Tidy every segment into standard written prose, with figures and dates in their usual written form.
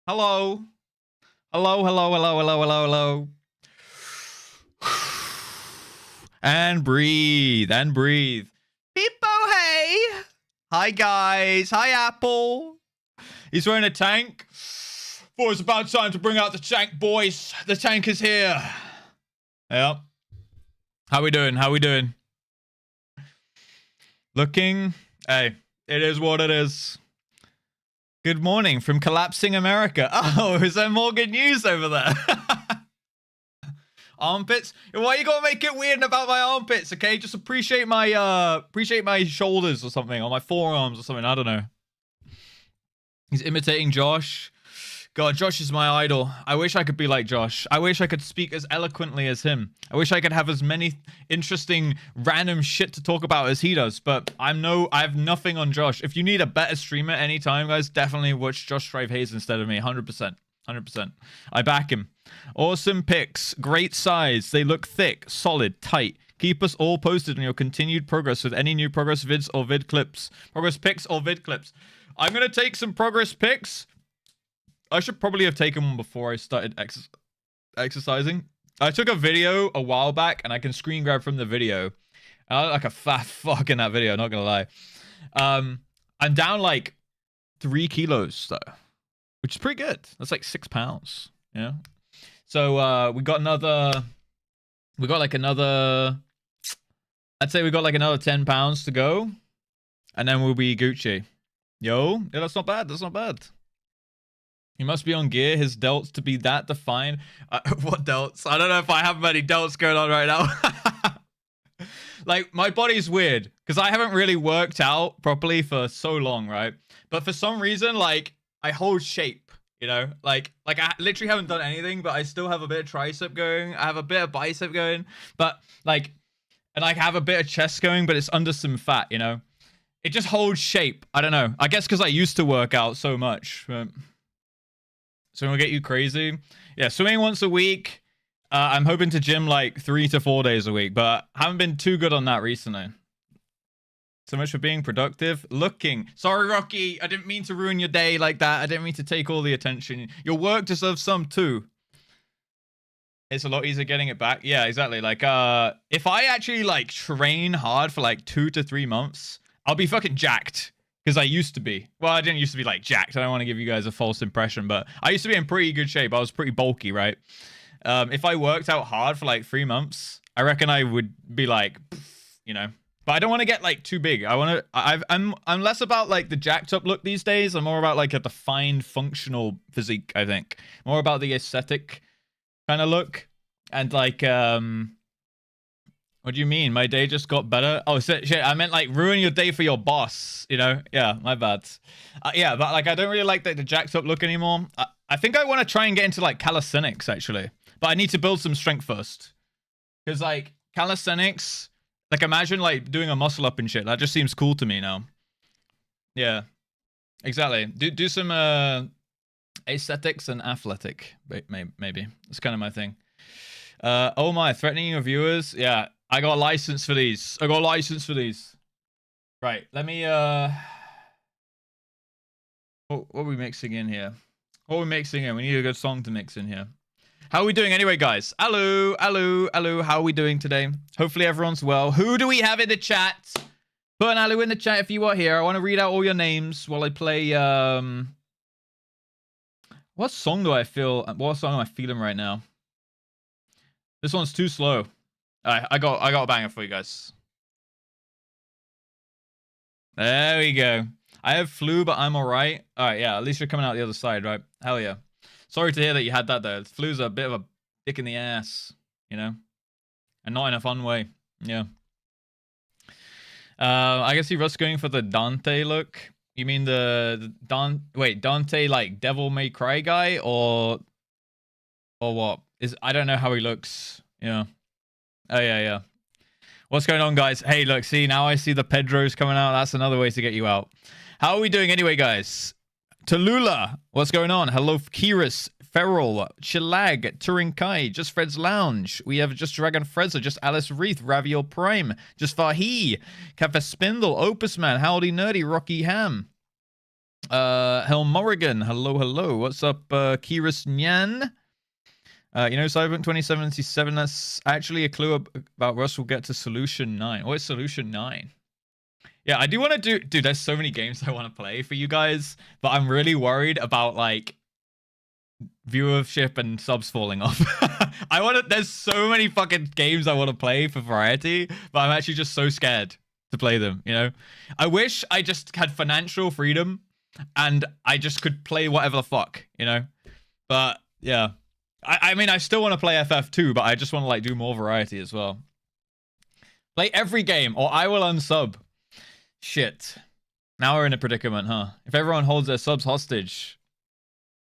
Hello. Hello, hello, hello, hello, hello, hello. And breathe, and breathe. Beepo, hey. Hi, guys. Hi, Apple. He's wearing a tank. Boy, it's about time to bring out the tank, boys. The tank is here. Yep. How we doing? How we doing? Looking. Hey, it is what it is. Good morning from collapsing America. Oh, is there more good news over there? Armpits? Why you gotta make it weird about my armpits, okay? Just appreciate my shoulders or something, or my forearms or something, I don't know. He's imitating Josh. God, Josh is my idol. I wish I could be like Josh. I wish I could speak as eloquently as him. I wish I could have as many interesting, random shit to talk about as he does. But I have nothing on Josh. If you need a better streamer anytime, guys, definitely watch JustRuss First instead of me. 100%. 100%. I back him. Awesome picks. Great size. They look thick, solid, tight. Keep us all posted on your continued progress with any new progress vids or vid clips. Progress pics or vid clips. I'm going to take some progress pics. I should probably have taken one before I started exercising. I took a video a while back, and I can screen grab from the video. I look like a fat fuck in that video, not gonna lie. I'm down like 3 kilos, though, which is pretty good. That's like 6 pounds, yeah? So, we got like another... I'd say we got like another 10 pounds to go, and then we'll be Gucci. Yo, yeah, that's not bad, that's not bad. He must be on gear, his delts to be that defined. What delts? I don't know if I have many delts going on right now. Like, my body's weird, because I haven't really worked out properly for so long, right? But for some reason, like, I hold shape, you know? Like I literally haven't done anything, but I still have a bit of tricep going. I have a bit of bicep going. But, like, and I have a bit of chest going, but it's under some fat, you know? It just holds shape. I don't know. I guess because I used to work out so much, but... So we'll get you crazy. Yeah, swimming once a week. I'm hoping to gym like 3 to 4 days a week, but haven't been too good on that recently. So much for being productive. Looking. Sorry, Rocky. I didn't mean to ruin your day like that. I didn't mean to take all the attention. Your work deserves some too. It's a lot easier getting it back. Yeah, exactly. Like, if I actually like train hard for like 2 to 3 months, I'll be fucking jacked. Because I used to be. Well, I didn't used to be, like, jacked. I don't want to give you guys a false impression, but I used to be in pretty good shape. I was pretty bulky, right? If I worked out hard for, like, 3 months, I reckon I would be, like, you know. But I don't want to get, like, too big. I'm less about, like, the jacked up look these days. I'm more about, like, a defined functional physique, I think. More about the aesthetic kind of look. And, like, what do you mean? My day just got better? Oh, shit, I meant like ruin your day for your boss, you know? Yeah, my bad. Yeah, but like I don't really like the jacked up look anymore. I think I want to try and get into like calisthenics actually. But I need to build some strength first. Because like calisthenics, like imagine like doing a muscle up and shit. That just seems cool to me now. Yeah, exactly. Do some aesthetics and athletic, maybe. That's kind of my thing. Oh my, threatening your viewers? Yeah. I got a license for these. Right, let me, what are we mixing in here? We need a good song to mix in here. How are we doing anyway, guys? Hello. How are we doing today? Hopefully everyone's well. Who do we have in the chat? Put an hello in the chat if you are here. I want to read out all your names while I play, what song am I feeling right now? This one's too slow. Alright, I got a banger for you guys. There we go. I have flu, but I'm alright. Alright, yeah, at least you're coming out the other side, right? Hell yeah. Sorry to hear that you had that, though. Flu's a bit of a dick in the ass, you know? And not in a fun way. Yeah. I guess Russ going for the Dante look. You mean Dante, like, Devil May Cry guy? Or what? I don't know how he looks. Yeah. Oh, yeah. What's going on, guys? Hey, look, see, now I see the Pedros coming out. That's another way to get you out. How are we doing anyway, guys? Tallulah, what's going on? Hello, Kiris, Feral, Chilag, Turing Kai, Just Fred's Lounge. We have Just Dragon Frezza, Just Alice Wreath, Raviol Prime, Just Fahi, Cafe Spindle, Opus Man, Howdy Nerdy, Rocky Ham. Helm Morrigan, hello. What's up, Kiris Nyan? You know, Cyberpunk 2077, that's actually a clue about Russ will get to Solution 9. What is Solution 9? Yeah, I do want to do... Dude, there's so many games I want to play for you guys, but I'm really worried about, like, viewership and subs falling off. There's so many fucking games I want to play for variety, but I'm actually just so scared to play them, you know? I wish I just had financial freedom and I just could play whatever the fuck, you know? But, yeah. I mean, I still want to play FF2, but I just want to, like, do more variety as well. Play every game, or I will unsub. Shit. Now we're in a predicament, huh? If everyone holds their subs hostage.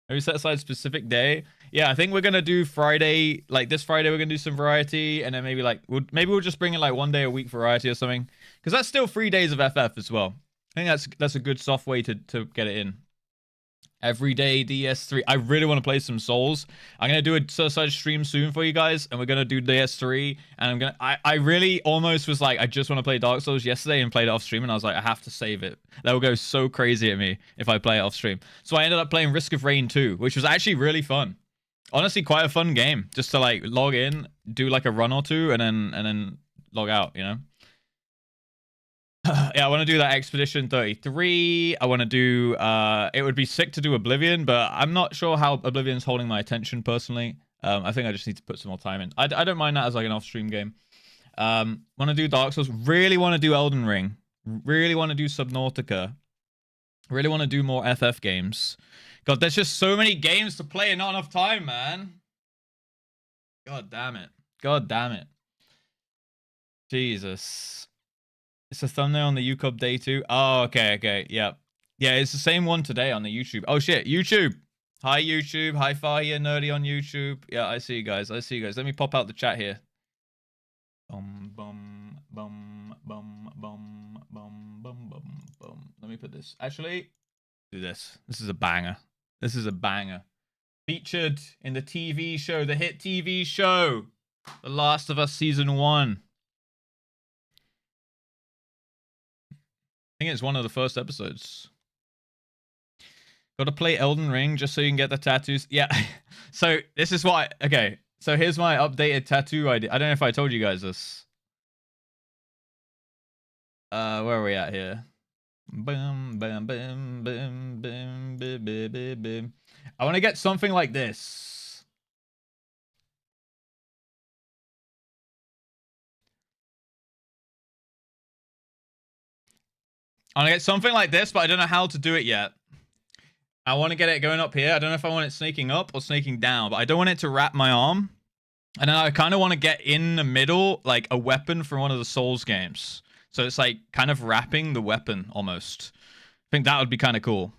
Maybe set aside a specific day. Yeah, I think we're going to do Friday. Like, this Friday, we're going to do some variety. And then maybe, like, we'll just bring in, like, 1 day a week variety or something. Because that's still 3 days of FF as well. I think that's a good soft way to get it in. Everyday DS3. I really want to play some Souls. I'm going to do a Suicide stream soon for you guys. And we're going to do DS3. And I really almost was like, I just want to play Dark Souls yesterday and played it off stream. And I was like, I have to save it. That will go so crazy at me if I play it off stream. So I ended up playing Risk of Rain 2, which was actually really fun. Honestly, quite a fun game. Just to like log in, do like a run or two, and then log out, you know? Yeah, I want to do that Expedition 33. I want to do... it would be sick to do Oblivion, but I'm not sure how Oblivion's holding my attention personally. I think I just need to put some more time in. I don't mind that as like an off-stream game. Want to do Dark Souls. Really want to do Elden Ring. Really want to do Subnautica. Really want to do more FF games. God, there's just so many games to play and not enough time, man. God damn it. God damn it. Jesus. It's a thumbnail on the UCOB day too. Oh, okay. Yeah. Yeah, it's the same one today on the YouTube. Oh, shit. YouTube. Hi, YouTube. Hi, Fahia Nerdy on YouTube. Yeah, I see you guys. Let me pop out the chat here. Let me put this. Actually, do this. This is a banger. Featured in the TV show, the hit TV show, The Last of Us Season 1. I think it's one of the first episodes. Got to play Elden Ring just so you can get the tattoos. Yeah. So this is why. Okay. So here's my updated tattoo idea. I don't know if I told you guys this. Where are we at here? Bam, bam, bam, bam, bam, bam, bam, bam. I want to get something like this. I want to get something like this, but I don't know how to do it yet. I want to get it going up here. I don't know if I want it snaking up or snaking down, but I don't want it to wrap my arm. And then I kind of want to get in the middle, like a weapon from one of the Souls games. So it's like kind of wrapping the weapon almost. I think that would be kind of cool.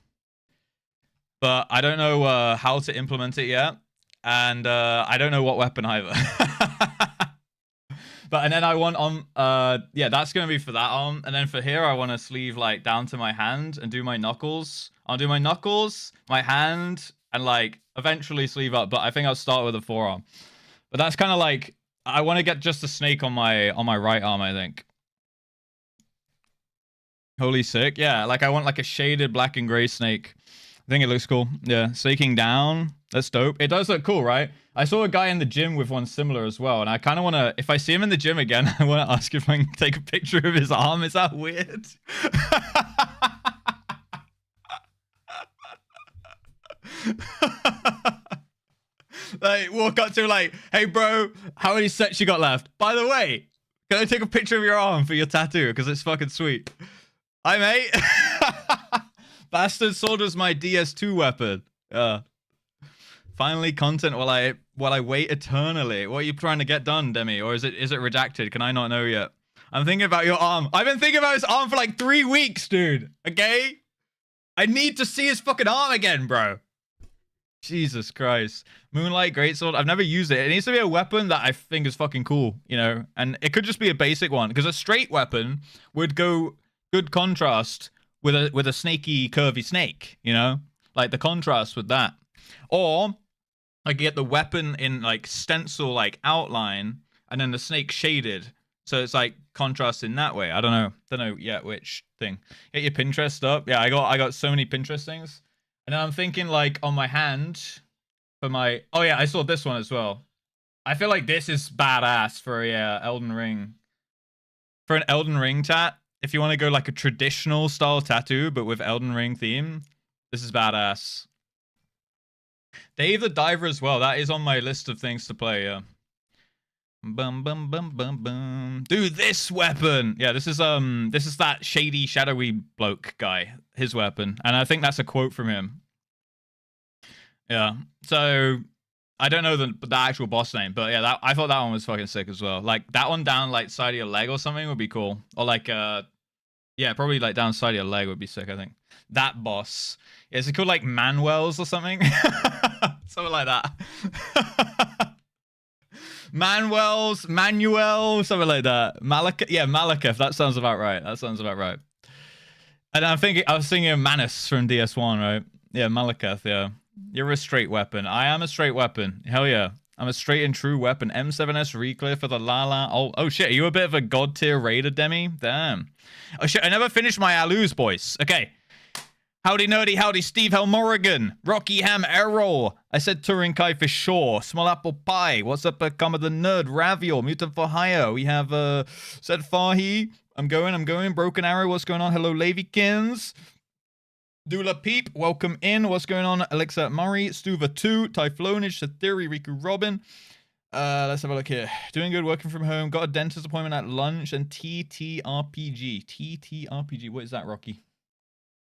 But I don't know how to implement it yet. And I don't know what weapon either. But, and then I want on, yeah, that's going to be for that arm. And then for here, I want a sleeve like down to my hand and do my knuckles. I'll do my knuckles, my hand, and like eventually sleeve up. But I think I'll start with a forearm. But that's kind of like, I want to get just a snake on my right arm, I think. Holy sick. Yeah, like I want like a shaded black and gray snake. I think it looks cool. Yeah, snaking down. That's dope. It does look cool, right? I saw a guy in the gym with one similar as well, and I kind of want to, if I see him in the gym again, I want to ask if I can take a picture of his arm. Is that weird? Like, walk up to him like, hey, bro, how many sets you got left? By the way, can I take a picture of your arm for your tattoo? Because it's fucking sweet. Hi, mate. Bastard sword was my DS2 weapon. Finally, content while I wait eternally. What are you trying to get done, Demi? Or is it redacted? Can I not know yet? I'm thinking about your arm. I've been thinking about his arm for like 3 weeks, dude. Okay? I need to see his fucking arm again, bro. Jesus Christ. Moonlight Greatsword. I've never used it. It needs to be a weapon that I think is fucking cool, you know? And it could just be a basic one. Because a straight weapon would go good contrast with a snaky, curvy snake, you know? Like the contrast with that. Or I get the weapon in like stencil like outline and then the snake shaded. So it's like contrast in that way. I don't know yet which thing. Get your Pinterest up. Yeah, I got so many Pinterest things. And then I'm thinking like on my hand for my, oh yeah, I saw this one as well. I feel like this is badass for a Elden Ring. For an Elden Ring tat, if you want to go like a traditional style tattoo but with Elden Ring theme, this is badass. Dave the Diver as well. That is on my list of things to play. Yeah. Bum bum bum bum bum. Dude, this weapon. Yeah, this is that shady, shadowy bloke guy. His weapon, and I think that's a quote from him. Yeah. So I don't know the actual boss name, but yeah, I thought that one was fucking sick as well. Like that one down like side of your leg or something would be cool. Or like yeah, probably like down side of your leg would be sick. I think that boss. Is it called like Manuel's or something? Something like that. Manuel, something like that. Malekith, yeah, Malekith. That sounds about right. And I was thinking Manus from DS1, right? Yeah, Malekith. Yeah, you're a straight weapon. I am a straight weapon. Hell yeah, I'm a straight and true weapon. M7S reclear for the Lala. Oh shit, are you a bit of a god tier raider, Demi? Damn. Oh shit, I never finished my Alus, boys. Okay. Howdy nerdy, howdy Steve Hell Morrigan, Rocky Ham Errol. I said Turing Kai for sure. Small Apple Pie. What's up, Come of the Nerd, Raviol, Mutant for Hire. We have said Fahi. I'm going. Broken Arrow, what's going on? Hello, Lavykins. Dula Peep, welcome in. What's going on? Alexa Murray, Stuva 2, Typhlonage, Sathiri, Riku Robin. Let's have a look here. Doing good, working from home. Got a dentist appointment at lunch and TTRPG. TTRPG, what is that, Rocky?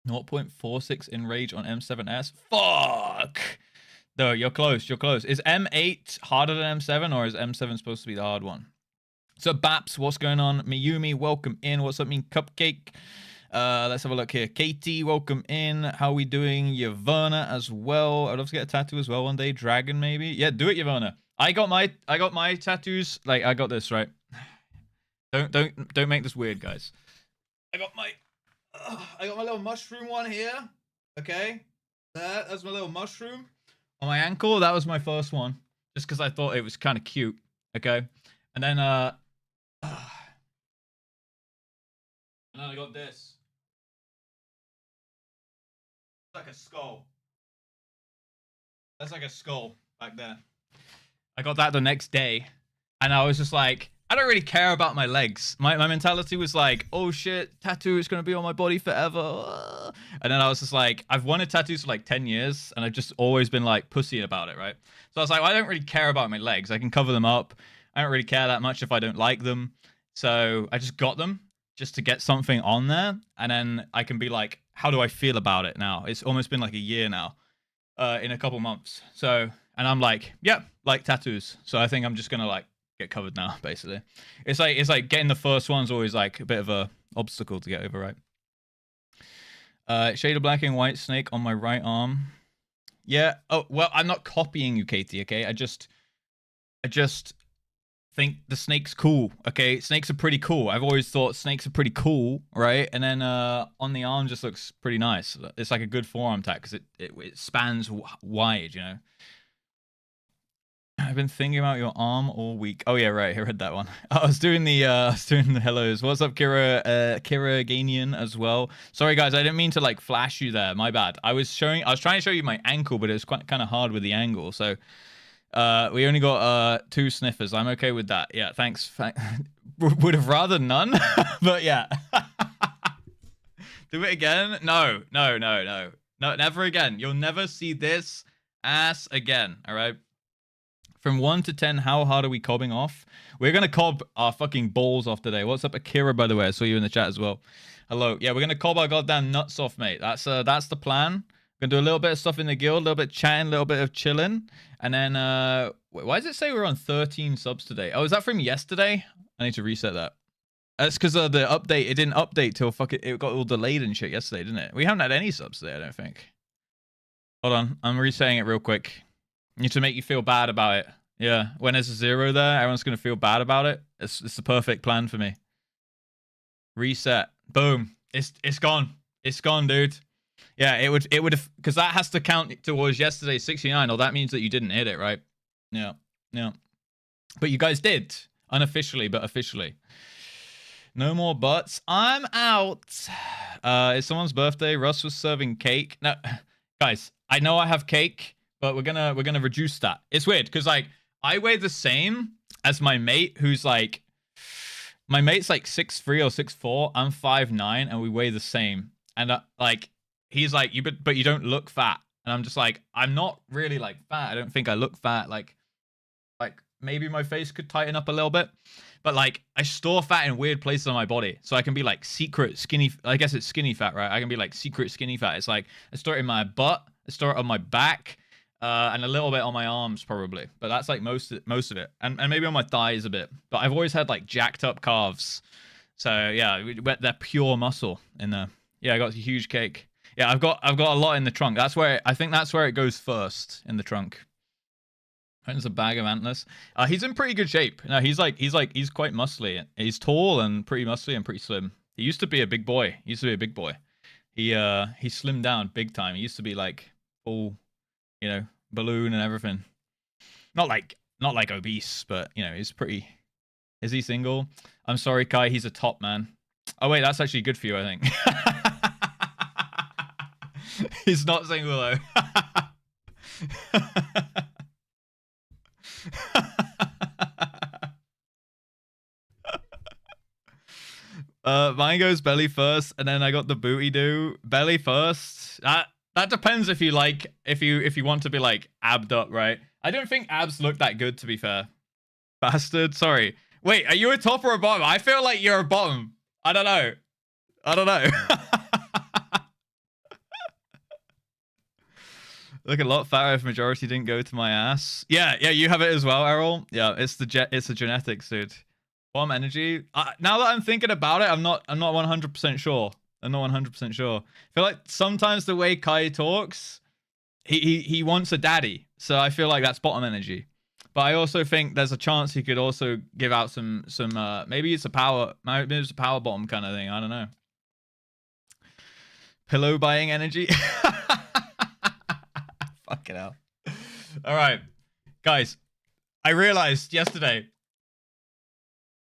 0.46 in rage on M7S. Fuck! No, you're close. Is M8 harder than M7, or is M7 supposed to be the hard one? So, Baps, what's going on? Miyumi, welcome in. What's up, mean Cupcake? Let's have a look here. Katie, welcome in. How we doing? Yaverna as well. I'd love to get a tattoo as well one day. Dragon, maybe. Yeah, do it, Yaverna. I got my tattoos. Like, I got this, right? Don't make this weird, guys. I got my little mushroom one here. Okay. That's my little mushroom on my ankle. That was my first one. Just because I thought it was kind of cute. Okay. And then I got this. It's like a skull. That's like a skull back there. I got that the next day. And I was just like, I don't really care about my legs. My mentality was like, oh shit, tattoo is going to be on my body forever. And then I was just like, I've wanted tattoos for like 10 years. And I've just always been like pussy about it, right? So I was like, well, I don't really care about my legs. I can cover them up. I don't really care that much if I don't like them. So I just got them just to get something on there. And then I can be like, how do I feel about it now? It's almost been like a year now, in a couple months. So, and I'm like, yeah, like tattoos. So I think I'm just going to like get covered now, basically. It's like getting the first one's always like a bit of a obstacle to get over, right? Shade of black and white snake on my right arm. Yeah. Oh, well, I'm not copying you, Katie, okay? I just think the snake's cool, okay? Snakes are pretty cool. I've always thought snakes are pretty cool, right? And then on the arm just looks pretty nice. It's like a good forearm tack because it spans wide, you know? I've been thinking about your arm all week. Oh yeah, right. I read that one. I was doing the hellos. What's up, Kira? Kira Ganian as well. Sorry guys, I didn't mean to like flash you there. My bad. I was trying to show you my ankle, but it was quite kind of hard with the angle. So we only got 2 sniffers. I'm okay with that. Yeah, thanks. Would have rather none, but yeah. Do it again? No, never again. You'll never see this ass again. All right. From 1 to 10, how hard are we cobbing off? We're going to cob our fucking balls off today. What's up, Akira, by the way? I saw you in the chat as well. Hello. Yeah, we're going to cob our goddamn nuts off, mate. That's the plan. We're going to do a little bit of stuff in the guild, a little bit of chatting, a little bit of chilling. And then, why does it say we're on 13 subs today? Oh, is that from yesterday? I need to reset that. That's because of the update. It didn't update till it got all delayed and shit yesterday, didn't it? We haven't had any subs today, I don't think. Hold on. I'm resetting it real quick. Need to make you feel bad about it. Yeah, when there's a 0 there, everyone's going to feel bad about it. It's the perfect plan for me. Reset. Boom. It's gone. It's gone, dude. Yeah, it would have, because that has to count towards yesterday's 69, or that means that you didn't hit it, right? Yeah. But you guys did. Unofficially, but officially. No more butts. I'm out. It's someone's birthday. Russ was serving cake. No, guys, I know I have cake, but we're gonna reduce that. It's weird because like I weigh the same as my mate, who's like, my mate's like 6'3" or 6'4". I'm 5'9", and we weigh the same. And like he's like, but you don't look fat. And I'm just like, I'm not really like fat. I don't think I look fat. Like maybe my face could tighten up a little bit. But like I store fat in weird places on my body. So I can be like secret skinny. I guess it's skinny fat, right? I can be like secret skinny fat. It's like I store it in my butt. I store it on my back. And a little bit on my arms probably. But that's like most of it. And maybe on my thighs a bit. But I've always had like jacked up calves. So yeah, they're pure muscle in there. Yeah, I got a huge cake. Yeah, I've got a lot in the trunk. I think that's where it goes first, in the trunk. There's a bag of antlers. He's in pretty good shape. No, he's quite muscly. He's tall and pretty muscly and pretty slim. He used to be a big boy. He slimmed down big time. He used to be like full, you know, balloon and everything. Not like obese, but you know, he's pretty. Is he single? I'm sorry, Kai. He's a top man. Oh wait, that's actually good for you, I think. He's not single though. Mine goes belly first, and then I got the booty do belly first. That depends if you want to be like abbed up, right? I don't think abs look that good, to be fair. Bastard. Sorry. Wait, are you a top or a bottom? I feel like you're a bottom. I don't know. Look a lot fatter if majority didn't go to my ass. Yeah, you have it as well, Errol. Yeah, it's the genetics, dude. Bomb energy. Now that I'm thinking about it, I'm not 100% sure. I'm not 100% sure. I feel like sometimes the way Kai talks, he wants a daddy. So I feel like that's bottom energy. But I also think there's a chance he could also give out some maybe it's a power bottom kind of thing. I don't know. Pillow buying energy. Fucking hell. All right, guys. I realized yesterday.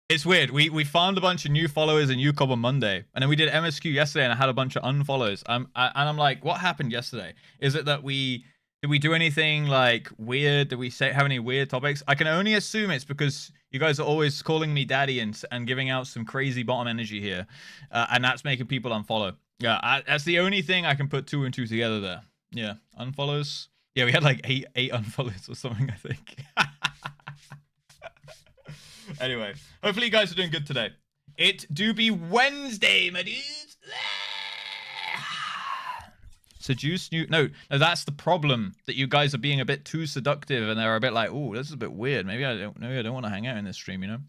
It's weird. We found a bunch of new followers in UCOB on Monday, and then we did MSQ yesterday, and I had a bunch of unfollows. I'm like, what happened yesterday? Is it that did we do anything like weird? Did we have any weird topics? I can only assume it's because you guys are always calling me daddy and giving out some crazy bottom energy here, and that's making people unfollow. Yeah, that's the only thing I can put 2 and 2 together there. Yeah, unfollows. Yeah, we had like eight unfollows or something, I think. Anyway, hopefully you guys are doing good today. It do be Wednesday, my dudes. Seduce new. No, that's the problem. That you guys are being a bit too seductive, and they're a bit like, "Oh, this is a bit weird. Maybe I don't want to hang out in this stream." You know?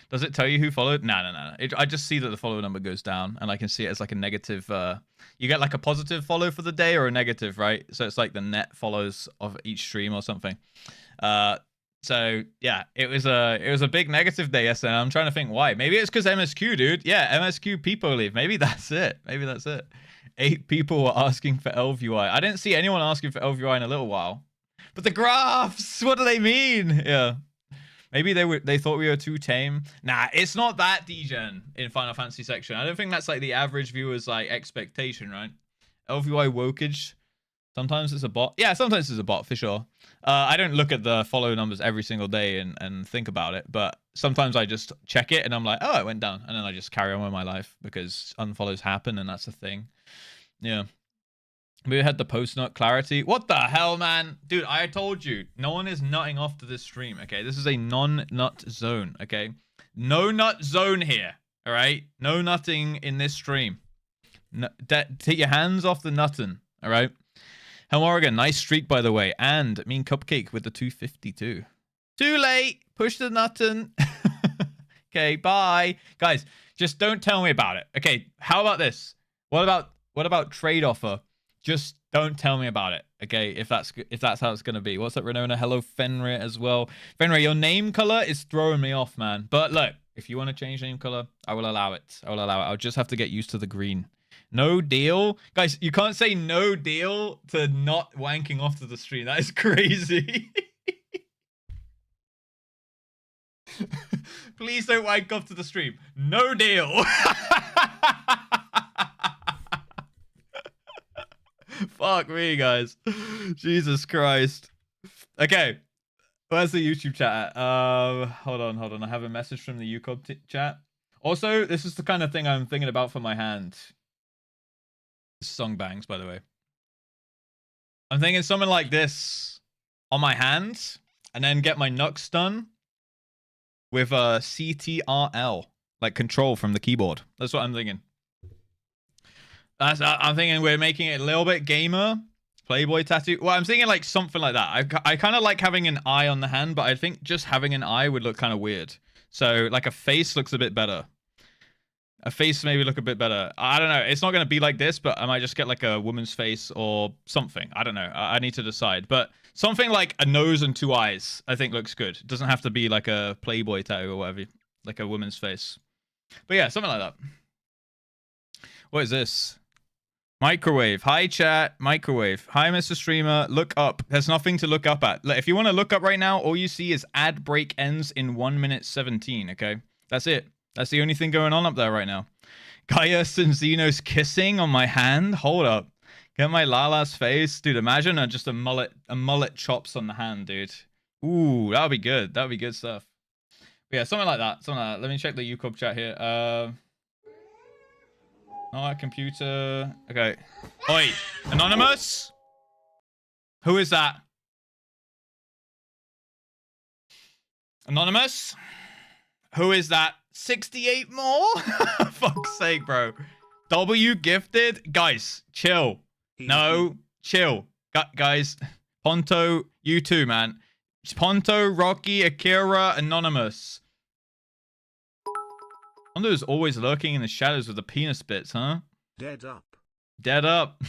Does it tell you who followed? No. I just see that the follow number goes down, and I can see it as like a negative. You get like a positive follow for the day or a negative, right? So it's like the net follows of each stream or something. So yeah, it was a big negative day yesterday. I'm trying to think why. Maybe it's because MSQ, dude. Yeah, MSQ people leave. Maybe that's it. 8 people were asking for LVI. I didn't see anyone asking for LVI in a little while. But the graphs, what do they mean? Yeah. Maybe they thought we were too tame. Nah, it's not that degen in Final Fantasy section. I don't think that's like the average viewer's like expectation, right? LVI wokage. Sometimes it's a bot. Yeah, sometimes it's a bot for sure. I don't look at the follow numbers every single day and think about it, but sometimes I just check it and I'm like, oh, it went down. And then I just carry on with my life because unfollows happen and that's a thing. Yeah. We had the post-nut clarity. What the hell, man? Dude, I told you, no one is nutting off to this stream, okay? This is a non-nut zone, okay? No nut zone here, all right? No nutting in this stream. Take your hands off the nutting, all right? Helm Oregon, nice streak, by the way. And Mean Cupcake with the 252. Too late. Push the nuttin. Okay, bye. Guys, just don't tell me about it. Okay, how about this? What about trade offer? Just don't tell me about it. Okay, if that's how it's gonna be. What's up, Renona? Hello, Fenrir as well. Fenrir, your name color is throwing me off, man. But look, if you want to change name color, I will allow it. I'll just have to get used to the green. No deal? Guys, you can't say no deal to not wanking off to the stream. That is crazy. Please don't wank off to the stream. No deal. Fuck me, guys. Jesus Christ. Okay. Where's the YouTube chat at? Hold on. I have a message from the UCOB chat. Also, this is the kind of thing I'm thinking about for my hand. This song bangs, by the way. I'm thinking something like this on my hand, and then get my knucks done with a CTRL, like control from the keyboard. That's what I'm thinking. I'm thinking we're making it a little bit gamer. Playboy tattoo. Well, I'm thinking like something like that. I kind of like having an eye on the hand, but I think just having an eye would look kind of weird. So like a face looks a bit better. A face maybe look a bit better. I don't know. It's not going to be like this, but I might just get like a woman's face or something. I don't know. I need to decide. But something like a nose and 2 eyes, I think looks good. It doesn't have to be like a Playboy tattoo or whatever. Like a woman's face. But yeah, something like that. What is this? Microwave. Hi, chat. Microwave. Hi, Mr. Streamer. Look up. There's nothing to look up at. If you want to look up right now, all you see is ad break ends in 1 minute 17, okay? That's it. That's the only thing going on up there right now. Gaius and Xeno's kissing on my hand. Hold up. Get my Lala's face. Dude, imagine just a mullet chops on the hand, dude. Ooh, that would be good. That would be good stuff. But yeah, something like that. Something like that. Let me check the UCOB chat here. Alright, computer. Okay. Oi, Anonymous? Who is that? Anonymous? Who is that? 68 more? Fuck's sake, bro. W gifted? Guys, chill. No, chill. Guys, Ponto, you too, man. Ponto, Rocky, Akira, Anonymous. Ponto's always lurking in the shadows with the penis bits, huh? Dead up. Dead up.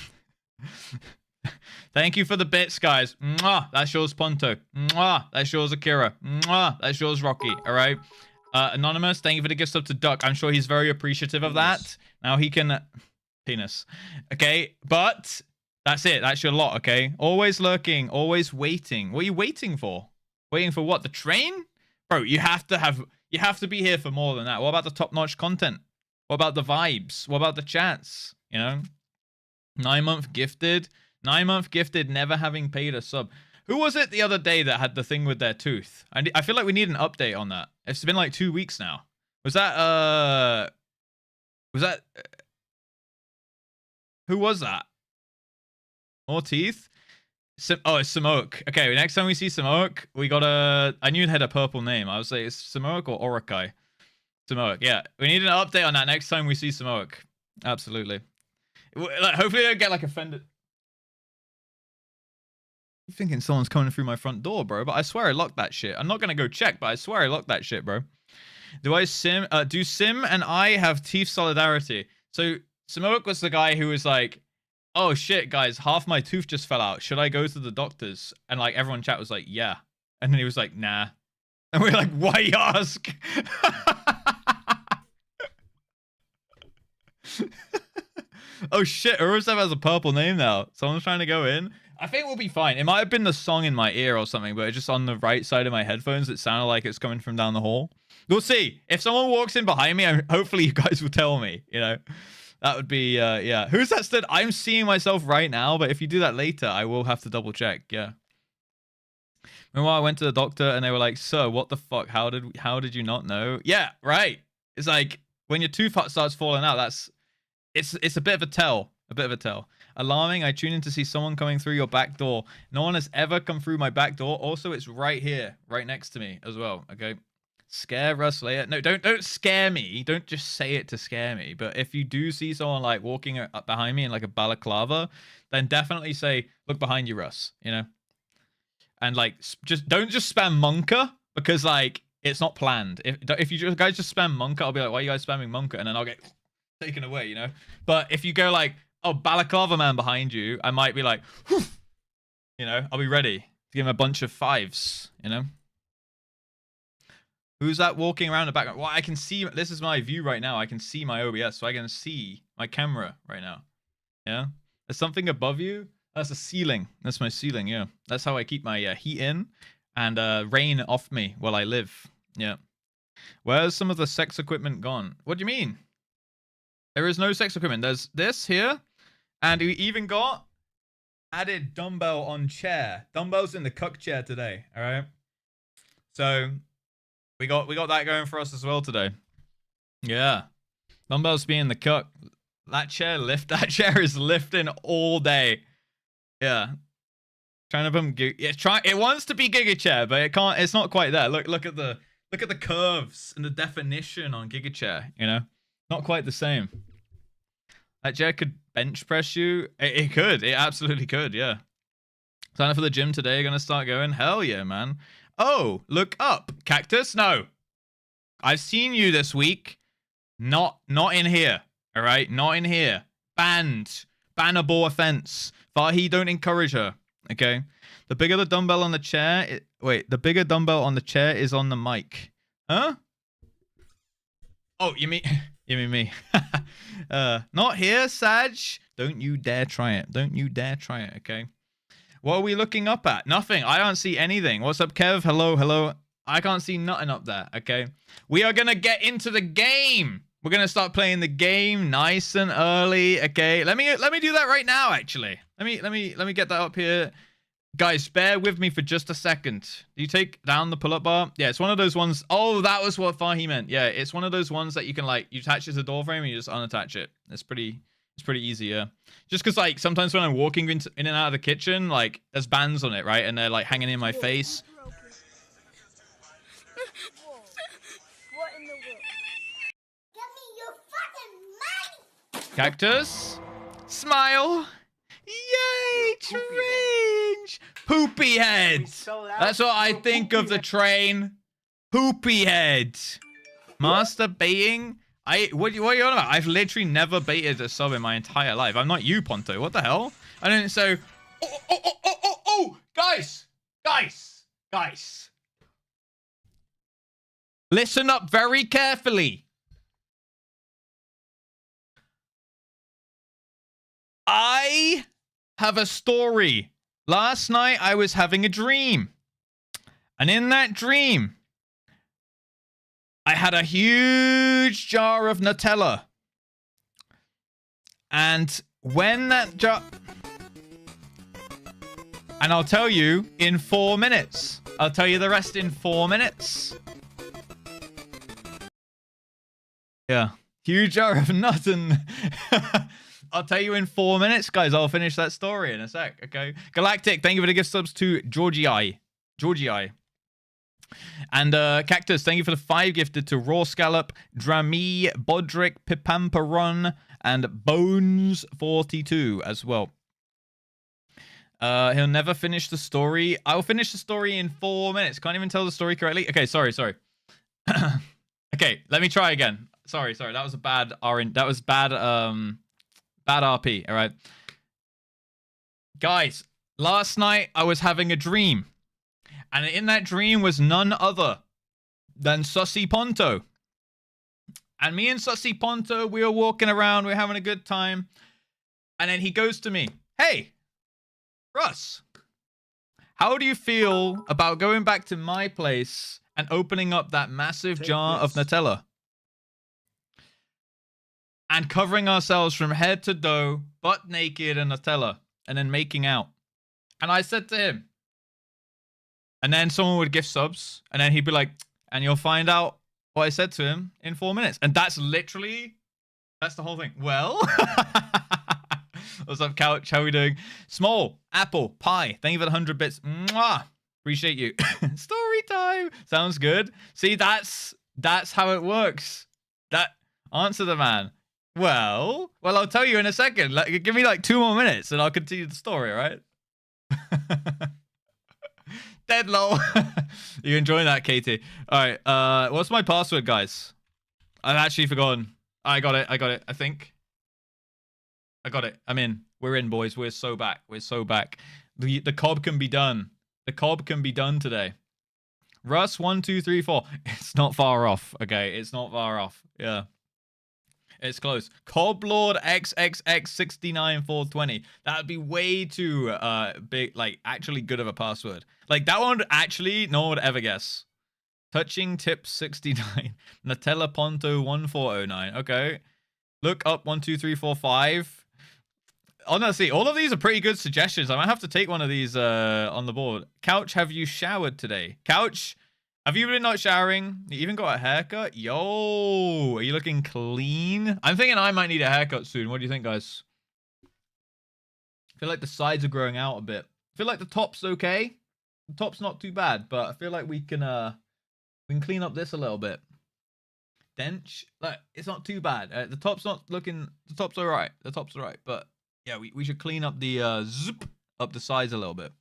Thank you for the bits, guys. Mwah, that's yours, Ponto. Mwah, that's yours, Akira. Mwah, that's yours, Rocky. All right. Anonymous, thank you for the gift sub to Duck. I'm sure he's very appreciative of that. Now he can... Penis. Okay, but that's it. That's your lot, okay? Always lurking, always waiting. What are you waiting for? Waiting for what? The train? Bro, you have to be here for more than that. What about the top-notch content? What about the vibes? What about the chats? You know? 9-month gifted. 9-month gifted, never having paid a sub. Who was it the other day that had the thing with their tooth? I feel like we need an update on that. It's been like 2 weeks now. Was that, who was that? More teeth? Oh, it's Samoak. Okay, next time we see Samoak, we gotta... I knew it had a purple name. I would say it's Samoak or Orokai. Samoak, yeah. We need an update on that next time we see Samoak. Absolutely. Like, hopefully they don't get, like, offended. I'm thinking someone's coming through my front door, bro, but I swear I locked that shit. I'm not gonna go check, but I swear I locked that shit, bro. Do Sim and I have teeth solidarity? So Samoak was the guy who was like, oh shit, guys, half my tooth just fell out. Should I go to the doctors? And like everyone in chat was like, yeah. And then he was like, nah. And we we're like, why you ask? Oh shit, Urusev has a purple name now. Someone's trying to go in. I think we'll be fine. It might have been the song in my ear or something, but just on the right side of my headphones, it sounded like it's coming from down the hall. We'll see. If someone walks in behind me, hopefully you guys will tell me, you know. That would be, yeah. Who's that stood? I'm seeing myself right now, but if you do that later, I will have to double check, yeah. Meanwhile, I went to the doctor and they were like, sir, what the fuck? How did you not know? Yeah, right. It's like, when your tooth starts falling out, it's a bit of a tell. A bit of a tell. Alarming, I tune in to see someone coming through your back door. No one has ever come through my back door. Also, it's right here, right next to me as well, okay? Scare Russ later. No, don't scare me. Don't just say it to scare me. But if you do see someone like walking up behind me in like a balaclava, then definitely say, look behind you, Russ, you know? And like, don't just spam Monka because like, it's not planned. If you guys just spam Monka, I'll be like, why are you guys spamming Monka? And then I'll get taken away, you know? But if you go like, oh, balaclava man behind you, I might be like, whew, you know, I'll be ready to give him a bunch of 5s, you know? Who's that walking around the background? Well, I can see, this is my view right now. I can see my OBS, so I can see my camera right now. Yeah? There's something above you. That's a ceiling. That's my ceiling, yeah. That's how I keep my heat in and rain off me while I live. Yeah. Where's some of the sex equipment gone? What do you mean? There is no sex equipment. There's this here. And we even got added dumbbell on chair. Dumbbells in the cuck chair today. All right. So we got that going for us as well today. Yeah. Dumbbells being the cuck. That chair is lifting all day. Yeah. Trying to bump it wants to be Giga Chair, but it can't. It's not quite there. Look at the curves and the definition on Giga Chair, you know? Not quite the same. That chair could bench press you. It could. It absolutely could, yeah. Sign up for the gym today. Gonna start going. Hell yeah, man. Oh, look up. Cactus? No. I've seen you this week. Not in here. All right? Not in here. Banned. Bannable offense. Fahi, don't encourage her. Okay? The bigger the dumbbell on the chair... the bigger dumbbell on the chair is on the mic. Huh? Oh, you mean... You mean me? Not here, Sag. Don't you dare try it. Don't you dare try it, okay? What are we looking up at? Nothing. I don't see anything. What's up, Kev? Hello, hello. I can't see nothing up there, okay? We are going to get into the game. We're going to start playing the game nice and early, okay? Let me do that right now, actually. Let me get that up here. Guys, bear with me for just a second. Do you take down the pull-up bar? Yeah, it's one of those ones. Oh, that was what Fahi meant. Yeah, it's one of those ones that you can, like, you attach it to the door frame and you just unattach it. It's pretty easy, yeah. Just because, like, sometimes when I'm walking in and out of the kitchen, like, there's bands on it, right? And they're, like, hanging in my face. What in the world? Give me your fucking money! Cactus. Smile. Yay, strange. Poopy head. That's what I think of the train. Poopy head. Masturbating. What are you on about? I've literally never baited a sub in my entire life. I'm not you, Ponto. What the hell? I didn't say. Oh, guys. Listen up very carefully. I have a story. Last night, I was having a dream. And in that dream, I had a huge jar of Nutella. And when that jar... And I'll tell you in 4 minutes. I'll tell you the rest in 4 minutes. Yeah. Huge jar of nut and... I'll tell you in 4 minutes, guys. I'll finish that story in a sec, okay? Galactic, thank you for the gift subs to Georgie. And Cactus, thank you for the 5 gifted to Raw Scallop, Drami, Bodrick, Pipamperon, and Bones42 as well. He'll never finish the story. I'll finish the story in 4 minutes. Can't even tell the story correctly. Okay, sorry. Okay, let me try again. Sorry. That was a bad bad RP, all right? Guys, last night I was having a dream. And in that dream was none other than Sussy Ponto. And me and Sussy Ponto, we were walking around, we were having a good time. And then he goes to me, hey, Russ, how do you feel about going back to my place and opening up that massive jar of Nutella? And covering ourselves from head to toe, butt naked in Nutella, and then making out. And I said to him, and then someone would gift subs, and then he'd be like, and you'll find out what I said to him in 4 minutes. And that's the whole thing. Well, what's up, Couch? How are we doing? Small, Apple, Pie, thank you for the 100 bits. Mwah! Appreciate you. Story time. Sounds good. See, that's how it works. Answer the man. Well, I'll tell you in a second. Give me like 2 more minutes and I'll continue the story, right? Dead lol. You enjoying that, Katie? All right. What's my password, guys? I've actually forgotten. I got it. I think. I got it. I'm in. We're in, boys. We're so back. The cob can be done. The cob can be done today. Russ, 1, 2, 3, 4. It's not far off. Okay, it's not far off. Yeah. It's close. Coblord XXX69420. That would be way too big, like actually good of a password. Like that one actually no one would ever guess. Touching tip 69. Nutella Ponto 1409. Okay. Look up 1, 2, 3, 4, 5. Honestly, all of these are pretty good suggestions. I might have to take one of these on the board. Couch, have you showered today? Couch, have you been not showering? You even got a haircut? Yo, are you looking clean? I'm thinking I might need a haircut soon. What do you think, guys? I feel like the sides are growing out a bit. I feel like the top's okay. The top's not too bad, but I feel like we can clean up this a little bit. Dench, like it's not too bad. The top's not looking. The top's all right. The top's all right, but yeah, we should clean up the zip up the sides a little bit.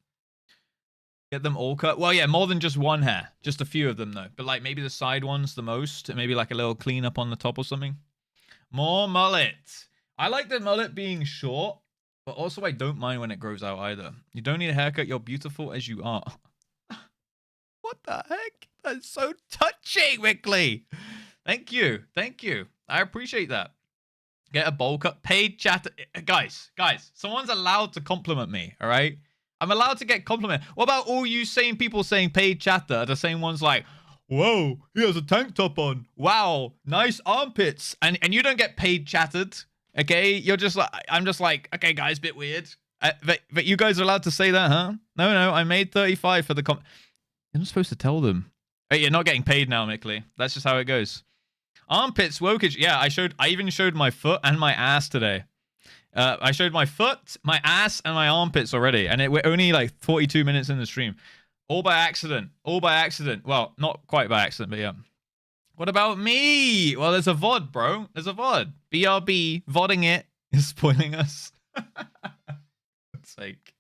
Get them all cut. Well, yeah, more than just one hair. Just a few of them though. But like maybe the side ones the most. And maybe like a little clean up on the top or something. More mullet. I like the mullet being short, but also I don't mind when it grows out either. You don't need a haircut. You're beautiful as you are. What the heck? That's so touching, Wickley. Thank you. Thank you. I appreciate that. Get a bowl cut. Paid chat. Guys, someone's allowed to compliment me, all right? I'm allowed to get compliment. What about all you same people saying paid chatter are the same ones like, whoa, he has a tank top on. Wow, nice armpits. And you don't get paid chattered, okay? You're just like, I'm just like, okay, guys, bit weird. But you guys are allowed to say that, huh? No, I made 35 for the You're not supposed to tell them. Hey, you're not getting paid now, Mickley. That's just how it goes. Armpits, wokage. Yeah, I even showed my foot and my ass today. I showed my foot, my ass, and my armpits already. And we're only like 42 minutes in the stream. All by accident. All by accident. Well, not quite by accident, but yeah. What about me? Well, there's a VOD, bro. There's a VOD. BRB, VODing it is spoiling us. For God's sake.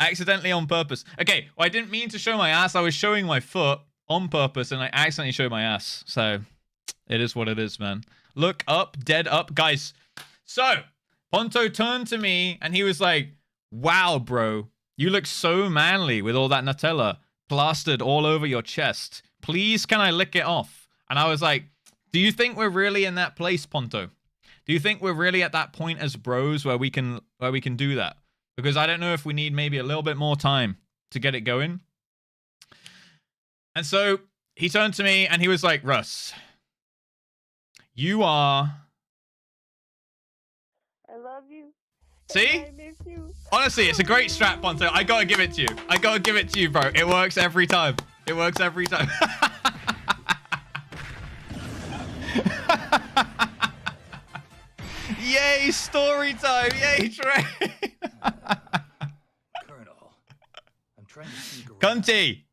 Accidentally on purpose. Okay, well, I didn't mean to show my ass. I was showing my foot on purpose, and I accidentally showed my ass. So, it is what it is, man. Look up, dead up. Guys, so, Ponto turned to me, and he was like, wow, bro. You look so manly with all that Nutella plastered all over your chest. Please, can I lick it off? And I was like, do you think we're really in that place, Ponto? Do you think we're really at that point as bros where we can do that? Because I don't know if we need maybe a little bit more time to get it going. And so he turned to me and he was like, Russ, you are... I love you. See? I miss you. Honestly, it's a great strat, Ponto. I gotta give it to you. I gotta give it to you, bro. It works every time. It works every time. Yay, story time. Yay, Trey. Colonel, I'm trying to sneak around, Cunty.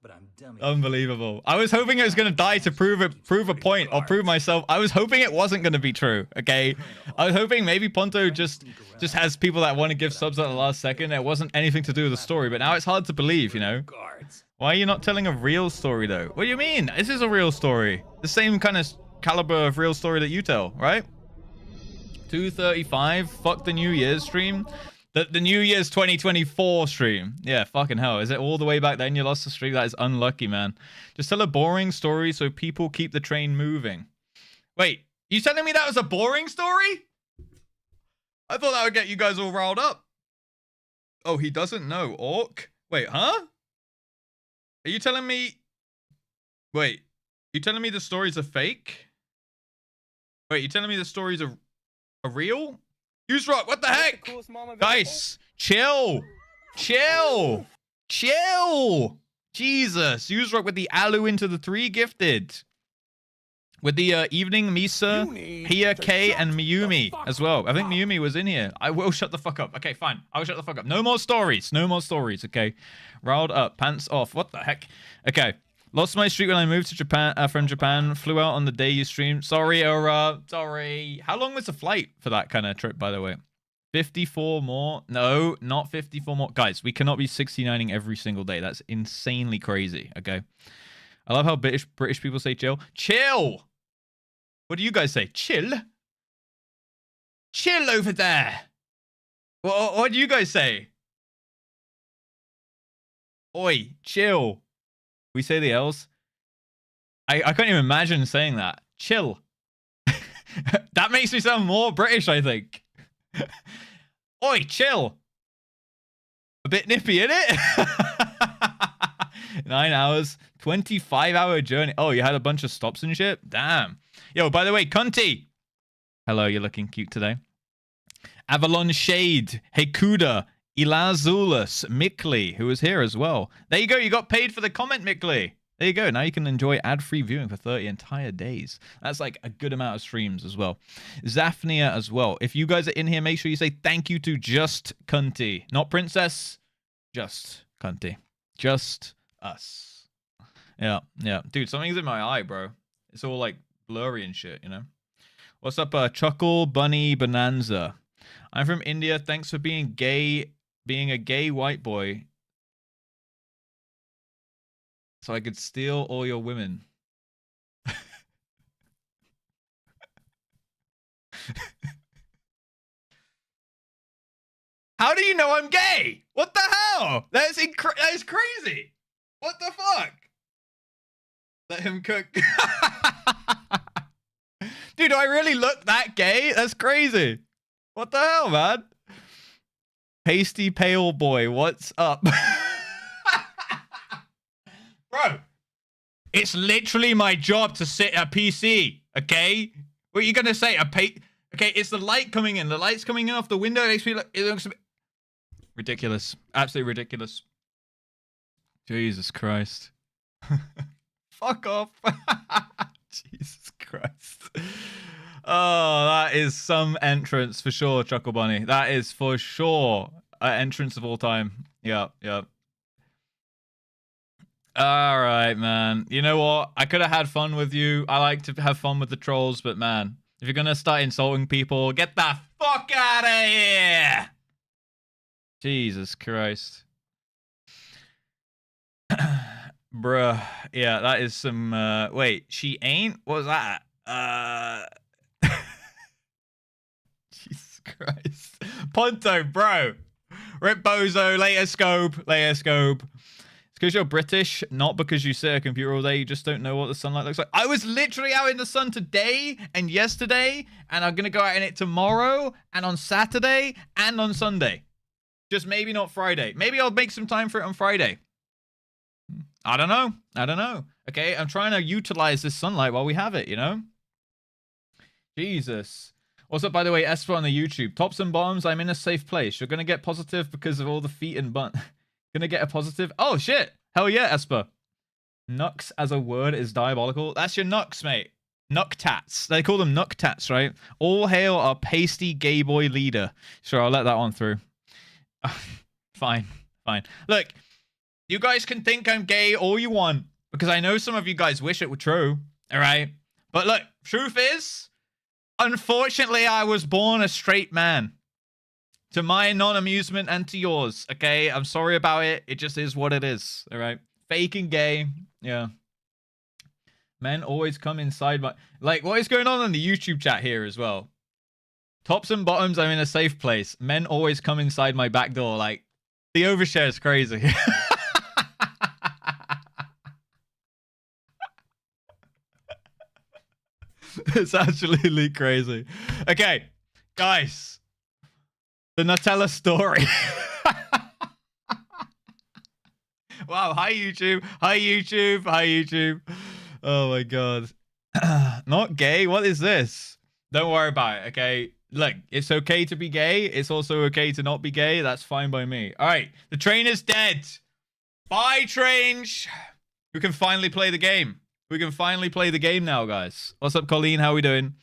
but I'm dummy. Unbelievable. I was hoping it was going to die to prove a point or prove myself. I was hoping it wasn't going to be true, okay? I was hoping maybe Ponto just has people that want to give subs at the last second. It wasn't anything to do with the story, but now it's hard to believe, you know? Guards. Why are you not telling a real story, though? What do you mean? This is a real story. The same kind of caliber of real story that you tell, right? 2:35. Fuck the New Year's stream. The New Year's 2024 stream. Yeah, fucking hell. Is it all the way back then you lost the stream? That is unlucky, man. Just tell a boring story so people keep the train moving. Wait, you telling me that was a boring story? I thought that would get you guys all riled up. Oh, he doesn't know. Orc? Wait, huh? Are you telling me... Wait, you telling me the stories are fake? Wait, you telling me the stories are real? JustRuss, what the heck? Guys, chill. Chill. Jesus. JustRuss with the Alu into the 3 gifted. With the evening, Misa, Pia, K, and Miyumi as well. I think Miyumi was in here. I will shut the fuck up. Okay, fine. I will shut the fuck up. No more stories. No more stories, okay? Riled up. Pants off. What the heck? Okay. Lost my streak when I moved to Japan from Japan. Flew out on the day you streamed. Sorry, Aura. Sorry. How long was the flight for that kind of trip, by the way? 54 more? No, not 54 more. Guys, we cannot be 69ing every single day. That's insanely crazy, okay? I love how British people say chill. Chill! What do you guys say? Chill? Chill over there! What do you guys say? Oi, chill. We say the L's. I can't even imagine saying that. Chill. That makes me sound more British, I think. Oi, chill. A bit nippy, innit? 9 hours, 25-hour journey. Oh, you had a bunch of stops and shit? Damn. Yo, by the way, Cunty. Hello, you're looking cute today. Avalon Shade, Hekuda, Ilazulus, Mickley, who was here as well. There you go. You got paid for the comment, Mickley. There you go. Now you can enjoy ad-free viewing for 30 entire days. That's like a good amount of streams as well. Zafnia as well. If you guys are in here, make sure you say thank you to Just Cunty. Not Princess, Just Cunty. Just us. Yeah, yeah. Dude, something's in my eye, bro. It's all like blurry and shit, you know? What's up, Chuckle Bunny Bonanza? I'm from India. Thanks for being gay, being a gay white boy. So I could steal all your women. How do you know I'm gay? What the hell? That is crazy. What the fuck? Let him cook. Dude, do I really look that gay? That's crazy. What the hell, man? Pasty pale boy, what's up? Bro, it's literally my job to sit at a PC, okay? What are you gonna say? Okay, it's the light coming in. The light's coming in off the window. It makes me look, it looks a bit ridiculous. Absolutely ridiculous. Jesus Christ. Fuck off. Jesus Christ. Oh, that is some entrance for sure, Chuckle Bunny. That is for sure an entrance of all time. Yeah, yeah. All right, man. You know what? I could have had fun with you. I like to have fun with the trolls, but man, if you're gonna start insulting people, get the fuck out of here! Jesus Christ. Bruh. Yeah, that is some, wait, she ain't? What was that? Jesus Christ. Ponto, bro. Rip Bozo, later scope, later scope. Because you're British, not because you sit at a computer all day. You just don't know what the sunlight looks like. I was literally out in the sun today and yesterday, and I'm going to go out in it tomorrow and on Saturday and on Sunday. Just maybe not Friday. Maybe I'll make some time for it on Friday. I don't know. I don't know. Okay, I'm trying to utilize this sunlight while we have it, you know? Jesus. What's up, by the way, Esper on the YouTube? Tops and bottoms, I'm in a safe place. You're going to get positive because of all the feet and butt. Gonna get a positive. Oh shit! Hell yeah, Esper. Nux as a word is diabolical. That's your Nux, mate. Nucktats. They call them Nucktats, right? All hail our pasty gay boy leader. Sure, I'll let that one through. Fine, fine. Look, you guys can think I'm gay all you want because I know some of you guys wish it were true. All right, but look, truth is, unfortunately, I was born a straight man. To my non-amusement and to yours, okay? I'm sorry about it. It just is what it is, all right? Fake and gay, yeah. Men always come inside my... Like, what is going on in the YouTube chat here as well? Tops and bottoms, I'm in a safe place. Men always come inside my back door. Like, the overshare is crazy. It's absolutely crazy. Okay, guys. The Nutella story. Wow. Hi, YouTube. Hi, YouTube. Hi, YouTube. Oh, my God. Not gay? What is this? Don't worry about it, okay? Look, it's okay to be gay. It's also okay to not be gay. That's fine by me. All right. The train is dead. Bye, train. We can finally play the game. We can finally play the game now, guys. What's up, Colleen? How we doing?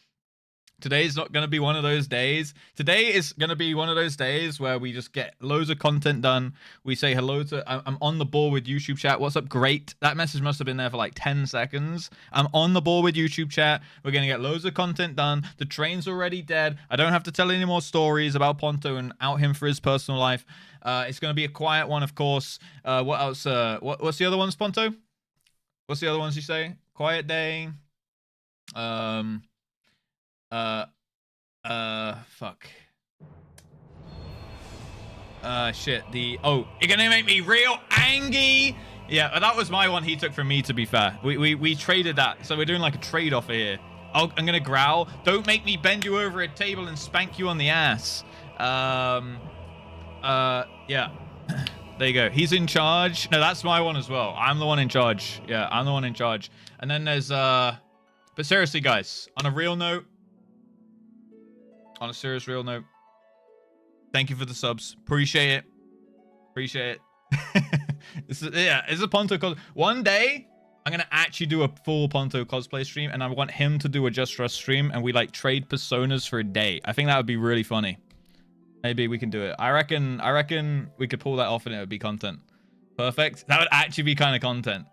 Today's not going to be one of those days. Today is going to be one of those days where we just get loads of content done. We say hello to... I'm on the ball with YouTube chat. What's up? Great. That message must have been there for like 10 seconds. I'm on the ball with YouTube chat. We're going to get loads of content done. The train's already dead. I don't have to tell any more stories about Ponto and out him for his personal life. It's going to be a quiet one, of course. What else? What's the other ones, Ponto? What's the other ones you say? Quiet day. Fuck. Shit. Oh, you're gonna make me real angry. Yeah, that was my one he took from me, to be fair. We traded that. So we're doing like a trade offer here. I'm gonna growl. Don't make me bend you over a table and spank you on the ass. Yeah. There you go. He's in charge. No, that's my one as well. I'm the one in charge. Yeah, I'm the one in charge. And then there's but seriously, guys, on a real note, on a serious real note, thank you for the subs. Appreciate it. Appreciate it. It's a Ponto cosplay. One day, I'm gonna actually do a full Ponto cosplay stream, and I want him to do a JustRuss stream, and we like trade personas for a day. I think that would be really funny. Maybe we can do it. I reckon we could pull that off and it would be content. Perfect. That would actually be kind of content.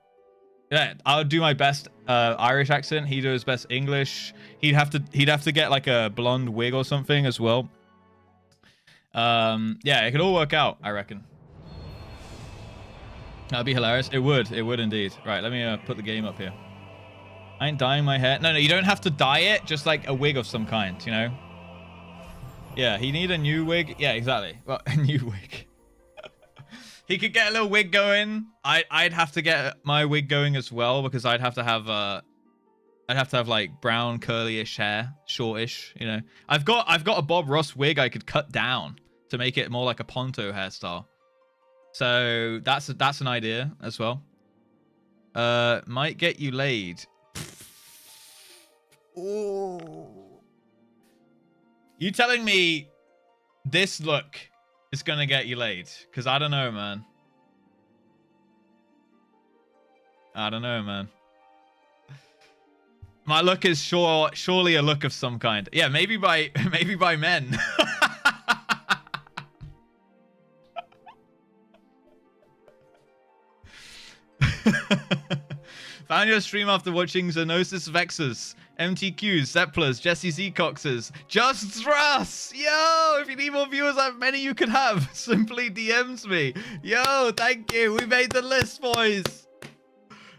Yeah, I would do my best Irish accent. He'd do his best English. He'd have to get like a blonde wig or something as well. Yeah, it could all work out, I reckon. That'd be hilarious. It would indeed. Right, let me put the game up here. I ain't dyeing my hair. No, you don't have to dye it. Just like a wig of some kind, you know? Yeah, he need a new wig. Yeah, exactly. Well, a new wig. He could get a little wig going. I'd have to get my wig going as well because I'd have to have like brown curly-ish hair, shortish, you know. I've got a Bob Ross wig I could cut down to make it more like a Ponto hairstyle. So that's an idea as well. Might get you laid. Ooh. You telling me this look is gonna get you laid? Because I don't know, man. I don't know, man. My look is surely a look of some kind. Yeah, maybe by men. Found your stream after watching Zenosis Vexus, MTQs, Zepplers, Jesse Z Coxers, JustRuss! Yo, if you need more viewers, I have many you could have. Simply DMs me. Yo, thank you. We made the list, boys.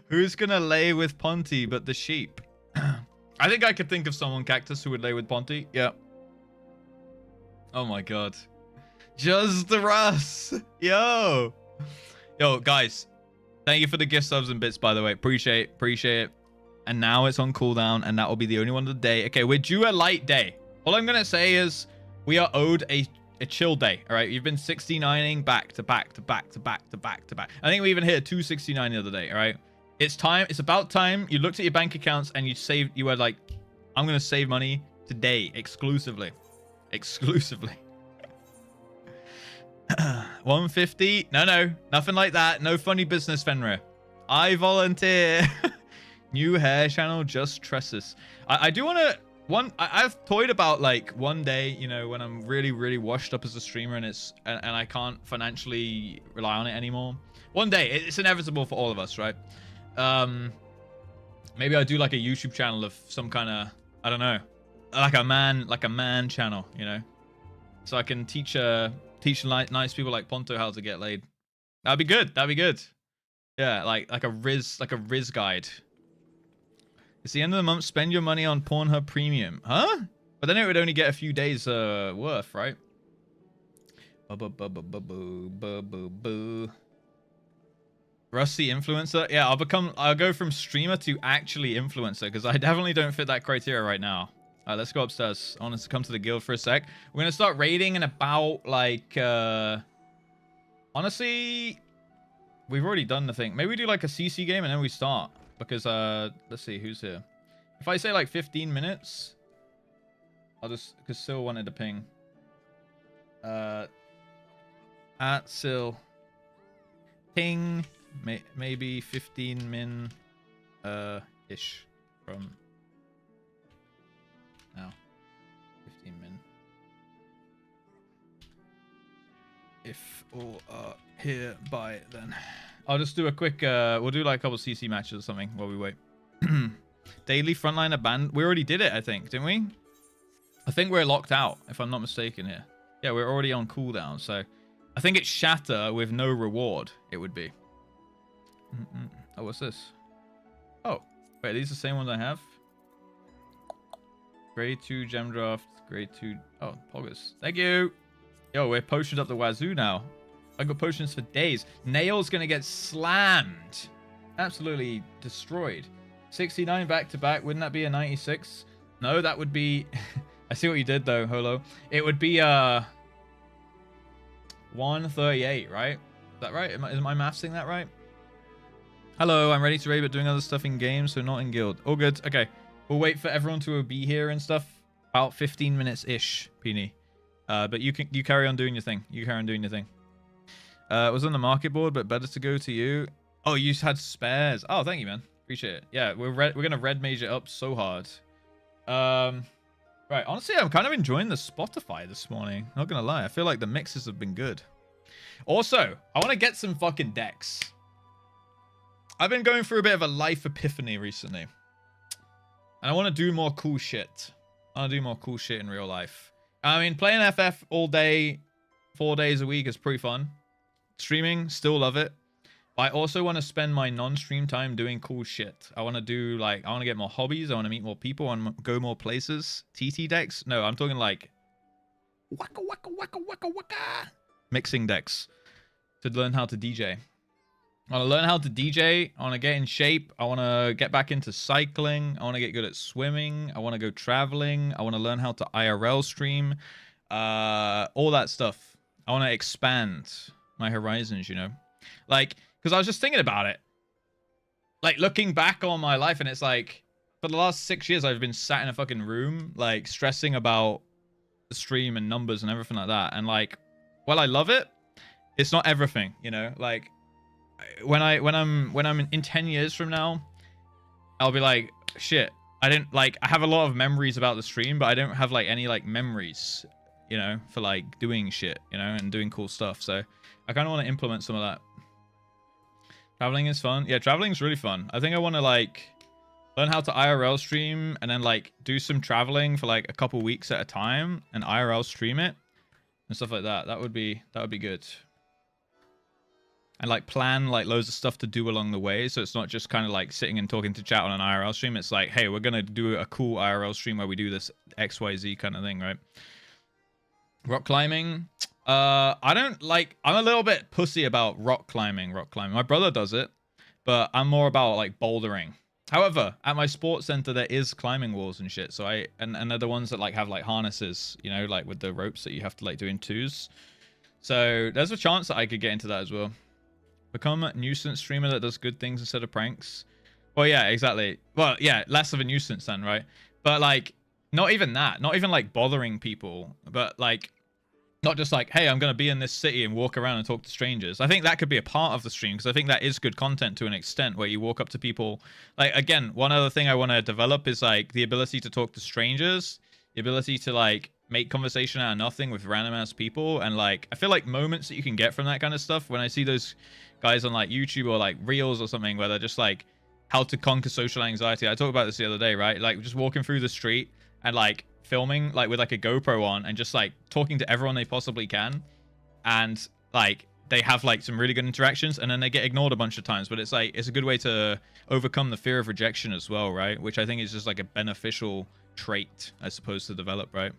Who's gonna lay with Ponty but the sheep? I think I could think of someone, Cactus, who would lay with Ponty. Yeah. Oh my god. JustRuss! Yo! Yo, guys. Thank you for the gift subs and bits, by the way. Appreciate it. And now it's on cooldown, and that will be the only one of the day. Okay, we're due a light day. All I'm going to say is we are owed a chill day, all right? You've been 69ing back to back to back to back to back to back. I think we even hit a 269 the other day, all right? It's time. It's about time. You looked at your bank accounts, and you were like, I'm going to save money today exclusively. Exclusively. 150? No, nothing like that. No funny business, Fenrir. I volunteer. New hair channel, just tresses. I do want to I've toyed about like one day, you know, when I'm really, really washed up as a streamer and I can't financially rely on it anymore. One day, it's inevitable for all of us, right? Maybe I'll do like a YouTube channel of some kind of, I don't know, like a man channel, you know, so I can teach nice people like Ponto how to get laid. That'd be good. Yeah, like a Riz guide. It's the end of the month. Spend your money on Pornhub Premium, huh? But then it would only get a few days worth, right? Rusty influencer. Yeah, I'll go from streamer to actually influencer because I definitely don't fit that criteria right now. All right, let's go upstairs. I want us to come to the guild for a sec. We're gonna start raiding in about like honestly, we've already done the thing. Maybe we do like a CC game and then we start. Because, let's see, who's here? If I say, like, 15 minutes, I'll just... Because Sil wanted to ping. At Sil. Ping. Maybe 15 min... ish. From... now. 15 min. If all are here by then... I'll just do a quick, we'll do like a couple CC matches or something while we wait. Daily frontliner band. We already did it, I think, didn't we? I think we're locked out, if I'm not mistaken here. Yeah, we're already on cooldown, so I think it's Shatter with no reward, it would be. Oh, what's this? Oh, wait, are these the same ones I have? Grade 2 gem draft, grade 2. Oh, Poggers. Thank you. Yo, we're potioned up the wazoo now. I got potions for days. Nail's gonna get slammed. Absolutely destroyed. 69 back to back. Wouldn't that be a 96? No, that would be... I see what you did though, Holo. It would be 138, right? Is that right? Is my math saying that right? Hello, I'm ready to raid, but doing other stuff in game, so not in guild. All good. Okay. We'll wait for everyone to be here and stuff. About 15 minutes-ish, Peony. But you carry on doing your thing. You carry on doing your thing. It was on the market board, but better to go to you. Oh, you had spares. Oh, thank you, man. Appreciate it. Yeah, we're gonna red mage it up so hard. Right, honestly, I'm kind of enjoying the Spotify this morning. Not gonna lie, I feel like the mixes have been good. Also, I want to get some fucking decks. I've been going through a bit of a life epiphany recently. And I want to do more cool shit. I want to do more cool shit in real life. I mean, playing FF all day, 4 days a week is pretty fun. Streaming, still love it. But I also want to spend my non-stream time doing cool shit. I want to do, like, I want to get more hobbies. I want to meet more people. I want to go more places. TT decks? No, I'm talking like... Waka waka waka waka waka. Mixing decks. To learn how to DJ. I want to learn how to DJ. I want to get in shape. I want to get back into cycling. I want to get good at swimming. I want to go traveling. I want to learn how to IRL stream. All that stuff. I want to expand my horizons, you know? Like, because I was just thinking about it. Like, looking back on my life, and it's like, for the last 6 years, I've been sat in a fucking room, like, stressing about the stream and numbers and everything like that. And, like, while I love it, it's not everything, you know? Like, when I'm in 10 years from now, I'll be like, shit, I have a lot of memories about the stream, but I don't have like any like memories, you know, for like doing shit, you know, and doing cool stuff. So I kind of want to implement some of that. Traveling is fun. Yeah, traveling is really fun. I think I want to like learn how to IRL stream and then like do some traveling for like a couple weeks at a time and IRL stream it and stuff like that. That would be good. And like plan like loads of stuff to do along the way, so it's not just kind of like sitting and talking to chat on an IRL stream. It's like, hey, we're gonna do a cool IRL stream where we do this XYZ kind of thing, right? Rock climbing. I'm a little bit pussy about rock climbing. My brother does it, but I'm more about like bouldering. However, at my sports center there is climbing walls and shit. So and they're the ones that like have like harnesses, you know, like with the ropes that you have to like do in twos. So there's a chance that I could get into that as well. Become a nuisance streamer that does good things instead of pranks. Well, yeah, exactly. Well, yeah, less of a nuisance then, right? But like, not even that. Not even like bothering people, but like, not just like, hey, I'm going to be in this city and walk around and talk to strangers. I think that could be a part of the stream because I think that is good content to an extent where you walk up to people. Like, again, one other thing I want to develop is like the ability to talk to strangers, the ability to like make conversation out of nothing with random ass people. And like, I feel like moments that you can get from that kind of stuff when I see those guys on like YouTube or like Reels or something where they're just like how to conquer social anxiety. I talked about this the other day, right? Like just walking through the street and like filming like with like a GoPro on and just like talking to everyone they possibly can. And like they have like some really good interactions and then they get ignored a bunch of times. But it's like, it's a good way to overcome the fear of rejection as well, right? Which I think is just like a beneficial trait, I suppose, to develop, right?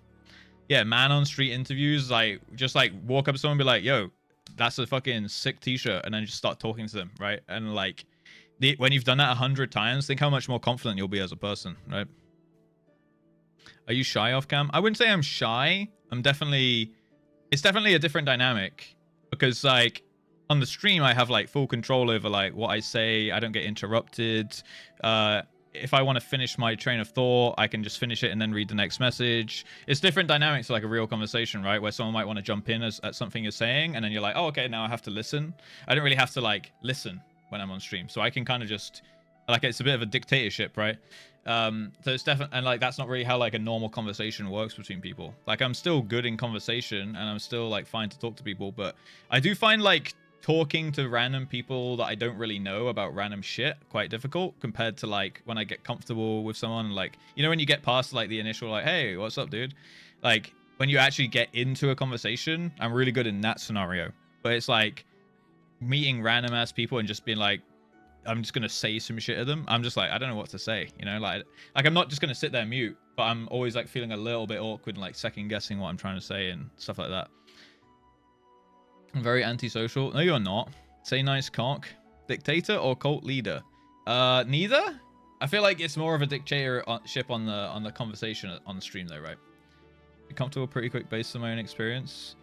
Yeah, man on street interviews, like just like walk up to someone and be like, yo, that's a fucking sick t-shirt, and then just start talking to them, right? And like when you've done that 100 times, think how much more confident you'll be as a person, right? Are you shy off cam? I wouldn't say I'm shy. It's definitely a different dynamic because like on the stream I have like full control over like what I say. I don't get interrupted. If I want to finish my train of thought, I can just finish it and then read the next message. It's different dynamics to like a real conversation, right? Where someone might want to jump in at something you're saying, and then you're like, oh, okay, now I have to listen. I don't really have to like listen when I'm on stream. So I can kind of just, like, it's a bit of a dictatorship, right? So it's definitely, and like, that's not really how like a normal conversation works between people. Like, I'm still good in conversation and I'm still like fine to talk to people, but I do find like talking to random people that I don't really know about random shit quite difficult compared to like when I get comfortable with someone. Like, you know, when you get past like the initial like, hey, what's up, dude? Like when you actually get into a conversation, I'm really good in that scenario. But it's like meeting random ass people and just being like, I'm just gonna say some shit to them. I'm just like, I don't know what to say, you know, like I'm not just gonna sit there mute, but I'm always like feeling a little bit awkward and like second guessing what I'm trying to say and stuff like that. I'm very antisocial. No, you're not. Say nice cock. Dictator or cult leader? Neither. I feel like it's more of a dictatorship on the conversation on the stream though, right? Be comfortable pretty quick based on my own experience.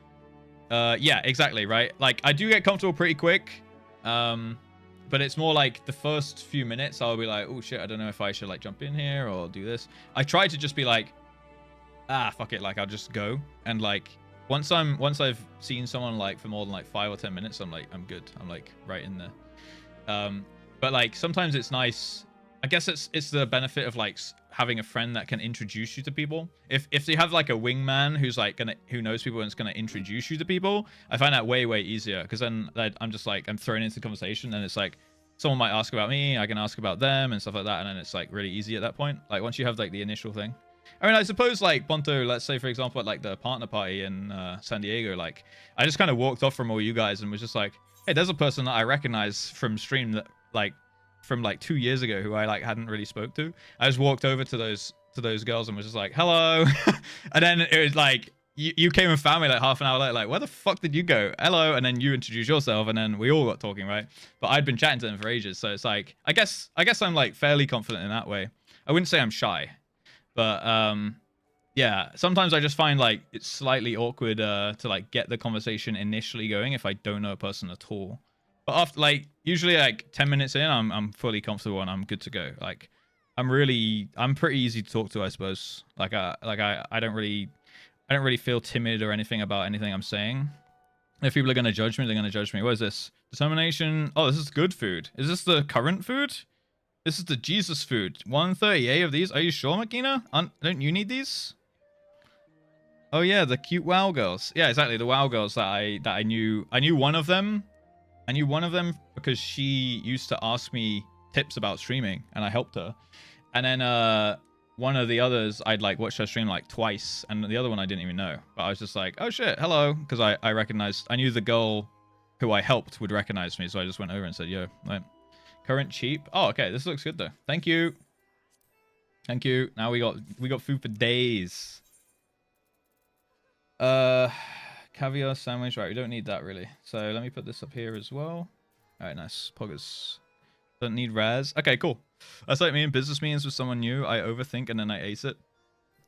Yeah, exactly, right? Like, I do get comfortable pretty quick. But it's more like the first few minutes, I'll be like, oh shit, I don't know if I should like jump in here or do this. I try to just be like, fuck it, like I'll just go. And like once I've seen someone like for more than like 5 or 10 minutes, I'm like, I'm good. I'm like right in there. But like sometimes it's nice. I guess it's the benefit of like having a friend that can introduce you to people. If you have like a wingman who's like who knows people and is gonna introduce you to people, I find that way easier, because then I'm just like I'm thrown into the conversation, and it's like someone might ask about me, I can ask about them and stuff like that, and then it's like really easy at that point. Like once you have like the initial thing. I mean, I suppose like Ponto, let's say for example at like the partner party in San Diego, like I just kind of walked off from all you guys and was just like, hey, there's a person that I recognize from stream that like from like 2 years ago who I like hadn't really spoke to. I just walked over to those girls and was just like, hello. And then it was like you came and found me like half an hour later, like, where the fuck did you go? Hello. And then you introduced yourself, and then we all got talking, right? But I'd been chatting to them for ages, so it's like I guess I'm like fairly confident in that way. I wouldn't say I'm shy, but yeah, sometimes I just find like it's slightly awkward to like get the conversation initially going if I don't know a person at all. But after like usually like 10 minutes in, I'm fully comfortable and I'm good to go. Like I'm pretty easy to talk to, I suppose. Like I don't really feel timid or anything about anything I'm saying. If people are gonna judge me, they're gonna judge me. What is this? Determination. Oh, this is good food. Is this the current food? This is the Jesus food. 138 of these. Are you sure, Makina? Don't you need these? Oh yeah, the cute WoW girls. Yeah, exactly. The WoW girls that I knew. I knew one of them. I knew one of them because she used to ask me tips about streaming, and I helped her. And then one of the others, I'd like watched her stream like twice, and the other one I didn't even know. But I was just like, oh shit, hello, because I knew the girl who I helped would recognize me, so I just went over and said, yo, right. Current cheap. Oh, okay, this looks good though. Thank you. Thank you. Now we got food for days. Caviar sandwich. Right, we don't need that really. So let me put this up here as well. All right, nice. Poggers. Don't need Raz. Okay, cool. That's like me in business meetings with someone new. I overthink and then I ace it.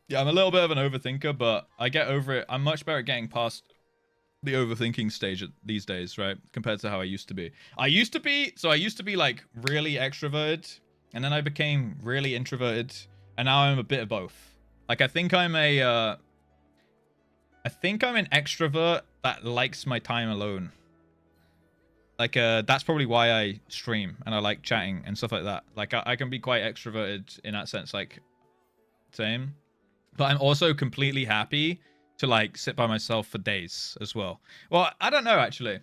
Yeah, I'm a little bit of an overthinker, but I get over it. I'm much better at getting past the overthinking stage these days, right? Compared to how I used to be. I used to be like really extroverted, and then I became really introverted, and now I'm a bit of both. Like I think I'm an extrovert that likes my time alone. Like that's probably why I stream and I like chatting and stuff like that. Like I can be quite extroverted in that sense, like same. But I'm also completely happy to like sit by myself for days as well. Well, I don't know actually.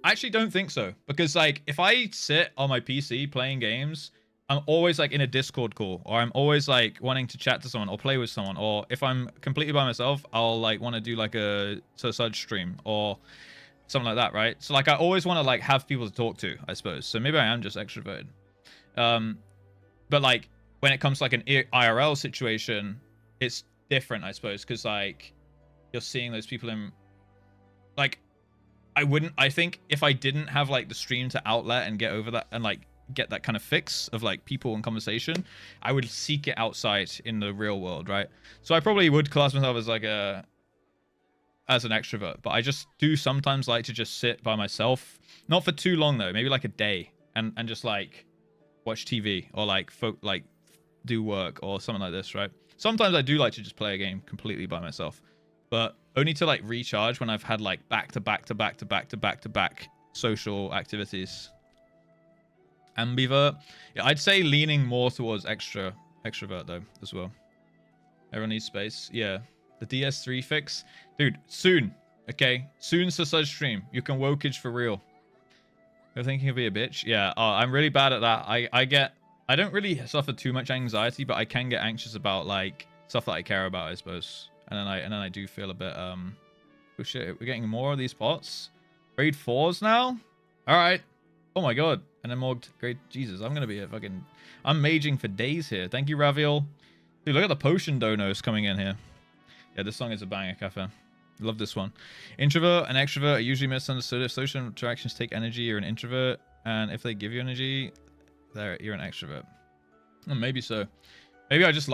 I actually don't think so, because like if I sit on my PC playing games, I'm always like in a Discord call, or I'm always like wanting to chat to someone or play with someone, or if I'm completely by myself, I'll like want to do like a JustRuss stream or something like that, right? So like I always want to like have people to talk to, I suppose. So maybe I am just extroverted. But like when it comes to like an IRL situation, it's different, I suppose, because like you're seeing those people in like I think if I didn't have like the stream to outlet and get over that and like get that kind of fix of like people and conversation, I would seek it outside in the real world, right? So I probably would class myself as like as an extrovert, but I just do sometimes like to just sit by myself, not for too long though, maybe like a day, and just like watch TV or like do work or something like this, right? Sometimes I do like to just play a game completely by myself, but only to like recharge when I've had like back to back social activities. Ambivert. Yeah, I'd say leaning more towards extrovert though as well. Everyone needs space. Yeah. The DS3 fix. Dude, soon. Okay? Soon to such stream. You can wokage for real. You're thinking of be a bitch? Yeah. Oh, I'm really bad at that. I don't really suffer too much anxiety, but I can get anxious about like stuff that I care about, I suppose. And then I do feel a bit oh shit, we're getting more of these pots. Grade 4s now? Alright. Oh my god. And then more grade Jesus. I'm gonna be I'm maging for days here. Thank you, Raviol. Dude, look at the potion donos coming in here. Yeah, this song is a banger, Cafe. Love this one. Introvert and extrovert are usually misunderstood. If social interactions take energy, you're an introvert. And if they give you energy, you're an extrovert. Well, maybe so. Maybe I just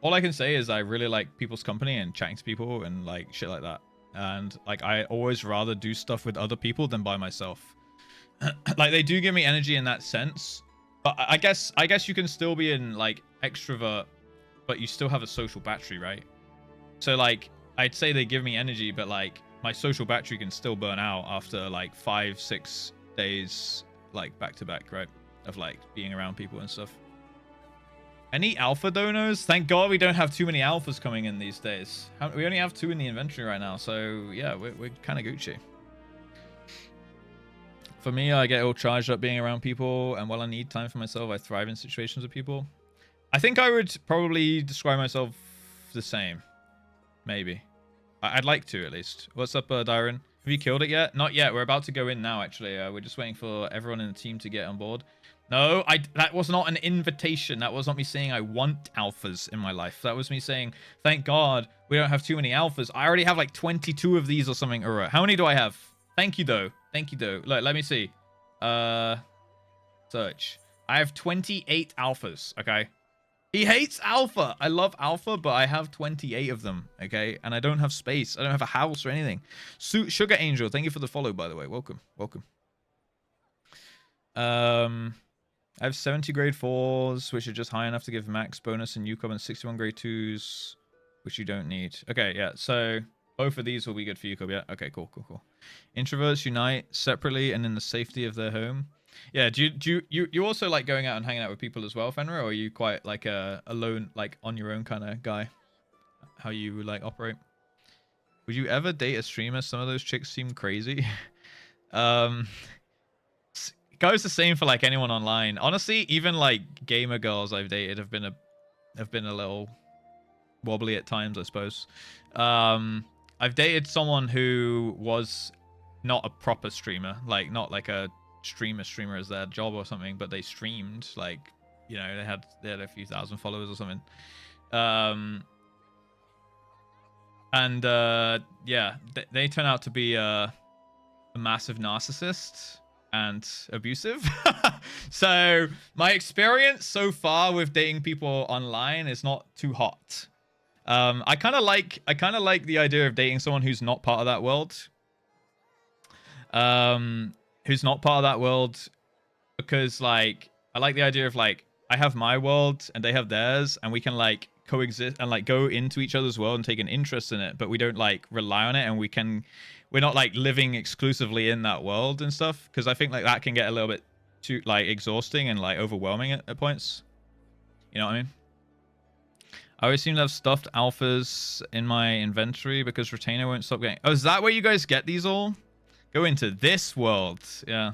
all I can say is I really like people's company and chatting to people and like shit like that. And like I always rather do stuff with other people than by myself. Like they do give me energy in that sense, but I guess you can still be in like extrovert, but you still have a social battery, right? So like I'd say they give me energy, but like my social battery can still burn out after like 5-6 days like back to back, right, of like being around people and stuff. Any alpha donors? Thank God we don't have too many alphas coming in these days. We only have 2 in the inventory right now, so yeah, we're kind of Gucci. For me, I get all charged up being around people, and while I need time for myself, I thrive in situations with people. I think I would probably describe myself the same. Maybe. I'd like to, at least. What's up, Dyron? Have you killed it yet? Not yet. We're about to go in now, actually. We're just waiting for everyone in the team to get on board. No, that was not an invitation. That was not me saying I want alphas in my life. That was me saying, thank God we don't have too many alphas. I already have like 22 of these or something. How many do I have? Thank you, though. Thank you, though. Look, let me see. Search. I have 28 alphas, okay? He hates alpha. I love alpha, but I have 28 of them, okay? And I don't have space. I don't have a house or anything. Sugar Angel, thank you for the follow, by the way. Welcome. Welcome. I have 70 grade 4s, which are just high enough to give max bonus in UCOB, and 61 grade 2s, which you don't need. Okay, yeah, so both of these will be good for UCOB, yeah? Okay, cool. Introverts unite separately and in the safety of their home. Yeah, do you also like going out and hanging out with people as well, Fenrir, or are you quite like a alone, like on your own kind of guy? How you like operate? Would you ever date a streamer? Some of those chicks seem crazy. Goes the same for like anyone online. Honestly, even like gamer girls I've dated have been a little wobbly at times, I suppose. I've dated someone who was not a proper streamer, like not like a streamer as their job or something, but they streamed, like, you know, they had a few thousand followers or something. Yeah, they turn out to be a massive narcissist and abusive. So my experience so far with dating people online is not too hot. I kind of like the idea of dating someone who's not part of that world. Because like I like the idea of like I have my world and they have theirs, and we can like coexist and like go into each other's world and take an interest in it, but we don't like rely on it, and we're not like living exclusively in that world and stuff, because I think like that can get a little bit too like exhausting and like overwhelming at points. You know what I mean? I always seem to have stuffed alphas in my inventory because retainer won't stop getting. Oh, is that where you guys get these all? Go into this world. Yeah.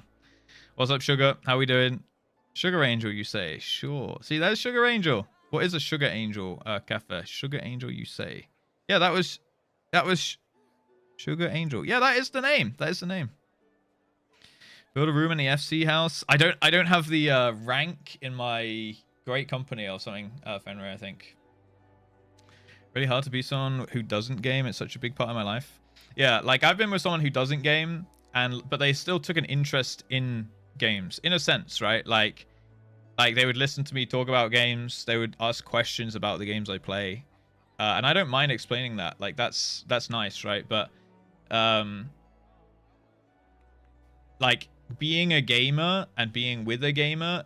What's up, Sugar? How we doing? Sugar Angel, you say? Sure. See, there's Sugar Angel. What is a Sugar Angel cafe? Sugar Angel, you say? Yeah, that was Sugar Angel. Yeah, that is the name. That is the name. Build a room in the FC house. I don't have the rank in my great company or something, Fenrir, I think. Really hard to be someone who doesn't game. It's such a big part of my life. Yeah, like I've been with someone who doesn't game, but they still took an interest in games in a sense, right? Like they would listen to me talk about games. They would ask questions about the games I play, and I don't mind explaining that. Like that's nice, right? But like being a gamer and being with a gamer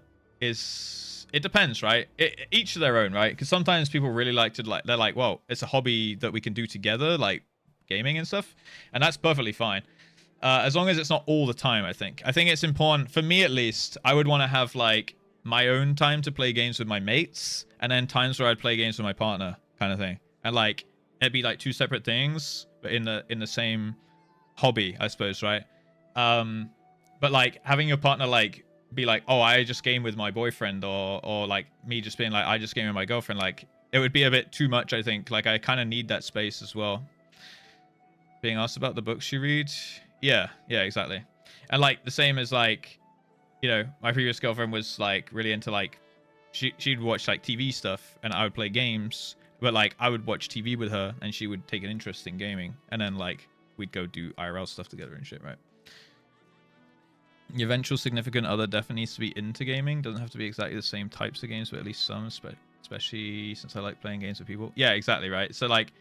it depends, right? Each of their own, right? Because sometimes people really like to they're like, well, it's a hobby that we can do together, like gaming and stuff, and that's perfectly fine, as long as it's not all the time. I think it's important for me, at least. I would want to have like my own time to play games with my mates, and then times where I'd play games with my partner, kind of thing, and like it'd be like two separate things, but in the same hobby, I suppose, right? But like having your partner like be like, oh, I just game with my boyfriend, or like me just being like, I just game with my girlfriend, like it would be a bit too much, I think. Like I kind of need that space as well. Being asked about the books you read. Yeah, exactly. And like the same as like, you know, my previous girlfriend was like really into like, she'd watch like TV stuff and I would play games, but like I would watch TV with her and she would take an interest in gaming, and then like we'd go do IRL stuff together and shit, right? Your eventual significant other definitely needs to be into gaming. Doesn't have to be exactly the same types of games, but at least some, especially since I like playing games with people. Yeah, exactly, right? So like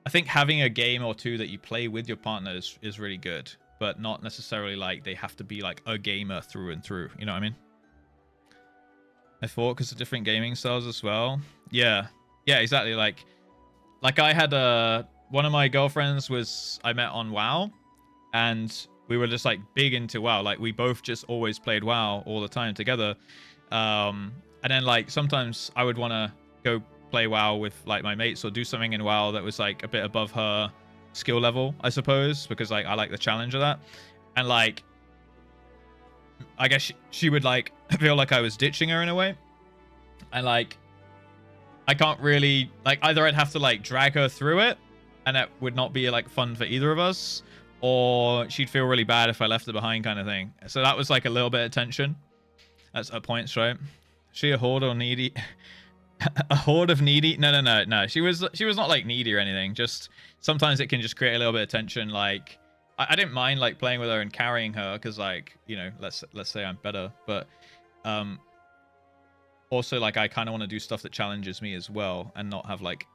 I think having a game or two that you play with your partner is really good, but not necessarily like they have to be like a gamer through and through. You know what I mean? I thought because of different gaming styles as well. Yeah, exactly. Like I had one of my girlfriends I met on WoW, and we were just like big into WoW. Like we both just always played WoW all the time together. And then like sometimes I would want to go play WoW with like my mates or do something in WoW that was like a bit above her skill level, I suppose, because like I like the challenge of that. And like I guess she would like feel like I was ditching her in a way. And like I can't really like, either I'd have to like drag her through it and that would not be like fun for either of us, or she'd feel really bad if I left her behind kind of thing. So that was like a little bit of tension. That's at points, right? She a horde or needy? A horde of needy? No. She was not like needy or anything. Just sometimes it can just create a little bit of tension. Like I didn't mind like playing with her and carrying her because like, you know, let's say I'm better, but also like I kind of want to do stuff that challenges me as well and not have like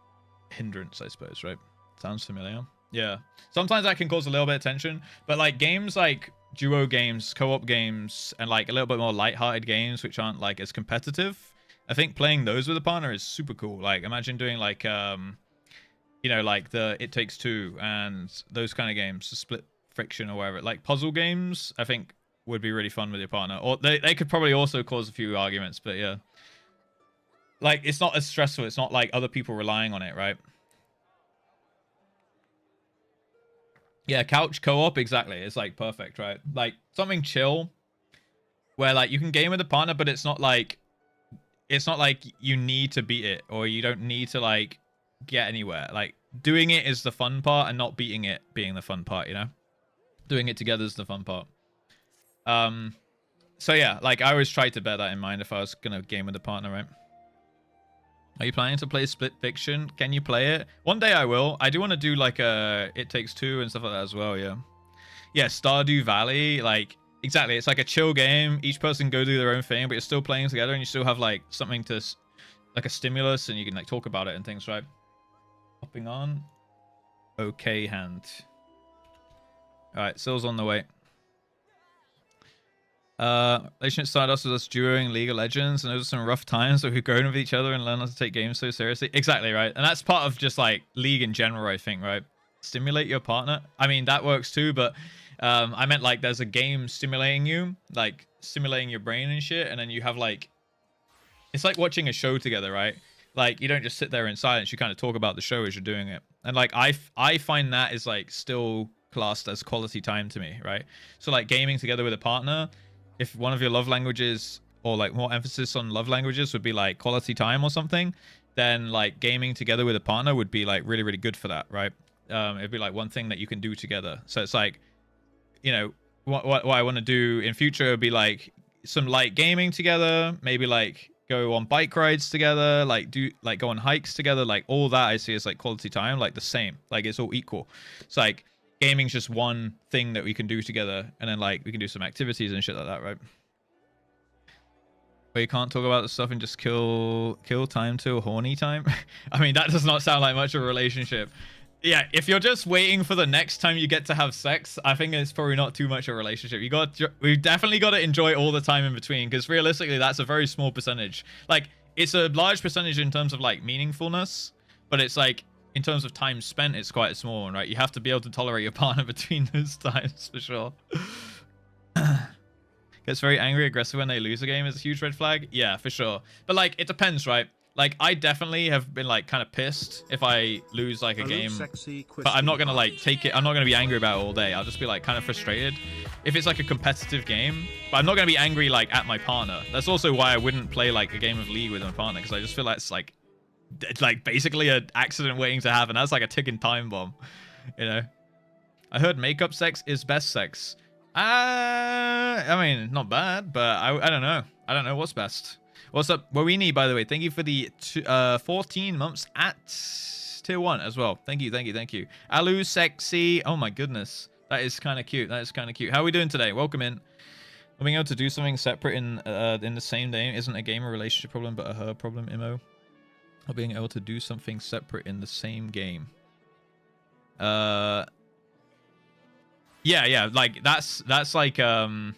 hindrance, I suppose, right? Sounds familiar. Yeah. Sometimes that can cause a little bit of tension, but like games like duo games, co-op games, and like a little bit more light-hearted games which aren't like as competitive, I think playing those with a partner is super cool. Like imagine doing like you know, like the It Takes Two and those kind of games, the Split Friction or whatever. Like puzzle games, I think would be really fun with your partner. Or they could probably also cause a few arguments, but yeah. Like it's not as stressful. It's not like other people relying on it, right? Yeah, couch co-op, exactly. It's like perfect, right? Like something chill where like you can game with a partner, but it's not like you need to beat it or you don't need to like get anywhere. Like doing it is the fun part and not beating it being the fun part, you know? Doing it together is the fun part. So yeah, like I always try to bear that in mind if I was gonna game with a partner, right? Are you planning to play Split Fiction? Can you play it? One day I will. I do want to do like a It Takes Two and stuff like that as well, yeah. Yeah, Stardew Valley, like exactly. It's like a chill game. Each person go do their own thing, but you're still playing together and you still have like something to, like a stimulus, and you can like talk about it and things, right? Hopping on. Okay, hand. All right, Sill's on the way. Relationship started us with us duoing League of Legends, and those are some rough times, but we've grown with each other and learned how to take games so seriously. Exactly, right? And that's part of just like League in general, I think, right? Stimulate your partner. I mean, that works too, but I meant like there's a game stimulating you, like stimulating your brain and shit, and then you have like, it's like watching a show together, right? Like you don't just sit there in silence, you kind of talk about the show as you're doing it. And like I find that is like still classed as quality time to me, right? So like gaming together with a partner, if one of your love languages or like more emphasis on love languages would be like quality time or something, then like gaming together with a partner would be like really, really good for that, right? It'd be like one thing that you can do together. So it's like, you know, what I want to do in future would be like some light gaming together, maybe like go on bike rides together, like do like go on hikes together, like all that I see as like quality time, like the same, like it's all equal. It's like gaming's just one thing that we can do together, and then like we can do some activities and shit like that, right? But you can't talk about the stuff and just kill time till horny time. I mean, that does not sound like much of a relationship. Yeah, if you're just waiting for the next time you get to have sex, I think it's probably not too much of a relationship. We've definitely got to enjoy all the time in between, because realistically that's a very small percentage. Like it's a large percentage in terms of like meaningfulness, but it's like in terms of time spent, it's quite a small one, right? You have to be able to tolerate your partner between those times, for sure. Gets very angry, aggressive when they lose a game is a huge red flag. Yeah, for sure. But like, it depends, right? Like, I definitely have been like kind of pissed if I lose like a game. But I'm not going to like take it. I'm not going to be angry about it all day. I'll just be like kind of frustrated if it's like a competitive game. But I'm not going to be angry like at my partner. That's also why I wouldn't play like a game of League with my partner, because I just feel like it's like basically an accident waiting to happen. That's like a ticking time bomb, you know? I heard makeup sex is best sex. I mean, not bad, but I don't know. I don't know what's best. What's up, Wawini, by the way? Thank you for the 14 months at tier 1 as well. Thank you. Alu sexy. Oh my goodness. That is kind of cute. How are we doing today? Welcome in. Being able to do something separate in the same day isn't a game or relationship problem, but a her problem, Imo. Or being able to do something separate in the same game. Yeah, like that's like a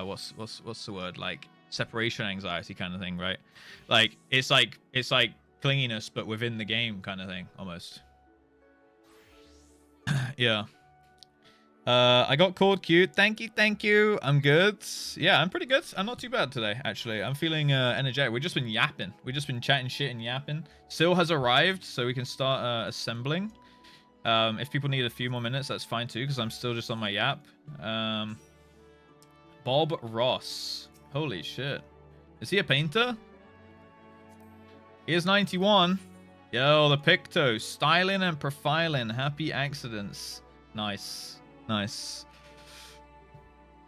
what's the word, like separation anxiety kind of thing, right? Like it's like clinginess but within the game kind of thing almost. Yeah. I got called cute. Thank you. I'm good. Yeah, I'm pretty good. I'm not too bad today, actually. I'm feeling energetic. We've just been yapping. We've just been chatting shit and yapping. Sil has arrived, so we can start assembling. If people need a few more minutes, that's fine too, because I'm still just on my yap. Bob Ross. Holy shit. Is he a painter? He is 91. Yo, the Picto. Styling and profiling. Happy accidents. Nice. Nice.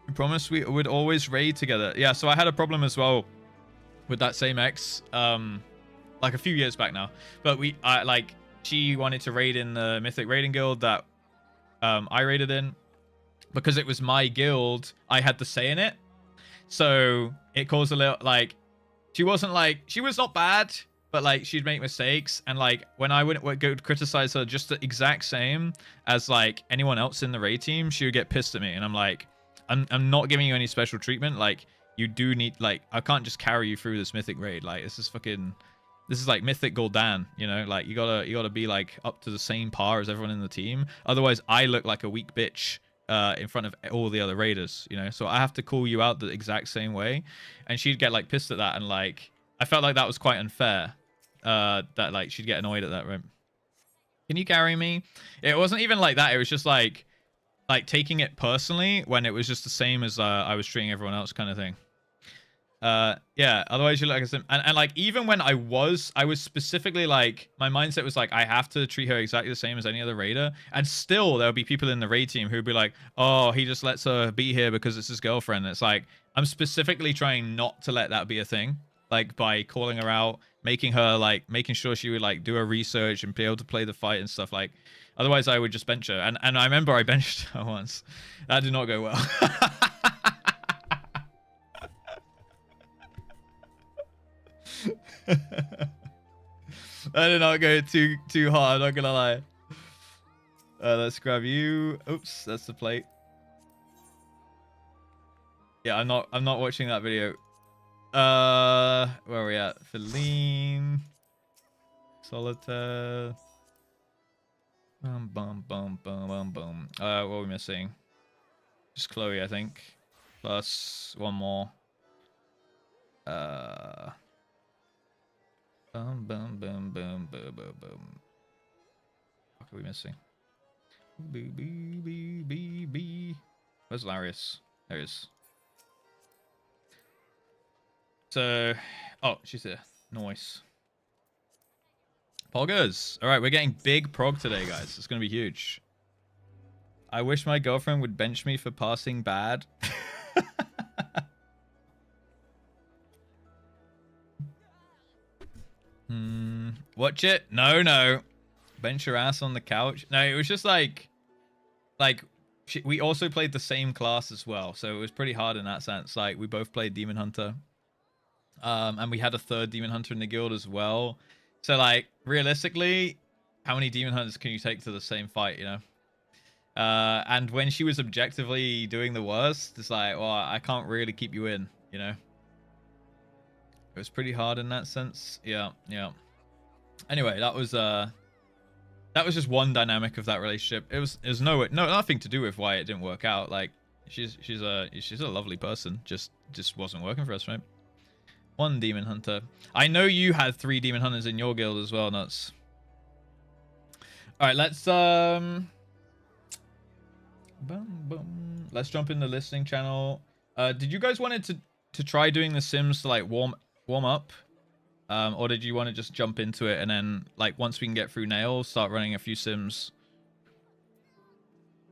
We promised we would always raid together. Yeah, so I had a problem as well with that same ex, like a few years back now. But she wanted to raid in the Mythic Raiding Guild that I raided in. Because it was my guild, I had the say in it. So it caused a little, like, she was not bad, but like she'd make mistakes, and like when I would go criticize her just the exact same as like anyone else in the raid team, she would get pissed at me, and I'm like, I'm not giving you any special treatment. Like, you do need, like, I can't just carry you through this mythic raid. Like, this is like mythic Gul'dan, you know? Like, you gotta be like up to the same par as everyone in the team. Otherwise, I look like a weak bitch in front of all the other raiders, you know? So I have to call you out the exact same way, and she'd get like pissed at that, and like I felt like that was quite unfair. That like she'd get annoyed at that, right? Can you carry me? It wasn't even like that. It was just like taking it personally when it was just the same as I was treating everyone else, kind of thing. Yeah, otherwise you look like a sim. And like, even when I was specifically like, my mindset was like, I have to treat her exactly the same as any other raider, and still there'll be people in the raid team who'd be like, oh, he just lets her be here because it's his girlfriend. It's like, I'm specifically trying not to let that be a thing, like by calling her out, making sure she would like do her research and be able to play the fight and stuff. Like, otherwise I would just bench her. And I remember I benched her once. That did not go well. I did not go too hard, I'm not gonna lie. Let's grab you. Oops, that's the plate. Yeah, I'm not watching that video. Where are we at? Feline. Solitaire. Bum bum bum bum bum bum. What are we missing? Just Chloe, I think. Plus one more. Bum bum bum bum bum bum bum. What are we missing? Bee. Where's Larius? There he is. So, oh, she's here. Nice. Poggers. All right, we're getting big prog today, guys. It's gonna be huge. I wish my girlfriend would bench me for passing bad. Watch it. No. Bench your ass on the couch. No, it was just like we also played the same class as well, so it was pretty hard in that sense. Like, we both played Demon Hunter, and we had a third Demon Hunter in the guild as well. So like, realistically, how many Demon Hunters can you take to the same fight, you know? And when she was objectively doing the worst, it's like, well, I can't really keep you in, you know? It was pretty hard in that sense. Yeah. Anyway, that was just one dynamic of that relationship. It was nothing to do with why it didn't work out. Like, she's a lovely person. Just wasn't working for us, right? One Demon Hunter. I know you had 3 Demon Hunters in your guild as well, Nuts. All right, let's let's jump in the listening channel. Did you guys wanted to try doing the Sims to like warm up? Or did you want to just jump into it and then, like, once we can get through nails, start running a few Sims?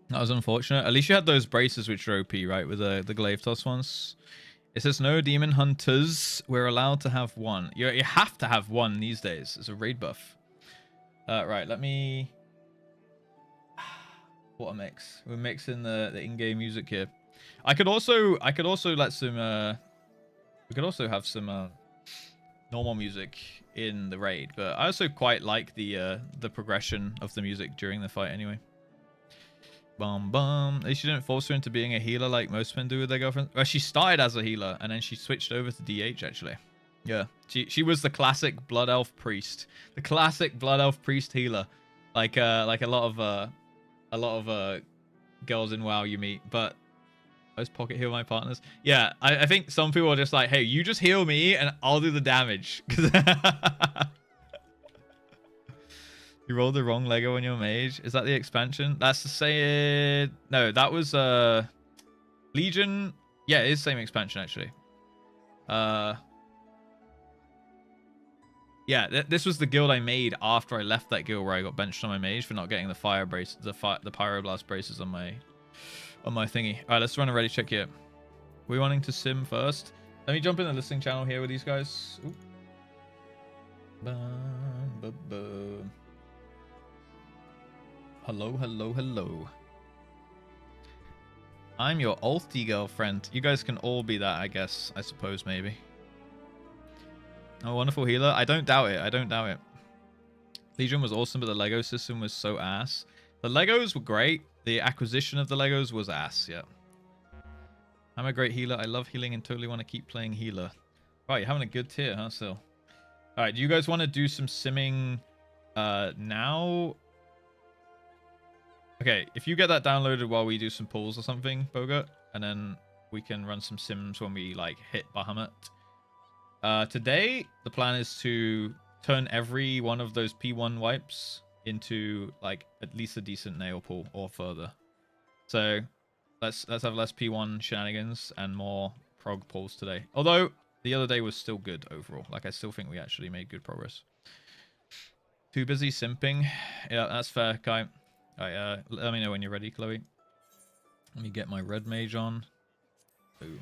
That was unfortunate. At least you had those braces, which are OP, right? With the glaive toss ones. It says no Demon Hunters. We're allowed to have one. You have to have one these days. It's a raid buff. Right, let me... What a mix. We're mixing the in-game music here. I could also let some... we could also have some... normal music in the raid, but I also quite like the progression of the music during the fight anyway. Bum bum. At least you didn't force her into being a healer like most men do with their girlfriend. Well, she started as a healer and then she switched over to DH actually. Yeah, she was the classic blood elf priest, the classic blood elf priest healer, like a lot of girls in WoW you meet. But most pocket heal my partners. Yeah, I think some people are just like, hey, you just heal me and I'll do the damage. You rolled the wrong Lego on your mage. Is that the expansion? That's the same. No, that was Legion. Yeah, it is the same expansion actually. Yeah, this was the guild I made after I left that guild where I got benched on my mage for not getting the fire brace, the pyroblast braces on my thingy. All right, let's run a ready check here. We're wanting to sim first. Let me jump in the listening channel here with these guys. Ooh. Hello, hello, hello. I'm your ulti girlfriend. You guys can all be that, I guess. I suppose, maybe. Oh, wonderful healer. I don't doubt it. I don't doubt it. Legion was awesome, but the Lego system was so ass. The Legos were great. The acquisition of the Legos was ass, yeah. I'm a great healer. I love healing and totally want to keep playing healer. Right, you're having a good tier, huh, still? All right, do you guys want to do some simming now? Okay, if you get that downloaded while we do some pulls or something, Bogart, and then we can run some sims when we, like, hit Bahamut. Today, the plan is to turn every one of those P1 wipes into, like, at least a decent nail pull or further. So let's have less P1 shenanigans and more prog pulls today. Although the other day was still good overall. Like, I still think we actually made good progress. Too busy simping. Yeah, that's fair, Kai. Alright, let me know when you're ready, Chloe. Let me get my red mage on. Boom.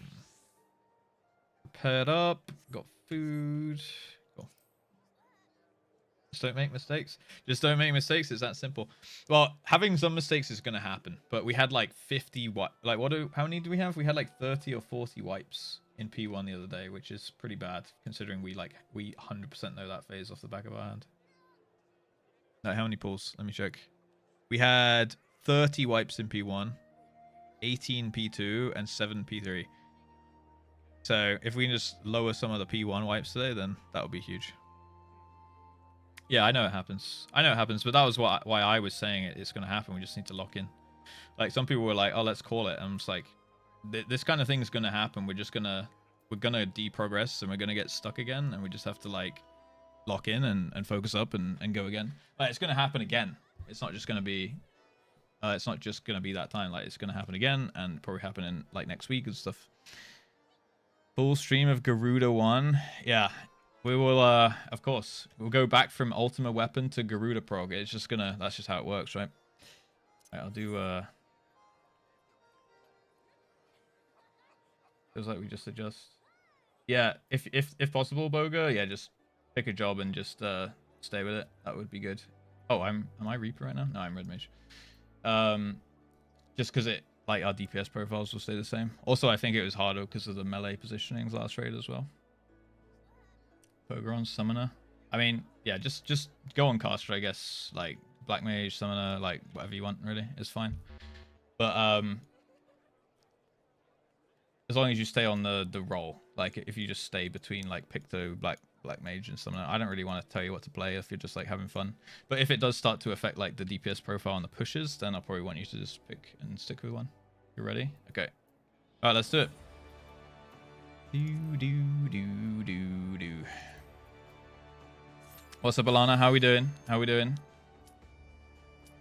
Prepared up. Got food. Cool. Just don't make mistakes. Just don't make mistakes. It's that simple. Well, having some mistakes is going to happen. But we had like 50 how many do we have? We had like 30 or 40 wipes in P1 the other day, which is pretty bad considering we 100% know that phase off the back of our hand. No, how many pulls? Let me check. We had 30 wipes in P1, 18 P2, and 7 P3. So if we can just lower some of the P1 wipes today, then that would be huge. Yeah, I know it happens. I know it happens, but that was why I was saying it's going to happen. We just need to lock in. Like, some people were like, oh, let's call it. And I'm just like, this kind of thing is going to happen. We're going to deprogress and we're going to get stuck again. And we just have to, like, lock in and focus up and go again. Like, it's going to happen again. It's not just going to be that time. Like, it's going to happen again and probably happen in, like, next week and stuff. Full stream of Garuda 1. Yeah, we will, of course, we'll go back from Ultima Weapon to Garuda Prog. It's just gonna, that's just how it works, right? I'll do, feels like we just adjust. Yeah, if possible, Boga, yeah, just pick a job and just, stay with it. That would be good. Oh, am I Reaper right now? No, I'm Red Mage. Just because it, like, our DPS profiles will stay the same. Also, I think it was harder because of the melee positionings last raid as well. Pogron, Summoner. I mean, yeah, just go on caster, I guess. Like, Black Mage, Summoner, like, whatever you want, really. It's fine. But, as long as you stay on the roll. Like, if you just stay between, like, Picto, Black Mage, and Summoner. I don't really want to tell you what to play if you're just, like, having fun. But if it does start to affect, like, the DPS profile and the pushes, then I'll probably want you to just pick and stick with one. You ready? Okay. All right, let's do it. Do. What's up, Alana? How we doing?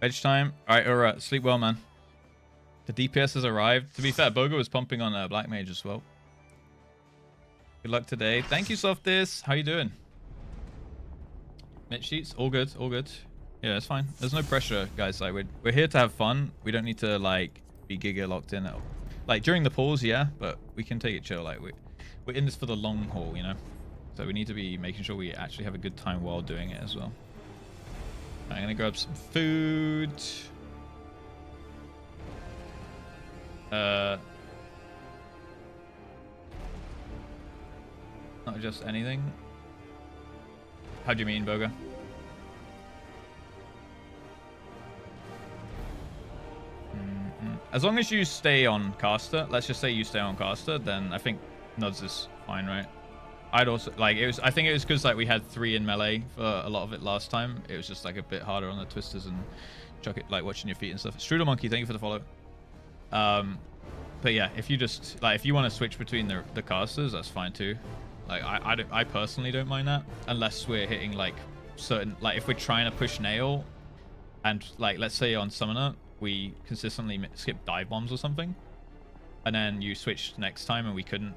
Edge time. All right, sleep well, man. The DPS has arrived. To be fair, Bogo was pumping on Black Mage as well. Good luck today. Thank you, Softis. How you doing? Mid sheets. All good. Yeah, it's fine. There's no pressure, guys. Like, we're here to have fun. We don't need to, like, be giga locked in. Like, during the pause, yeah, but we can take it chill. Like, we're in this for the long haul, you know? So we need to be making sure we actually have a good time while doing it as well. I'm gonna grab some food. Not just anything. How do you mean, Boga? As long as you stay on caster, let's just say you stay on caster, then I think Nuds is fine, right? I'd also like it was. I think it was because like we had 3 in melee for a lot of it last time. It was just like a bit harder on the twisters and chuck it like watching your feet and stuff. Strudel Monkey, thank you for the follow. But yeah, if you just like if you want to switch between the casters, that's fine too. Like I personally don't mind that unless we're hitting like certain like if we're trying to push nail and like let's say on summoner we consistently skip dive bombs or something, and then you switched next time and we couldn't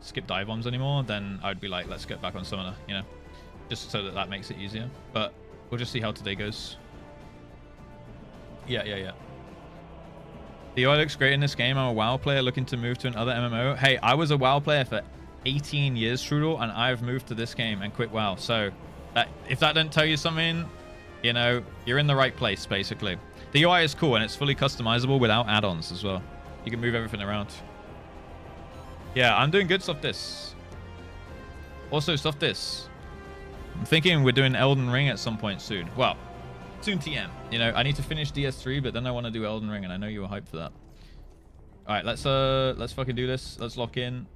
skip dive bombs anymore, then I'd be like, let's get back on summoner, you know, just so that makes it easier. But we'll just see how today goes. Yeah. The UI looks great in this game. I'm a WoW player looking to move to another MMO. Hey, I was a WoW player for 18 years, Strudel, and I've moved to this game and quit WoW. So if that didn't tell you something, you know, you're in the right place, basically. The UI is cool, and it's fully customizable without add-ons as well. You can move everything around. Yeah, I'm doing good stuff this. Also, stuff this. I'm thinking we're doing Elden Ring at some point soon. Well, soon TM. You know, I need to finish DS3, but then I want to do Elden Ring, and I know you were hyped for that. All right, let's fucking do this. Let's lock in.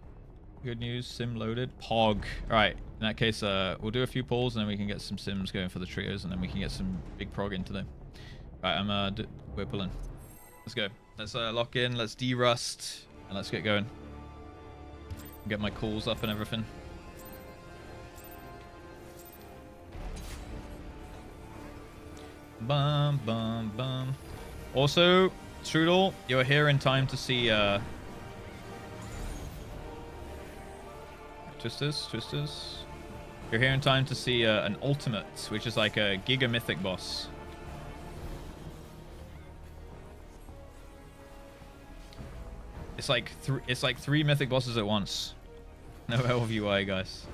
Good news, sim loaded. Pog. All right, in that case, we'll do a few polls, and then we can get some sims going for the trios, and then we can get some big prog in today. All right, we're pulling. Let's go. Let's lock in. Let's de-rust, and let's get going. Get my calls up and everything. Bum, bum, bum. Also, Strudel, you're here in time to see Twisters. You're here in time to see an ultimate, which is like a Giga Mythic boss. It's like 3 mythic bosses at once. No LVUI, guys.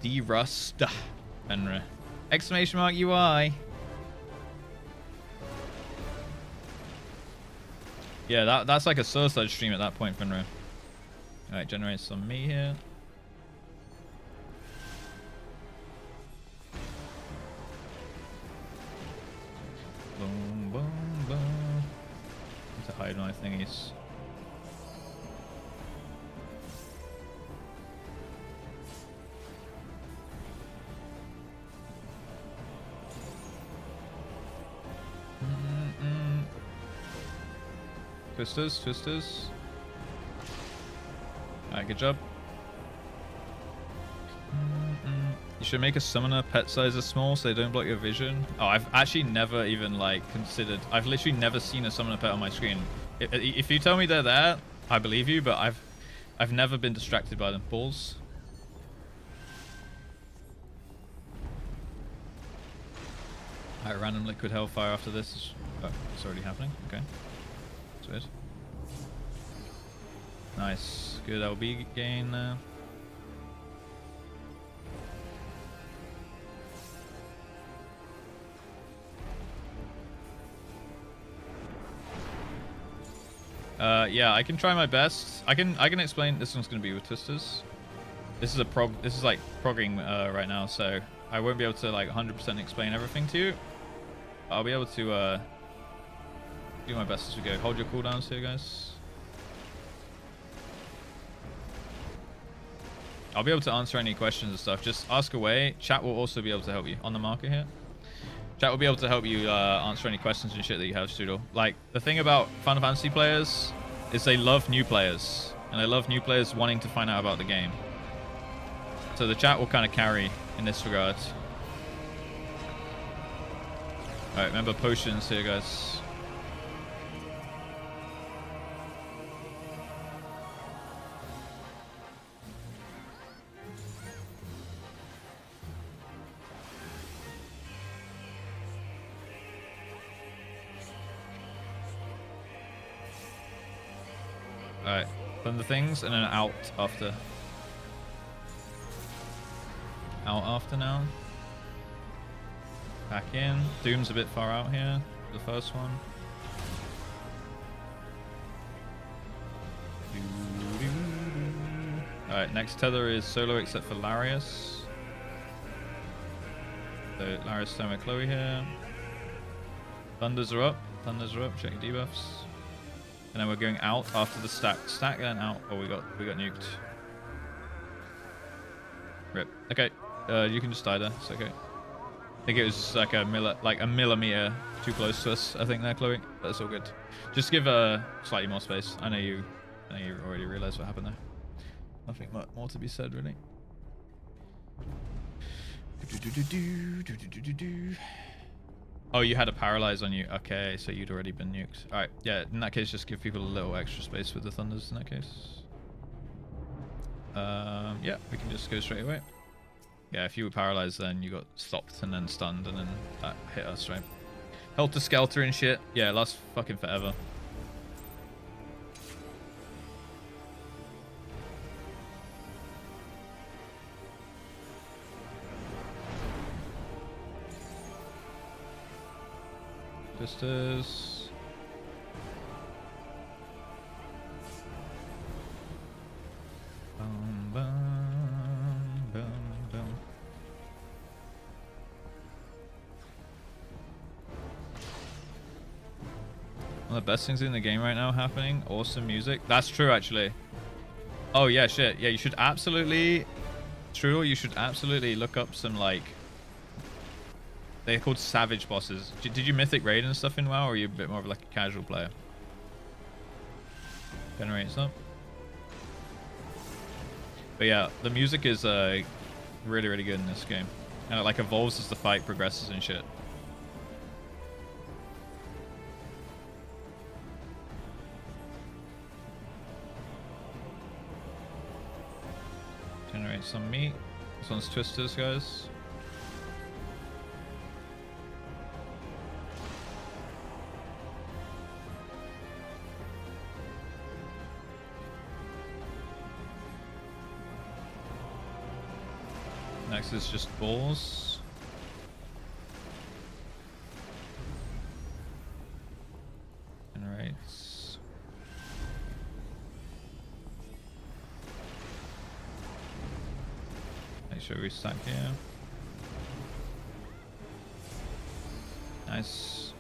De-rust. Henry. Exclamation mark UI. Yeah, that's like a suicide stream at that point, Finra. Alright, generate some me here. Boom, boom, boom. To hide my thingies. Twisters. Alright, good job. You should make a summoner pet sizes small so they don't block your vision. Oh, I've actually never even like considered. I've literally never seen a summoner pet on my screen. If you tell me they're there, I believe you, but I've never been distracted by them. Balls. Alright, random liquid hellfire after this. Oh, it's already happening. Okay. That's weird. Nice. Good LB gain there. Yeah, I can try my best. I can explain. This one's gonna be with twisters. This is a prog. This is like progging right now, so I won't be able to like 100% explain everything to you. I'll be able to do my best as we go. Hold your cooldowns here, guys. I'll be able to answer any questions and stuff. Just ask away. Chat will also be able to help you on the marker here. Chat will be able to help you answer any questions and shit that you have, Strudel. Like, the thing about Final Fantasy players is they love new players. And they love new players wanting to find out about the game. So the chat will kind of carry in this regard. Alright, remember potions here, guys. Alright, then the things and then out after. Out after now. Back in. Doom's a bit far out here. The first one. Alright, Alright, next tether is solo except for Larius. So Larius, Toma, Chloe here. Thunders are up. Thunders are up. Check your debuffs. And then we're going out after the stack. Stack then out. Oh, we got nuked. Rip. Okay. You can just die there. It's okay. I think it was like a millimeter too close to us. I think there, Chloe. But it's all good. Just give slightly more space. I know you already realized what happened there. Nothing more to be said, really. Oh, you had a paralyze on you. Okay, so you'd already been nuked. Alright, yeah, in that case, just give people a little extra space with the thunders in that case. Yeah, we can just go straight away. Yeah, if you were paralyzed, then you got stopped and then stunned, and then that hit us, right? Helter Skelter and shit. Yeah, it lasts fucking forever. Sisters. Bum, bum, bum, bum. One of the best things in the game right now happening. Awesome music. That's true, actually. Oh, yeah, shit. Yeah, you should absolutely... True, you should absolutely look up some, like... They're called Savage bosses. Did you Mythic Raid and stuff in WoW, or are you a bit more of like a casual player? Generates up. But yeah, the music is really, really good in this game. And it like evolves as the fight progresses and shit. Generate some meat. This one's Twisters, guys. Next is just balls. Generates. Make sure we stack here. Nice.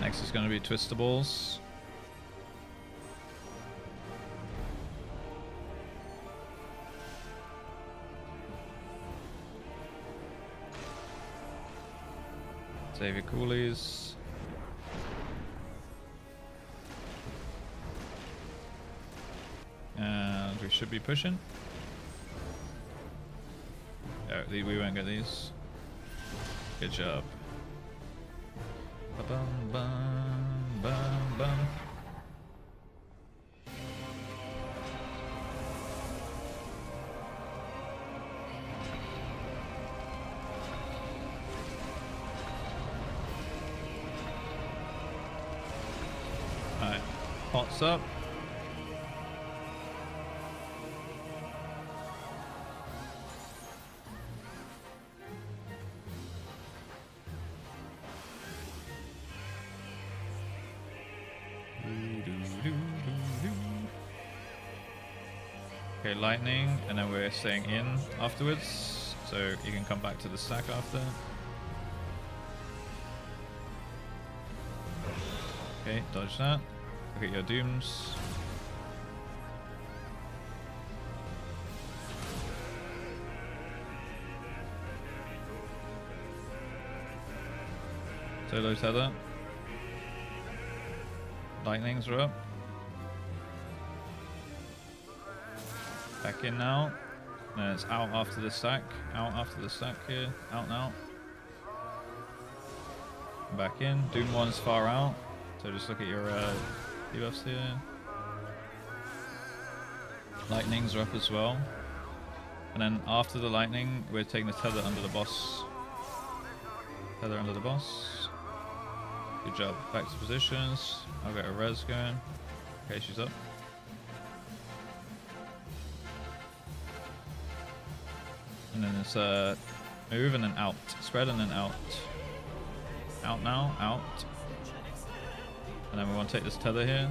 Next is going to be Twistables. Save your coolies. And we should be pushing. Oh, we won't get these. Good job. Bum, bum, bum, bum. Alright, pots up. Okay, lightning, and then we're staying in afterwards, so you can come back to the stack after. Okay, dodge that. Look at your dooms. Solo tether. Lightnings are up. Back in now. And it's out after the stack. Out after the stack here. Out now. Back in. Doom 1's far out. So just look at your debuffs here. Lightnings are up as well. And then after the lightning, we're taking the tether under the boss. Tether under the boss. Good job. Back to positions. I'll get a res going. Okay, she's up. And then it's Move and then out. Spread and then out. Out now. Out. And then we want to take this tether here.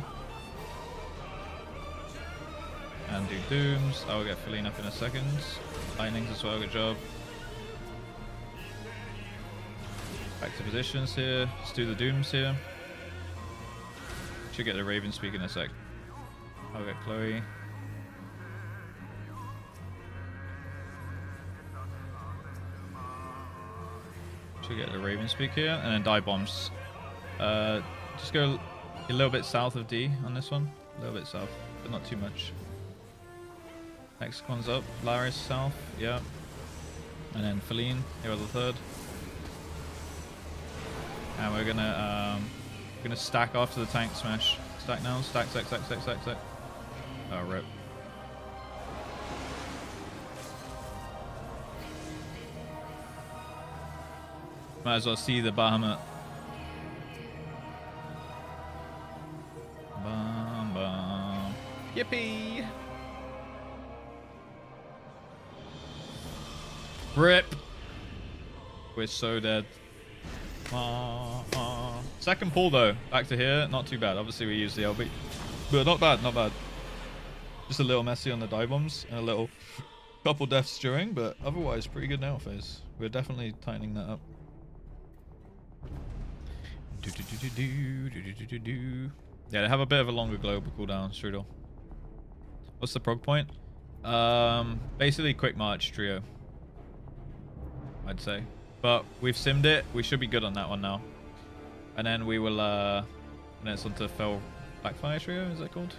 And do dooms. I will get Feline up in a second. Lightnings as well. Good job. Back to positions here. Let's do the dooms here. Should get the Raven speak in a sec. I'll get Chloe. Should get the Raven speak here, and then die bombs. Just go a little bit south of D on this one. A little bit south, but not too much. Next one's up. Laris south, yeah. And then Feline, here are the third. And we're gonna stack after the tank smash. Stack now, stack. Oh, rip. Might as well see the Bahamut. Bum, bum. Yippee! Rip! We're so dead. Second pull though, back to here, not too bad. Obviously we used the LB, but not bad, not bad. Just a little messy on the die bombs and a little couple deaths during, but otherwise pretty good nail phase. We're definitely tightening that up. Yeah, they have a bit of a longer global cooldown, Strudel. What's the prog point? Basically quick march trio, I'd say. But we've simmed it. We should be good on that one now. And then we will, and then it's onto Fell Blackfire trio, is that called?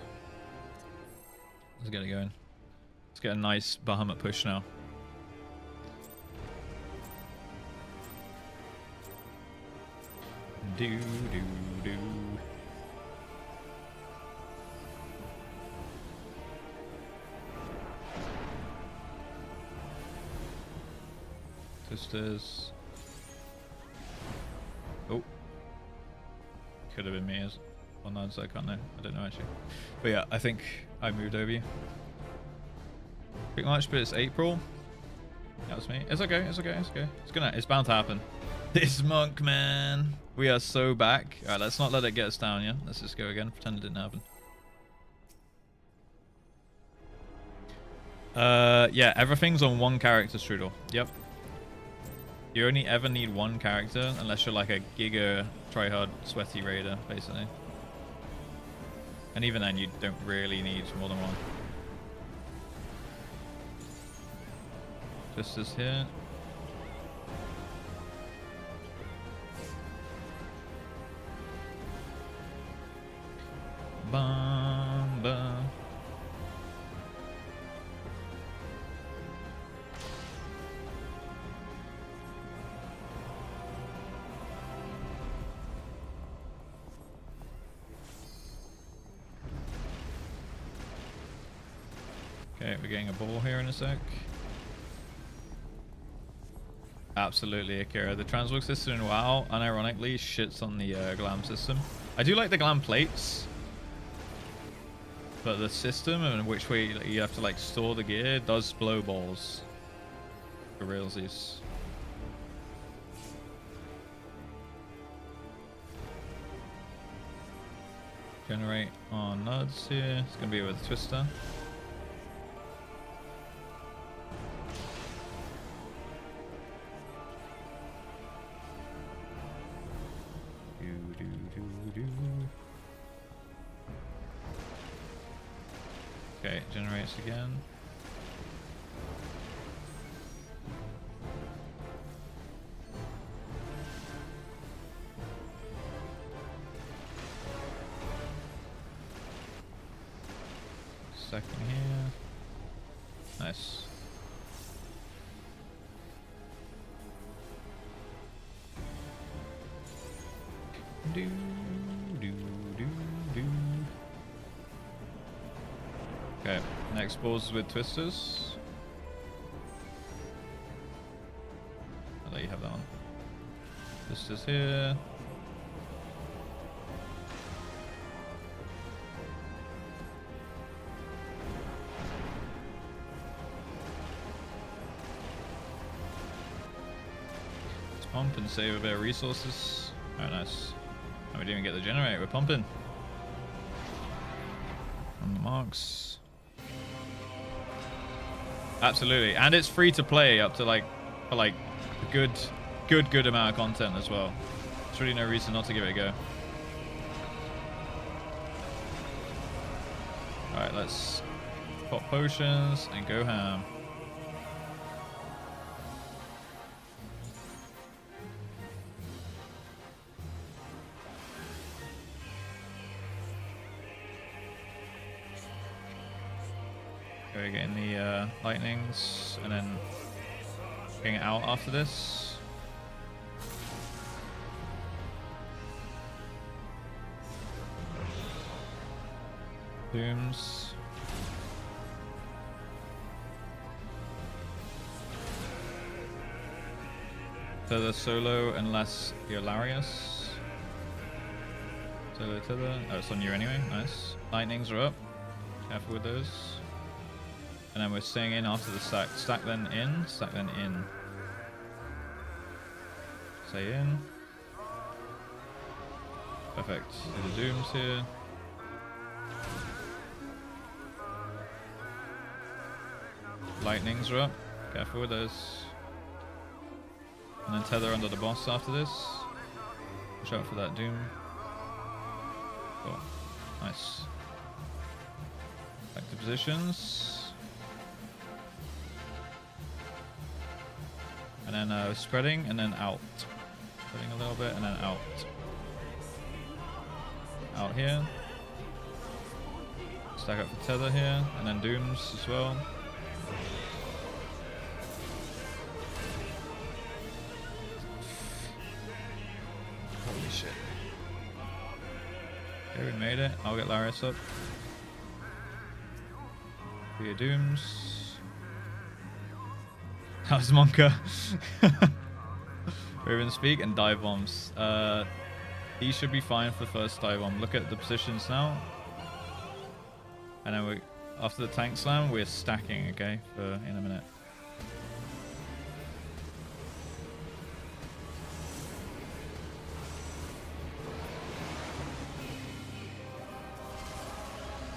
Let's get it going. Let's get a nice Bahamut push now. Do. Sisters. Oh. Could have been me as well, no, so I can't know. I don't know actually. But yeah, I think I moved over you. Quick march, but it's April. That was me. It's okay, it's okay, it's okay. It's bound to happen. This monk, man. We are so back. Alright, let's not let it get us down, yeah? Let's just go again. Pretend it didn't happen. Yeah, everything's on one character, Strudel. Yep. You only ever need one character unless you're like a giga tryhard sweaty raider, basically. And even then, you don't really need more than one. Just this here. Bum, bum. Okay, we're getting a ball here in a sec. Absolutely, Akira. The transwork system in WoW, unironically, shits on the glam system. I do like the glam plates, but the system and which way you have to like store the gear does blow balls. For realsies. Generate on nodes here. It's gonna be with Twister. Okay, generates again. Second here. Nice. Do. Okay, next balls with twisters. I'll let you have that one. Twisters here. pump and save a bit of resources. Very nice. And we didn't even get the generator. We're pumping. On the marks. Absolutely. And it's free to play up to like, for like a good amount of content as well. There's really no reason not to give it a go. Alright, let's pop potions and go ham. We're getting the lightnings and then getting it out after this. Dooms. Tether solo unless you're Larius. Solo tether. Oh, it's on you anyway. Nice. Lightnings are up. Careful with those. And then we're staying in after the stack. Stack then in. Stack then in. Stay in. Perfect. Do the dooms here. Lightnings are up. Careful with those. And then tether under the boss after this. Watch out for that doom. Cool. Nice. Back to positions. And then spreading and then out. Spreading a little bit and then out. Out here. Stack up for tether here. And then dooms as well. Holy shit. Okay, we made it. I'll get Larius up. For your dooms. How's Monka? Raven speak and dive bombs. These should be fine for the first dive bomb. Look at the positions now. And then after the tank slam, we're stacking, okay, for in a minute.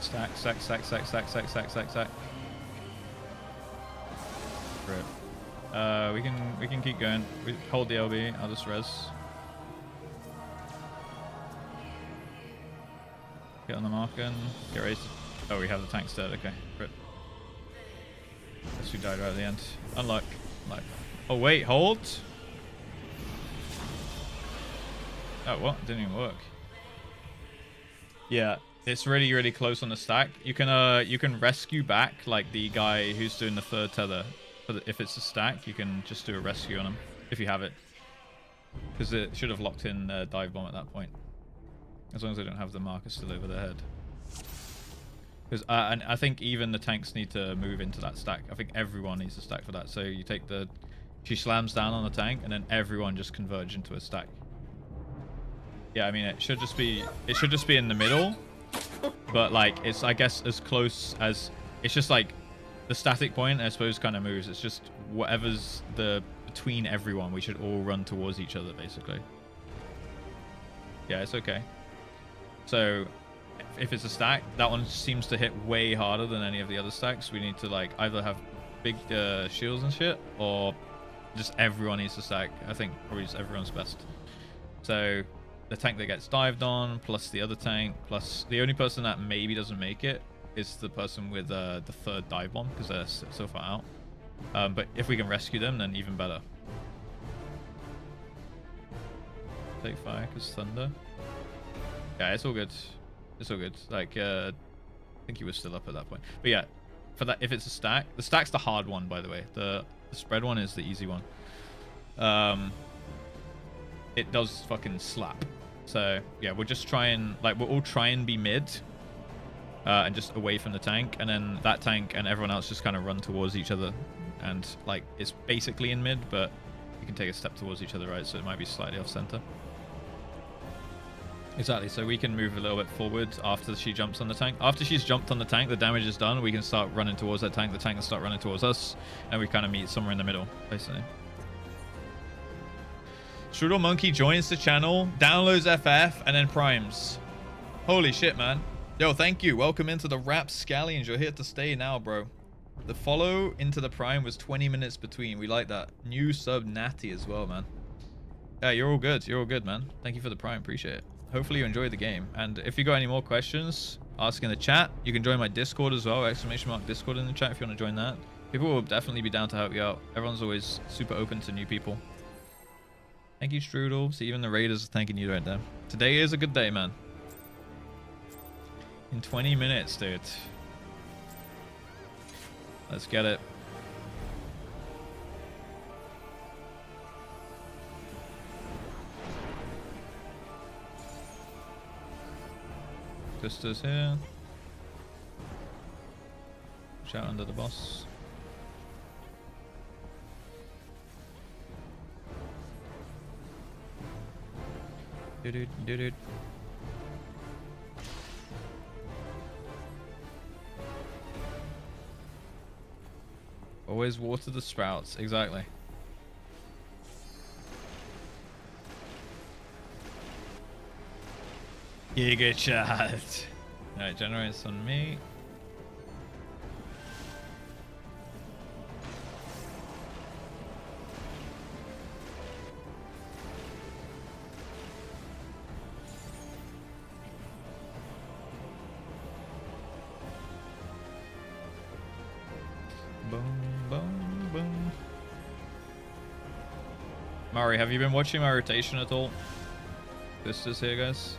Stack, stack, stack, stack, stack, stack, stack, stack, stack. Rip. We can keep going. We hold the LB. I'll just res. Get on the marker and get ready. Oh, we have the tank stirred. Okay. Rip. Guess we died right at the end. Unluck. Like. Oh wait, hold. Oh what? Didn't even work. Yeah. It's really, really close on the stack. You can rescue back like the guy who's doing the third tether. But if it's a stack, you can just do a rescue on him if you have it, because it should have locked in dive bomb at that point. As long as they don't have the marker still over their head. Because and I think even the tanks need to move into that stack. I think everyone needs a stack for that. So you take she slams down on the tank, and then everyone just converge into a stack. Yeah, I mean it should just be in the middle. But like it's I guess as close as it's just like the static point I suppose kind of moves. It's just whatever's between everyone, we should all run towards each other basically. Yeah, it's okay. So if it's a stack, that one seems to hit way harder than any of the other stacks. We need to like either have big shields and shit, or just everyone needs to stack. I think probably just everyone's best. So the tank that gets dived on, plus the other tank, plus the only person that maybe doesn't make it is the person with the third dive bomb, because they're so far out. But if we can rescue them, then even better. Take fire, because thunder. Yeah, it's all good. It's all good. Like, I think he was still up at that point. But yeah, for that, if it's a stack, the stack's the hard one, by the way. The spread one is the easy one. It does fucking slap. So yeah, we'll just try and we'll all try and be mid. And just away from the tank, and then that tank and everyone else just kind of run towards each other, and like it's basically in mid, but you can take a step towards each other, right? So it might be slightly off center. Exactly. So we can move a little bit forward after she jumps on the tank. After she's jumped on the tank, the damage is done. We can start running towards that tank. The tank can start running towards us, and we kind of meet somewhere in the middle, basically. Strudel Monkey joins the channel, downloads FF, and then primes. Holy shit, man. Yo, thank you. Welcome into the Rapscallions. You're here to stay now, bro. The follow into the prime was 20 minutes between. We like that. New sub Natty as well, man. Yeah, you're all good. You're all good, man. Thank you for the prime. Appreciate it. Hopefully you enjoyed the game. And if you got any more questions, ask in the chat. You can join my Discord as well. Exclamation mark Discord in the chat if you want to join that. People will definitely be down to help you out. Everyone's always super open to new people. Thank you, Strudel. See, even the Raiders are thanking you right there. Today is a good day, man. In 20 minutes, dude. Let's get it. Sisters here. Shout under the boss. Did it. Always water the sprouts. Exactly. Giga chat. Alright, generates on me. Murray, have you been watching my rotation at all? This is here, guys.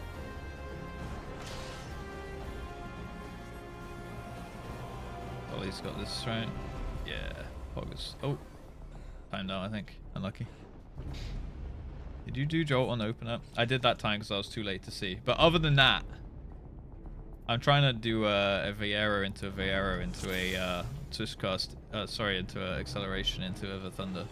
Ollie's got this right. Yeah. Poggers. Oh. Timed out, I think. Unlucky. Did you do Jolt on opener? I did that time because I was too late to see. But other than that, I'm trying to do a Viero into a Twistcast. Sorry, into a acceleration into a Thunder.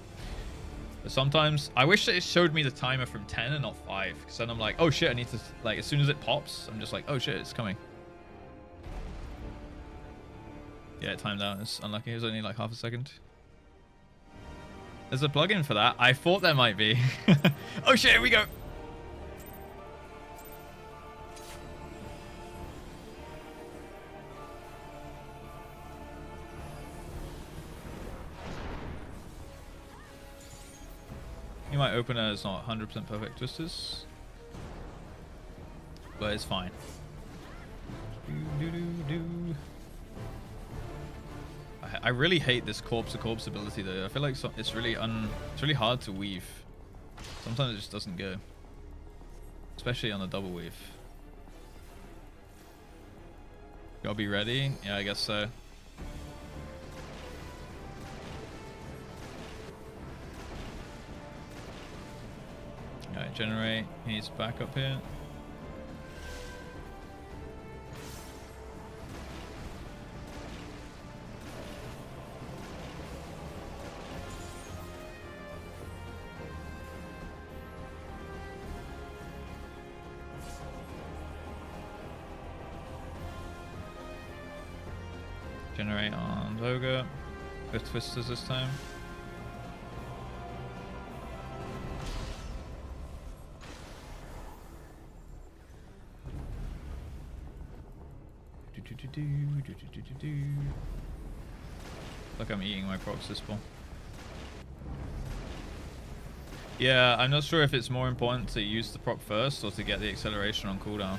But sometimes I wish that it showed me the timer from 10 and not 5, because then I'm like, oh shit, I need to, like, as soon as it pops, I'm just like, oh shit, it's coming. Yeah, it timed out. It's unlucky. It was only like half a second. There's a plugin for that. I thought there might be. Oh shit, here we go. My opener is not 100% perfect twisters, but it's fine. I really hate this corpse to corpse ability though. I feel like it's really hard to weave. Sometimes it just doesn't go, especially on the double weave. Gotta be ready. Yeah, I guess so. Alright, generate. He's back up here. Generate on Voga with twisters this time. Like I'm eating my procs this ball. Yeah, I'm not sure if it's more important to use the proc first or to get the acceleration on cooldown.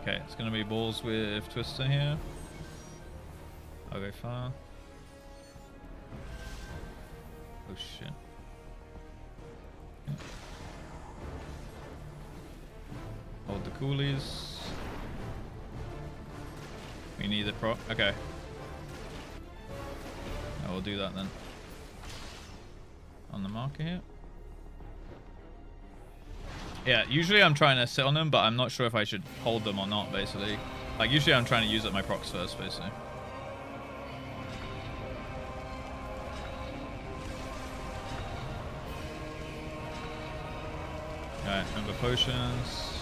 Okay, it's gonna be balls with Twister here. I'll go far. Oh shit. Okay. Hold the coolies. We need the prop. Okay. I will do that then. On the marker here. Yeah, usually I'm trying to sit on them, but I'm not sure if I should hold them or not, basically. Like, usually I'm trying to use up my procs first, basically. Alright, remember potions.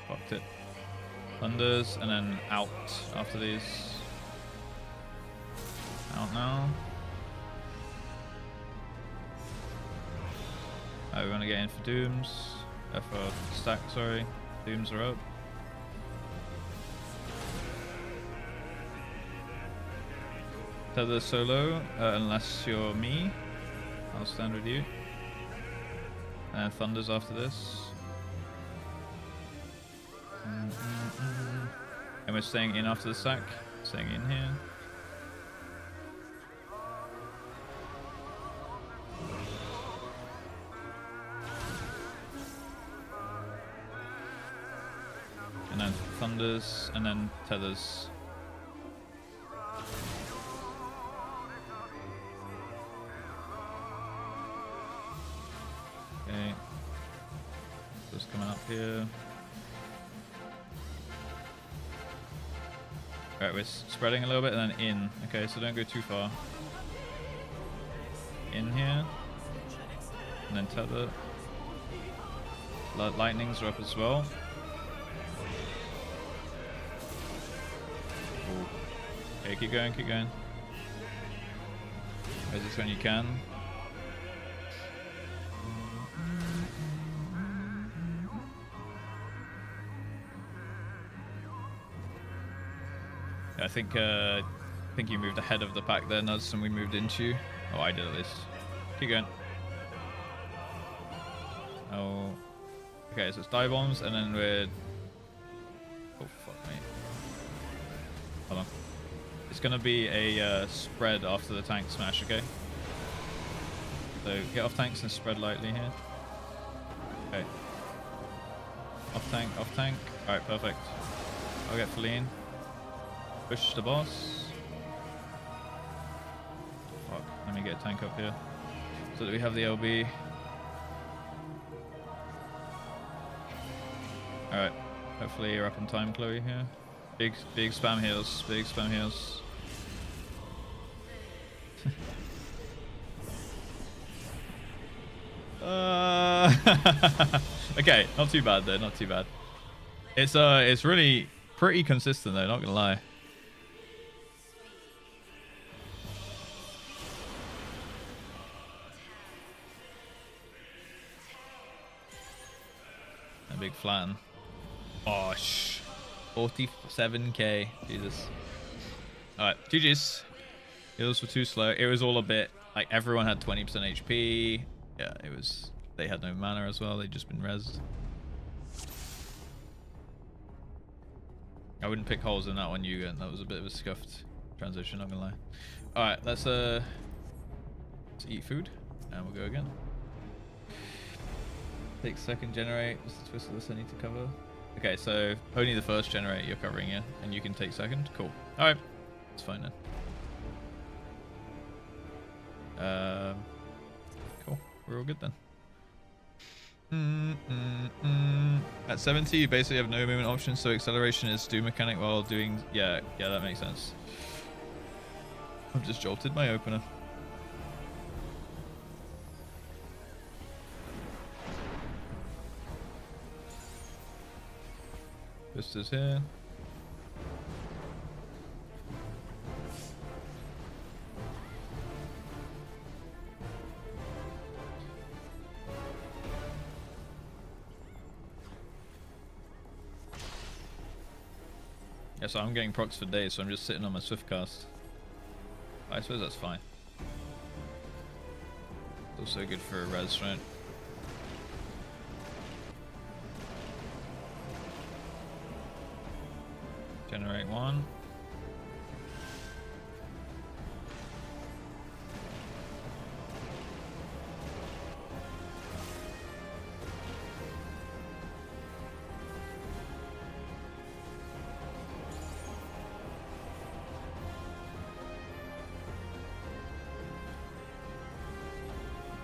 Fucked it. Thunders, and then out after these. Out now. Alright, we want to get in for Dooms. For stack, sorry. Dooms are up. Tether solo, unless you're me. I'll stand with you. And Thunders after this. And we're staying in after the sack. Staying in here. And then Thunders, and then Tethers. Okay. Just coming up here. Alright, we're spreading a little bit and then in. Okay, so don't go too far. In here. And then tether. Lightnings are up as well. Ooh. Okay, keep going, keep going. Resist when you can. I think you moved ahead of the pack there, Nuz, and we moved into you. Oh, I did at least. Keep going. Oh. Okay, so it's die bombs, and then we're... Oh, fuck me. Hold on. It's going to be a spread after the tank smash, okay? So get off tanks and spread lightly here. Okay. Off tank, off tank. Alright, perfect. I'll get Feline. Push the boss. Fuck, let me get a tank up here. So that we have the LB. Alright, hopefully you're up on time, Chloe, here. Big spam heals, big spam heals. Okay, not too bad though, not too bad. It's really pretty consistent though, not gonna lie. A big flatten. Oh, 47k. Jesus. Alright, GG's. Heals were too slow. It was all a bit like everyone had 20% HP. Yeah, it was. They had no mana as well. They'd just been rezzed. I wouldn't pick holes in that one, Yugen. That was a bit of a scuffed transition, not gonna lie. Alright, let's eat food and we'll go again. Take second generate. What's the twist of this I need to cover? Okay, so only the first generate you're covering, yeah? And you can take second? Cool. Alright. It's fine then. Cool. We're all good then. At 70, you basically have no movement options, so acceleration is do mechanic while doing... Yeah, that makes sense. I've just jolted my opener. This is here. Yeah, so I'm getting procs for days, so I'm just sitting on my swift cast. I suppose that's fine. It's also good for a res, right? Generate one.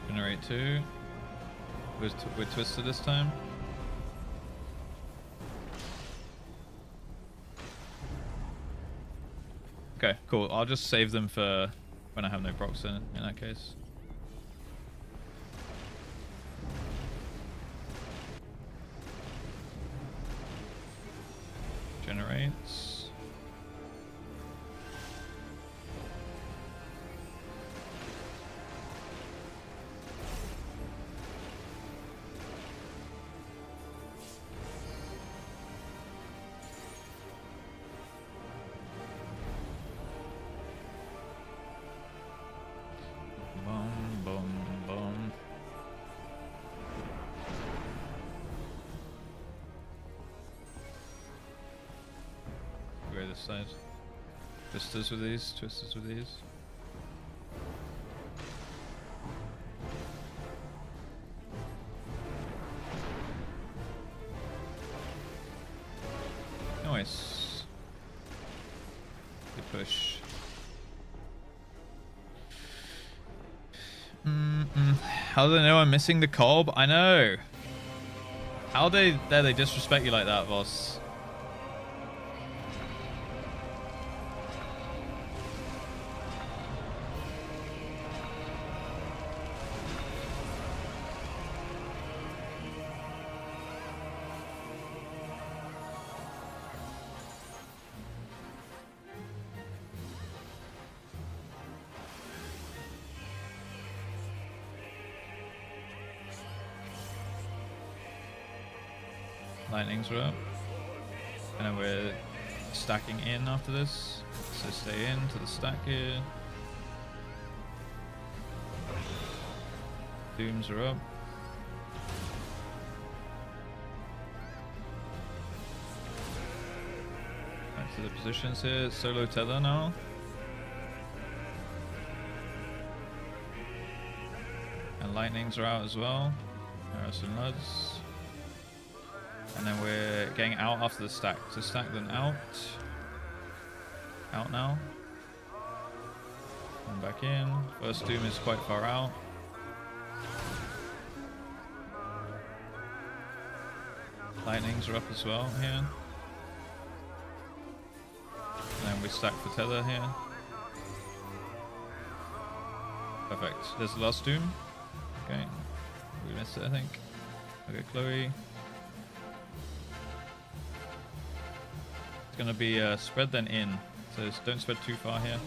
Generate two. We're Twister this time. Okay, cool. I'll just save them for when I have no procs in that case. Generates. This side. Twisters with these, twisters with these. Nice. Good push. How do they know I'm missing the cob? I know. How dare they disrespect you like that, boss? Lightnings are up. And then we're stacking in after this. So stay in to the stack here. Dooms are up. Back to the positions here. Solo tether now. And lightnings are out as well. There are some nuds. And then we're getting out after the stack. So stack then out. Out now. And back in. First doom is quite far out. Lightnings are up as well here. And then we stack for tether here. Perfect. There's the last doom. Okay. We missed it, I think. Okay, Chloe. Gonna be spread then in, so don't spread too far here.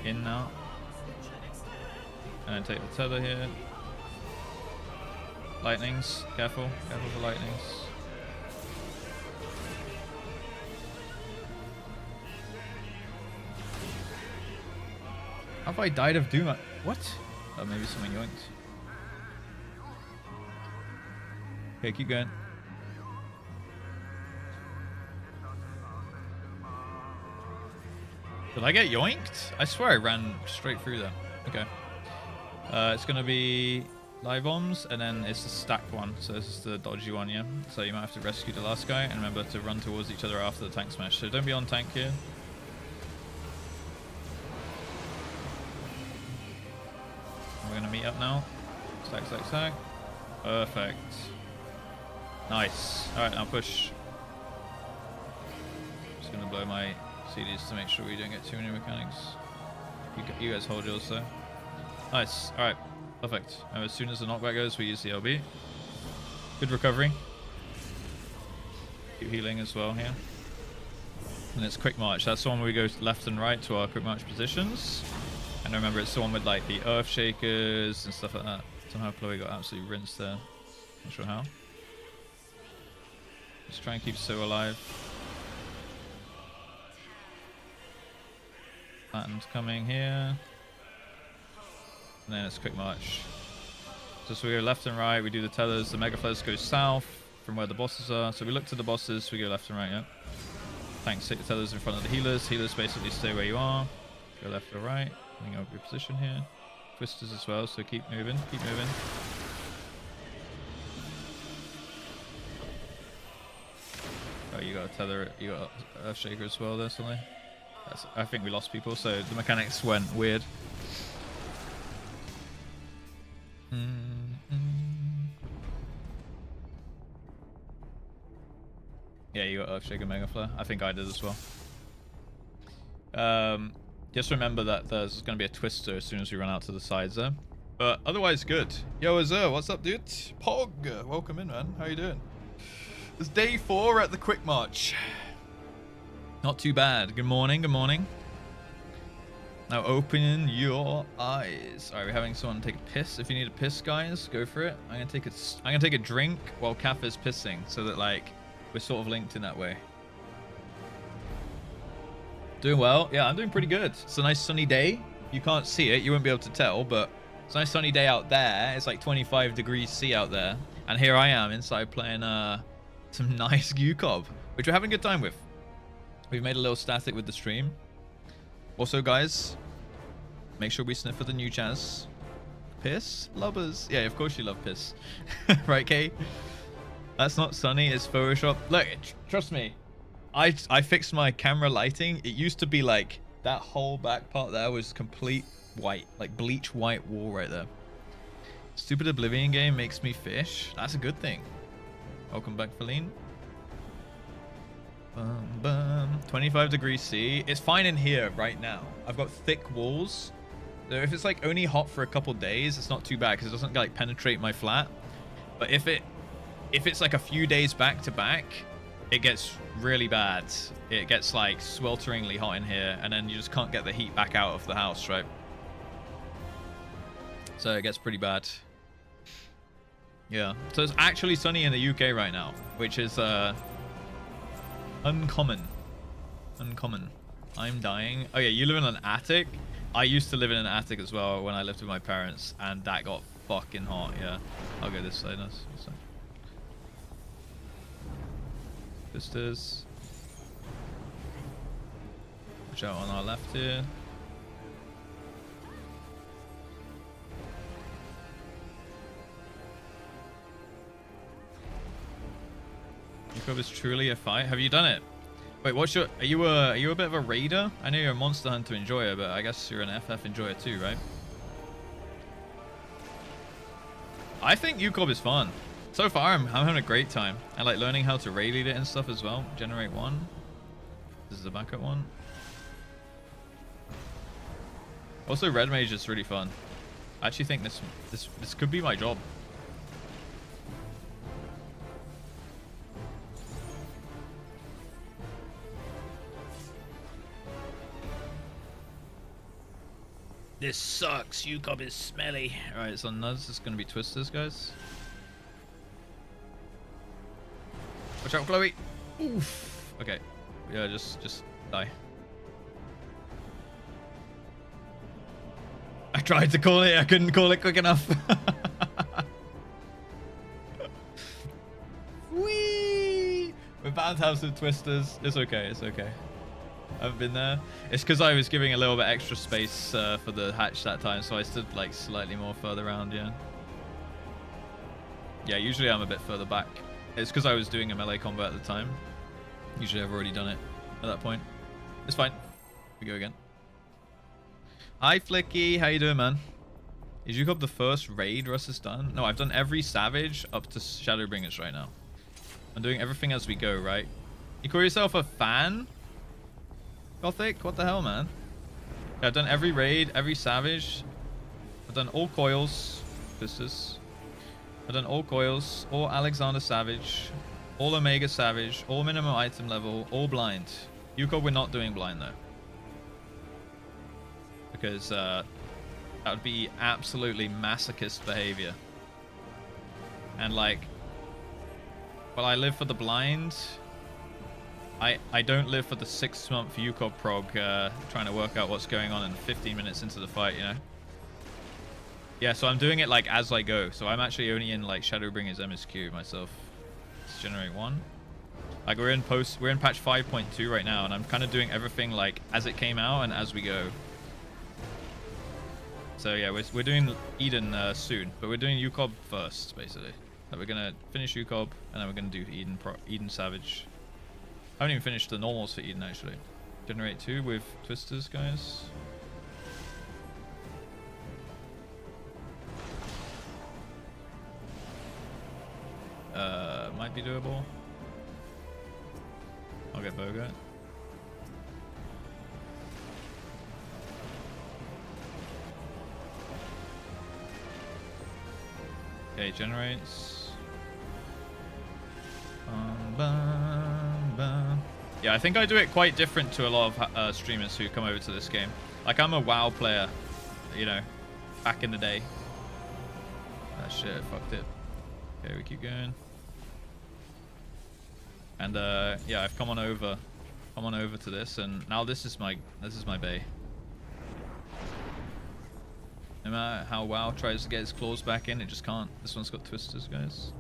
In now, and then take the tether here. Lightnings, careful for lightnings. Have I died of doom? What? Oh, maybe something yoinked. Okay, keep going. Did I get yoinked? I swear I ran straight through that. Okay. It's going to be live bombs, and then it's the stacked one. So this is the dodgy one, yeah? So you might have to rescue the last guy, and remember to run towards each other after the tank smash. So don't be on tank here. We're going to meet up now. Stack, stack, stack. Perfect. Nice. Alright, now push. Just going to blow my CDs to make sure we don't get too many mechanics. You guys hold yours though. Nice. Alright. Perfect. Now as soon as the knockback goes, we use the LB. Good recovery. Keep healing as well here. And it's quick march. That's the one where we go left and right to our quick march positions. And remember, it's the one with like the earth shakers and stuff like that. Somehow Chloe got absolutely rinsed there. Not sure how. Just try and keep So alive. Patterns coming here. And then it's quick march. So we go left and right, we do the tethers, the mega flares go south from where the bosses are. So we look to the bosses, we go left and right, yeah. Tanks take the tethers in front of the healers. Healers basically stay where you are. Go left or right, bring up your position here. Twisters as well, so keep moving, keep moving. Oh, you got a tether, you got a shaker as well there, something. I think we lost people, so the mechanics went weird. Earthshaker Mega Flare. I think I did as well. Just remember that there's going to be a twister as soon as we run out to the sides there. But otherwise, good. Yo, Azur, what's up, dude? Pog, welcome in, man. How you doing? It's day 4 at the Quick March. Not too bad. Good morning, good morning. Now open your eyes. Alright, we're having someone take a piss. If you need a piss, guys, go for it. I'm gonna take a drink while Kath is pissing, so that like we're sort of linked in that way. Doing well. Yeah, I'm doing pretty good. It's a nice sunny day. You can't see it, you won't be able to tell, but it's a nice sunny day out there. It's like 25 degrees C out there. And here I am inside playing some nice UCOB, which we're having a good time with. We've made a little static with the stream. Also, guys, make sure we sniff for the new Chaz. Piss? Lubbers. Yeah, of course you love piss. Right, Kay? That's not sunny, it's Photoshop. Look, trust me. I fixed my camera lighting. It used to be like that whole back part there was complete white, like bleach white wall right there. Stupid Oblivion game makes me fish. That's a good thing. Welcome back, Feline. 25 degrees C. It's fine in here right now. I've got thick walls. So if it's like only hot for a couple days, it's not too bad because it doesn't like penetrate my flat. But if it's like a few days back to back, it gets really bad. It gets like swelteringly hot in here, and then you just can't get the heat back out of the house, right? So it gets pretty bad. Yeah. So it's actually sunny in the UK right now, which is uncommon. I'm dying. Oh yeah, you live in an attic? I used to live in an attic as well when I lived with my parents, and that got fucking hot. Yeah, I'll go this side. This side. Sisters. Watch out on our left here. UCOB is truly a fight. Have you done it? Wait, what's your? Are you a bit of a raider? I know you're a Monster Hunter enjoyer, but I guess you're an FF enjoyer too, right? I think UCOB is fun. So far, I'm having a great time. I like learning how to raid lead it and stuff as well. Generate 1. This is the backup one. Also, Red Mage is really fun. I actually think this could be my job. This sucks. UCOB is smelly. Alright, so Nuds is going to be Twisters, guys. Watch out, Chloe. Oof. Okay. Yeah, just die. I tried to call it. I couldn't call it quick enough. Whee! We're bound to have some Twisters. It's okay. It's okay. I haven't been there. It's because I was giving a little bit extra space for the hatch that time, so I stood like slightly more further around. Yeah. Yeah. Usually I'm a bit further back. It's because I was doing a melee combat at the time. Usually I've already done it at that point. It's fine. We go again. Hi Flicky, how you doing, man? Is UCOB the first raid Russ has done? No, I've done every Savage up to Shadowbringers right now. I'm doing everything as we go, right? You call yourself a fan? Gothic? What the hell, man? Yeah, I've done every raid, every Savage. I've done all coils. Pistis. I've done all coils, all Alexander Savage, all Omega Savage, all minimum item level, all blind. UCOB, we're not doing blind though. Because that would be absolutely masochist behavior. And like, well, I live for the blind. I don't live for the 6-month UCOB prog trying to work out what's going on in 15 minutes into the fight, you know? Yeah, so I'm doing it like as I go. So I'm actually only in like Shadowbringers MSQ myself. Let's generate 1. Like we're in patch 5.2 right now, and I'm kind of doing everything like as it came out and as we go. So yeah, we're doing Eden soon, but we're doing UCOB first, basically. Like we're gonna finish UCOB, and then we're gonna do Eden Savage. I haven't even finished the normals for Eden actually. Generate 2 with Twisters, guys. Might be doable. I'll get Bogart. Okay, generates. Yeah, I think I do it quite different to a lot of streamers who come over to this game. Like, I'm a WoW player, you know, back in the day. Ah, shit, I fucked it. Okay, we keep going. And yeah, I've come on over to this, and now this is my bay. No matter how WoW tries to get its claws back in, it just can't. This one's got twisters, guys.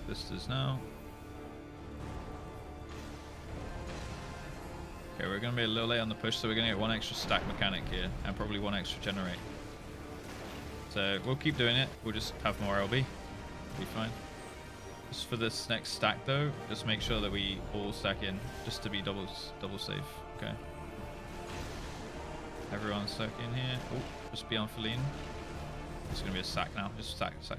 Twisters now. Okay, we're going to be a little late on the push, so we're going to get one extra stack mechanic here, and probably one extra generate. So we'll keep doing it. We'll just have more LB. Be fine. Just for this next stack, though, just make sure that we all stack in, just to be double safe. Okay. Everyone's stuck in here. Oh, just be on Feline. It's going to be a sack now. Just sack. Let's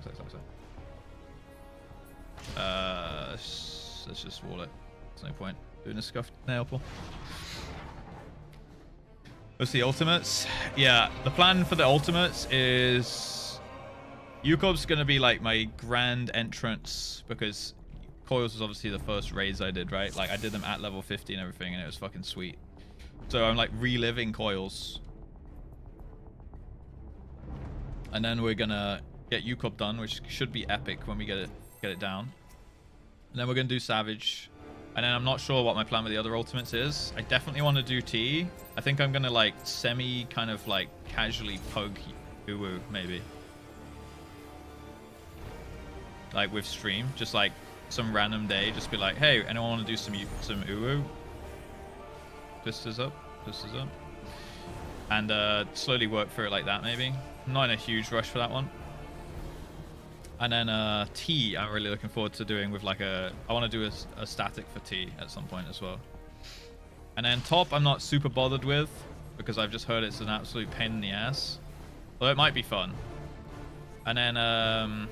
just wall it. There's no point doing a scuffed nail pull. What's the ultimates? Yeah, the plan for the ultimates is UCOB's going to be like my grand entrance, because Coils was obviously the first raids I did, right? Like, I did them at level 50 and everything, and it was fucking sweet. So I'm like reliving Coils. And then we're going to get UCOB done, which should be epic when we get it down. And then we're going to do Savage. And then I'm not sure what my plan with the other ultimates is. I definitely want to do T. I think I'm going to like kind of like casually poke Uwu maybe. Like with stream. Just like some random day. Just be like, hey, anyone want to do some Uwu? Twisters up. And slowly work through it like that maybe. I'm not in a huge rush for that one. And then T, I'm really looking forward to doing with like I want to do a static for T at some point as well. And then top, I'm not super bothered with, because I've just heard it's an absolute pain in the ass. Although it might be fun. And then I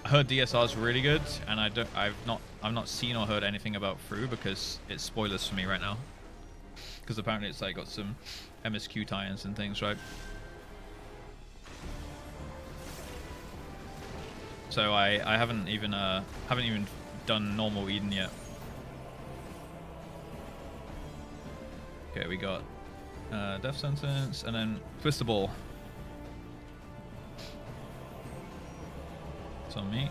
heard DSR is really good, and I've not seen or heard anything about Through, because it's spoilers for me right now. Because apparently it's like got some MSQ tie-ins and things, right? So I haven't even done normal Eden yet. Okay, we got death sentence and then Twister Ball. It's on me.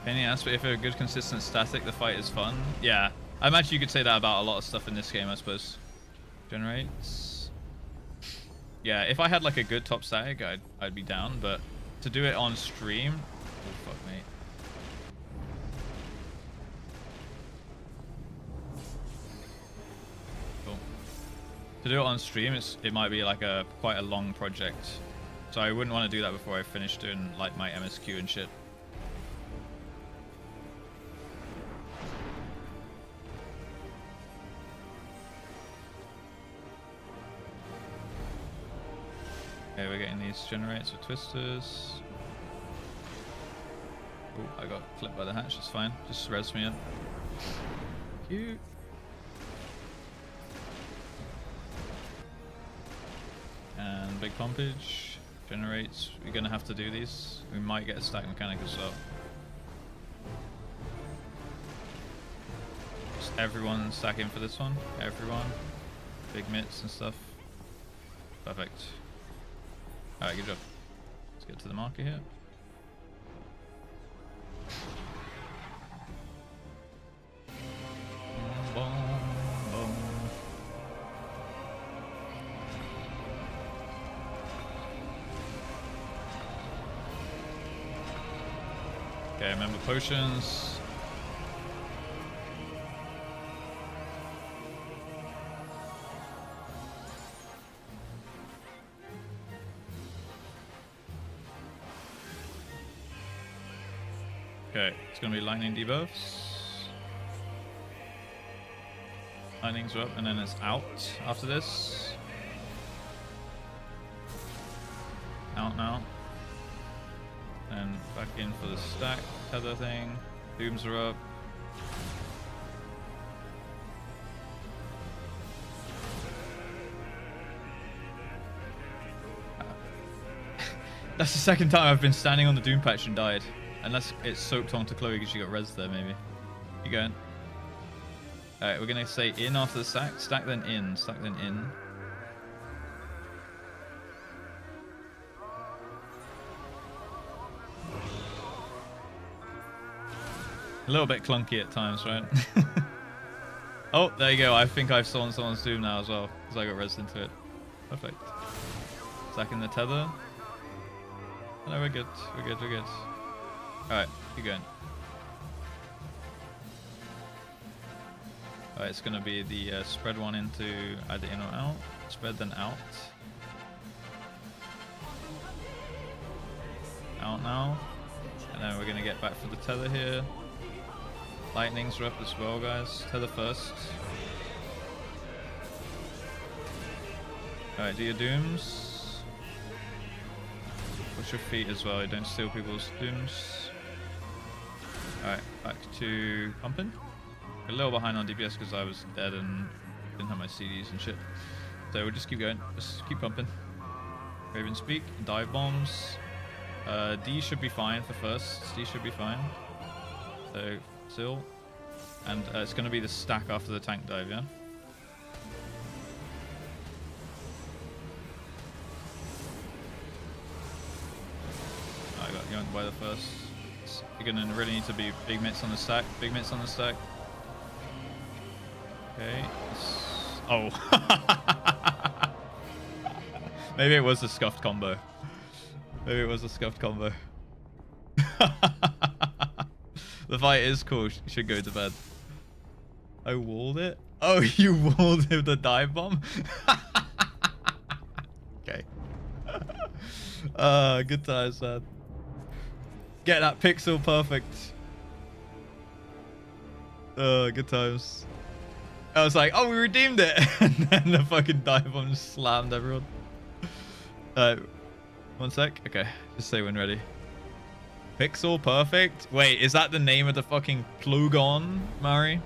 Any aspect, if a good consistent static, the fight is fun. Yeah, I imagine you could say that about a lot of stuff in this game, I suppose. Generates. Yeah, if I had like a good top static, I'd be down, but to do it on stream, oh fuck mate. Cool. To do it on stream, it might be like quite a long project, so I wouldn't want to do that before I finish doing like my MSQ and shit. Okay, we're getting these generates with twisters. Oh, I got flipped by the hatch, it's fine. Just res me up. Cute. And big pumpage. Generates. We're gonna have to do these. We might get a stack mechanic as well. Just everyone stack in for this one. Everyone. Big mitts and stuff. Perfect. Alright, good job. Let's get to the marker here. Okay, remember potions. Okay, it's gonna be lightning debuffs. Lightnings are up, and then it's out after this. Out now. And back in for the stack tether thing. Dooms are up. That's the second time I've been standing on the Doom patch and died. Unless it's soaked onto Chloe because she got res there, maybe. You going? Alright, we're gonna say in after the stack. Stack then in. Stack then in. A little bit clunky at times, right? Oh, there you go. I think I've stolen someone's Doom now as well because I got res into it. Perfect. Stacking the tether. No, we're good. We're good. We're good. Alright, keep going. Alright, it's gonna be the spread one into either in or out. Spread then out. Out now. And then we're gonna get back for the tether here. Lightnings are up as well, guys. Tether first. Alright, do your Dooms. Push your feet as well, you don't steal people's Dooms. Alright, back to pumping. A little behind on DPS because I was dead and didn't have my CDs and shit. So we'll just keep going, just keep pumping. Raven Speak, dive bombs. D should be fine for first, D should be fine. So, still. And it's going to be the stack after the tank dive, yeah? I got yoinked by the first. You're going to really need to be big mitts on the stack. Big mitts on the stack. Okay. Oh. Maybe it was a scuffed combo. Maybe it was a scuffed combo. The fight is cool. You should go to bed. I walled it? Oh, you walled him the dive bomb? Okay. Good times, man. Get that pixel perfect. Good times. I was like, oh, we redeemed it. And then the fucking dive bomb just slammed everyone. One sec. Okay, just say when ready. Pixel perfect. Wait, is that the name of the fucking Plugon, Mari?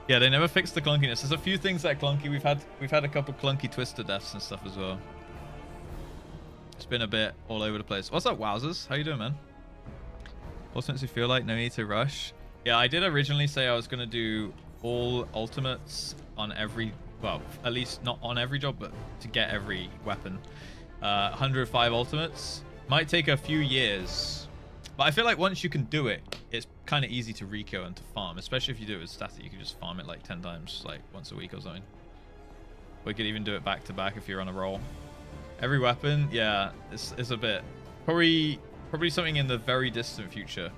Yeah, they never fixed the clunkiness. There's a few things that are clunky. We've had a couple clunky twister deaths and stuff as well. It's been a bit all over the place. What's up, Wowzers? How you doing, man? Ultimates you feel like no need to rush. Yeah, I did originally say I was gonna do all ultimates on every, well, at least not on every job, but to get every weapon. 105 ultimates. Might take a few years, but I feel like once you can do it, it's kind of easy to reco and to farm, especially if you do it with static. You can just farm it like 10 times, like once a week or something. We could even do it back to back if you're on a roll. Every weapon, yeah, it's a bit probably something in the very distant future.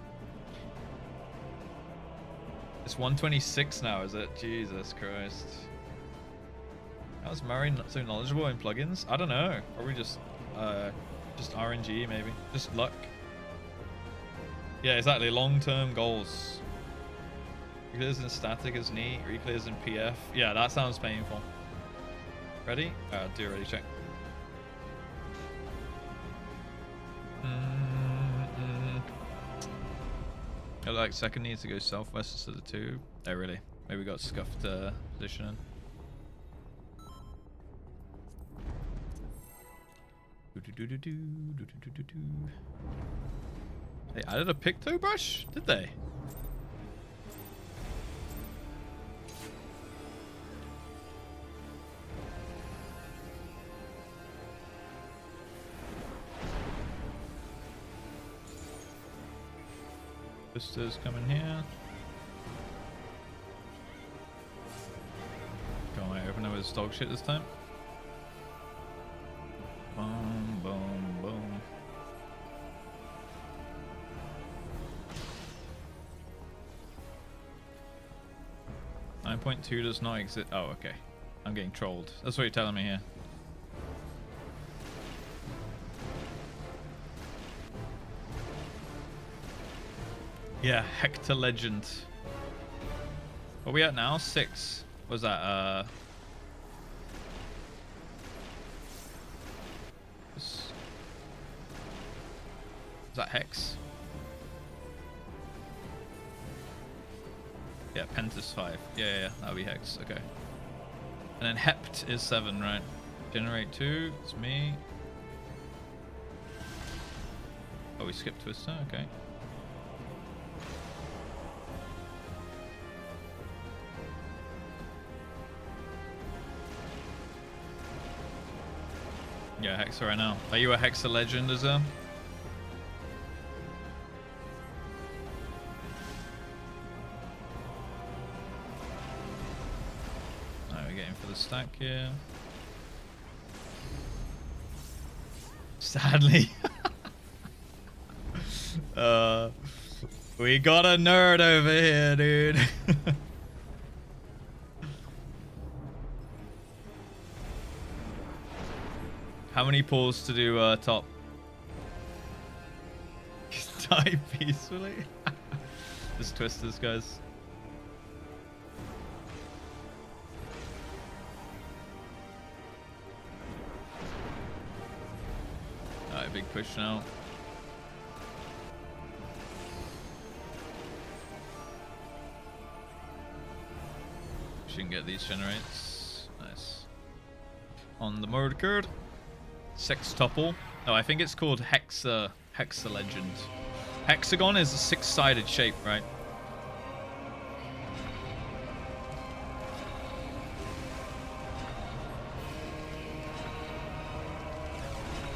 It's 126 now, is it? Jesus Christ. How's Murray not so knowledgeable in plugins? I don't know. Probably just RNG maybe. Just luck. Yeah, exactly. Long-term goals. Reclears in static is neat. Reclears in PF. Yeah, that sounds painful. Ready? Do ready check. I like second needs to go southwest instead of 2. Oh really? Maybe we got scuffed positioning. They added a picto brush? Did they? Sisters coming here. Go on, I open it with dog shit this time. Boom, boom, boom. .2 does not exist. Oh, okay. I'm getting trolled. That's what you're telling me here. Yeah, Hector Legend. What are we at now? 6. What was that? Is that Hex? Yeah, Pentas 5. Yeah, that'll be Hex. Okay. And then Hept is 7, right? Generate 2. It's me. Oh, we skipped Twister. Okay. Yeah, Hexa right now. Are you a Hexa legend, is there? Alright, we're getting for the stack here. Sadly. We got a nerd over here, dude. How many pulls to do top? Die peacefully. Just twist this, guys. Alright, big push now. Shouldn't get these generates. Nice. On the murder card. Sextuple. Oh, I think it's called Hexa Legend. Hexagon is a 6-sided shape, right?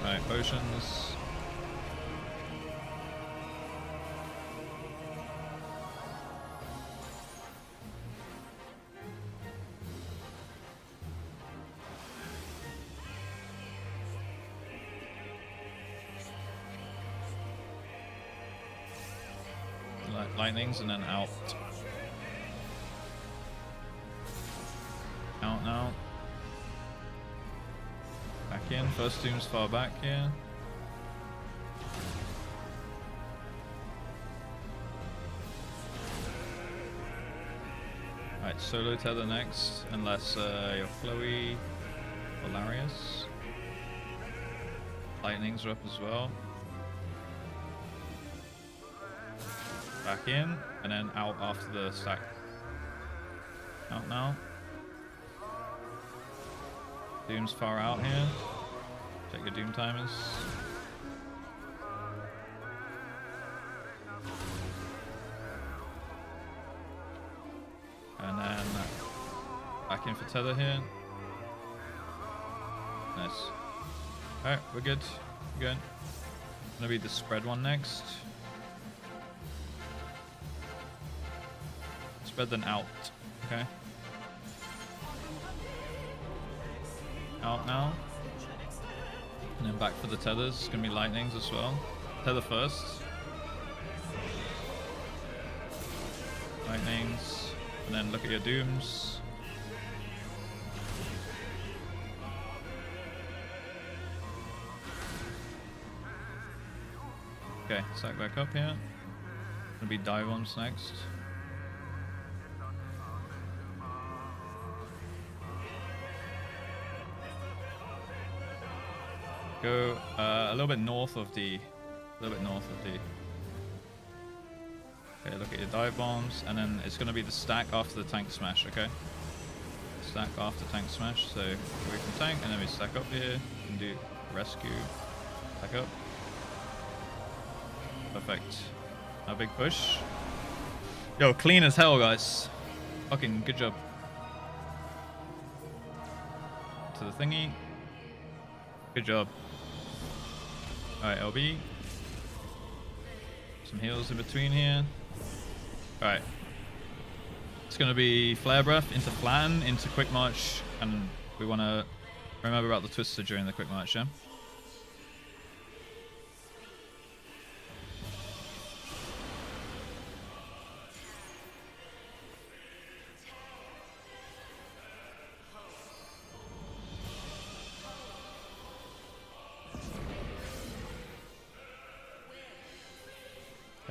Right, potions. Lightnings and then out. Out now. Back in. First doom's far back here. Alright, solo tether next, unless you're Chloe or Larius. Lightnings are up as well. Back in, and then out after the stack. Out now. Doom's far out here. Check your Doom timers. And then back in for tether here. Nice. Alright, we're good. We're good. Gonna be the spread one next. Spread then out. Okay. Out now. And then back for the tethers. It's gonna be lightnings as well. Tether first. Lightnings. And then look at your dooms. Okay, stack back up here. Gonna be dive ones next. Go a little bit north of the. Okay, look at your dive bombs, and then it's gonna be the stack after the tank smash. Okay. Stack after tank smash. So away from tank, and then we stack up here and do rescue. Back up. Perfect. A big push. Yo, clean as hell, guys. Fucking good job. To the thingy. Good job. Alright, LB. Some heals in between here. Alright. It's going to be Flare Breath into Flatten, into Quick March, and we want to remember about the Twister during the Quick March, yeah?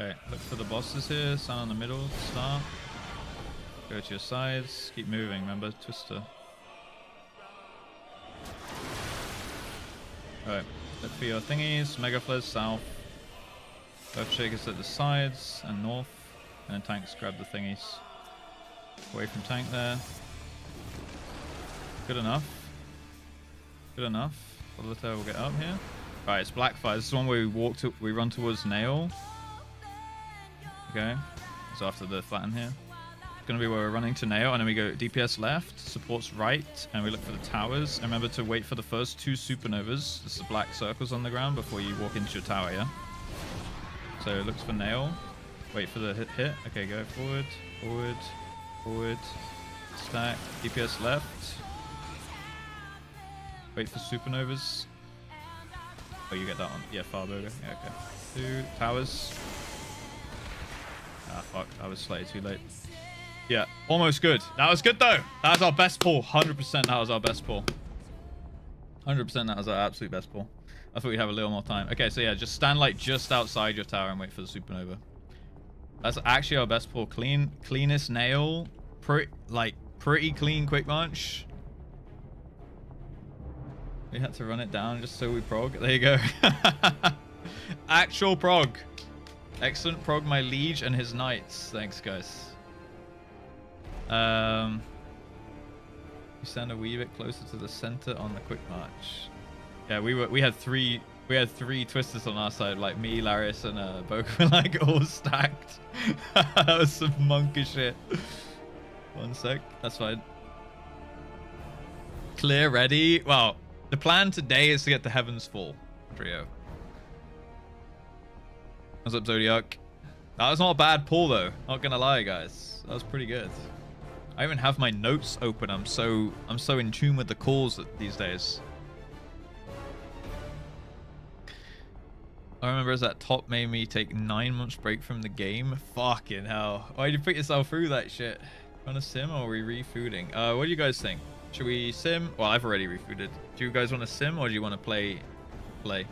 Okay, look for the bosses here. Stand in the middle to start. Go to your sides. Keep moving, remember? Twister. Alright. Look for your thingies. Mega flares south. Earth shakers at the sides and north. And then tanks grab the thingies. Away from tank there. Good enough. Good enough. Volatil will get up here. Alright, it's Blackfire. This is one where we run towards Nail. Okay. So after the flatten here. It's gonna be where we're running to Nail, and then we go DPS left, supports right, and we look for the towers. And remember to wait for the first 2 supernovas. This is the black circles on the ground before you walk into your tower, yeah? So it looks for Nail. Wait for the hit. Okay, go forward, forward, forward. Stack. DPS left. Wait for supernovas. Oh, you get that one. Yeah, Farburger. Yeah, okay. 2 towers. Ah, fuck. I was slightly too late. Yeah, almost good. That was good, though. That was our best pull. 100% that was our best pull. 100% that was our absolute best pull. I thought we'd have a little more time. Okay, so yeah, just stand like just outside your tower and wait for the supernova. That's actually our best pull. Cleanest nail. Pretty clean quick launch. We had to run it down just so we prog. There you go. Actual prog. Excellent prog, my liege and his knights. Thanks, guys. You stand a wee bit closer to the center on the quick march. Yeah, we had three twisters on our side, like me, Laris, and Boca were like all stacked. That was some monkish shit. 1 sec, that's fine. Clear, ready. Well, the plan today is to get the Heavens Fall trio. What's up, Zodiac? That was not a bad pull though. Not gonna lie, guys. That was pretty good. I even have my notes open. I'm so in tune with the calls these days. I remember as that top made me take 9 months break from the game. Fucking hell. Why'd you put yourself through that shit? Want to sim or are we refooting? What do you guys think? Should we sim? Well, I've already refooted. Do you guys want to sim or do you want to play? If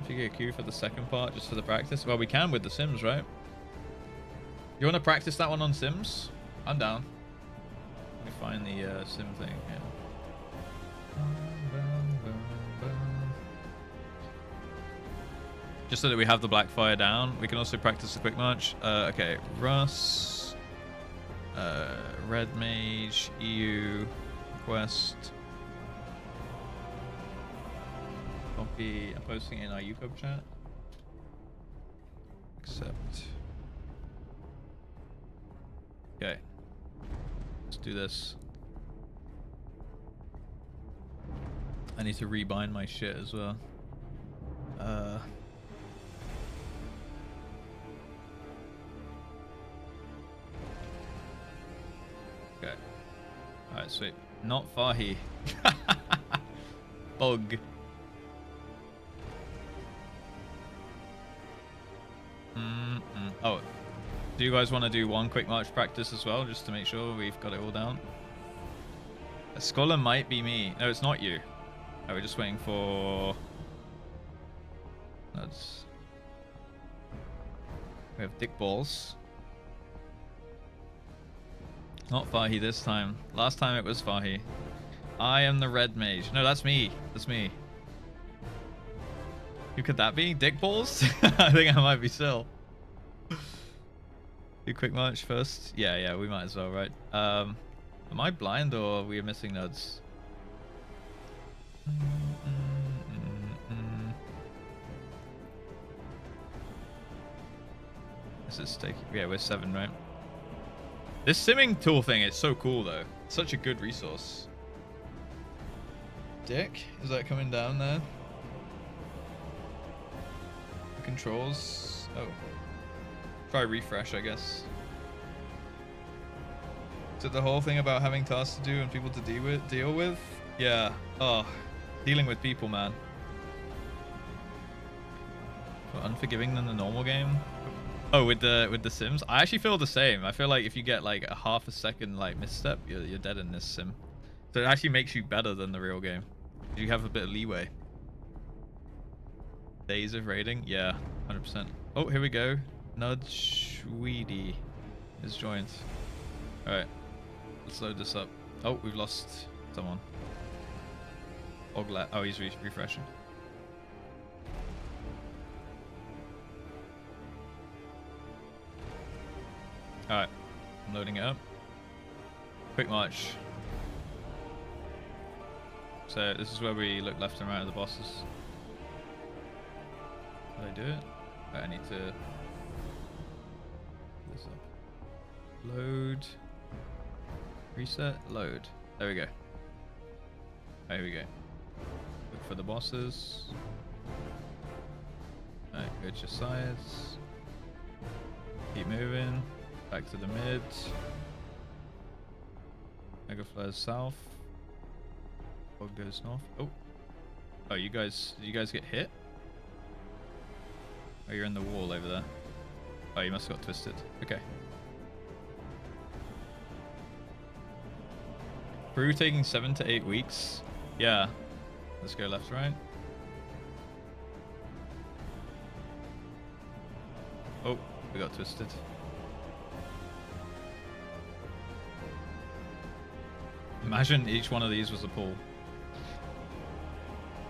you get a queue for the second part just for the practice? Well, we can with the sims, right? You want to practice that one on sims? I'm down. Let me find the sim thing here. Just so that we have the Blackfire down. We can also practice the quick march. Okay, Russ, Red Mage, EU, Quest. Copy. I'm posting it in our UCOB chat. Accept. Okay. Let's do this. I need to rebind my shit as well. Okay. Alright, sweet. Not Fahi. Bug. Oh, do you guys want to do one quick march practice as well, just to make sure we've got it all down? A scholar might be me. No, it's not you. Oh, we're just waiting for... That's... We have dick balls. Not Fahi this time. Last time it was Fahi. I am the red mage. No, that's me. That's me. Who could that be? Dick balls? I think I might be Sil. Do quick march first? Yeah, we might as well, right? Am I blind or are we missing nodes? This is taking... Yeah, we're 7, right? This simming tool thing is so cool, though. Such a good resource. Dick? Is that coming down there? Controls. Oh. Try refresh, I guess. Is it the whole thing about having tasks to do and people to deal with? Yeah. Oh. Dealing with people, man. More unforgiving than the normal game? Oh, with the sims? I actually feel the same. I feel like if you get like a half a second like misstep, you're dead in this sim. So it actually makes you better than the real game. You have a bit of leeway. Days of raiding? Yeah, 100%. Oh, here we go. Nudge Weedy. is joined. Alright. Let's load this up. Oh, we've lost someone. Oglet. Oh, he's refreshing. Alright. I'm loading it up. Quick march. So this is where we look left and right at the bosses. Did I do it? I need to this up. Load. Reset. Load. There we go. There we go. Look for the bosses. Alright, go to your sides. Keep moving. Back to the mid. Mega flares south. Fog goes north. Oh. Oh, you guys, did you guys get hit? Oh, you're in the wall over there. Oh, you must have got twisted. Okay. Brew taking 7 to 8 weeks. Yeah. Let's go left, right. Oh, we got twisted. Imagine each one of these was a pull.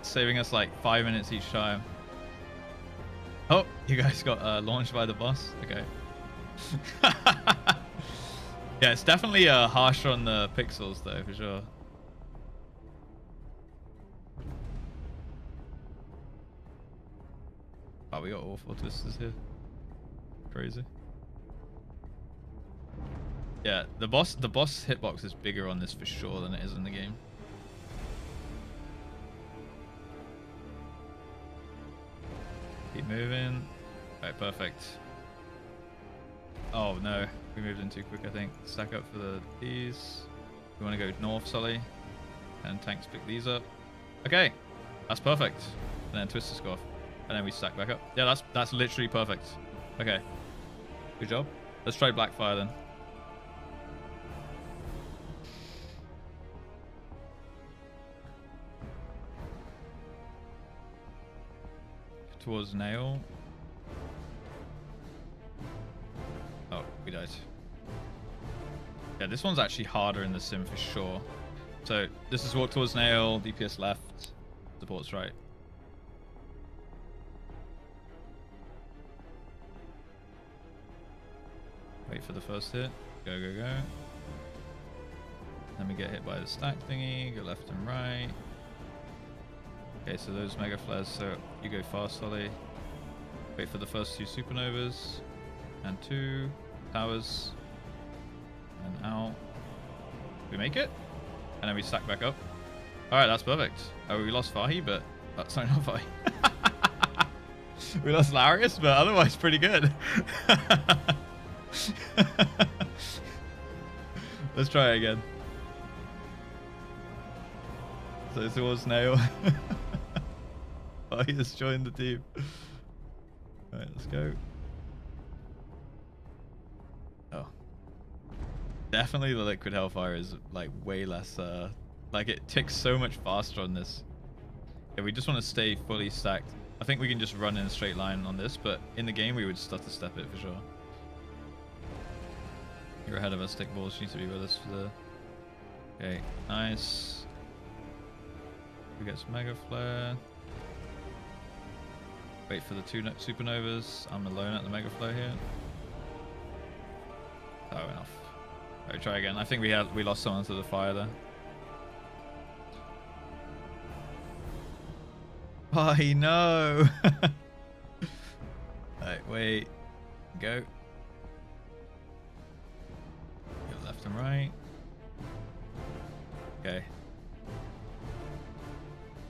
Saving us like 5 minutes each time. Oh, you guys got launched by the boss? Okay. Yeah, it's definitely harsher on the pixels though, for sure. Oh, we got awful twisters here. Crazy. Yeah, the boss hitbox is bigger on this for sure than it is in the game. Keep moving. Alright, perfect. Oh no, we moved in too quick, I think. Stack up for these. We want to go north, Sully. And tanks pick these up. Okay, that's perfect. And then twisters go off. And then we stack back up. Yeah, that's literally perfect. Okay. Good job. Let's try Blackfire then. Towards Nail. Oh, we died. Yeah, this one's actually harder in the sim for sure. So this is walk towards Nail, DPS left, supports right. Wait for the first hit. Go, go, go. Then we get hit by the stack thingy. Go left and right. Okay, so those mega flares, so you go fast, Solly. Wait for the first 2 supernovas. And 2 towers. And out. We make it? And then we stack back up. Alright, that's perfect. Oh, we lost Fahi, but... Oh, sorry, not Fahi. We lost Larius, but otherwise pretty good. Let's try it again. So it was Nail. Oh, he just joined the team. Alright, let's go. Oh. Definitely the liquid hellfire is like way less like it ticks so much faster on this. Yeah, we just want to stay fully stacked. I think we can just run in a straight line on this, but in the game we would stutter step it for sure. You're ahead of us, Stick Balls. She needs to be with us for the... Okay, nice. We get some Mega Flare. Wait for the 2 supernovas. I'm alone at the Mega Flare here. Oh, enough. Alright, try again. I think we lost someone to the fire there. Oh, no! Alright, wait. Go. Go left and right. Okay.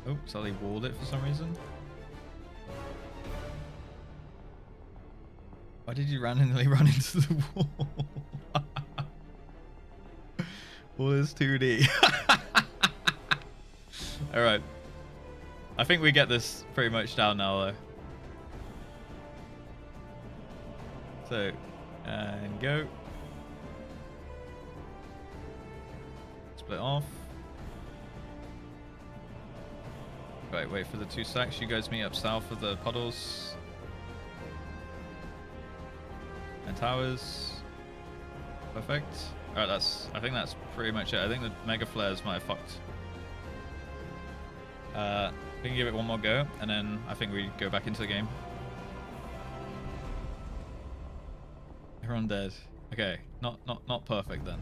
Oh, Sully walled it for some reason. Why did you randomly run into the wall? Wall is 2D. Alright. I think we get this pretty much down now though. So, and go. Split off. Right, wait for the 2 stacks. You guys meet up south of the puddles. And towers. Perfect. Alright, I think that's pretty much it. I think the Mega Flares might have fucked. We can give it one more go, and then I think we go back into the game. Everyone dead. Okay, not perfect then.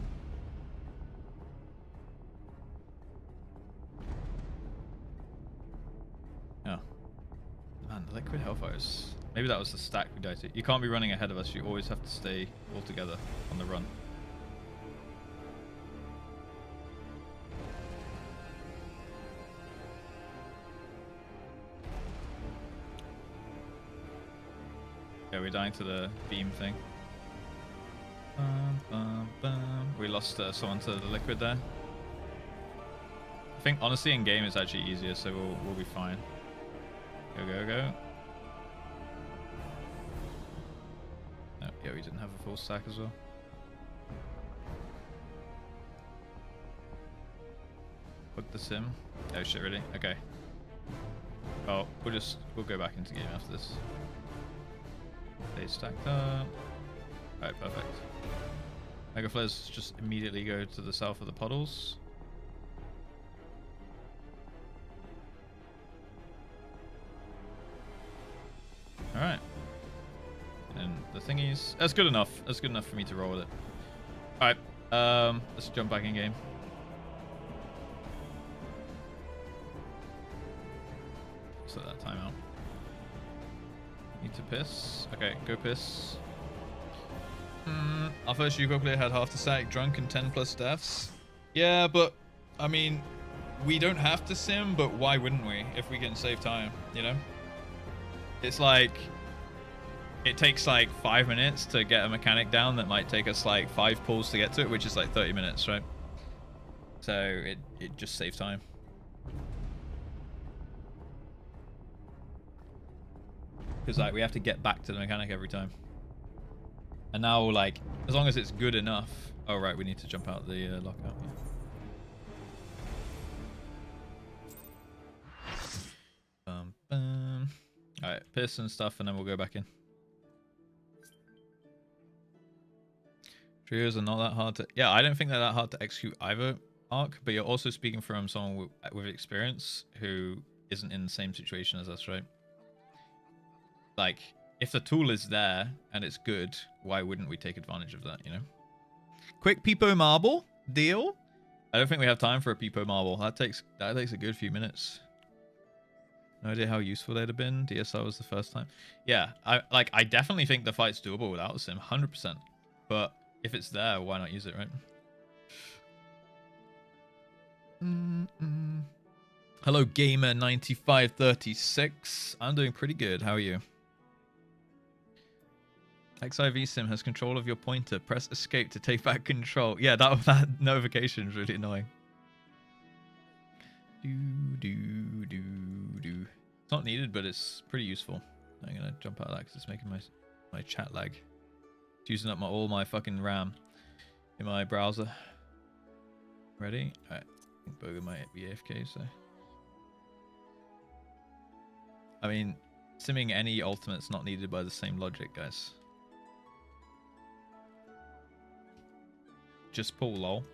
Oh. Man, the liquid hellfires. Maybe that was the stack we died to. You can't be running ahead of us. You always have to stay all together on the run. Yeah, we're dying to the beam thing. We lost someone to the liquid there. I think honestly in game it's actually easier, so we'll be fine. Go, go, go. Oh, yeah, we didn't have a full stack as well. Book the sim. Oh shit, really? Okay. Oh, we'll go back into game after this. Stay stacked up. Alright, perfect. Mega Flares just immediately go to the south of the puddles. Alright. And the thingies. That's good enough. That's good enough for me to roll with it. Alright. Let's jump back in game. Set that timeout. Need to piss. Okay, go piss. Our first UCOB player had half the stack, drunk, and 10 plus deaths. Yeah, but I mean, we don't have to sim, but why wouldn't we if we can save time, you know? It's like, it takes like 5 minutes to get a mechanic down that might take us like 5 pulls to get to it, which is like 30 minutes, right? So it just saves time. Because like we have to get back to the mechanic every time. And now like, as long as it's good enough. Oh right, we need to jump out the lockout. Yeah. Alright, piss and stuff, and then we'll go back in. Trios are not that hard to... Yeah, I don't think they're that hard to execute either, Arc, but you're also speaking from someone with experience who isn't in the same situation as us, right? Like, if the tool is there and it's good, why wouldn't we take advantage of that, you know? Quick Peepo Marble? Deal? I don't think we have time for a Peepo Marble. That takes a good few minutes. No idea how useful they'd have been. DSR was the first time. Yeah, I definitely think the fight's doable without a sim, 100%. But if it's there, why not use it, right? Hello, Gamer9536. I'm doing pretty good. How are you? FFXIV Sim has control of your pointer. Press escape to take back control. Yeah, that notification is really annoying. It's not needed, but it's pretty useful. I'm gonna jump out of that because it's making my chat lag. It's using up all my fucking RAM in my browser. Ready? Alright. I think Boga might be AFK, so. I mean, simming any ultimate's not needed by the same logic, guys. Just pull lol.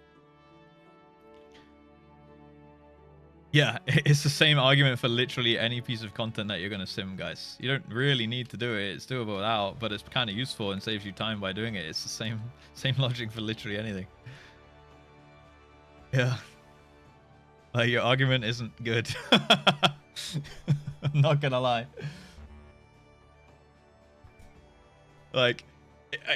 Yeah, it's the same argument for literally any piece of content that you're going to sim, guys. You don't really need to do it. It's doable without, but it's kind of useful and saves you time by doing it. It's the same logic for literally anything. Yeah. Like, your argument isn't good. I'm not gonna lie. Like,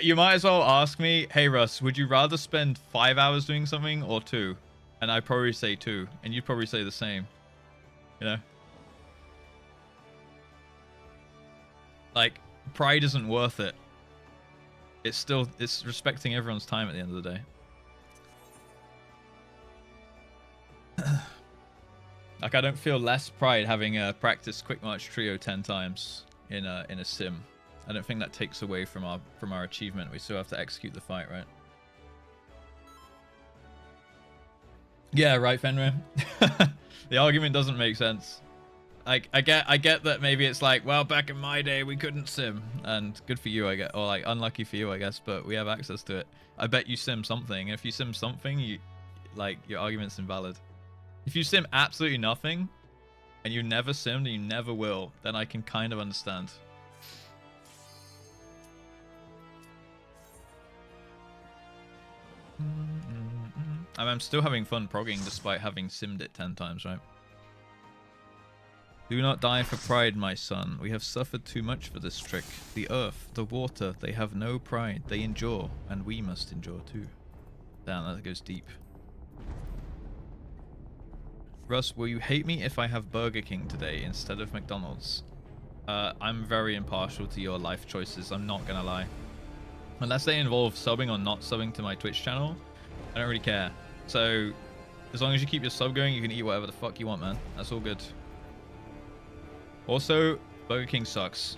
you might as well ask me, hey Russ, would you rather spend 5 hours doing something or 2? And I'd probably say 2, and you'd probably say the same. You know? Like, pride isn't worth it. It's respecting everyone's time at the end of the day. Like, I don't feel less pride having practiced Quick March Trio 10 times in a sim. I don't think that takes away from our achievement. We still have to execute the fight, right? Yeah, right, Fenrir. The argument doesn't make sense. Like I get that maybe it's like, well, back in my day we couldn't sim, and good for you, I guess, or like unlucky for you, I guess, but we have access to it. I bet you sim something. If you sim something, you like your argument's invalid. If you sim absolutely nothing, and you never simmed and you never will, then I can kind of understand. I mean, I'm still having fun progging despite having simmed it 10 times, right? Do not die for pride, my son. We have suffered too much for this trick. The earth, the water, they have no pride. They endure, and we must endure too. Damn, that goes deep. Russ, will you hate me if I have Burger King today instead of McDonald's? I'm very impartial to your life choices, I'm not gonna lie. Unless they involve subbing or not subbing to my Twitch channel, I don't really care. So, as long as you keep your sub going, you can eat whatever the fuck you want, man. That's all good. Also, Burger King sucks.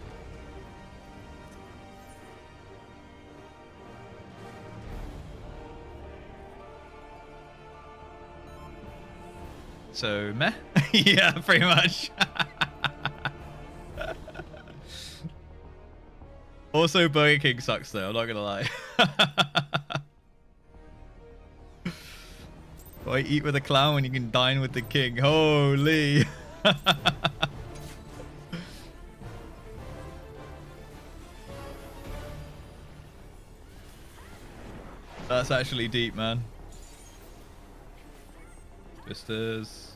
So, meh? Yeah, pretty much. Also, Burger King sucks though, I'm not gonna lie. Why eat with a clown when you can dine with the king? Holy. That's actually deep, man. Twisters.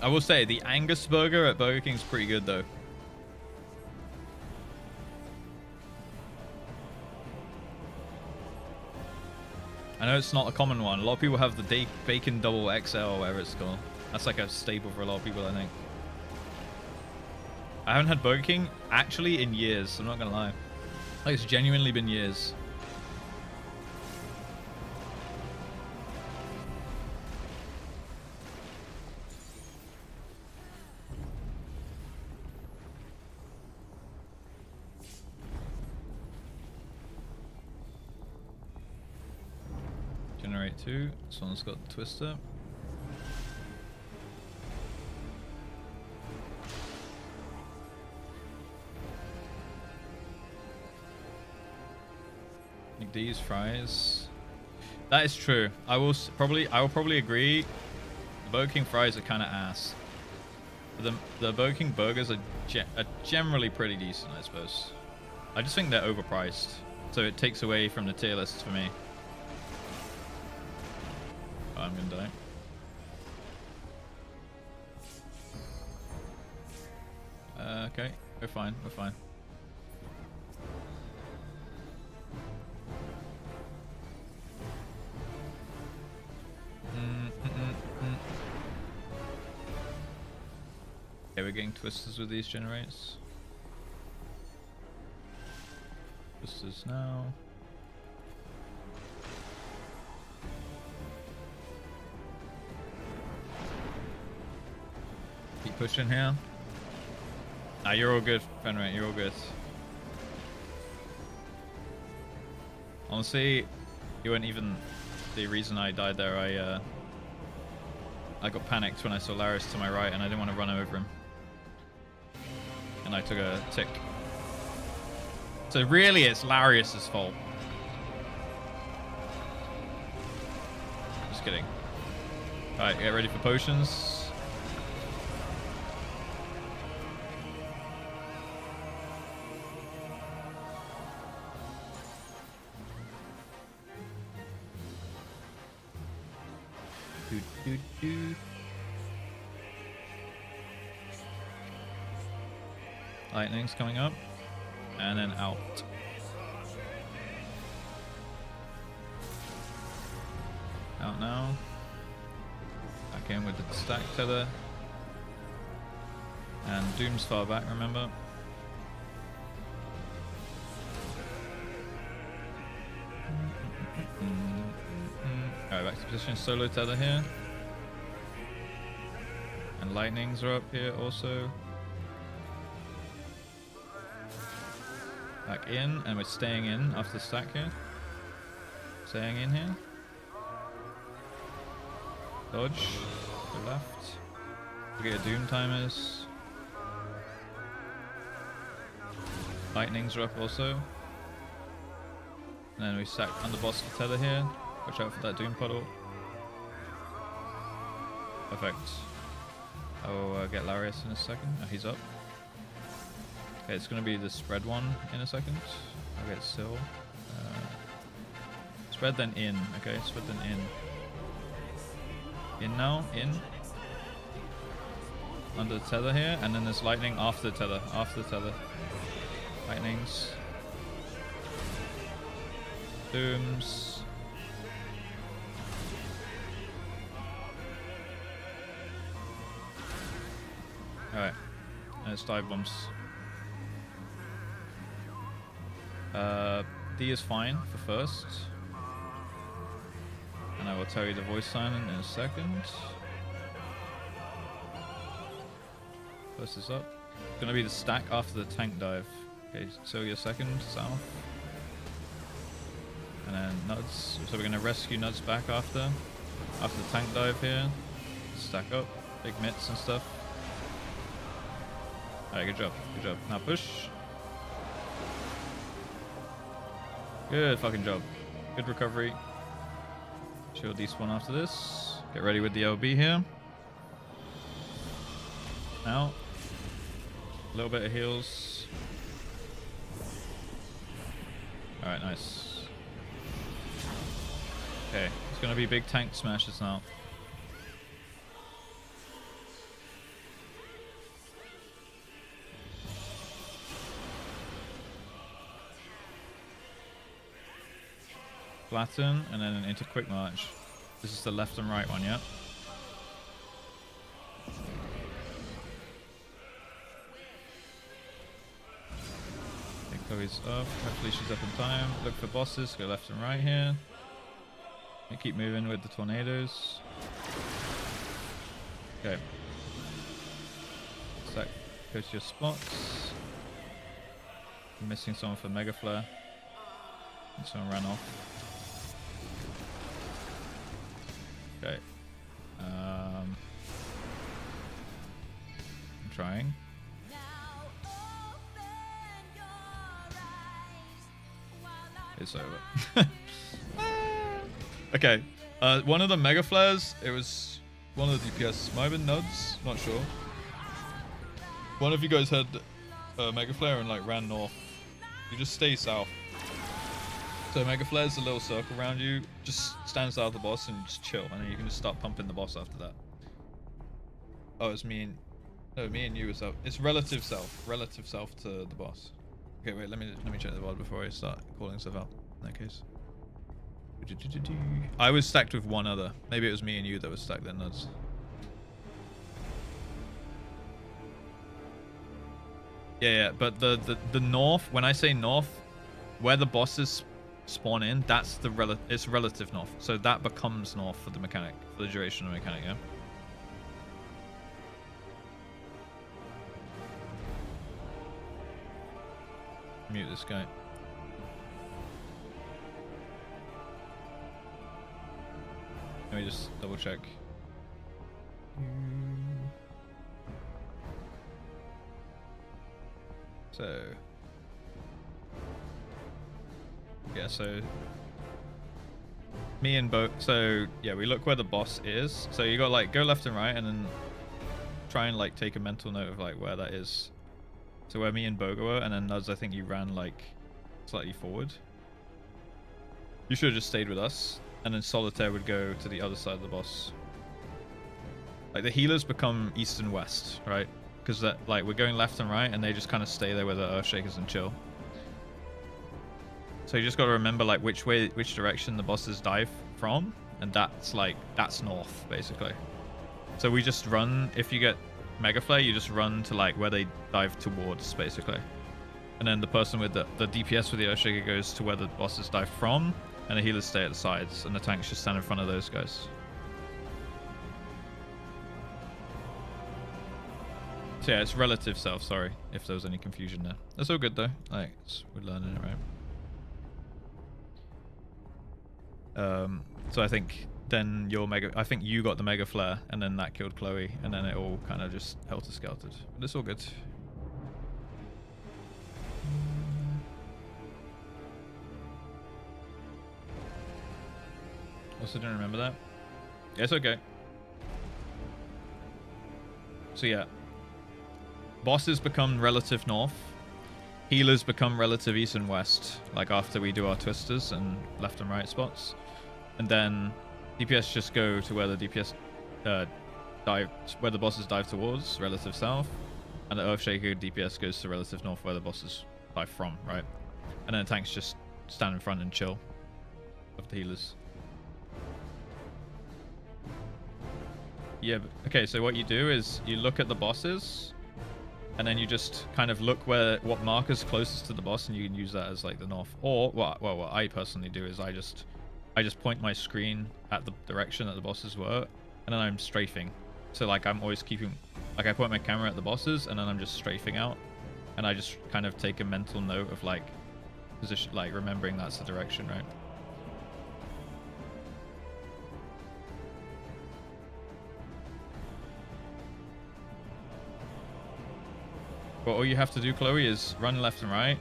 I will say the Angus burger at Burger King's pretty good though. I know it's not a common one. A lot of people have the bacon double XL or whatever it's called. That's like a staple for a lot of people, I think. I haven't had Burger King actually in years, I'm not gonna lie. Like, it's genuinely been years. Generate 2. This one's got the twister. These fries. That is true. I will probably agree. The Burger King fries are kind of ass. The Burger King burgers are generally pretty decent, I suppose. I just think they're overpriced, so it takes away from the tier list for me. Oh, I'm gonna die. Okay, we're fine. We're fine. Okay, we're getting twisters with these generates. Twisters now. Keep pushing here. Nah, you're all good, Fenrir, you're all good. Honestly, you weren't even the reason I died there. I got panicked when I saw Larius to my right and I didn't want to run over him. And I took a tick. So really it's Larius's fault. Just kidding. Alright, get ready for potions. Lightning's coming up, and then out. Out now. Back in with the stack tether. And Doom's far back, remember? Alright, back to position. Solo tether here. And lightnings are up here also. Back in, and we're staying in after the stack here. Staying in here. Dodge. Go left. Look at your doom timers. Lightnings are up also. And then we stack underboss the tether here. Watch out for that doom puddle. Perfect. I will get Larius in a second. Oh, he's up. Okay, it's going to be the spread one in a second. I'll get Syl. Spread then in. Okay, spread then in. In now. In. Under the tether here. And then there's lightning after the tether. After the tether. Lightnings. Dooms. Alright. And it's dive bombs. D is fine for first. And I will tell you the voice sign in a second. First is up. It's gonna be the stack after the tank dive. Okay, so your second south. And then Nuds. So we're gonna rescue Nuds back after the tank dive here. Stack up. Big mitts and stuff. Alright, good job. Good job. Now push. Good fucking job. Good recovery. Shield despawn after this. Get ready with the LB here. Now. A little bit of heals. Alright, nice. Okay, it's gonna be big tank smashes now. Flatten, and then into quick march. This is the left and right one, yeah? Okay, Chloe's up. Hopefully she's up in time. Look for bosses. Go left and right here. And keep moving with the tornadoes. Okay. Stack. Go to your spots. I'm missing someone for Mega Flare. And someone ran off. Okay. I'm trying. It's over. Okay. One of the Mega Flares, it was one of the DPS. Might have been Nuds, not sure. One of you guys had a Mega Flare and like ran north. You just stay south. So Mega Flare's a little circle around you. Just stand south of the boss and just chill, and then you can just start pumping the boss after that. Oh, it's me and no, me and you is up. It's relative self to the boss. Okay, wait. Let me check the VOD before I start calling stuff out. In that case, I was stacked with one other. Maybe it was me and you that was stacked then. Nuts. Yeah. But the north. When I say north, where the bosses spawn in, that's the it's relative north, so that becomes north for the mechanic, for the duration of the mechanic. Yeah. Mute this guy. Let me just double check. So yeah, so me and Bo. So yeah, we look where the boss is. So you got like go left and right, and then try and like take a mental note of like where that is. So where me and Bogo were, and then Nuds, I think you ran like slightly forward. You should have just stayed with us, and then Solitaire would go to the other side of the boss. Like the healers become east and west, right? Because that like we're going left and right, and they just kind of stay there with the Earthshakers and chill. So you just got to remember like which direction the bosses dive from, and that's north basically. So we just run. If you get Mega Flare, you just run to like where they dive towards basically, and then the person with the DPS with the Earthshaker goes to where the bosses dive from, and the healers stay at the sides, and the tanks just stand in front of those guys. So yeah, it's relative self, sorry, if there was any confusion there. That's all good though. Like, we're learning it, right? So I think then I think you got the mega flare, and then that killed Chloe, and then it all kind of just helter-skeltered. But it's all good. Also didn't remember that. Yeah, it's okay. So yeah. Bosses become relative north. Healers become relative east and west, like after we do our twisters and left and right spots. And then DPS just go to where the DPS dive, where the bosses dive towards, relative south. And the Earthshaker DPS goes to relative north, where the bosses dive from, right? And then the tanks just stand in front and chill of the healers. Yeah, okay, so what you do is you look at the bosses, and then you just kind of look what marker's closest to the boss, and you can use that as like the north. Or what I personally do is I just point my screen at the direction that the bosses were, and then I'm strafing. So like I'm always keeping, like I point my camera at the bosses, and then I'm just strafing out, and I just kind of take a mental note of like position, like remembering that's the direction, right? But all you have to do, Chloe, is run left and right,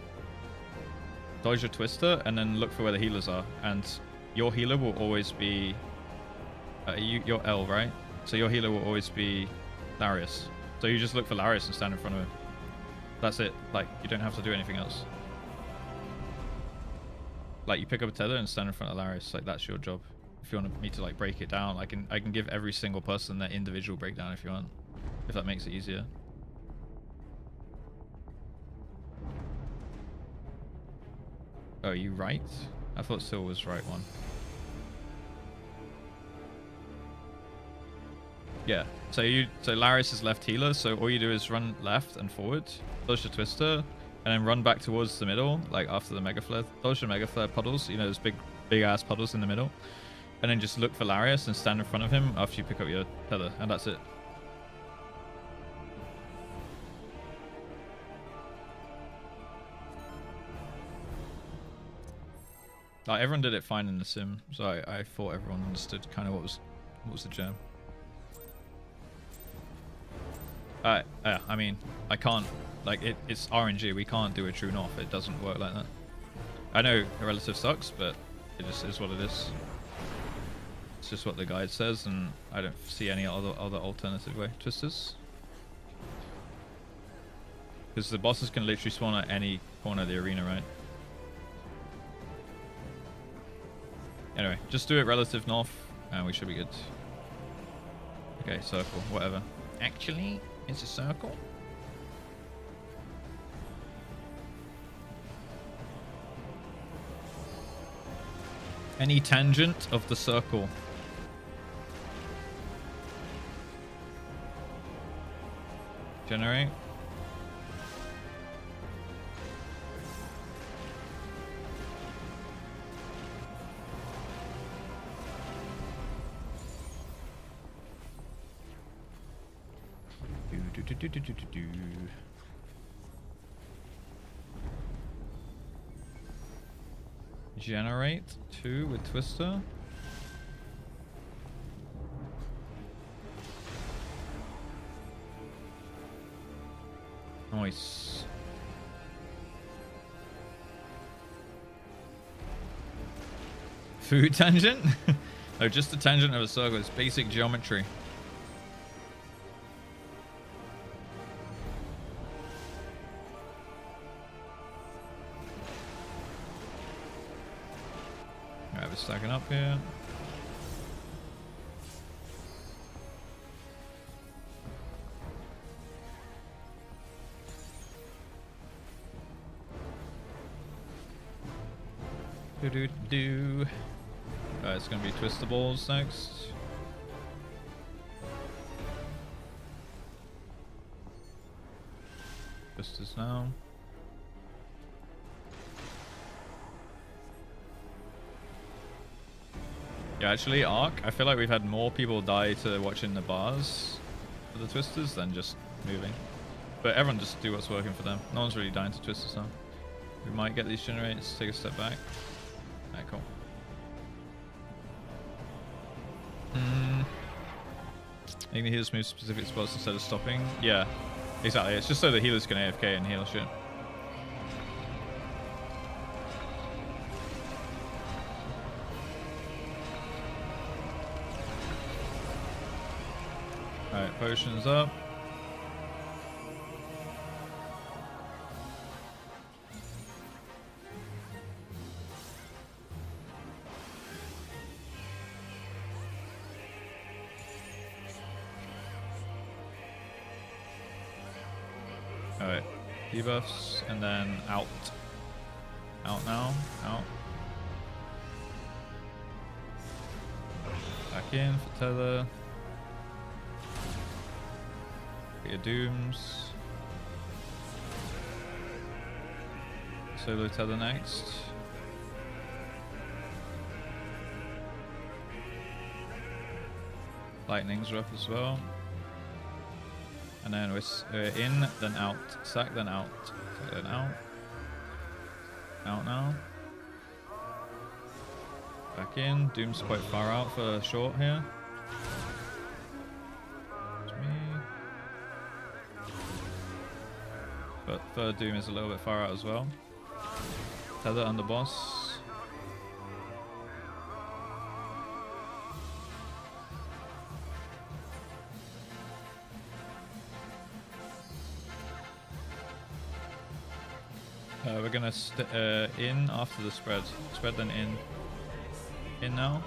dodge your twister, and then look for where the healers are. And your healer will always be... you're L, right? So your healer will always be Larius. So you just look for Larius and stand in front of him. That's it. Like, you don't have to do anything else. Like, you pick up a tether and stand in front of Larius. Like, that's your job. If you want me to, like, break it down, I can give every single person their individual breakdown if you want. If that makes it easier. Oh, you right? I thought Syl was right one. Yeah. So Larius is left healer, so all you do is run left and forward, dodge the twister, and then run back towards the middle, like after the mega flare. Dodge the mega flare puddles, you know, those big ass puddles in the middle. And then just look for Larius and stand in front of him after you pick up your tether, and that's it. Like, everyone did it fine in the sim, so I thought everyone understood kind of what was the jam. Yeah, I mean, I can't, like, it's RNG, we can't do a true north, it doesn't work like that. I know a relative sucks, but it just is what it is. It's just what the guide says, and I don't see any other alternative way. Twisters? Because the bosses can literally spawn at any corner of the arena, right? Anyway, just do it relative north, and we should be good. Okay, circle, whatever. Actually, it's a circle. Any tangent of the circle. Generate. Generate 2 with twister. Nice. Food tangent? Oh, just the tangent of a circle. It's basic geometry. Alright, we're stacking up here. Do. It's gonna be twistables next. Twisters now. Yeah, actually, Arc, I feel like we've had more people die to watching the bars for the twisters than just moving. But everyone just do what's working for them. No one's really dying to twist us now. We might get these generators, take a step back. Alright, cool. Making the healers move specific spots instead of stopping. Yeah, exactly. It's just so the healers can AFK and heal shit. Alright, potions up. Alright, debuffs, and then out. Out now, out. Back in for tether. Get your dooms. Solo tether next. Lightnings are up as well. And then we're in, then out. Sack, then out. Sack, then out. Out now. Back in. Doom's quite far out for short here. It's me. But third Doom is a little bit far out as well. Tether under boss. We're gonna in after the spread. Spread then in. In now.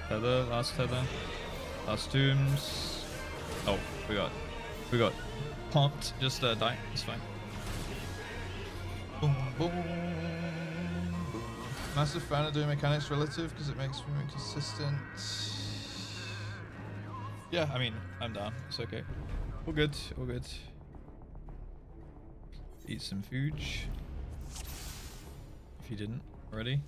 Tether, last tether. Last dooms. Oh, we got pumped. Just die. It's fine. Boom, boom, boom. Massive fan of doing mechanics relative because it makes me more consistent. Yeah, I mean, I'm down. It's okay. All good, all good. Eat some food. If you didn't already.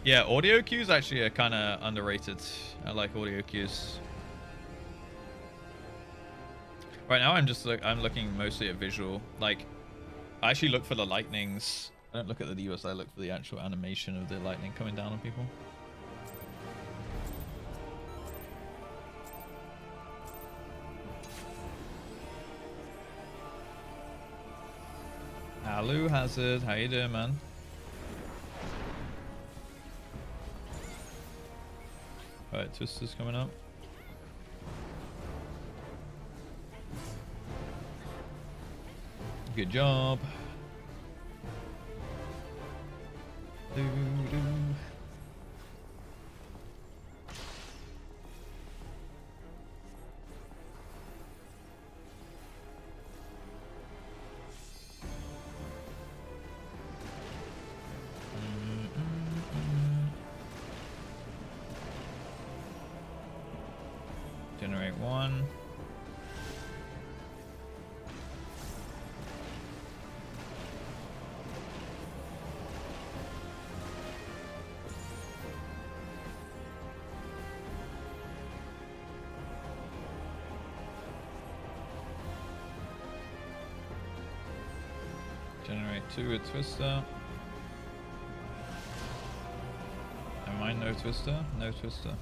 Yeah, audio cues actually are kind of underrated. I like audio cues. Right now, I'm looking mostly at visual. Like, I actually look for the lightnings. I don't look at the debuffs. I look for the actual animation of the lightning coming down on people. Hello, Hazard. How you doing, man? Alright, Twister's coming up. Good job. Doo -doo. Generate one. Generate two with Twister. Never mind, no Twister, no Twister.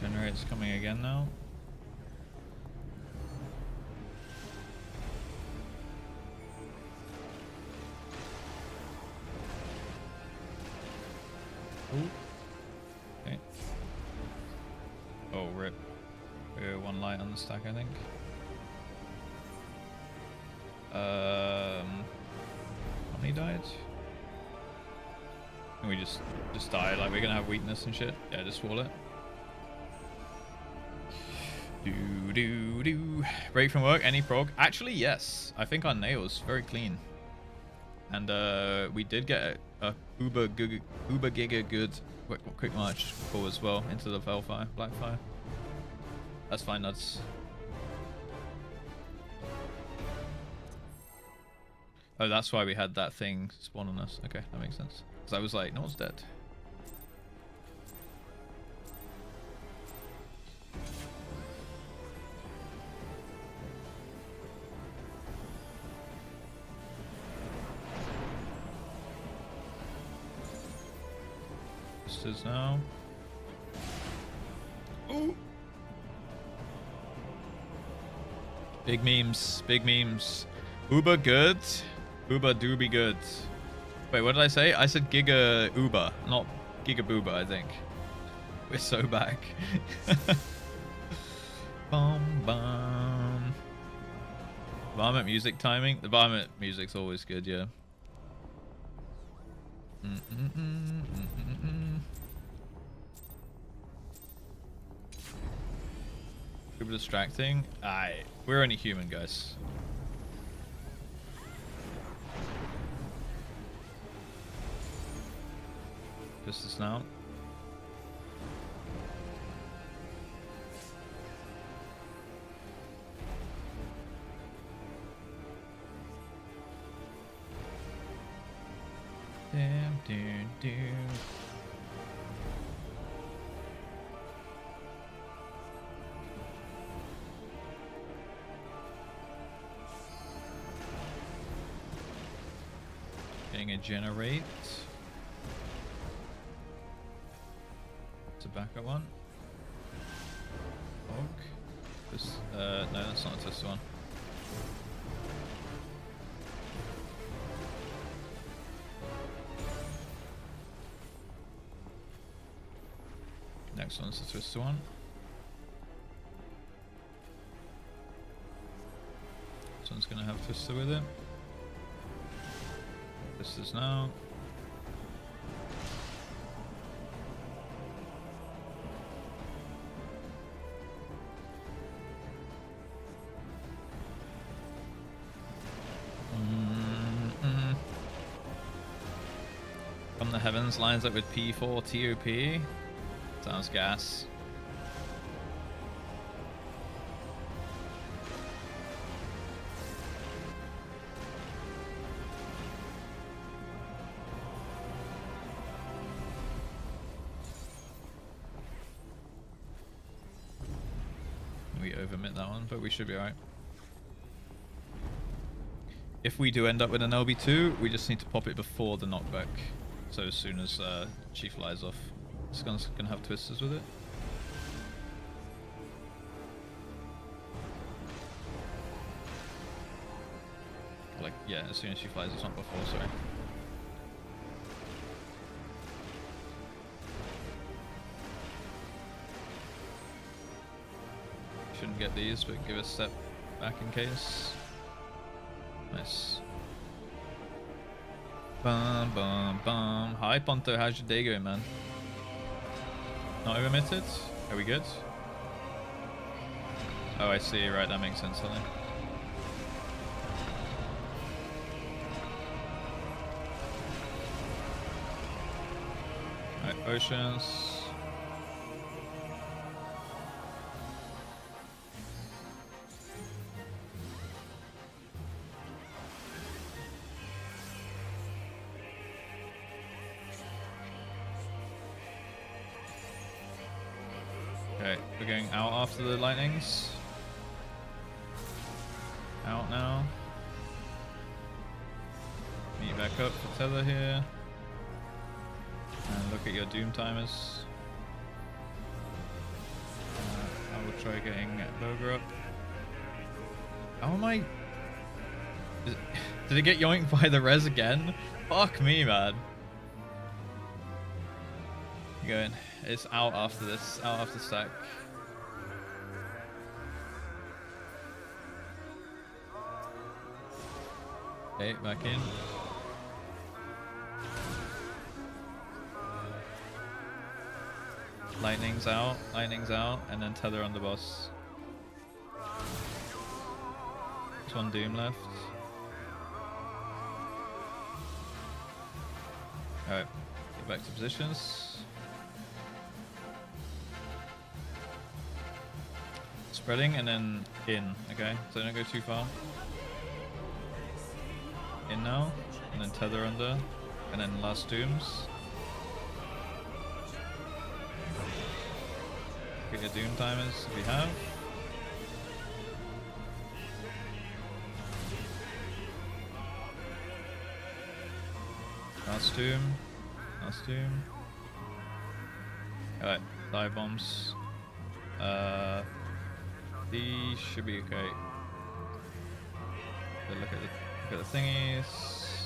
Generate's coming again now. Ooh. Okay. Oh, rip. One light on the stack, I think. How many died? And we just die. Like, we're gonna have weakness and shit. Yeah, just wall it. Do. Break from work, any prog? Actually, yes. I think our nails very clean. And we did get a uber giga good quick march pull as well into the Velfire, Blackfire. That's fine, nuts. Oh, that's why we had that thing spawn on us. Okay, that makes sense. Because I was like, no one's dead. This is now. Ooh. Big memes, big memes. Uber good. Uber do be good. Wait, what did I say? I said Giga Uber, not Giga Booba, I think. We're so back. Bum bum. Varmint music timing. The Varmint music's always good, yeah. Super distracting. We're only human, guys. Just this now. Damn, dude. Getting a generate. It's a backup one. Oak. This, no, that's not this one. Next one's the twister one. This one's gonna have twister with it. This is now. From the heavens lines up with P4 TOP. Sounds gas. We overmit that one, but we should be alright. If we do end up with an LB2, we just need to pop it before the knockback. So as soon as Chief flies off. This gun's gonna have twisters with it. Like, yeah, as soon as she flies, it's not before, sorry. Shouldn't get these, but give a step back in case. Nice. Bum bum bum. Hi Ponto, how's your day going, man? Not overmitted? Are we good? Oh, I see. Right, that makes sense, Sonny. Alright, potions. Okay, we're going out after the lightnings. Out now. Meet back up for tether here. And look at your doom timers. I will try getting Boga up. How am I? Did it get yoinked by the res again? Fuck me, man. Going. It's out after this. Out after stack. Okay, back in. Lightning's out, and then tether on the boss. There's one doom left. Alright, get back to positions. Spreading and then in, okay? So don't go too far. In now, and then tether under, and then last dooms. Get your doom timers if you have. Last doom. Last doom. Alright, dive bombs. These should be okay. But look at the thingies.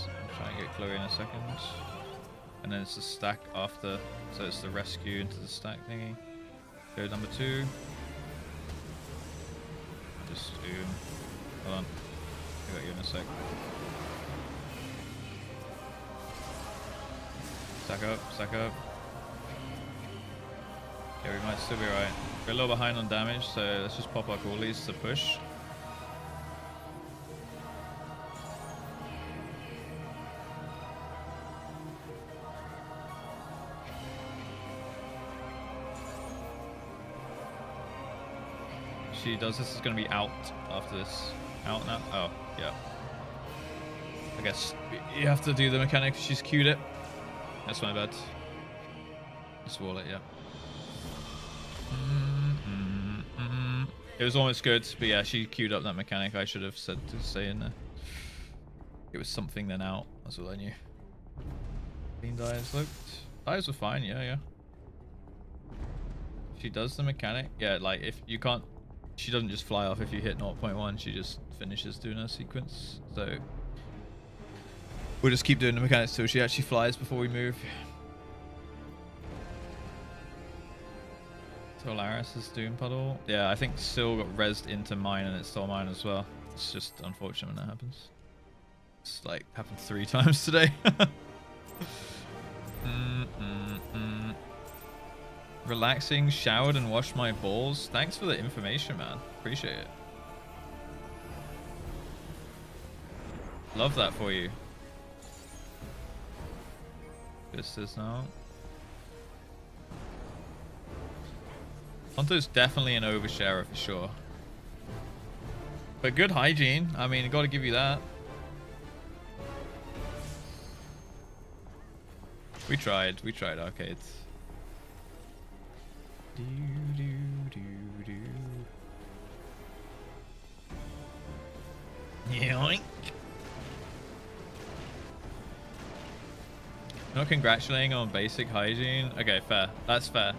I'll try and get Chloe in a second. And then it's the stack after. So it's the rescue into the stack thingy. Go number 2. Just doom. Hold on. I'll get you in a sec. Stack up, stack up. Okay, we might still be right. We're a little behind on damage, so let's just pop our coolies to push. She does this is going to be out after this. Out now? Oh, yeah. I guess you have to do the mechanic. She's queued it. That's my bad. Just wall it, yeah. It was almost good, but yeah, she queued up that mechanic. I should have said to stay in there. It was something then out. That's all I knew. Clean dives looked. Dives were fine, yeah. She does the mechanic. Yeah, like if you can't, she doesn't just fly off if you hit 0.1. She just finishes doing her sequence. So we'll just keep doing the mechanics till she actually flies before we move. Solaris' Doom Puddle. Yeah, I think Syl got rezzed into mine and it stole mine as well. It's just unfortunate when that happens. It's like happened 3 times today. Relaxing, showered and washed my balls. Thanks for the information, man. Appreciate it. Love that for you. This is now. Honto's definitely an oversharer for sure. But good hygiene. I mean, gotta give you that. We tried arcades. Yoink. Not congratulating on basic hygiene. Okay, fair. That's fair.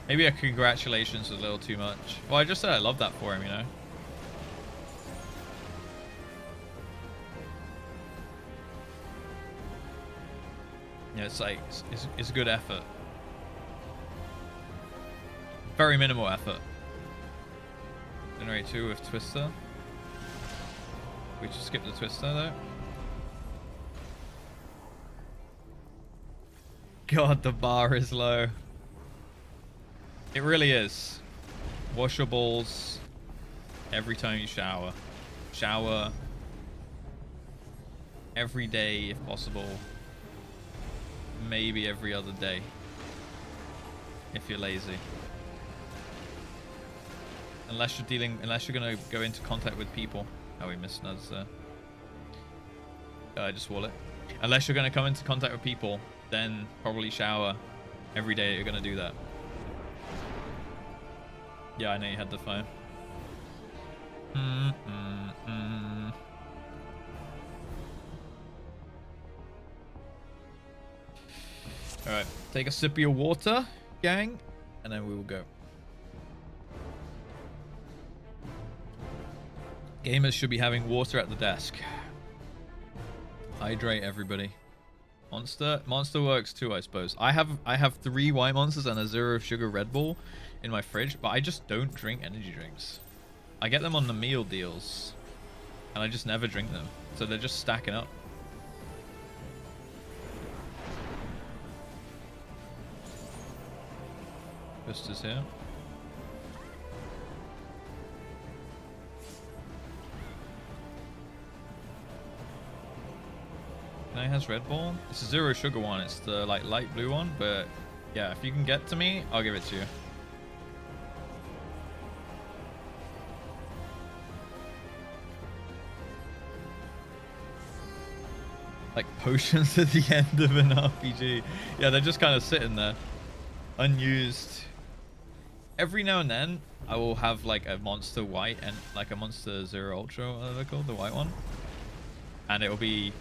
Maybe a congratulations is a little too much. Well, I just said I love that for him, you know? Yeah, it's like, it's good effort. Very minimal effort. Generate 2 with Twister. We just skip the Twister though. God, the bar is low. It really is. Wash your balls every time you shower. Shower every day if possible. Maybe every other day if you're lazy. Unless you're gonna go into contact with people. Oh, we missed Nuds there. Just wall it. Unless you're gonna come into contact with people, then probably shower every day. You're gonna do that. Yeah, I know you had the phone. Alright, take a sip of your water, gang, and then we will go. Gamers should be having water at the desk. Hydrate everybody. Monster works too, I suppose. I have 3 white monsters and a 0 sugar Red Bull in my fridge, but I just don't drink energy drinks. I get them on the meal deals, and I just never drink them, so they're just stacking up. Buster's here. Can I has Red Bull? It's a zero sugar one. It's the like light blue one, but yeah, if you can get to me, I'll give it to you. Like potions at the end of an RPG. Yeah, they're just kind of sitting there, unused. Every now and then, I will have like a monster white and like a monster zero ultra, whatever they're called, the white one. And it will be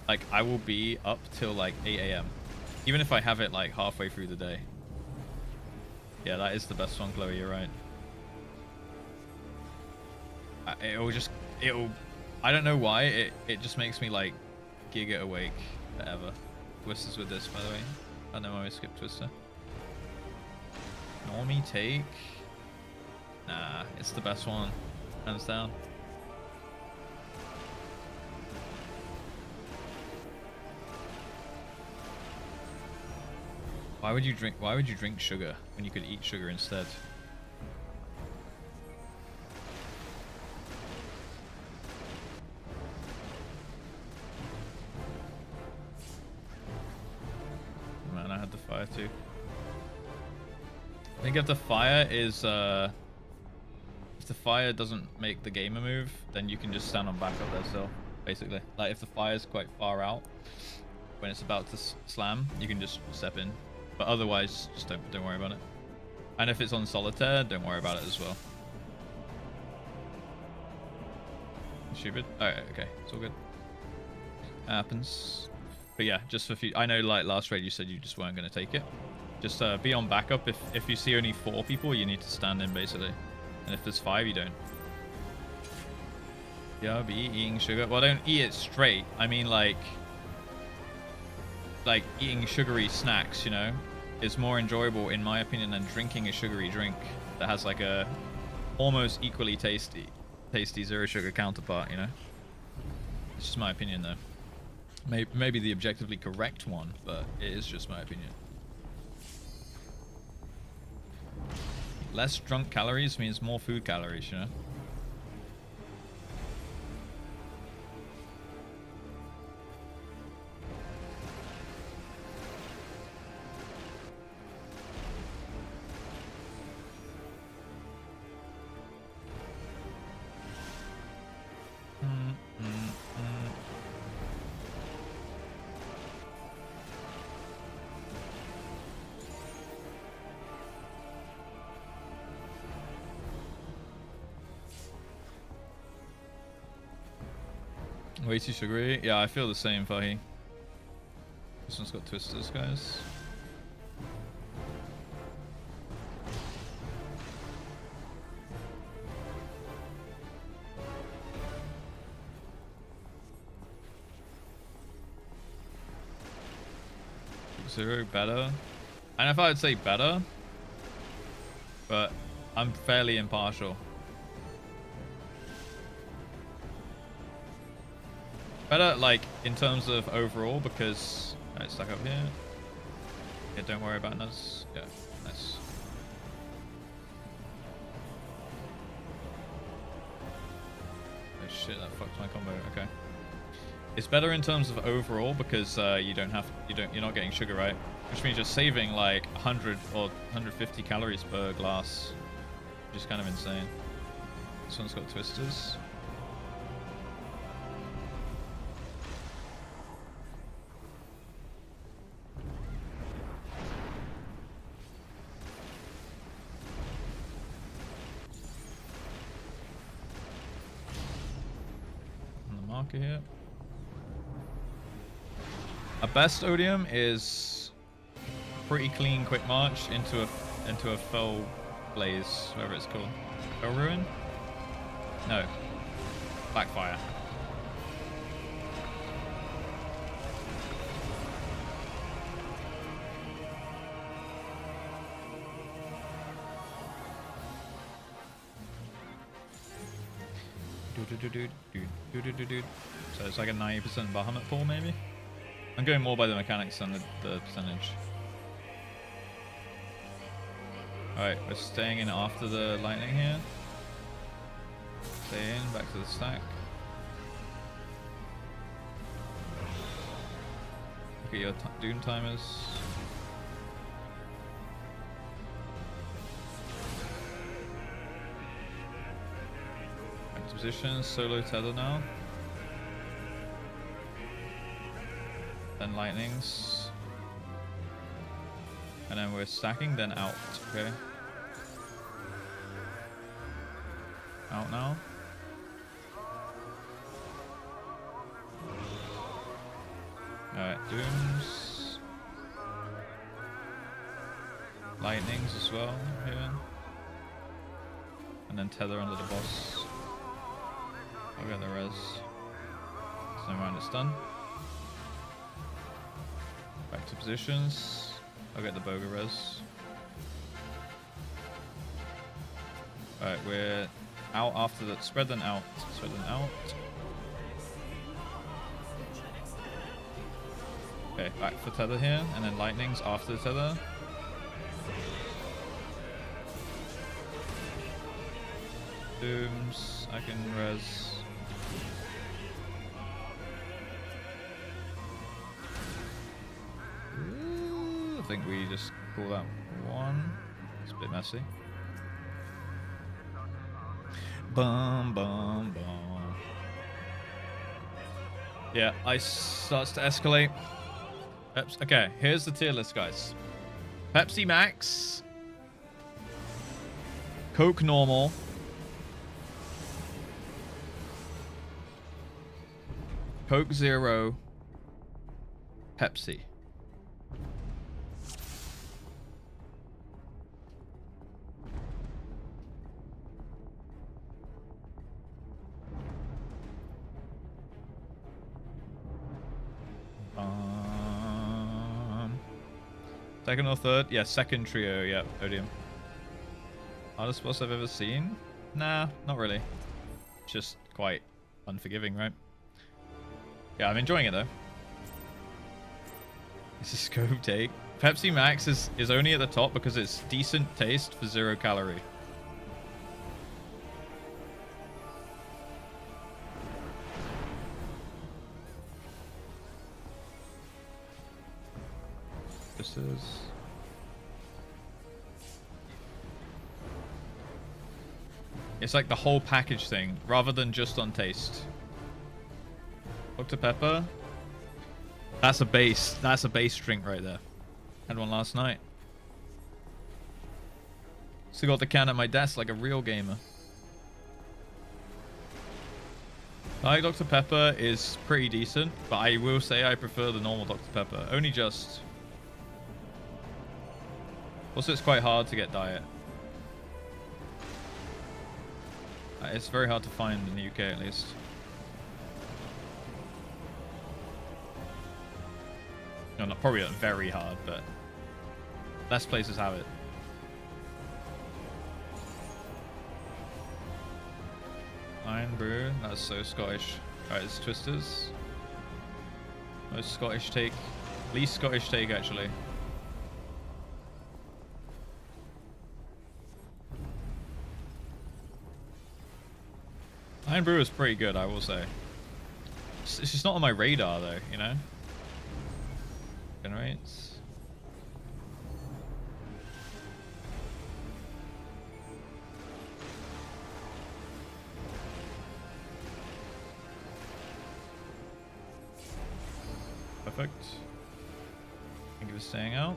like, I will be up till like 8 AM. Even if I have it like halfway through the day. Yeah, that is the best one, Chloe, you're right. I don't know why, it just makes me like giga awake forever. Twister's with this, by the way. I don't know why we skipped Twister. Normie take? Nah, it's the best one. Hands down. Why would you drink sugar when you could eat sugar instead? Man, I had the fire too. I think if the fire is if the fire doesn't make the gamer move, then you can just stand on back up there still, basically. Like if the fire is quite far out when it's about to slam, you can just step in. But otherwise, just don't worry about it. And if it's on solitaire, don't worry about it as well. Stupid. Alright, okay, it's all good. Happens. But yeah, just for I know like last raid you said you just weren't going to take it. Just be on backup. If you see only 4 people, you need to stand in basically. And if there's 5, you don't. Yeah, be eating sugar. Well, don't eat it straight. I mean like eating sugary snacks, you know, is more enjoyable in my opinion than drinking a sugary drink that has like a almost equally tasty zero sugar counterpart, you know. It's just my opinion though. Maybe the objectively correct one, but it is just my opinion. Less drunk calories means more food calories, you know. Way too sugary? Yeah, I feel the same, Fahi. This one's got twisters, guys. Zero better. I don't know if I would say better, but I'm fairly impartial. Better, like, in terms of overall, because... Alright, stuck up here. Yeah, don't worry about us. Yeah, nice. Oh shit, that fucked my combo. Okay. It's better in terms of overall because you're not getting sugar, right? Which means you're saving like 100 or 150 calories per glass, which is kind of insane. This one's got twisters. Here. A best odium is pretty clean quick march into a fell blaze, whatever it's called. Fell ruin? No. Backfire. So it's like a 90% Bahamut pull, maybe? I'm going more by the mechanics than the percentage. Alright, we're staying in after the lightning here. Stay in, back to the stack. Get your Doom timers. Back to position. Solo tether now. Then lightnings. And then we're stacking, then out. Okay. Out now. Alright, dooms. Lightnings as well here. And then tether under the boss. I'll get the res. So round it's done. Back to positions. I'll get the Boga res. Alright, we're out after the spread then out. Spread then out. Okay, back for tether here, and then lightnings after the tether. Dooms, I can res. Ooh, I think we just call that one. It's a bit messy. Bum bum bum. Yeah, ice starts to escalate. Okay, here's the tier list, guys. Pepsi Max, Coke Normal, Coke Zero, Pepsi. Second or third? Yeah, second trio. Yeah, Odium. Hardest boss I've ever seen? Nah, not really. It's just quite unforgiving, right? Yeah, I'm enjoying it though. This is scope take. Pepsi Max is only at the top because it's decent taste for 0 calorie. This is... It's like the whole package thing, rather than just on taste. Dr. Pepper. That's a base. That's a base drink right there. Had one last night. Still got the can at my desk like a real gamer. I like Dr. Pepper is pretty decent, but I will say I prefer the normal Dr. Pepper. Only just. Also, it's quite hard to get diet. It's very hard to find in the UK, at least. No, not probably not very hard, but less places have it. Iron Brew, that's so Scottish. Alright, it's Twisters. Most Scottish take. Least Scottish take, actually. Iron Brew is pretty good, I will say. It's just not on my radar, though, you know? Generates. Perfect. Thank you for staying out.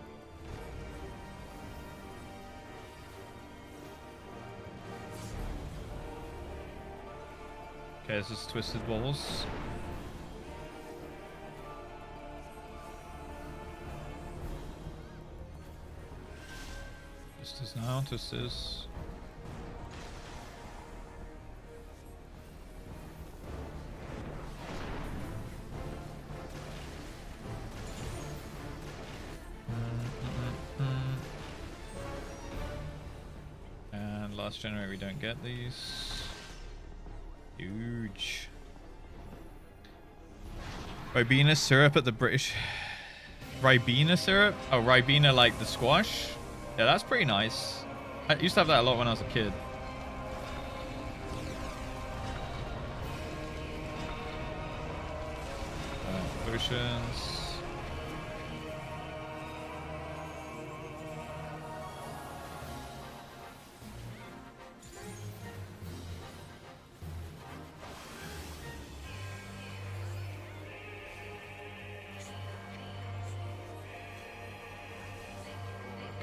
Okay, this is Twisted Balls. Twisters now, Twisters. And last generate, we don't get these. Huge. Ribena syrup at the British. Ribena syrup? Oh, Ribena like the squash? Yeah, that's pretty nice. I used to have that a lot when I was a kid. Potions.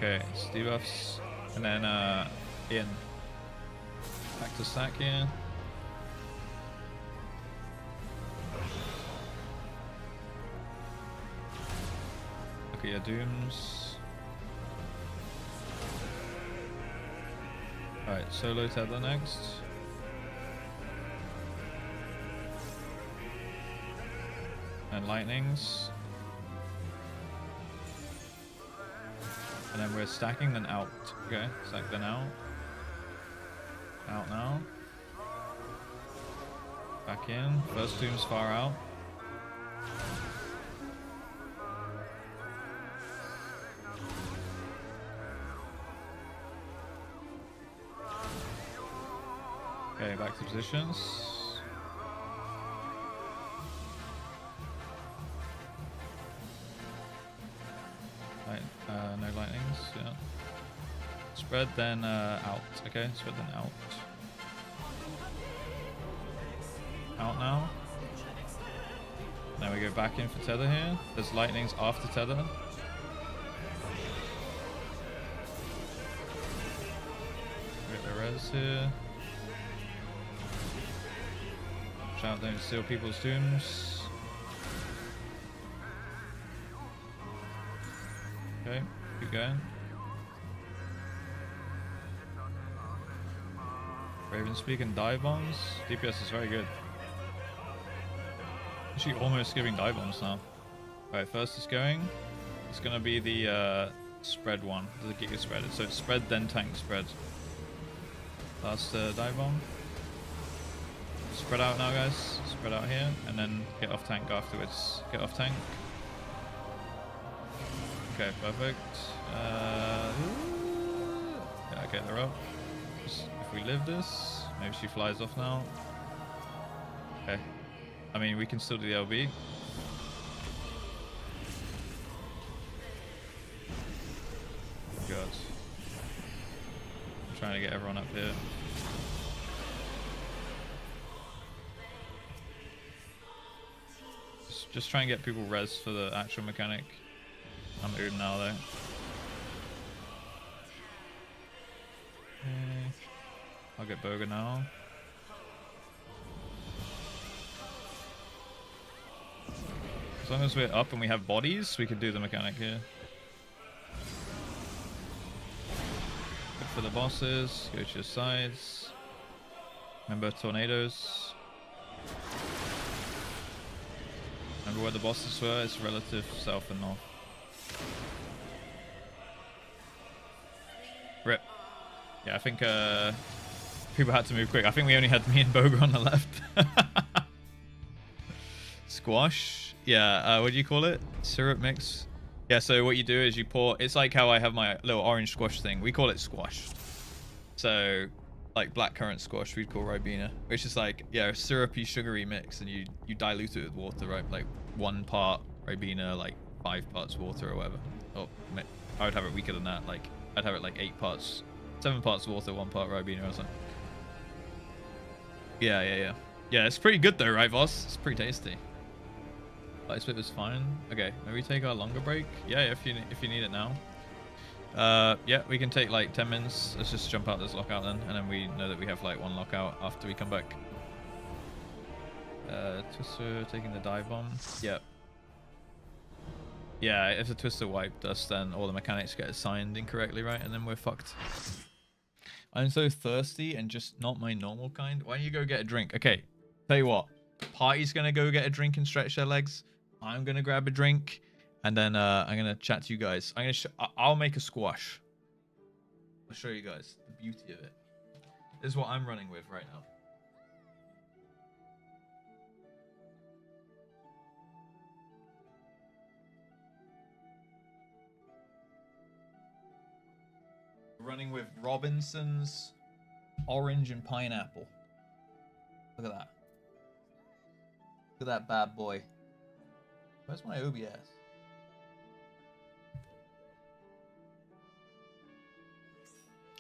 Okay, it's debuffs. And then Ian. Back to stack here. Okay, your dooms. Alright, solo tether next. And lightnings. And then we're stacking, then out. Okay, stack then out. Out now. Back in. First doom's far out. Okay, back to positions. No lightnings, yeah. Spread then out, okay, spread then out. Out now. Now we go back in for tether here. There's lightnings after tether. Get the res here. Shout, don't steal people's tombs. Okay, keep going. Raven Speak and dive bombs. DPS is very good. Actually, almost giving dive bombs now. Alright, first is going. It's gonna be the spread one, the Giga spread. So it's spread then tank spread. Last dive bomb. Spread out now, guys. Spread out here, and then get off tank afterwards. Get off tank. Okay, perfect. Yeah, get her up. Just, if we live this, maybe she flies off now. Okay. I mean, we can still do the LB. God. I'm trying to get everyone up here. Just try and get people res for the actual mechanic. I'm Oom now though. Okay. I'll get Burger now. As long as we're up and we have bodies, we can do the mechanic here. Good for the bosses. Go to your sides. Remember tornadoes. Remember where the bosses were? It's relative south and north. Rip. Yeah, I think people had to move quick. I think we only had me and Boga on the left. Squash. Yeah, what do you call it? Syrup mix. Yeah, so what you do is you pour... It's like how I have my little orange squash thing. We call it squash. So, like blackcurrant squash, we'd call Ribena. Which is like, yeah, a syrupy, sugary mix. And you dilute it with water, right? Like 1 part Ribena, like 5 parts water or whatever. Oh, I would have it weaker than that. Like, I'd have it like 8 parts... 7 parts water, 1 part Ribena or something. Yeah. Yeah, it's pretty good though, right, boss? It's pretty tasty. Light split was fine. Okay, maybe take our longer break. Yeah, if you need it now. Yeah, we can take like 10 minutes. Let's just jump out this lockout then, and then we know that we have like 1 lockout after we come back. Twister taking the dive bomb. Yep. Yeah, if the Twister wiped us, then all the mechanics get assigned incorrectly, right? And then we're fucked. I'm so thirsty and just not my normal kind. Why don't you go get a drink? Okay, tell you what. Party's gonna go get a drink and stretch their legs. I'm gonna grab a drink, and then I'm gonna chat to you guys. I'll make a squash. I'll show you guys the beauty of it. This is what I'm running with right now. Running with Robinson's orange and pineapple. Look at that. Look at that bad boy. Where's my OBS?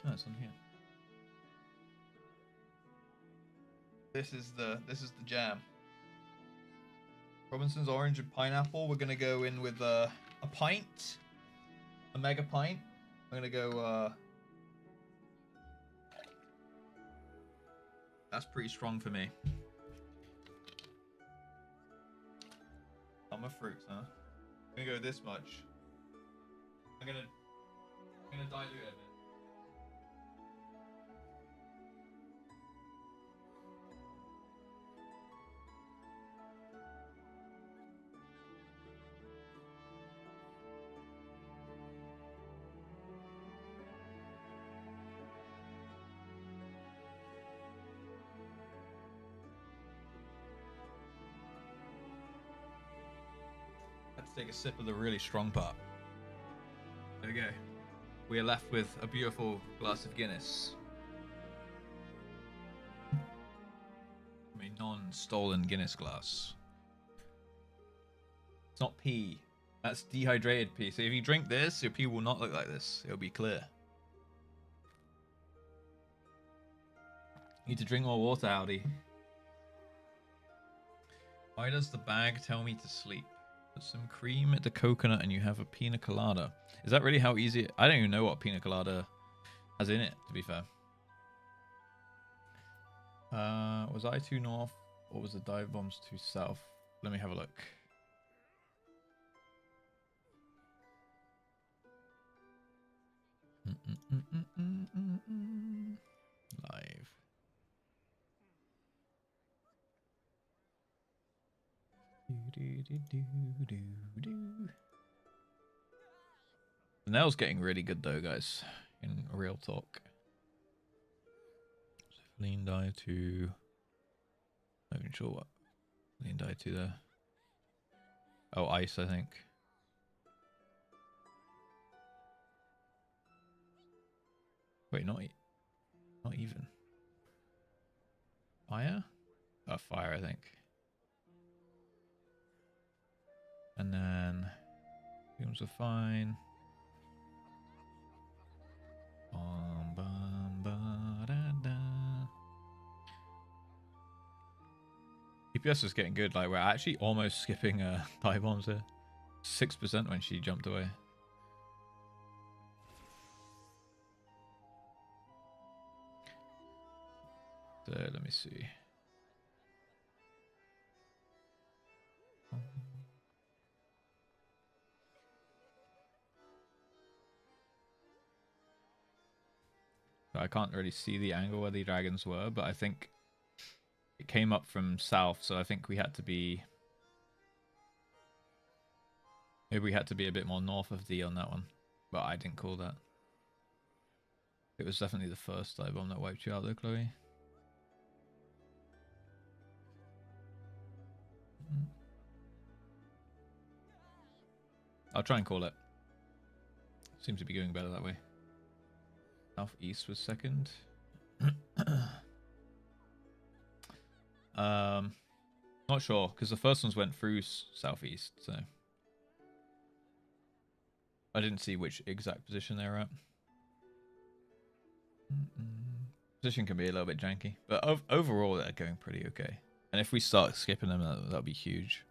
Oh, it's on here. This is the jam. Robinson's orange and pineapple. We're gonna go in with a pint, a mega pint. I'm gonna go, that's pretty strong for me. Summer fruits, huh? I'm gonna go this much. I'm gonna dilute it a bit. Let's take a sip of the really strong part. There we go. We are left with a beautiful glass of Guinness. I mean, non-stolen Guinness glass. It's not pee. That's dehydrated pee. So if you drink this, your pee will not look like this. It'll be clear. You need to drink more water, Audi. Why does the bag tell me to sleep? Put some cream at the coconut and you have a pina colada. Is that really how easy? I don't even know what pina colada has in it, to be fair. Was I too north or was the dive bombs too south? Let me have a look. Live. The nail's getting really good though, guys. In real talk. Lean die to. Not even sure what. Lean die to there. Oh, ice, I think. Wait, not even. Fire? Oh, fire, I think. And then fumes are fine. DPS is getting good. Like, we're actually almost skipping dive bombs here. 6% when she jumped away. So let me see. I can't really see the angle where the dragons were, but I think it came up from south, so I think we had to be... Maybe we had to be a bit more north of D on that one, but I didn't call that. It was definitely the first dive bomb that wiped you out though, Chloe. I'll try and call it. Seems to be going better that way. Southeast was second. Not sure, because the first ones went through southeast, so I didn't see which exact position they were at. Position can be a little bit janky, but overall they're going pretty okay. And if we start skipping them, that'll be huge.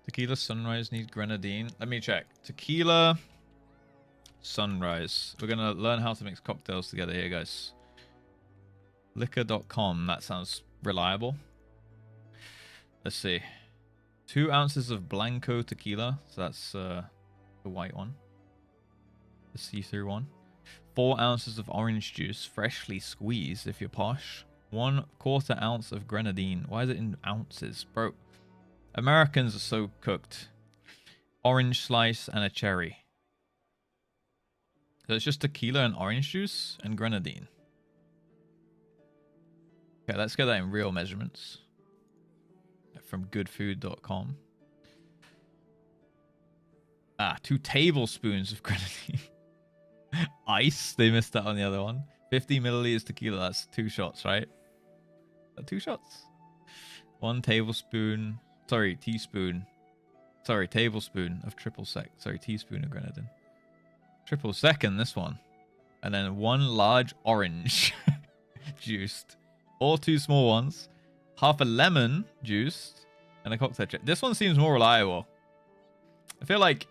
Tequila Sunrise needs grenadine. Let me check. Tequila Sunrise. We're going to learn how to mix cocktails together here, guys. Liquor.com. That sounds reliable. Let's see. 2 ounces of Blanco tequila. So that's the white one. The see-through one. 4 ounces of orange juice, freshly squeezed if you're posh. 1/4 ounce of grenadine. Why is it in ounces? Bro, Americans are so cooked. Orange slice and a cherry. So it's just tequila and orange juice and grenadine. Okay, let's get that in real measurements. From goodfood.com. 2 tablespoons of grenadine. Ice. They missed that on the other one. 50 milliliters tequila. That's 2 shots, right? 2 shots. 1 tablespoon. Sorry, teaspoon. Sorry, tablespoon of triple sec. Sorry, teaspoon of grenadine. Triple second, this one. And then 1 large orange juiced. Or 2 small ones. Half a lemon juiced. And a cocktail chip. This one seems more reliable. I feel like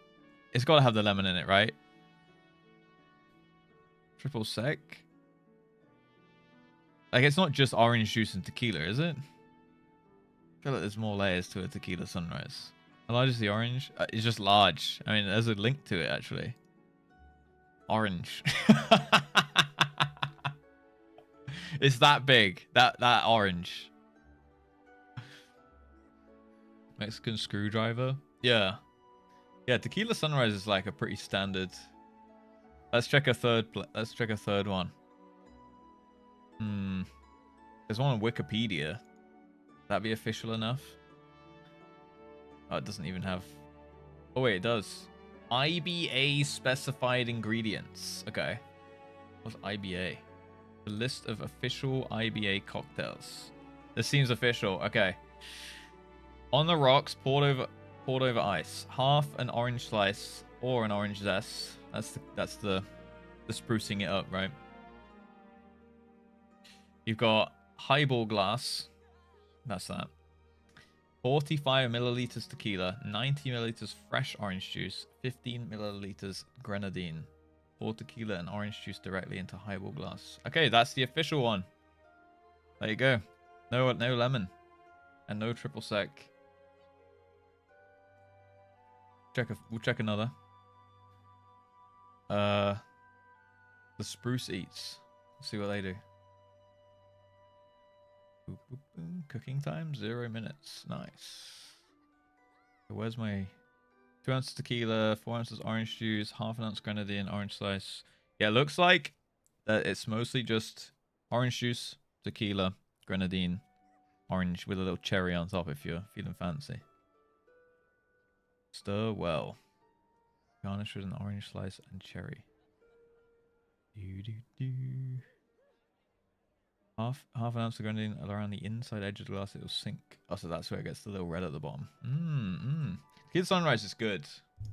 it's got to have the lemon in it, right? Triple sec. Like, it's not just orange juice and tequila, is it? I feel like there's more layers to a tequila sunrise. How large is the orange? It's just large. I mean, there's a link to it, actually. Orange. It's that big. That orange. Mexican screwdriver. Yeah. Yeah, tequila sunrise is like a pretty standard. Let's check a third. Let's check a third one. There's one on Wikipedia. That be official enough? Oh, it doesn't even have. Oh wait, it does. IBA specified ingredients. Okay. What's IBA? The list of official IBA cocktails. This seems official. Okay. On the rocks, poured over ice. Half an orange slice or an orange zest. That's the sprucing it up, right? You've got highball glass. That's that. 45 milliliters tequila, 90 milliliters fresh orange juice, 15 milliliters grenadine. Pour tequila and orange juice directly into highball glass. Okay, that's the official one. There you go. No lemon. And no triple sec. We'll check another. The Spruce Eats. Let's see what they do. Boop, boop, boom. Cooking time 0 minutes. Nice. Where's my 2 ounces tequila, 4 ounces orange juice, half an ounce grenadine, orange slice. Yeah, it looks like that it's mostly just orange juice, tequila, grenadine, orange with a little cherry on top if you're feeling fancy. Stir well. Garnish with an orange slice and cherry. Half an ounce of grenadine around the inside edge of the glass. It will sink. Oh, so that's where it gets the little red at the bottom. Kid Sunrise is good,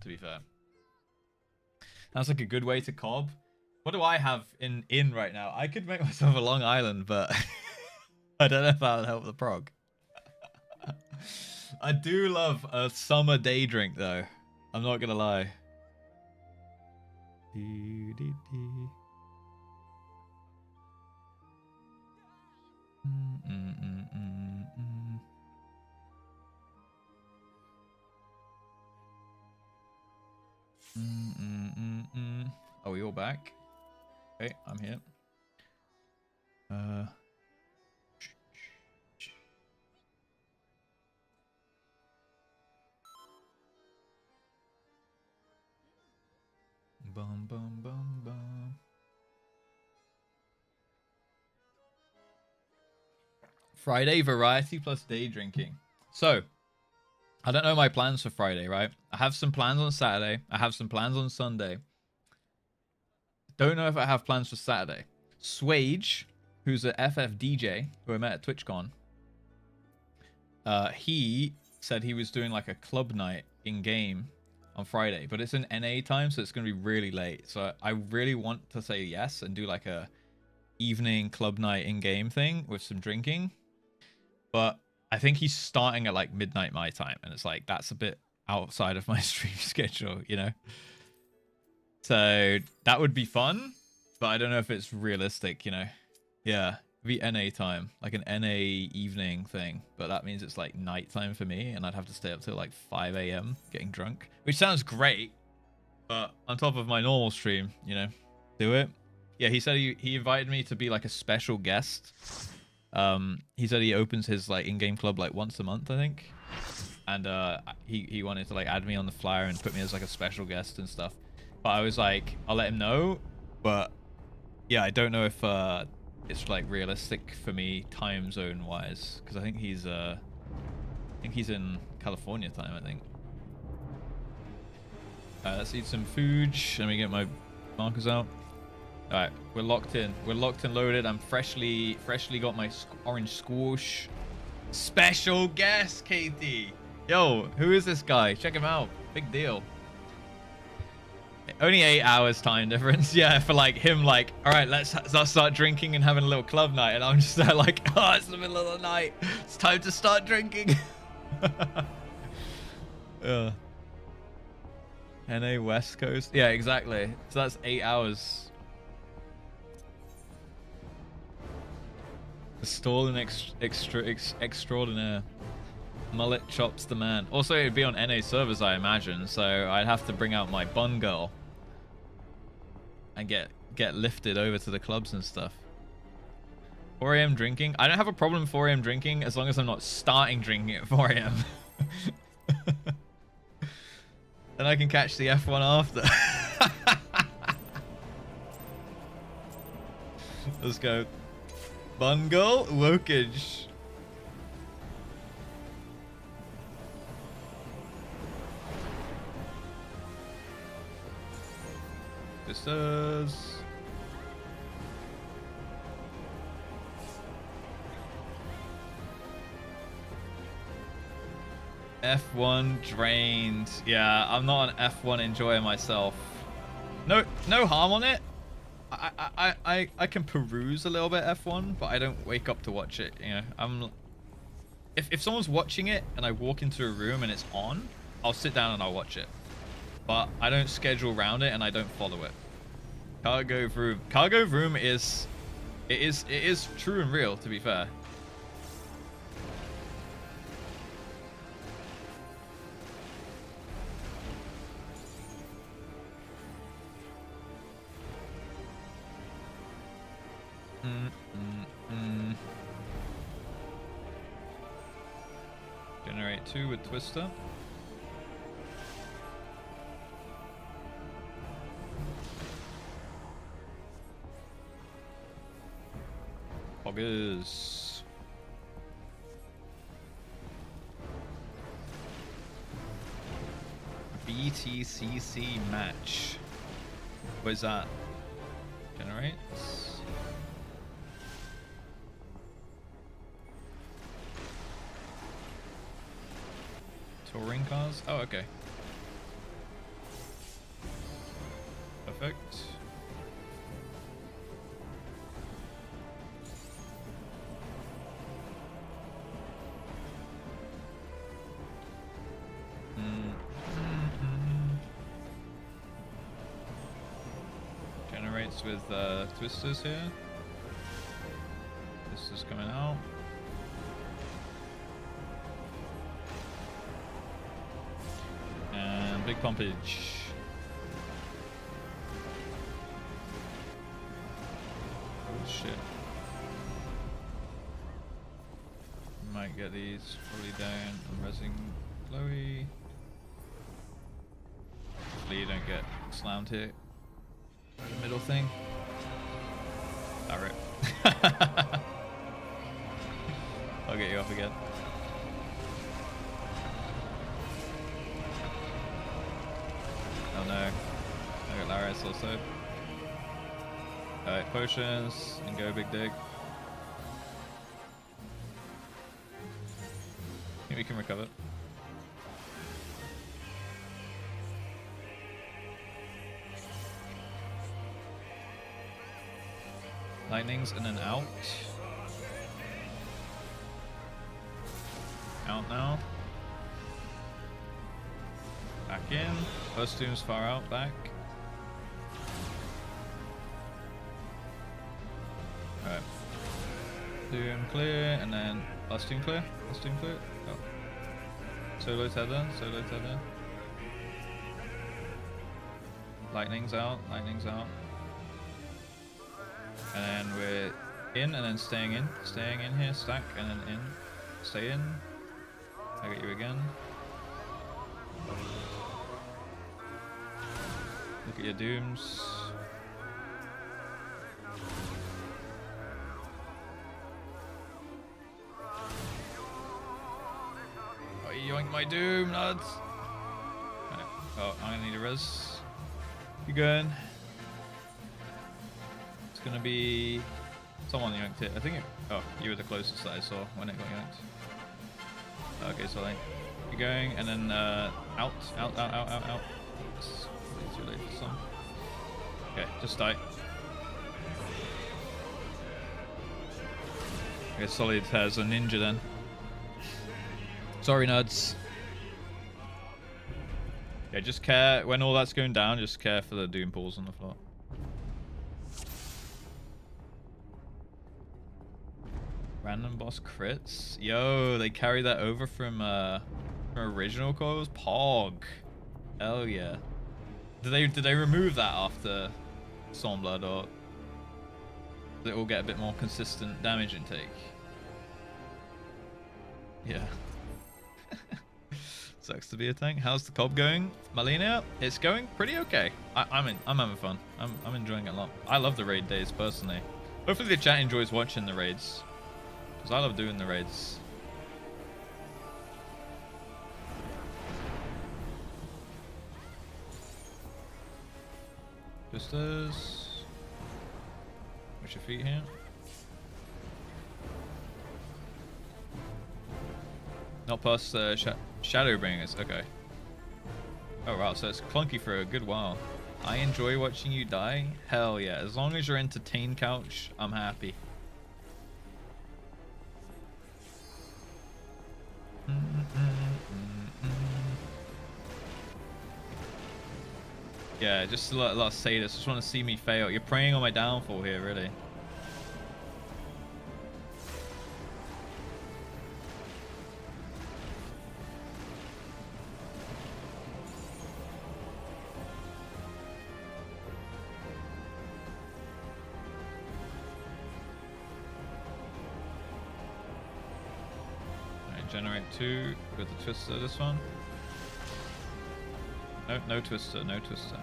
to be fair. That's like a good way to cob. What do I have in right now? I could make myself a Long Island, but I don't know if that'll help the prog. I do love a summer day drink, though. I'm not gonna lie. Are we all back? Okay, I'm here. Bum bum bum bum. Friday variety plus day drinking. So, I don't know my plans for Friday, right? I have some plans on Saturday. I have some plans on Sunday. Don't know if I have plans for Saturday. Swage, who's a FF DJ who I met at TwitchCon, he said he was doing like a club night in game on Friday, but it's in NA time, so it's going to be really late. So I really want to say yes and do like a evening club night in game thing with some drinking. But I think he's starting at like midnight my time, and it's like that's a bit outside of my stream schedule, you know? So that would be fun, but I don't know if it's realistic, you know? Yeah, it'd be NA time, like an NA evening thing, but that means it's like nighttime for me, and I'd have to stay up till like 5 a.m. getting drunk, which sounds great, but on top of my normal stream, you know, do it. Yeah, he said he invited me to be like a special guest. He said he opens his like in-game club like once a month, I think, and he wanted to like add me on the flyer and put me as like a special guest and stuff. But I was like, I'll let him know, but yeah, I don't know if it's like realistic for me time zone wise, because I think he's in California time, I think. Let's eat some food. Let me get my markers out. All right, we're locked in. We're locked and loaded. I'm freshly got my orange squash. Special guest, Katie. Yo, who is this guy? Check him out. Big deal. Only 8 hours time difference. Yeah, for like him, like, all right, let's start drinking and having a little club night. And I'm just there like, oh, it's the middle of the night. It's time to start drinking. NA West Coast. Yeah, exactly. So that's 8 hours. Stalling extraordinaire. Mullet chops the man. Also, it'd be on NA servers, I imagine, so I'd have to bring out my bun girl and get lifted over to the clubs and stuff. 4 a.m. drinking? I don't have a problem 4 a.m. drinking as long as I'm not starting drinking at 4 a.m. Then I can catch the F1 after. Let's go. Bungle Wokage. This is... F1 drained. Yeah, I'm not an F1 enjoyer myself. No harm on it. I can peruse a little bit F1, but I don't wake up to watch it. You know, if someone's watching it and I walk into a room and it's on, I'll sit down and I'll watch it. But I don't schedule around it and I don't follow it. Cargo Vroom. Cargo Vroom is true and real, to be fair. Generate 2 with Twister. Poggers. BTCC match. What is that? Generates. Touring cars? Oh, okay. Perfect. Generates with twisters here. Twisters coming out. And big pumpage. Oh shit. Might get these fully down. I'm resing Chloe. Hopefully you don't get slammed here. The middle thing. Alright. I'll get you off again. Oh no. I got Laris also. Alright, potions and go big dig. I think we can recover. Lightnings and then out. Out now. Back in. First doom's far out, back. Alright. Doom clear, and then last doom clear. Last doom clear. Oh. Solo tether, solo tether. Lightning's out, lightning's out. And then we're in and then staying in. Staying in here, stack, and then in. Stay in. I got you again. Look at your dooms. Oh, yoink my doom, nuts! Right. Oh, I'm gonna need a res. You going? Gonna be someone yanked it. I think it, oh, you were the closest that I saw when it got yanked. Okay, so like you're going and then out. It's too late for some. Okay, just die. Okay, Solid has a ninja then. Sorry, nuds. Yeah, just care when all that's going down. Just care for the doom pools on the floor. Random boss crits. Yo, they carry that over from original calls. Pog. Hell yeah. Did they remove that after Stormblood, or did it all get a bit more consistent damage intake? Yeah. Sucks to be a tank. How's the COB going, Malina? It's going pretty okay. I'm having fun. I'm enjoying it a lot. I love the raid days personally. Hopefully the chat enjoys watching the raids, because I love doing the raids. Just as. What's your feet here? Not past Shadowbringers. Okay. Oh wow, so it's clunky for a good while. I enjoy watching you die. Hell yeah! As long as you're entertained, couch, I'm happy. Yeah, just a lot of sadists just want to see me fail. You're preying on my downfall here, really. Alright, generate 2 with the twister, this one. No, no twister, no twister.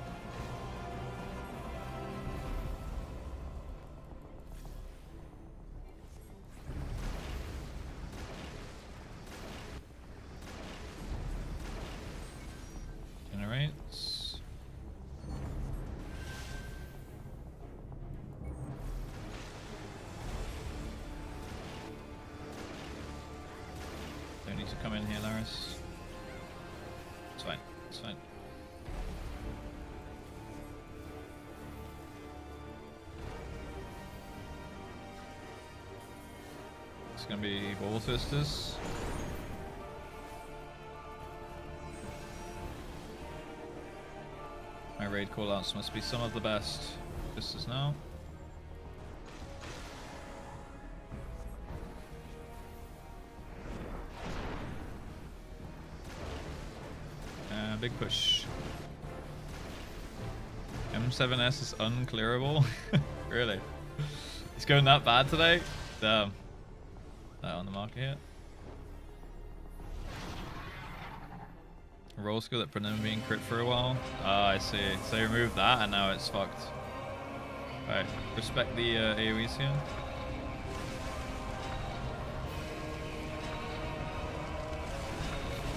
Generates. Don't need to come in here, Laris. It's fine, it's fine. It's gonna be ball twisters. My raid callouts must be some of the best. Twisters now. Big push. M7S is unclearable. Really? It's going that bad today? Damn. On the market here. Roll skill that prevented being crit for a while. Ah, I see. So they removed that and now it's fucked. Alright, respect the AoEs here.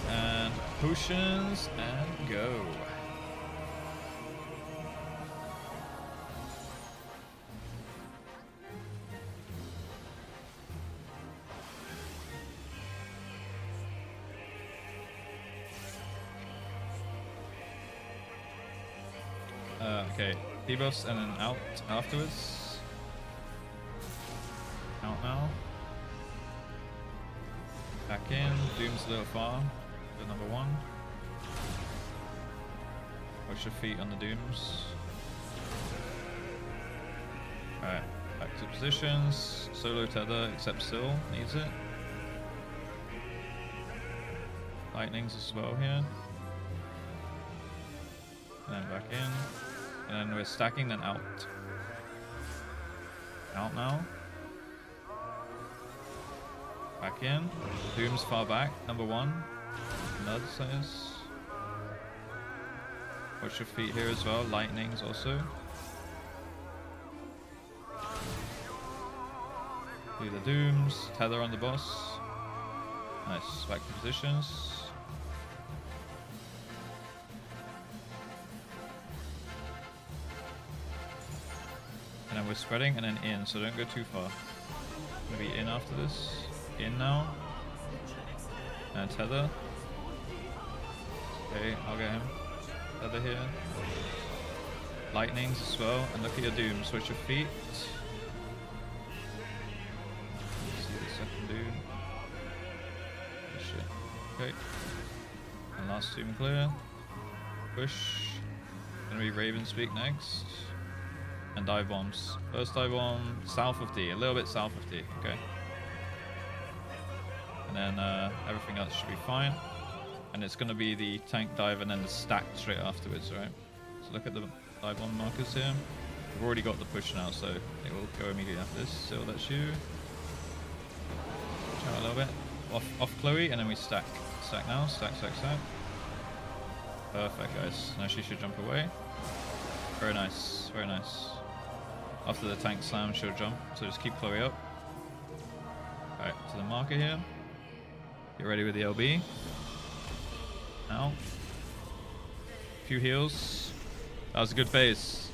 And potions and go. Okay, debuffs and then out afterwards. Out now. Back in. Doom's a little far. The number 1. Watch your feet on the Dooms. Alright, back to positions. Solo tether, except still needs it. Lightnings as well here. And then back in. And then we're stacking, then out. Out now. Back in. Doom's far back, number 1. Nud says. Watch your feet here as well. Lightnings also. Do the Dooms. Tether on the boss. Nice. Back to positions. And then we're spreading and then in, so don't go too far. Maybe in after this. In now. And tether. Okay, I'll get him. Tether here. Lightnings as well. And look at your Doom. Switch your feet. See the second Doom. Oh, shit. Okay. And last Doom clear. Push. Gonna be Raven Speak next. And dive bombs. First dive bomb south of D, a little bit south of D. Okay. and then everything else should be fine. And it's going to be the tank dive and then the stack straight afterwards, right? So look at the dive on markers here. We've already got the push now, so it will go immediately after this. So that's you. Watch out a little bit. Off Chloe, and then we stack. Stack now. Stack. Perfect, guys. Now she should jump away. Very nice. Very nice. After the tank slam, she'll jump. So just keep Chloe up. Alright, to the marker here. Get ready with the LB. Now. Few heals. That was a good phase.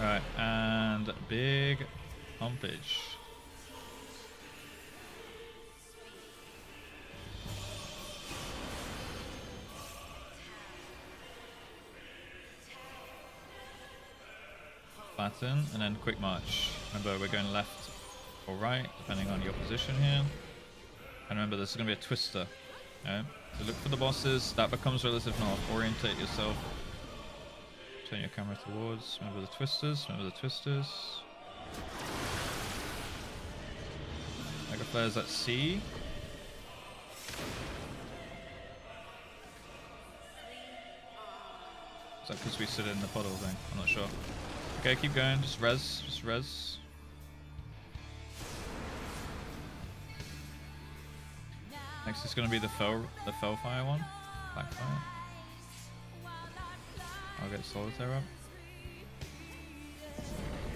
Alright, and big pumpage. Flatten, and then quick march. Remember, we're going left or right, depending on your position here. And remember, this is going to be a twister. Okay? So look for the bosses. That becomes relative north. Orientate yourself. Turn your camera towards. Remember the twisters. Remember the twisters. Mega flares at C. Is that because we sit in the puddle thing? I'm not sure. Okay, keep going. Just res. Just res. Next is going to be the fell fire one. Black fire. I'll get solitaire up.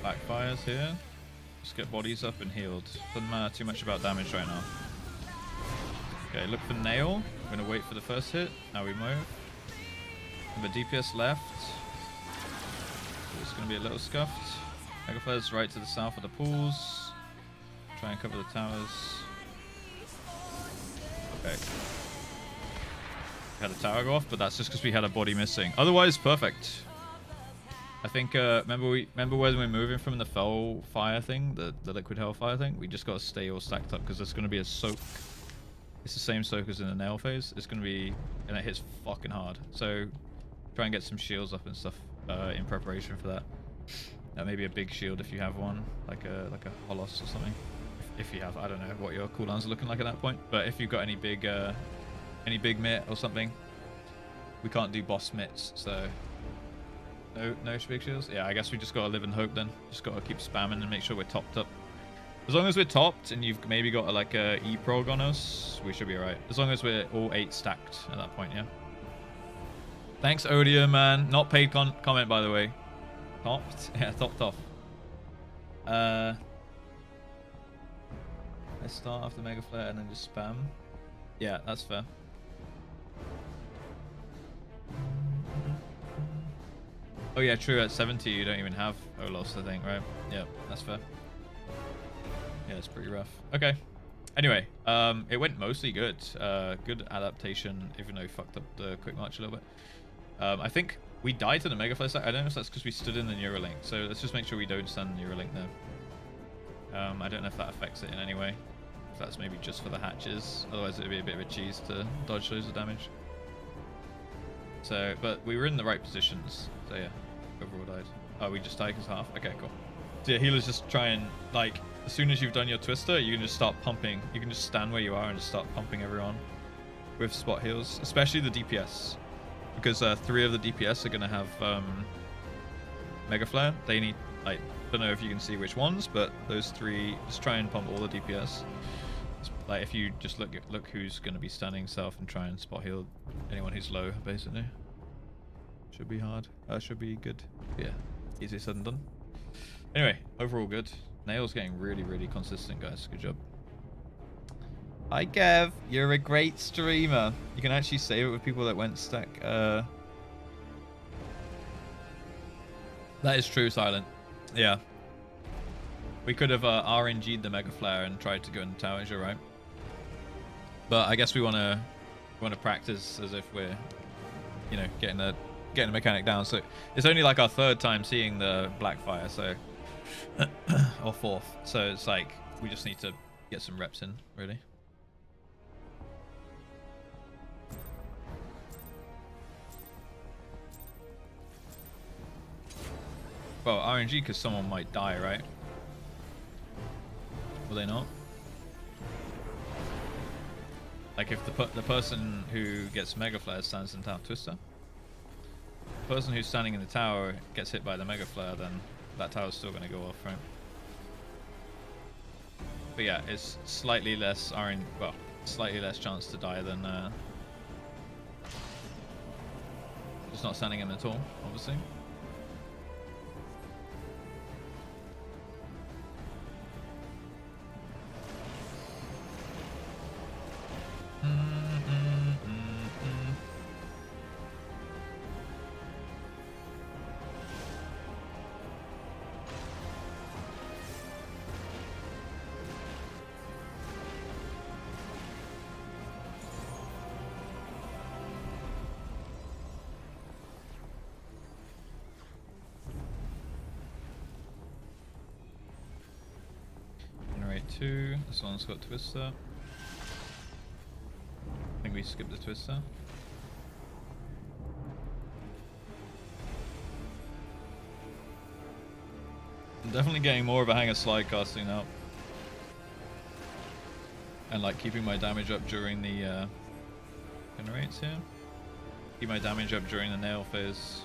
Backfires here. Just get bodies up and healed. Doesn't matter too much about damage right now. Okay, look for nail. We're gonna wait for the first hit. Now we move. Remember DPS left. So it's gonna be a little scuffed. Mega flares right to the south of the pools. Try and cover the towers. Okay. Had a tower go off, but that's just because we had a body missing. Otherwise, perfect. I think remember when we're moving from the fell fire thing, the liquid hellfire thing, we just gotta stay all stacked up because there's gonna be a soak. It's the same soak as in the nail phase. It's gonna be, and it hits fucking hard. So try and get some shields up and stuff in preparation for that. Maybe a big shield if you have one, like a holos or something. If you have, I don't know what your cooldowns are looking like at that point, but if you've got any big mitt or something, we can't do boss mitts, so no big shields. Yeah, I guess we just gotta live and hope then. Just gotta keep spamming and make sure we're topped up. As long as we're topped and you've maybe got like a E-prog on us, we should be alright. As long as we're all 8 stacked at that point, yeah. Thanks, Odium, man. Not paid comment, by the way. Topped? Yeah, topped off. Let's start after Mega Flare and then just spam. Yeah, that's fair. Oh yeah, true, at 70 you don't even have Olos, I think, right? Yeah, that's fair. Yeah, it's pretty rough. Okay. Anyway, it went mostly good. Good adaptation, even though we fucked up the quick march a little bit. I think we died to the Mega Flare stack. I don't know if that's because we stood in the Neuralink, so let's just make sure we don't stand the Neuralink there. I don't know if that affects it in any way. If that's maybe just for the hatches. Otherwise it would be a bit of a cheese to dodge loads of damage. So, but we were in the right positions. So yeah, overall died. Oh, we just died because half? Okay, cool. So yeah, healers just try and, like, as soon as you've done your twister, you can just start pumping. You can just stand where you are and just start pumping everyone with spot heals. Especially the DPS. Because 3 of the DPS are going to have Mega Flare. They need, like, don't know if you can see which ones, but those 3, just try and pump all the DPS. Like, if you just look who's going to be standing south and try and spot heal anyone who's low, basically. Should be hard. Should be good. Yeah, easier said than done. Anyway, overall good. Nail's getting really, really consistent, guys. Good job. Hi, Kev. You're a great streamer. You can actually save it with people that went stack. That is true, Silent. Yeah. We could have RNG'd the Mega Flare and tried to go in the towers, you're right. But I guess we want to practice as if we're, you know, getting the mechanic down. So it's only like our 3rd time seeing the Blackfire, so or 4th. So it's like we just need to get some reps in, really. Well, RNG because someone might die, right? Will they not? Like if the person who gets Mega Flare stands in tower Twister, the person who's standing in the tower gets hit by the Mega Flare, then that tower's still going to go off, right? But yeah, it's slightly less slightly less chance to die than just not standing in at all, obviously. Two. This one's got Twister. I think we skipped the Twister. I'm definitely getting more of a hang of slide casting now. And like keeping my damage up during the generates here. Keep my damage up during the nail phase.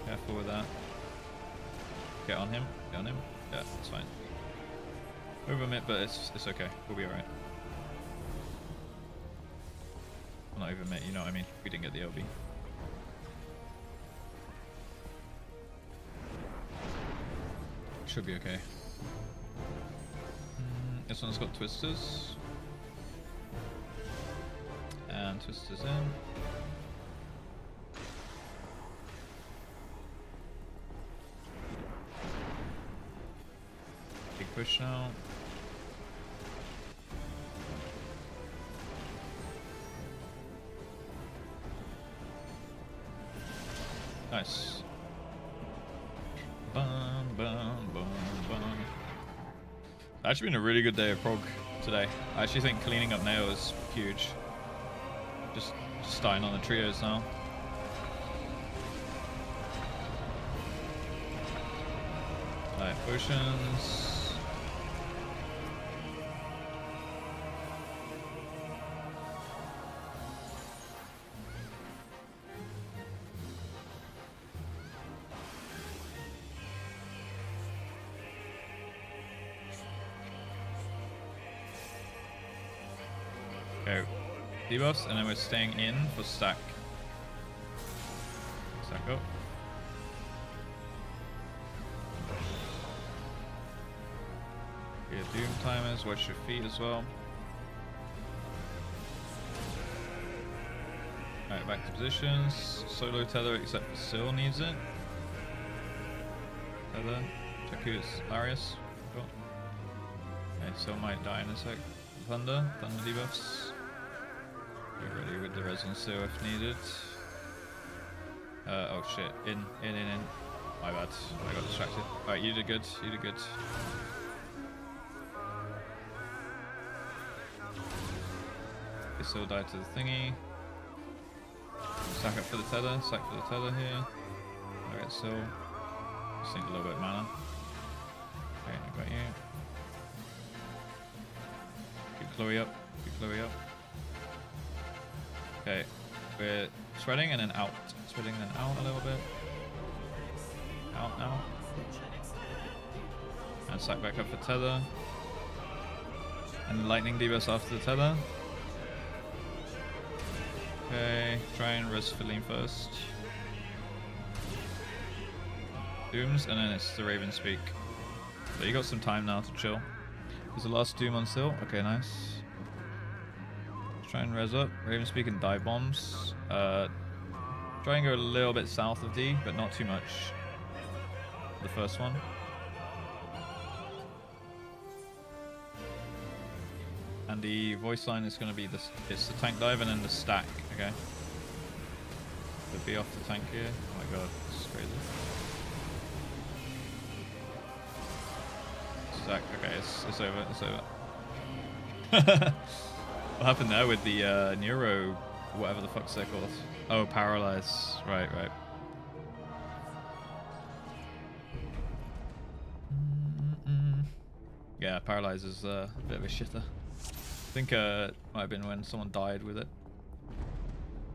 Careful with that. Get on him. Get on him. Yeah, it's fine. Over mid, but it's okay. We'll be alright. Well, not over mid, you know what I mean. We didn't get the LB. Should be okay. This one's got twisters. And twisters in. Push now. Nice. Bum, bum, bum, bum. Actually been a really good day of prog today. I actually think cleaning up nail is huge. Just starting on the trios now. Light potions. Okay, debuffs, and then we're staying in for stack. Stack up. Yeah, doom timers, watch your feet as well. Alright, back to positions. Solo tether except for Syl needs it. Tether. Check who's Larius. Cool. Okay, Syl might die in a sec. Thunder debuffs. Get ready with the Resin Syl if needed. Oh shit. In. My bad. I got distracted. Alright, you did good. You did good. Okay, Syl died to the thingy. Stack up for the tether. Stack for the tether here. Alright, Syl. Just need a little bit of mana. Okay, I got you. Keep Chloe up. Keep Chloe up. Okay, we're spreading and then out. Spreading and then out a little bit. Out now. And stack back up for tether. And lightning debuffs after the tether. Okay, try and res Feline first. Dooms, and then it's the Raven Speak. So you got some time now to chill. Is the last Doom on Syl? Okay, nice. Let's try and res up. Raven Speak and dive bombs. Try and go a little bit south of D, but not too much. The first one. And the voice line is going to be this. It's the tank dive and then the stack. Okay. So be off the tank here. Oh my god, this is crazy. Stack. Okay, it's over. It's over. What happened there with the neuro, whatever the fuck's they're called? Oh, paralyze. Right, right. Yeah, paralyze is a bit of a shitter. I think might have been when someone died with it.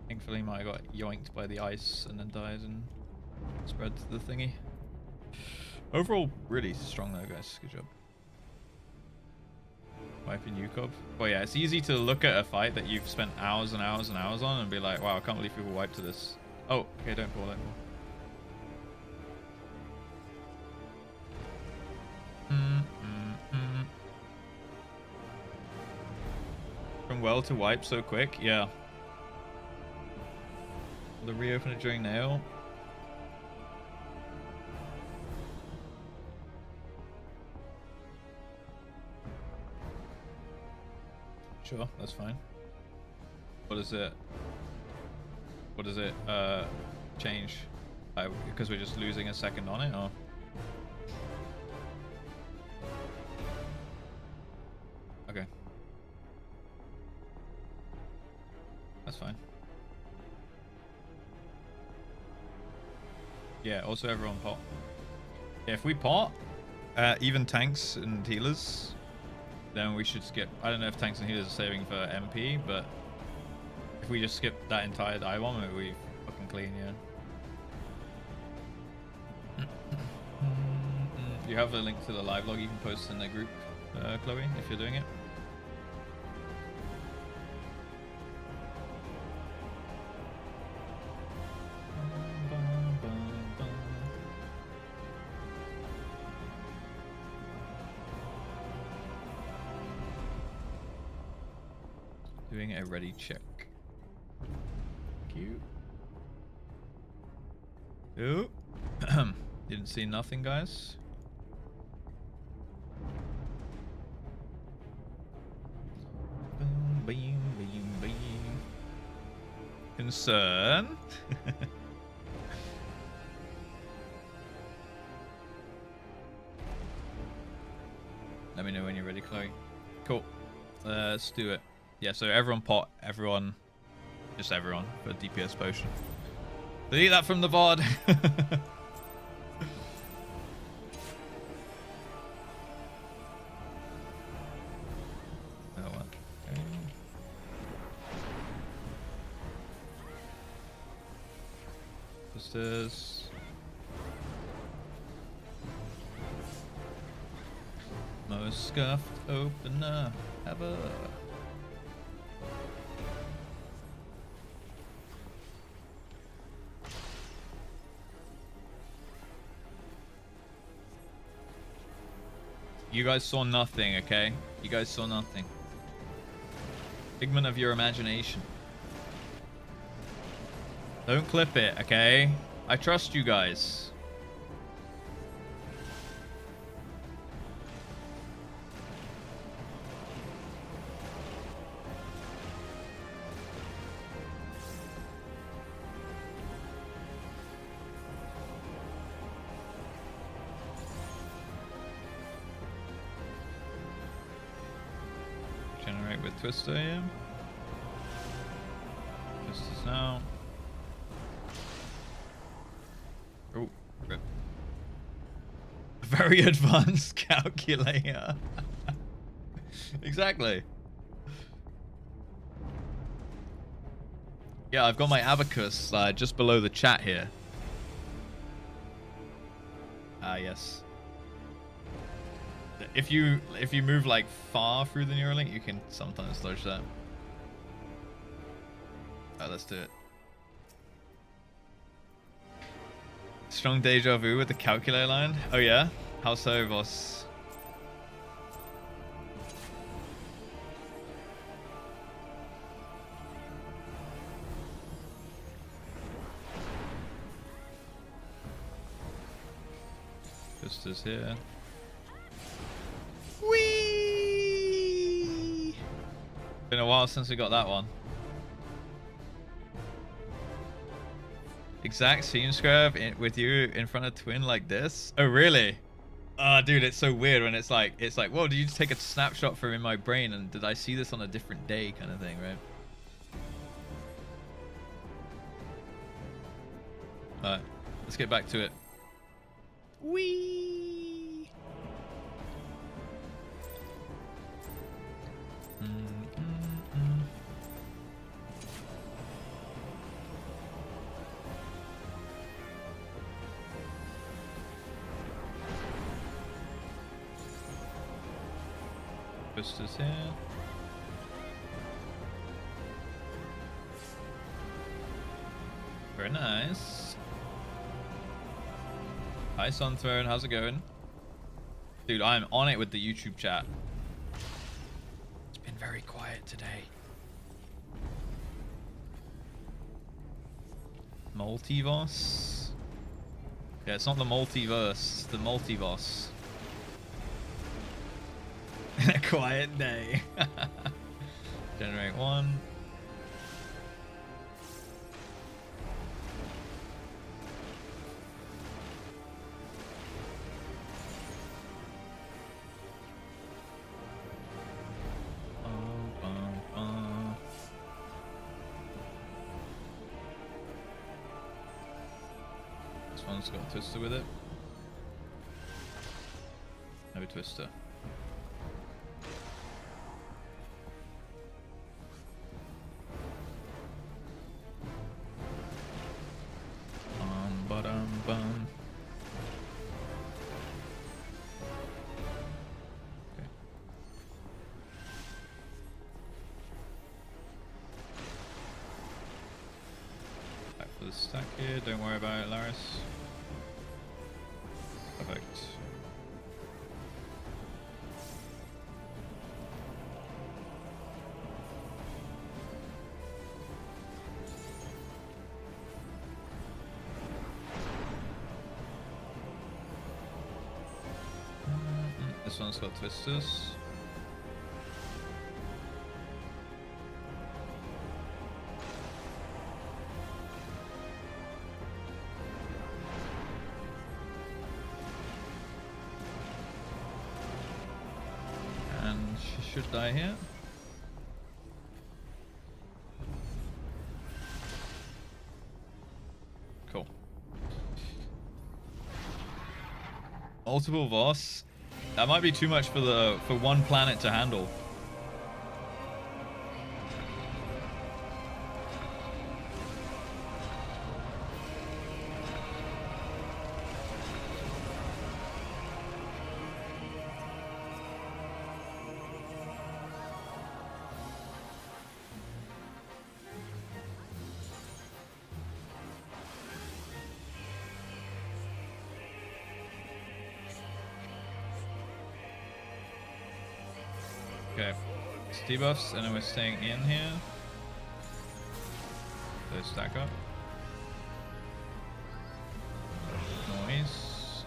Thankfully, might have got yoinked by the ice and then died and spread to the thingy. Overall, really strong though, guys. Good job. Wiping UCOB. Well, yeah, it's easy to look at a fight that you've spent hours and hours and hours on and be like, wow, I can't believe people wiped to this. Oh, okay, don't fall, don't fall. From well to wipe so quick, yeah. The reopen it during nail. Sure, that's fine. What is it? What does it change? Because we're just losing a second on it, or? Okay. That's fine. Yeah, also everyone pot. Yeah, if we pot, even tanks and healers, then we should skip. I don't know if tanks and healers are saving for MP, but if we just skip that entire dive bomb, we fucking clean, yeah. You have a link to the live log you can post in the group, Chloe, if you're doing it. Doing a ready check. Thank you. Oh. Didn't see nothing, guys. Boom, boom, boom, boom. Concern. Let me know when you're ready, Chloe. Cool. Let's do it. Yeah, so everyone pot, everyone, just everyone for DPS potion. Delete that from the VOD. Oh, okay. Sisters. Most scuffed opener ever. You guys saw nothing, okay? You guys saw nothing. Figment of your imagination. Don't clip it, okay? I trust you guys. Generate with Twister, yeah. Twisters now. Oh, rip. Very advanced calculator. Exactly. Yeah, I've got my abacus just below the chat here. Ah, yes. If you move like far through the Neuralink, you can sometimes dodge that. Alright, let's do it. Strong deja vu with the calculator line. Oh yeah? How so, boss? Just as here. Whee! Been a while since we got that one. Exact scene scrub with you in front of twin like this. Oh really? Dude, it's so weird when it's like, whoa, did you just take a snapshot from in my brain and did I see this on a different day kind of thing, right? Alright, let's get back to it. Whee! Twisters here. Very nice. Hi Sunthrone, how's it going? Dude, I'm on it with the YouTube chat. It's been very quiet today. Multiverse? Yeah, it's not the multiverse, it's the multiverse. A quiet day. Generate one. This one's got a twister with it. No twister. Bum. Okay. Back for the stack here. Don't worry about it, Laris. Perfect. This one's got twisters. And she should die here. Cool. Multiple Voss. That might be too much for one planet to handle. Okay, it's debuffs, and then we're staying in here. So stack up. Noise.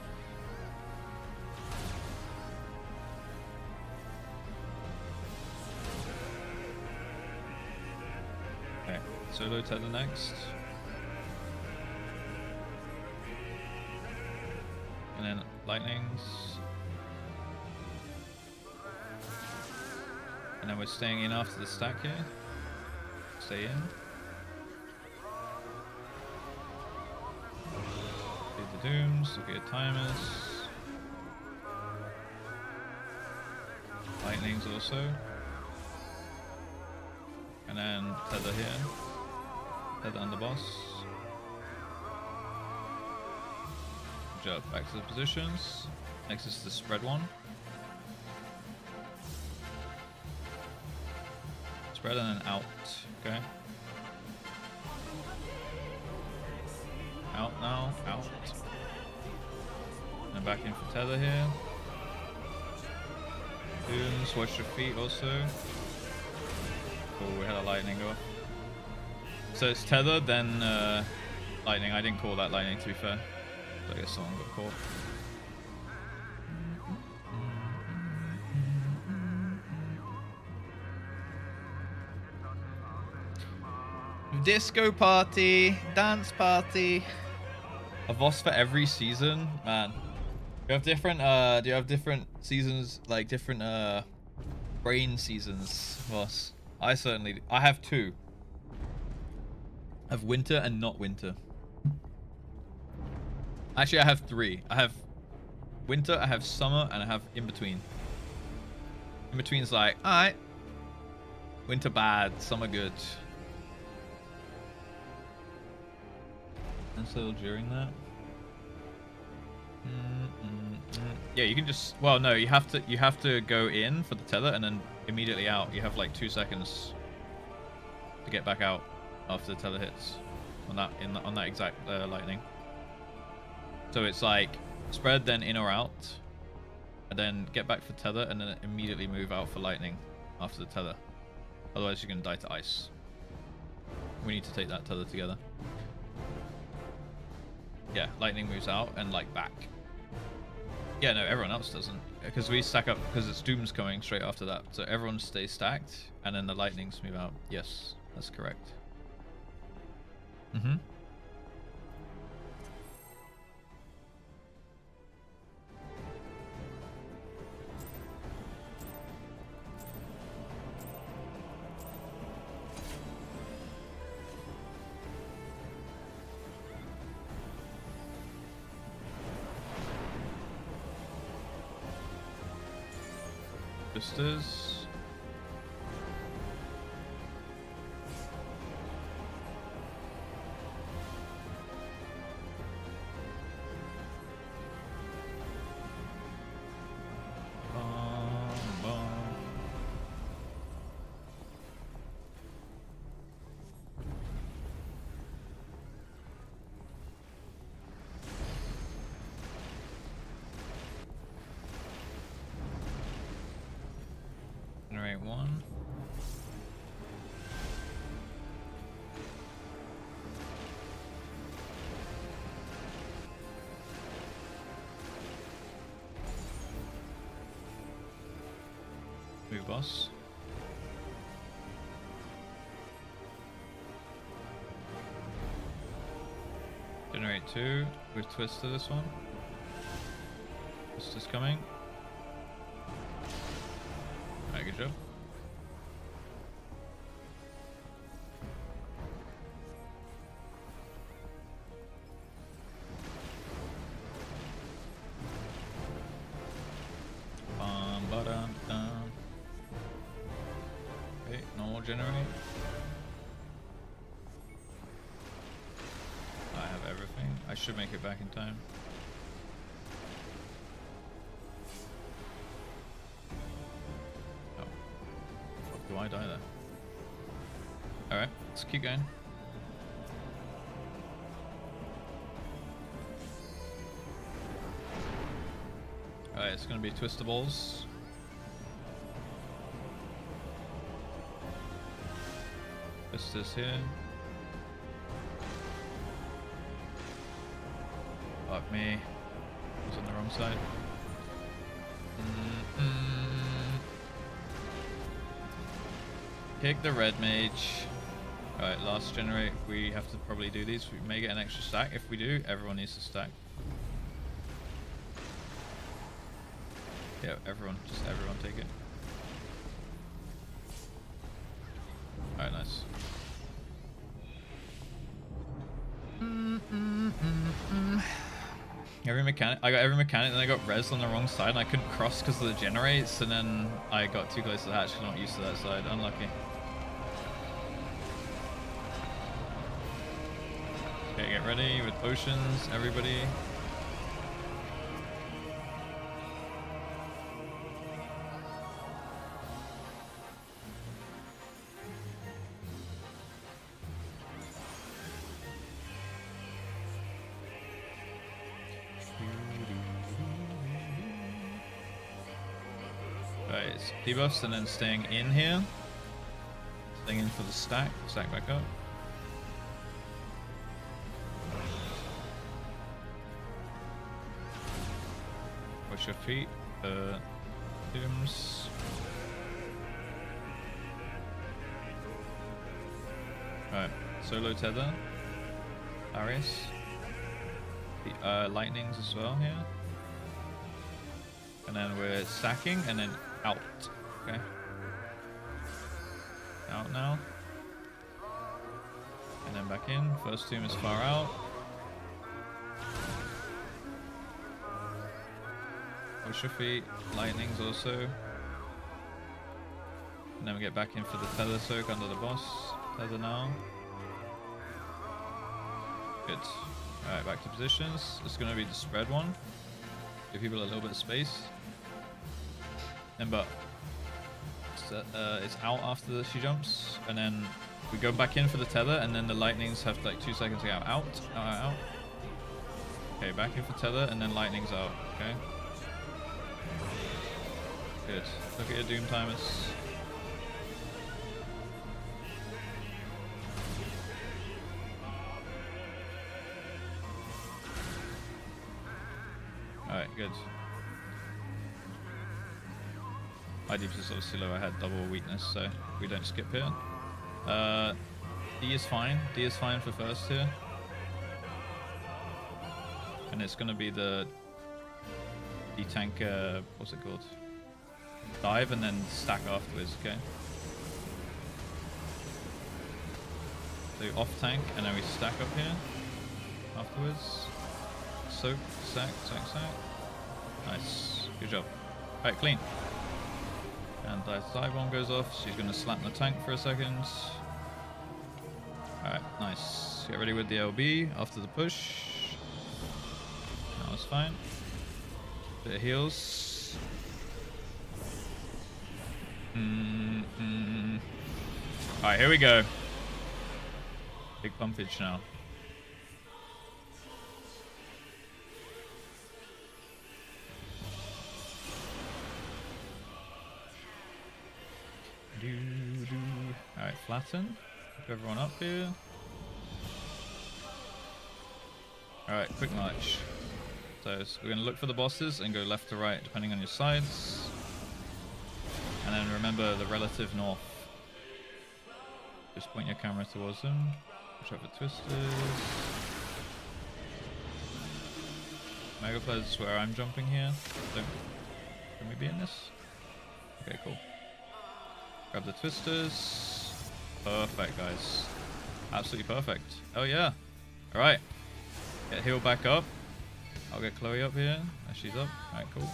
Okay, solo tether next. And then lightnings. And then we're staying in after the stack here. Stay in. Do the dooms, look at your timers. Lightnings also. And then tether here. Tether on the boss. Good job. Back to the positions. Next is the spread one. Spread and then out, okay. Out now, out. And back in for tether here. Dooms, watch your feet also. Oh, we had a lightning go off. So it's tether, then lightning. I didn't call that lightning, to be fair. So I guess someone got caught. Disco party, dance party. A Voss for every season, man. Do you have different seasons, like different brain seasons, Voss? I have two. I have winter and not winter. Actually, I have three. I have winter, I have summer, and I have in between. In between's like, alright, Winter bad, summer good. And so during that. Yeah, you can just. Well, no, you have to go in for the tether and then immediately out. You have like 2 seconds to get back out after the tether hits on that exact lightning. So it's like spread, then in or out, and then get back for tether, and then immediately move out for lightning after the tether. Otherwise, you're gonna die to ice. We need to take that tether together. Yeah, lightning moves out and like back. Yeah, no, everyone else doesn't, because we stack up because it's Doom's coming straight after that. So everyone stays stacked, and then the lightnings move out. Yes, that's correct. Mm-hmm. Sisters. Generate one. Move boss. Generate two with Twister this one. Twister's coming. Alright, good job. Okay, normal generate. I have everything. I should make it back in time. Oh. Fuck, do I die there? Alright, let's keep going. Alright, it's gonna be Twister Balls. Twister's here. Fuck me. I was on the wrong side. Kick the red mage. Alright, last generate. We have to probably do these. We may get an extra stack. If we do, everyone needs to stack. Yeah, everyone. Just everyone take it. Alright, nice. Every mechanic. I got every mechanic, then I got res on the wrong side, and I couldn't cross because of the generates, and then I got too close to the hatch because I'm not used to that side. Unlucky. Okay, get ready with potions, everybody. Alright, it's debuffs and then staying in here. Staying in for the stack. Stack back up. Wash your feet. Dooms. Alright, solo tether. Arius. The lightnings as well here. And then we're stacking and then out. Okay. Out now. And then back in. First tomb is far out. Wash your feet. Lightnings also. And then we get back in for the tether soak under the boss. Tether now. Good. Alright, back to positions. It's going to be the spread one. Give people a little bit of space. Remember, it's out after she jumps. And then we go back in for the tether. And then the lightnings have like 2 seconds to go out. Out. Okay, back in for tether. And then lightning's out. Okay. Good. Look at your doom timers. Alright, good. My deeps is obviously low. I had double weakness, so we don't skip here. D is fine. D is fine for first here. And it's going to be the D-tank, what's it called? Dive and then stack afterwards, okay? So off tank and then we stack up here afterwards. Soak, sack. Nice. Good job. Alright, clean. And the dive bomb goes off. She's going to slap the tank for a second. Alright, nice. Get ready with the LB after the push. That was fine. Bit of heals. Alright, here we go. Big pumpage now. Alright, flatten. Keep everyone up here. Alright, quick march. So we're going to look for the bosses and go left to right depending on your sides. And then remember the relative north. Just point your camera towards them. Watch out for twisters. Mega Flare is where I'm jumping here. Can we be in this? Okay, cool. Grab the twisters. Perfect, guys. Absolutely perfect. Oh yeah. Alright. Get healed back up. I'll get Chloe up here. There she's up. Alright, cool.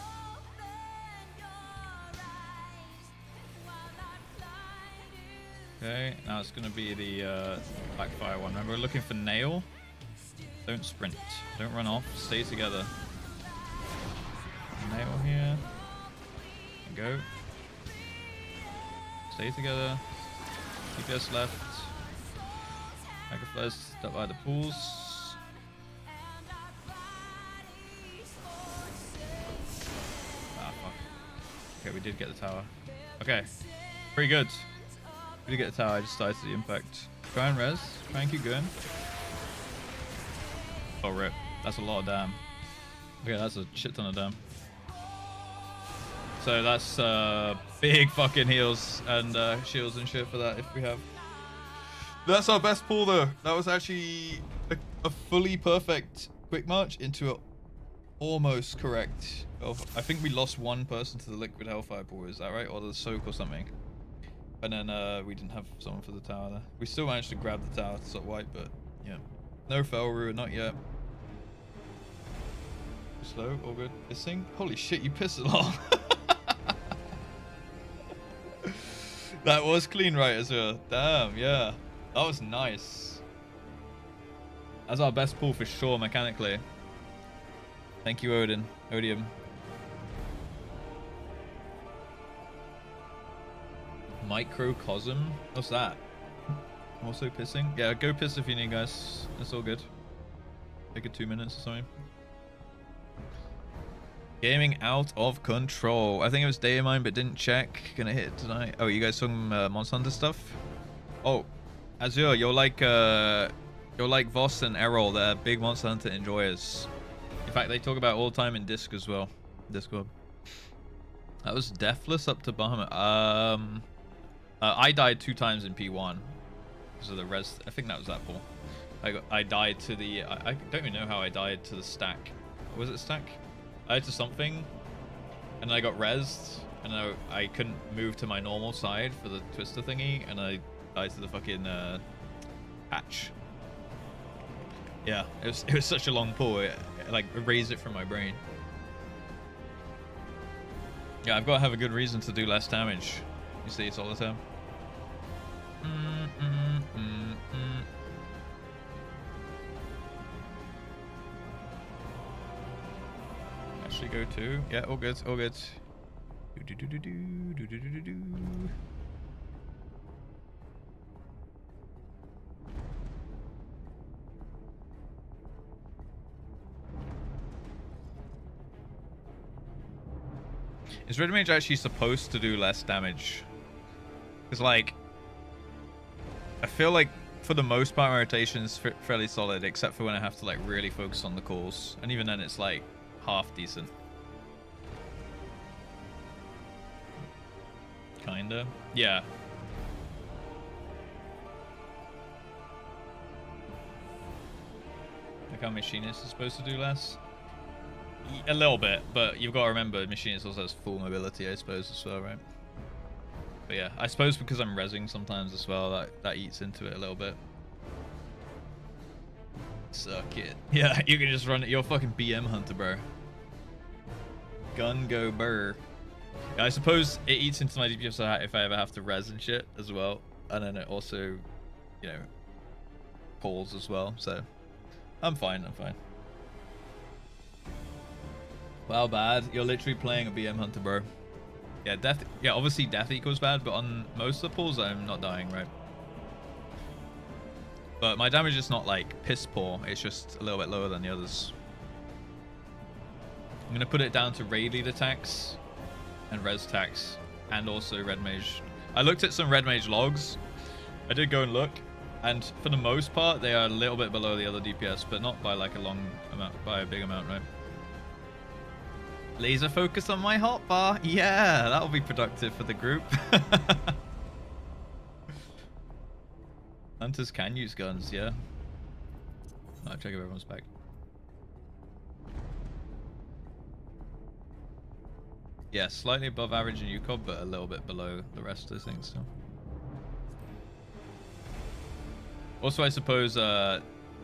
Okay, now it's going to be the backfire one. Remember, we're looking for nail. Don't sprint. Don't run off. Stay together. Nail here. And go. Stay together. DPS left. Mega Flares up by the pools. Ah, fuck. Okay, we did get the tower. Okay. Pretty good. We did get the tower, I just died to the impact. Try and res. Try and keep going. Oh, rip. That's a lot of damn. Okay, that's a shit ton of damn. So that's big fucking heals and shields and shit for that if we have. That's our best pull though. That was actually a fully perfect quick march into a almost correct. I think we lost one person to the liquid hellfire pool, is that right? Or the soak or something. And then we didn't have someone for the tower there. We still managed to grab the tower to sort of wipe, but yeah. No fell ruin, not yet. Slow, all good. Pissing? Holy shit, you pissed a lot. That was clean right as well. Damn, yeah. That was nice. That's our best pull for sure mechanically. Thank you, Odin. Odium. Microcosm? What's that? Also pissing? Yeah, go piss if you need, guys. That's all good. Take it 2 minutes or something. Gaming out of control. I think it was day of mine, but didn't check. Gonna hit it tonight. Oh, you guys talking Monster Hunter stuff? Oh, Azure, you're like Voss and Errol. They're big Monster Hunter enjoyers. In fact, they talk about all the time in Disc as well. Discord. That was Deathless up to Bahamut. I died 2 times in P1 because of the res. I think that was that pull. I died to the. I don't even know how I died to the stack. Was it stack? I died to something, and I got rezzed, and I couldn't move to my normal side for the twister thingy, and I died to the fucking hatch. Yeah, it was such a long pull. It like erased it from my brain. Yeah, I've got to have a good reason to do less damage. You see it's all the time. Actually go to. Yeah, all good, all good. Do. Is Red Mage actually supposed to do less damage? Because, like, I feel like for the most part, my rotation's fairly solid, except for when I have to, like, really focus on the calls. And even then, it's, like, half decent. Kinda. Yeah. Like how Machinist is supposed to do less? A little bit, but you've got to remember Machinist also has full mobility, I suppose, as well, right? But yeah, I suppose because I'm rezzing sometimes as well, that eats into it a little bit. Suck it. Yeah, you can just run it. You're a fucking BM hunter, bro. Gun go burr. Yeah, I suppose it eats into my DPS if I ever have to res and shit as well. And then it also, you know, pulls as well. So I'm fine, I'm fine. Wow, bad. You're literally playing a BM hunter, bro. Yeah, death. Yeah, obviously death equals bad, but on most of the pulls, I'm not dying, right? But my damage is not like piss poor. It's just a little bit lower than the others. I'm gonna put it down to raid lead attacks and res attacks, and also red mage. I looked at some red mage logs. I did go and look, and for the most part, they are a little bit below the other DPS, but not by like a long amount, by a big amount, right? Laser focus on my hotbar. Yeah, that'll be productive for the group. Hunters can use guns, yeah. I'll check if everyone's back. Yeah, slightly above average in UCOB, but a little bit below the rest of the things. So. Also, I suppose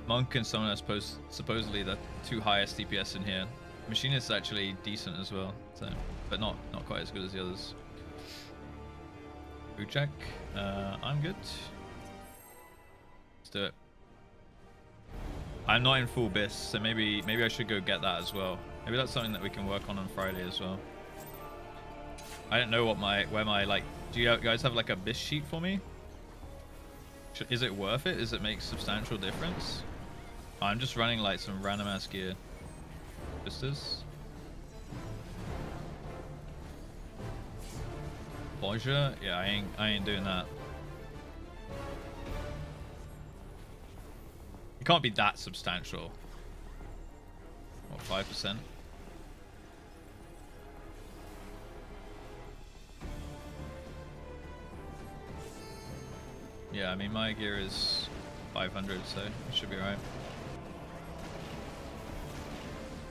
Monk and someone else supposedly the two highest DPS in here. Machinist is actually decent as well, so but not quite as good as the others. Food check. I'm good. Let's do it. I'm not in full BIS, so maybe I should go get that as well. Maybe that's something that we can work on Friday as well. I don't know what where my like. Do you guys have like a BIS sheet for me? Is it worth it? Does it make substantial difference? I'm just running like some random ass gear. Vistas. Bonjour? Yeah, I ain't doing that. It can't be that substantial. What, 5%? Yeah, I mean my gear is 500, so it should be alright.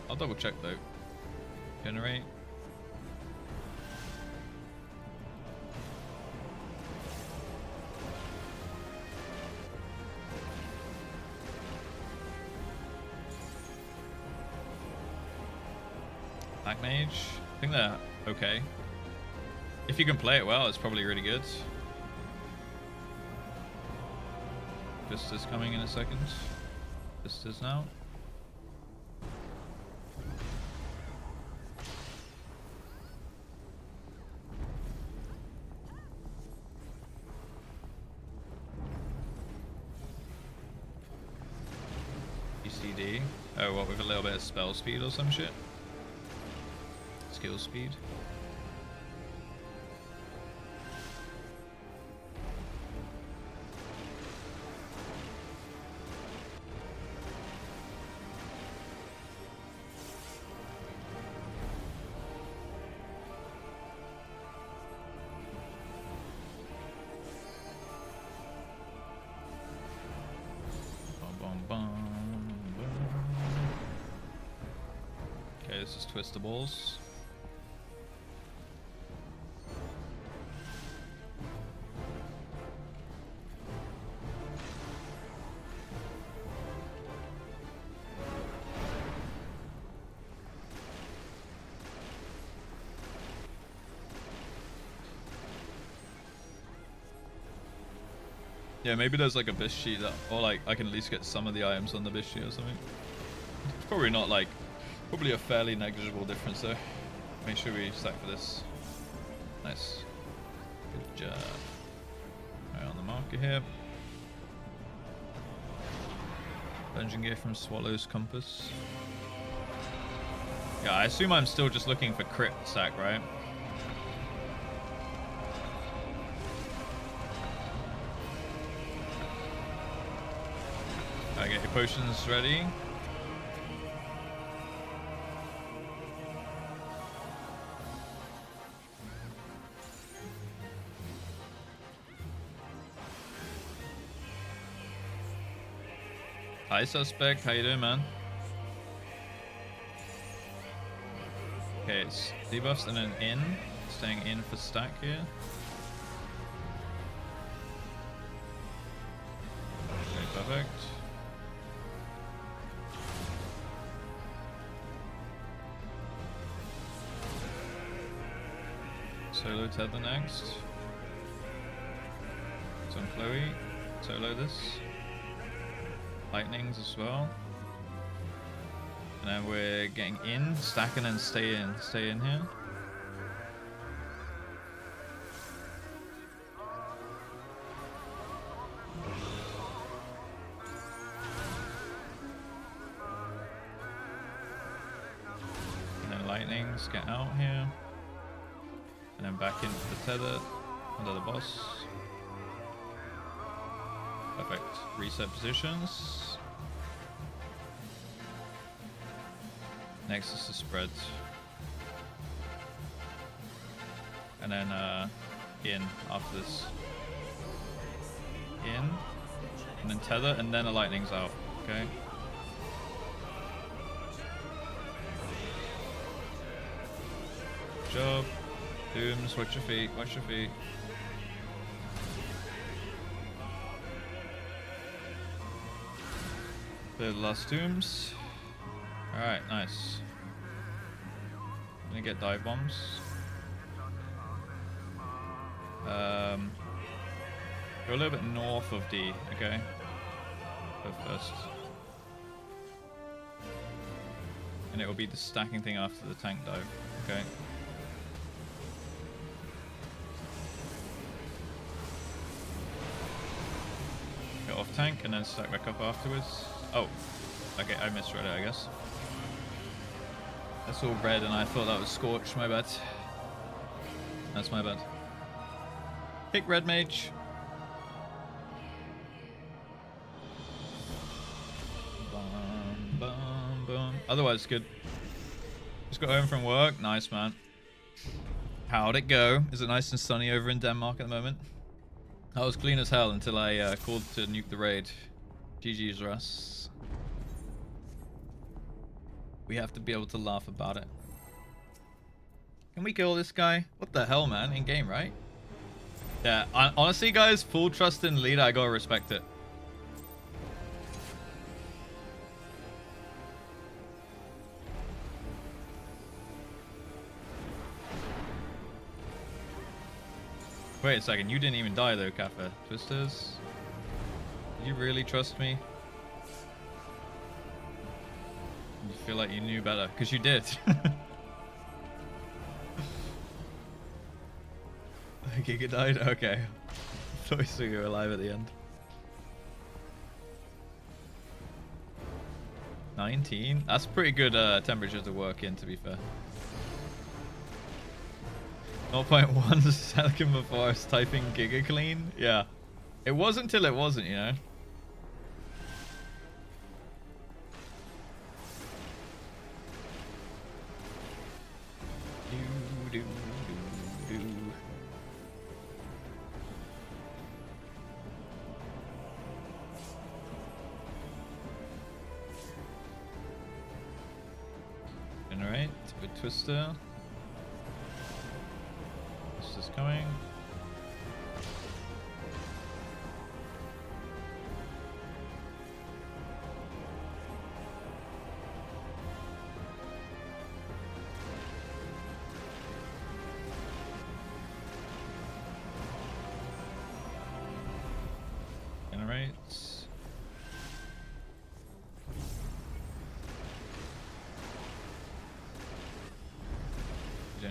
I'll double check though. Generate. Black Mage. I think they're okay. If you can play it well, it's probably really good. Vista's coming in a second. Vista's now. UCD. Oh, what, with a little bit of spell speed or some shit? Skill speed. Okay, this is Twistables. Yeah, maybe there's like a bis sheet that, or like I can at least get some of the items on the bis sheet or something. It's probably not like, probably a fairly negligible difference though. Make sure we stack for this. Nice. Good job. Right on the marker here. Dungeon gear from Swallow's Compass. Yeah, I assume I'm still just looking for crit stack, right? Gotta get your potions ready. Hi Suspect, how you doing, man? Okay, it's debuffs and then in. Staying in for stack here. Okay, perfect. Solo tether next. It's on Chloe. Solo this. Lightnings as well. And then we're getting in, stack and then stay in here. And then lightnings, get out here. And then back into the tether, under the boss. Perfect. Reset positions. Next is the spread. And then in after this. In. And then tether, and then the lightning's out. Okay. Good job. Dooms, watch your feet, watch your feet. The last dooms. Alright, nice. I'm gonna get dive bombs. Go a little bit north of D, okay? Go first. And it will be the stacking thing after the tank dive, okay? Get off tank and then stack back up afterwards. Oh, okay, I misread it, I guess. That's all red and I thought that was Scorch, my bad. That's my bad. Pick red mage. Bum, bum, bum. Otherwise, good. Just got home from work. Nice, man. How'd it go? Is it nice and sunny over in Denmark at the moment? I was clean as hell until I called to nuke the raid. GG's, Russ. We have to be able to laugh about it. Can we kill this guy? What the hell, man? In game, right? Yeah, honestly, guys, full trust in lead. I gotta respect it. Wait a second, you didn't even die though, Cafe. Twisters? Did you really trust me? You feel like you knew better, because you did. Giga died? Okay. I thought we saw you were alive at the end. 19? That's pretty good temperature to work in, to be fair. 0.1 second before I was typing Giga clean? Yeah. It wasn't until it wasn't, you know? Generate with Twister. Twister's coming.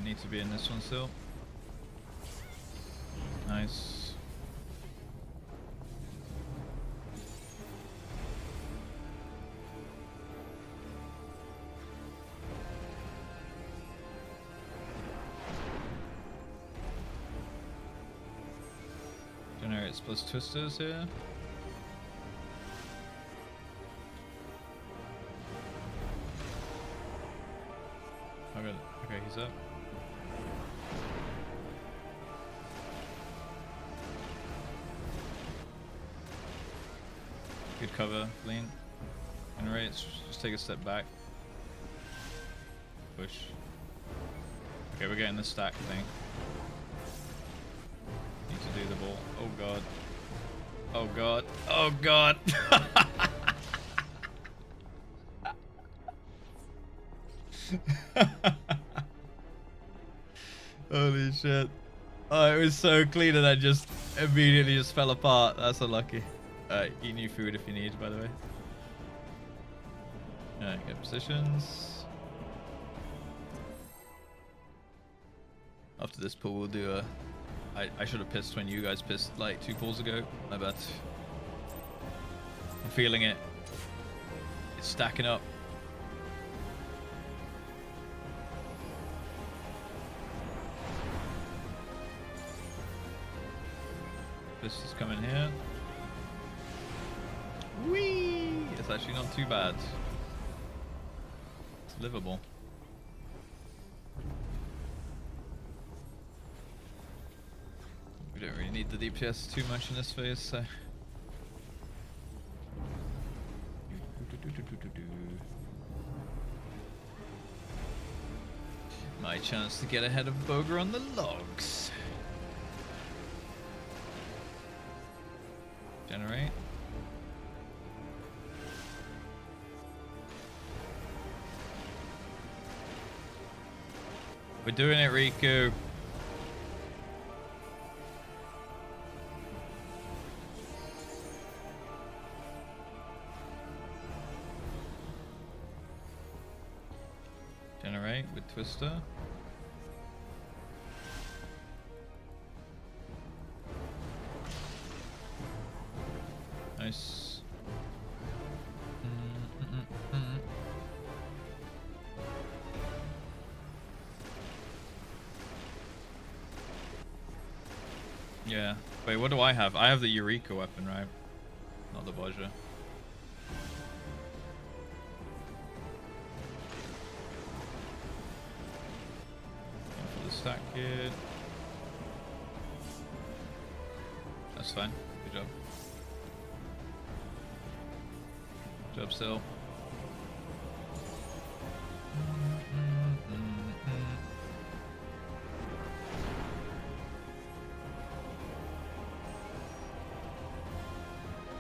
need to be in this one still. Nice. Generates plus twisters here. Okay, he's up. Good cover, lean. Generates, just take a step back. Push. Okay, we're getting the stack thing. Need to do the ball. Oh god. Oh god. Oh god. Holy shit. Oh, it was so clean and that just immediately just fell apart. That's unlucky. Eat new food if you need, by the way. Alright, get positions. After this pull, we'll do a... I should have pissed when you guys pissed like 2 pulls ago. My bad. I'm feeling it. It's stacking up. This is coming here. Whee! It's actually not too bad. It's livable. We don't really need the DPS too much in this phase, so. My chance to get ahead of Boger on the logs. Generate. We're doing it, Riku. Generate with Twister. Nice. Yeah. Wait, what do I have? I have the Eureka weapon, right? Not the Baja. For the stack kit. That's fine. Good job. Good job still.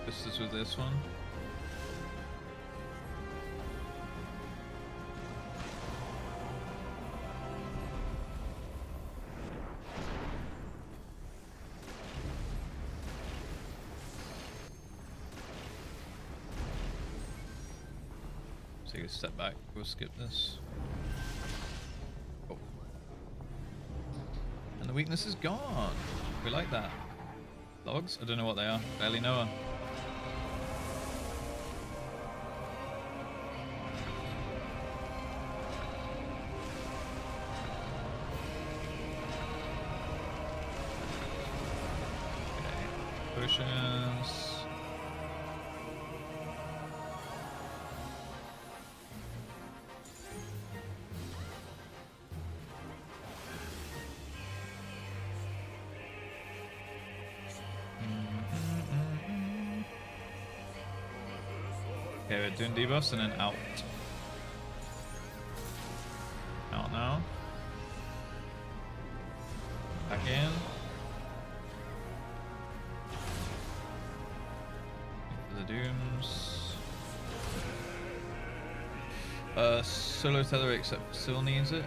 This is with this one. Take a step back, we'll skip this. Oh. And the weakness is gone. We like that. Logs? I don't know what they are. Barely know her. Potions. Okay, we're doing debuffs and then out. Out now. Back in. The dooms. Solo tether except still needs it.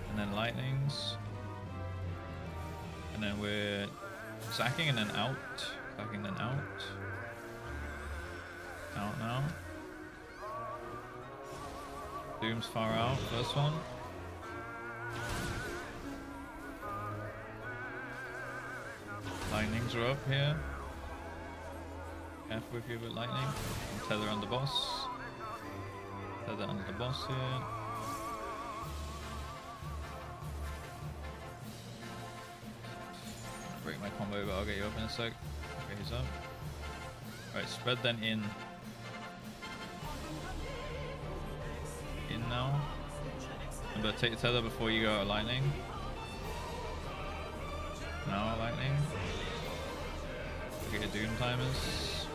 And then lightnings. And then we're sacking and then out. Sacking then out. Out now. Doom's far out, first one. Lightnings are up here. Careful with you with lightning. Tether on the boss. Tether under the boss here. Break my combo, but I'll get you up in a sec. Okay, he's up. Alright, spread then in. In now. Remember, take the tether before you go out of lightning. Now lightning. Get your doom timers.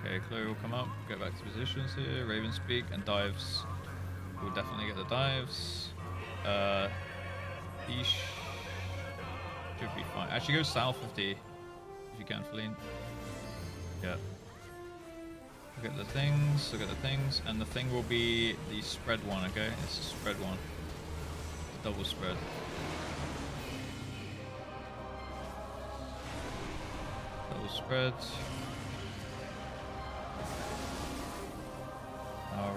Okay, Chloe will come up, get back to positions here. Raven speak and dives. We'll definitely get the dives. Eesh. Should be fine. Actually, go south of D if you can, Feline. Yeah. Look at the things, and the thing will be the spread one, okay? It's a spread one. Double spread. Double spread.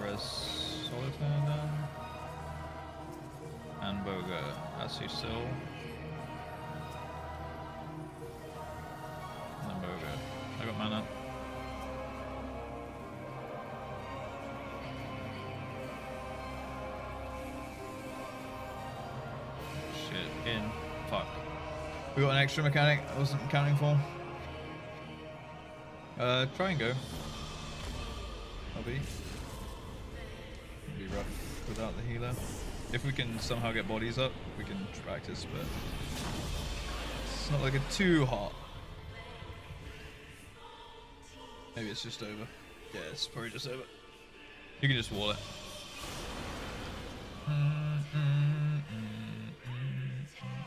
RS Solitaire down. And Boga, as you still. And then Boga. I got mana. In. Fuck. We got an extra mechanic I wasn't accounting for. Try and go. It'll be rough without the healer. If we can somehow get bodies up, we can practice, but it's not looking too hot. Maybe it's just over. Yeah, it's probably just over. You can just wall it.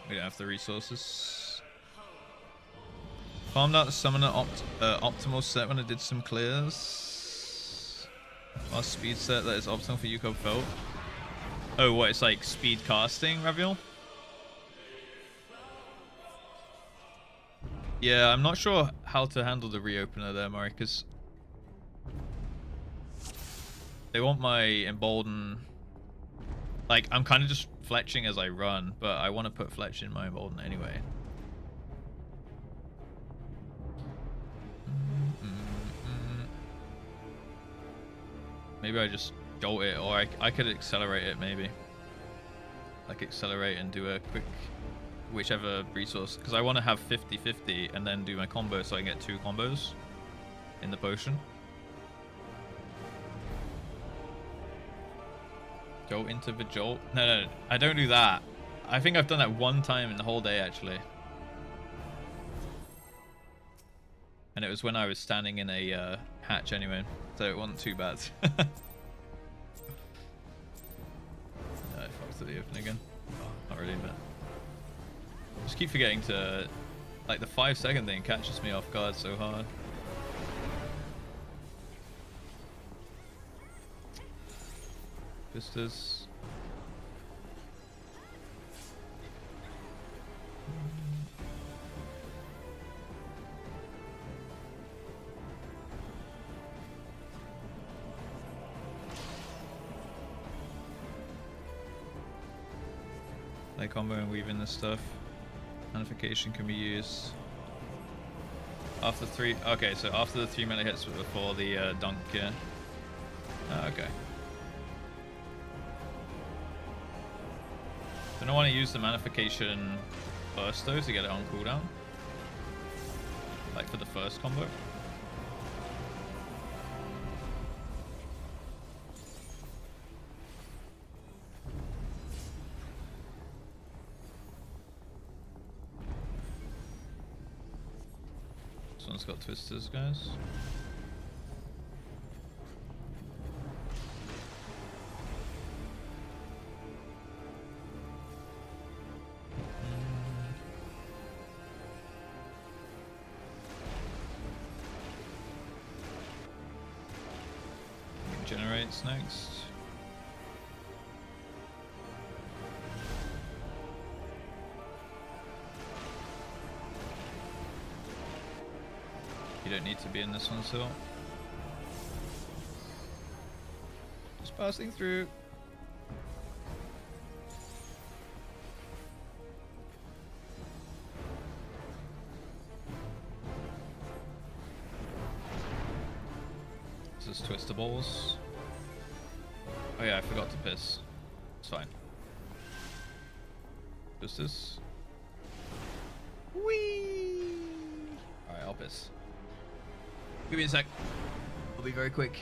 We don't have the resources. Farmed out the summoner optimal set when I did some clears. Last speed set that is optimal for UCOB felt. Oh, what? It's like speed casting, Raviol? Yeah, I'm not sure how to handle the reopener there, Murray, because they want my embolden. Like, I'm kind of just fletching as I run, but I want to put fletch in my embolden anyway. Maybe I just jolt it, or I could accelerate it maybe. Like accelerate and do a quick whichever resource, because I want to have 50-50 and then do my combo so I can get 2 combos in the potion. Jolt into the jolt. No, I don't do that. I think I've done that one time in the whole day actually. And it was when I was standing in a hatch anyway, so it wasn't too bad. I fucked up the open again. Oh, not really, but just keep forgetting to, like, the 5-second thing catches me off guard so hard. Vistas. Like combo and weave in this stuff. Amplification can be used after 3. Okay, so after the 3 melee hits before the dunk, yeah. Okay. Don't I want to use the Manification first though to get it on cooldown? Like for the first combo? This one's got twisters, guys. Generates next. You don't need to be in this one still. Just passing through. This is twistables. Oh yeah, I forgot to piss. It's fine. Just this. Whee! Alright, I'll piss. Give me a sec. I'll be very quick.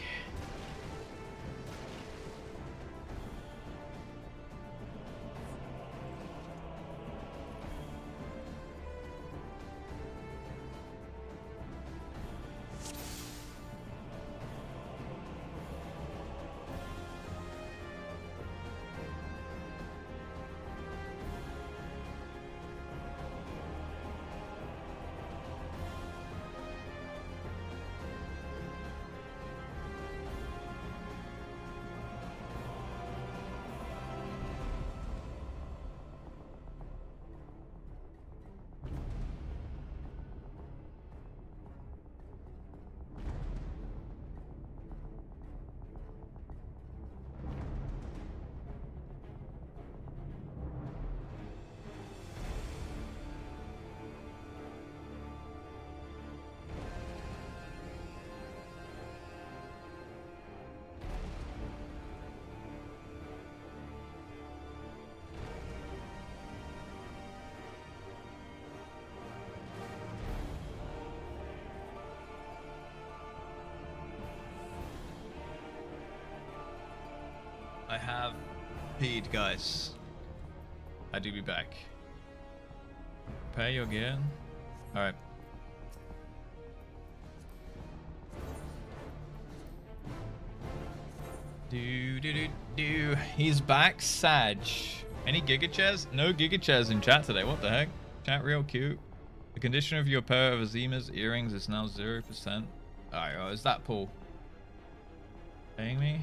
I have peed, guys. I do be back. Repair your gear. Alright. Do. He's back, Sag. Any Giga chairs? No Giga chairs in chat today. What the heck? Chat real cute. The condition of your pair of Azima's earrings is now 0%. Alright, oh, is that Paul? Paying me?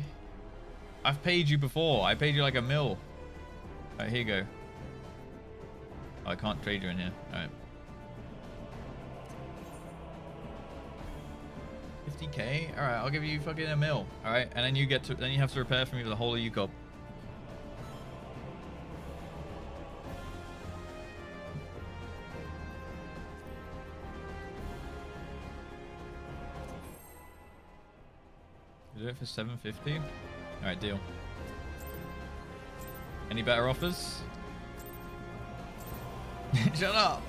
I've paid you before. I paid you like $1 mil. Alright, here you go. Oh, I can't trade you in here. Alright. 50k? Alright, I'll give you fucking $1 mil. Alright, and then you get to you have to repair for me the whole of UCOB. Do it for 750. Alright, deal. Any better offers? Shut up!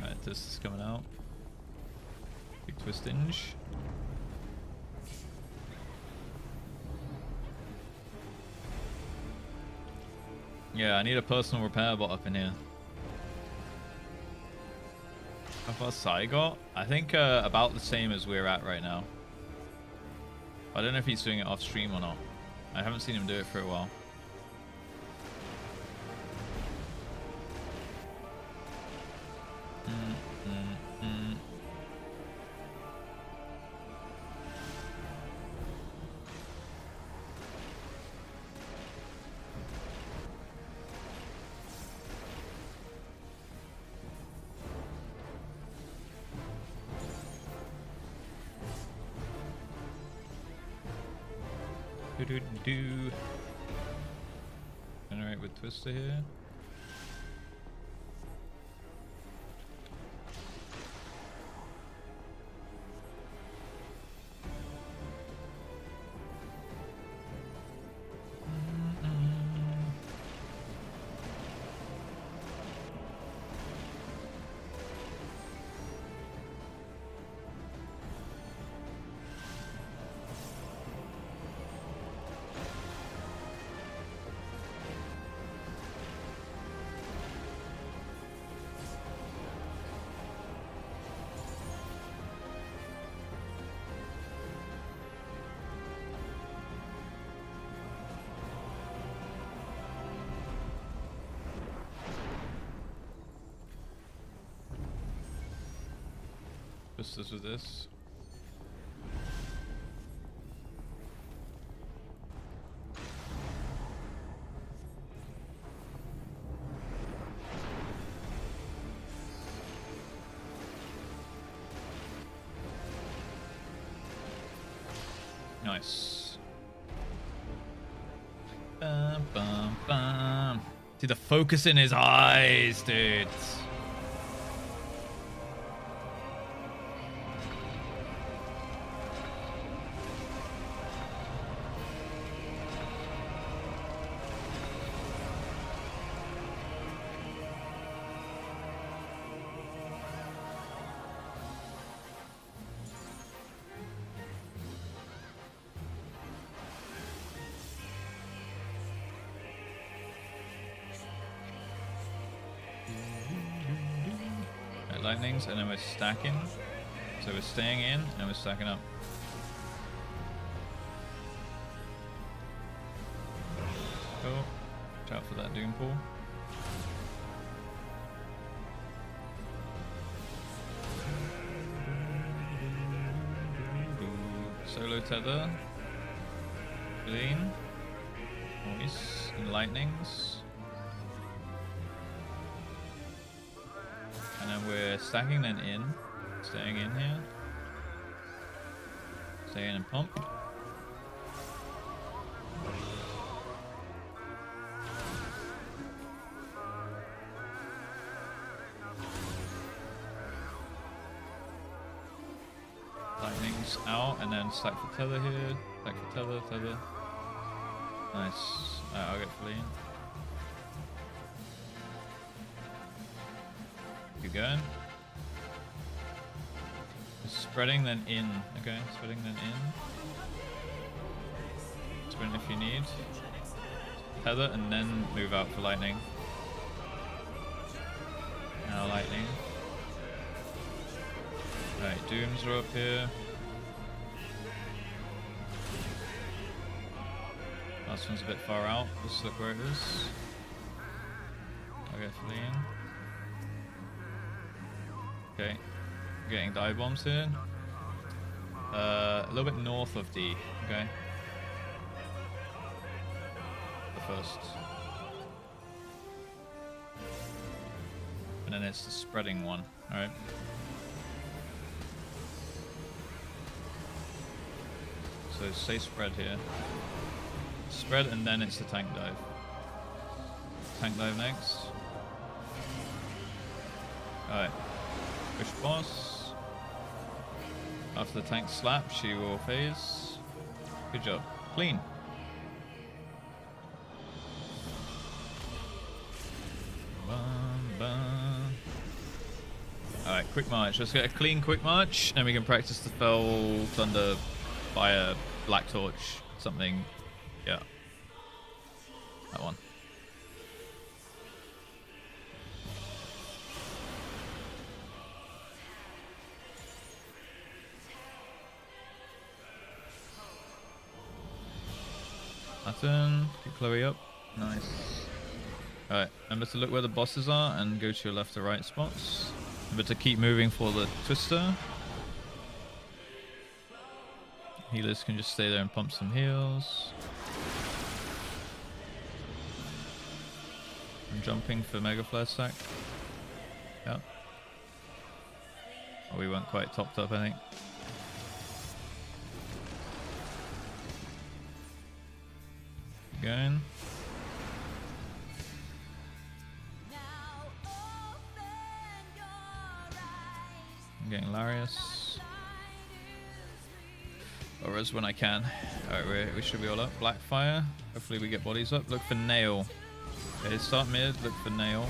Alright, this is coming out. Big twistinge. Yeah, I need a personal repair bot up in here. How far Sai got? I think about the same as we're at right now. I don't know if he's doing it off stream or not. I haven't seen him do it for a while. Do generate with Twister here. This with this. Nice. Bum, bum, bum. See the focus in his eyes, dude. Lightnings, and then we're stacking. So we're staying in and we're stacking up. Cool. Watch out for that doom pool. Solo tether. Clean. Voice. And lightnings. And then we're stacking then in. Staying in here. Stay in and pump. Lightning's out, and then stack for tether here. Stack for tether, tether. Nice. I'll get fully in. Keep going. Spreading then in. Okay, spreading then in. Sprint if you need. Tether and then move out for lightning. Now lightning. Right, dooms are up here. Last one's a bit far out. Let's look where it is. I'll get fully in. Okay, getting dive bombs here. A little bit north of D. Okay. The first. And then it's the spreading one. Alright. So say spread here. Spread and then it's the tank dive. Tank dive next. Alright. Push boss. After the tank slap, she will phase. Good job. Clean. Alright, quick march. Let's get a clean quick march, and we can practice the Fell Thunder Fire Black Torch. Something. Yeah. That one. Pattern. Get Chloe up. Nice. Alright, remember to look where the bosses are and go to your left or right spots. Remember to keep moving for the twister. Healers can just stay there and pump some heals. I'm jumping for Mega Flare stack. Yep. Oh, we weren't quite topped up, I think. Going. I'm getting Larius. Or res when I can. Alright, we should be all up. Blackfire. Hopefully we get bodies up. Look for Nail. Okay, start mid. Look for Nail.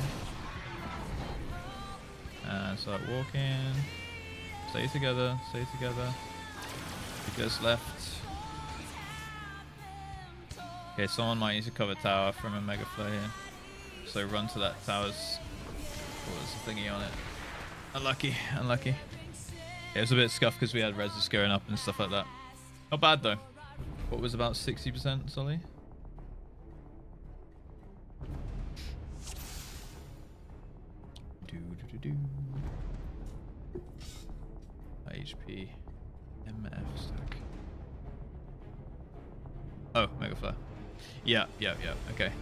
And start walking. Stay together. Stay together. He goes left. Okay, someone might need to cover tower from a Mega Flare here. So run to that tower's... Oh, there's a thingy on it. Unlucky, unlucky. Yeah, it was a bit scuffed because we had reses going up and stuff like that. Not bad though. What was about 60%, Sully? HP. MF stack. Oh, Mega Flare. Yeah, okay.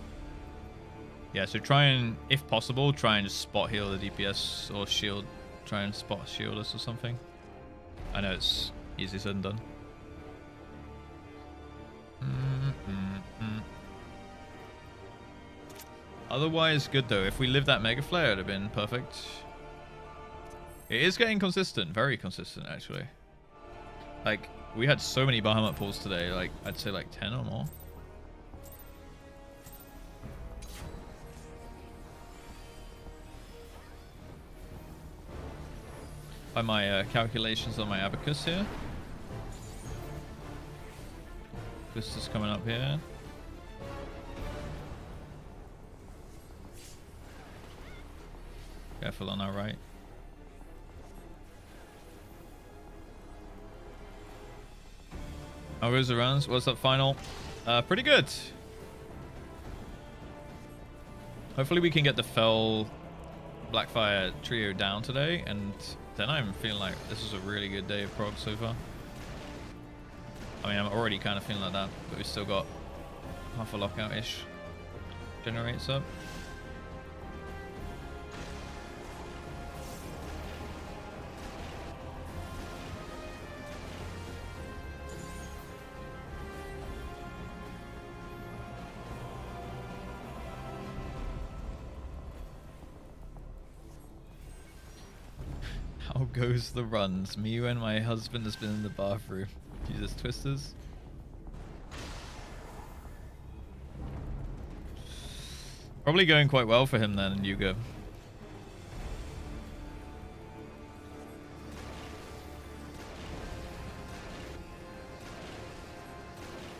Yeah, so try and, if possible, try and just spot heal the DPS or shield. Try and spot shield us or something. I know it's easier said than done. Otherwise, good though. If we lived that Mega Flare, it would have been perfect. It is getting consistent. Very consistent, actually. Like, we had so many Bahamut pulls today. Like, I'd say like 10 or more. By my calculations on my abacus here. This is coming up here. Careful on our right. How goes the runs? What's that final? Pretty good. Hopefully we can get the Fell Blackfire trio down today, and then I'm feeling like this is a really good day of prog so far. I mean, I'm already kind of feeling like that, but we've still got half a lockout-ish generates up. How goes the runs? Me and my husband has been in the bathroom. Jesus, Twisters. Probably going quite well for him then in Yuga.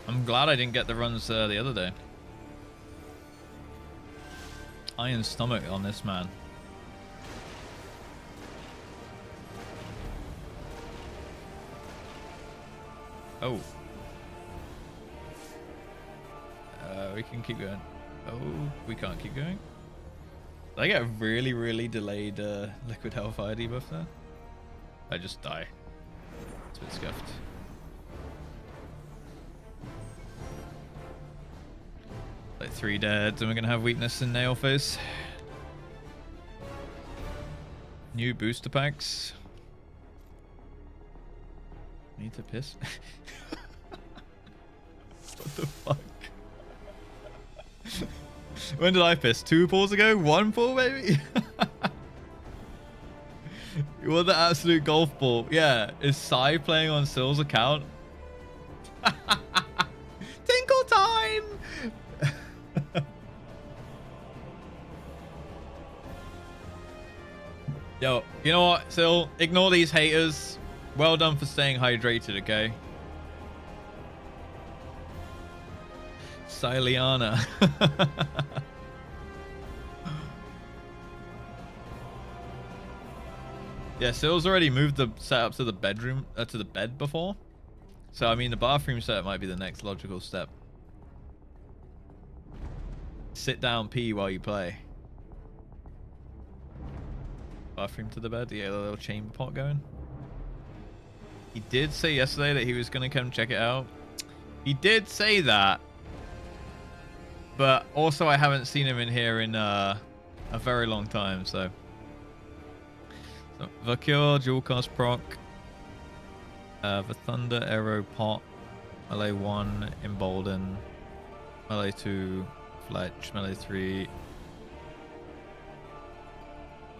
I'm glad I didn't get the runs the other day. Iron stomach on this man. Oh. We can keep going. Oh, we can't keep going. Did I get a really, really delayed liquid hellfire debuff there? I just die. It's a bit scuffed. Like 3 dead, and we're gonna have weakness in nail face. New booster packs. Need to piss. What the fuck? When did I piss? 2 pulls ago? 1 pull, maybe? You want the absolute golf ball? Yeah. Is Sai playing on Sill's account? Tinkle time! Yo, you know what, Sill? Ignore these haters. Well done for staying hydrated, okay? Siliana. Yeah, Sill's already moved the setup to the bedroom, to the bed before. So, I mean, the bathroom setup might be the next logical step. Sit down, pee while you play. Bathroom to the bed, yeah, a little chamber pot going. He did say yesterday that he was going to come check it out. He did say that. But also I haven't seen him in here in a very long time, so Valkyr, Jewel Cast proc. The Thunder Arrow pot. Melee 1, Embolden. Melee 2, Fletch. Melee 3.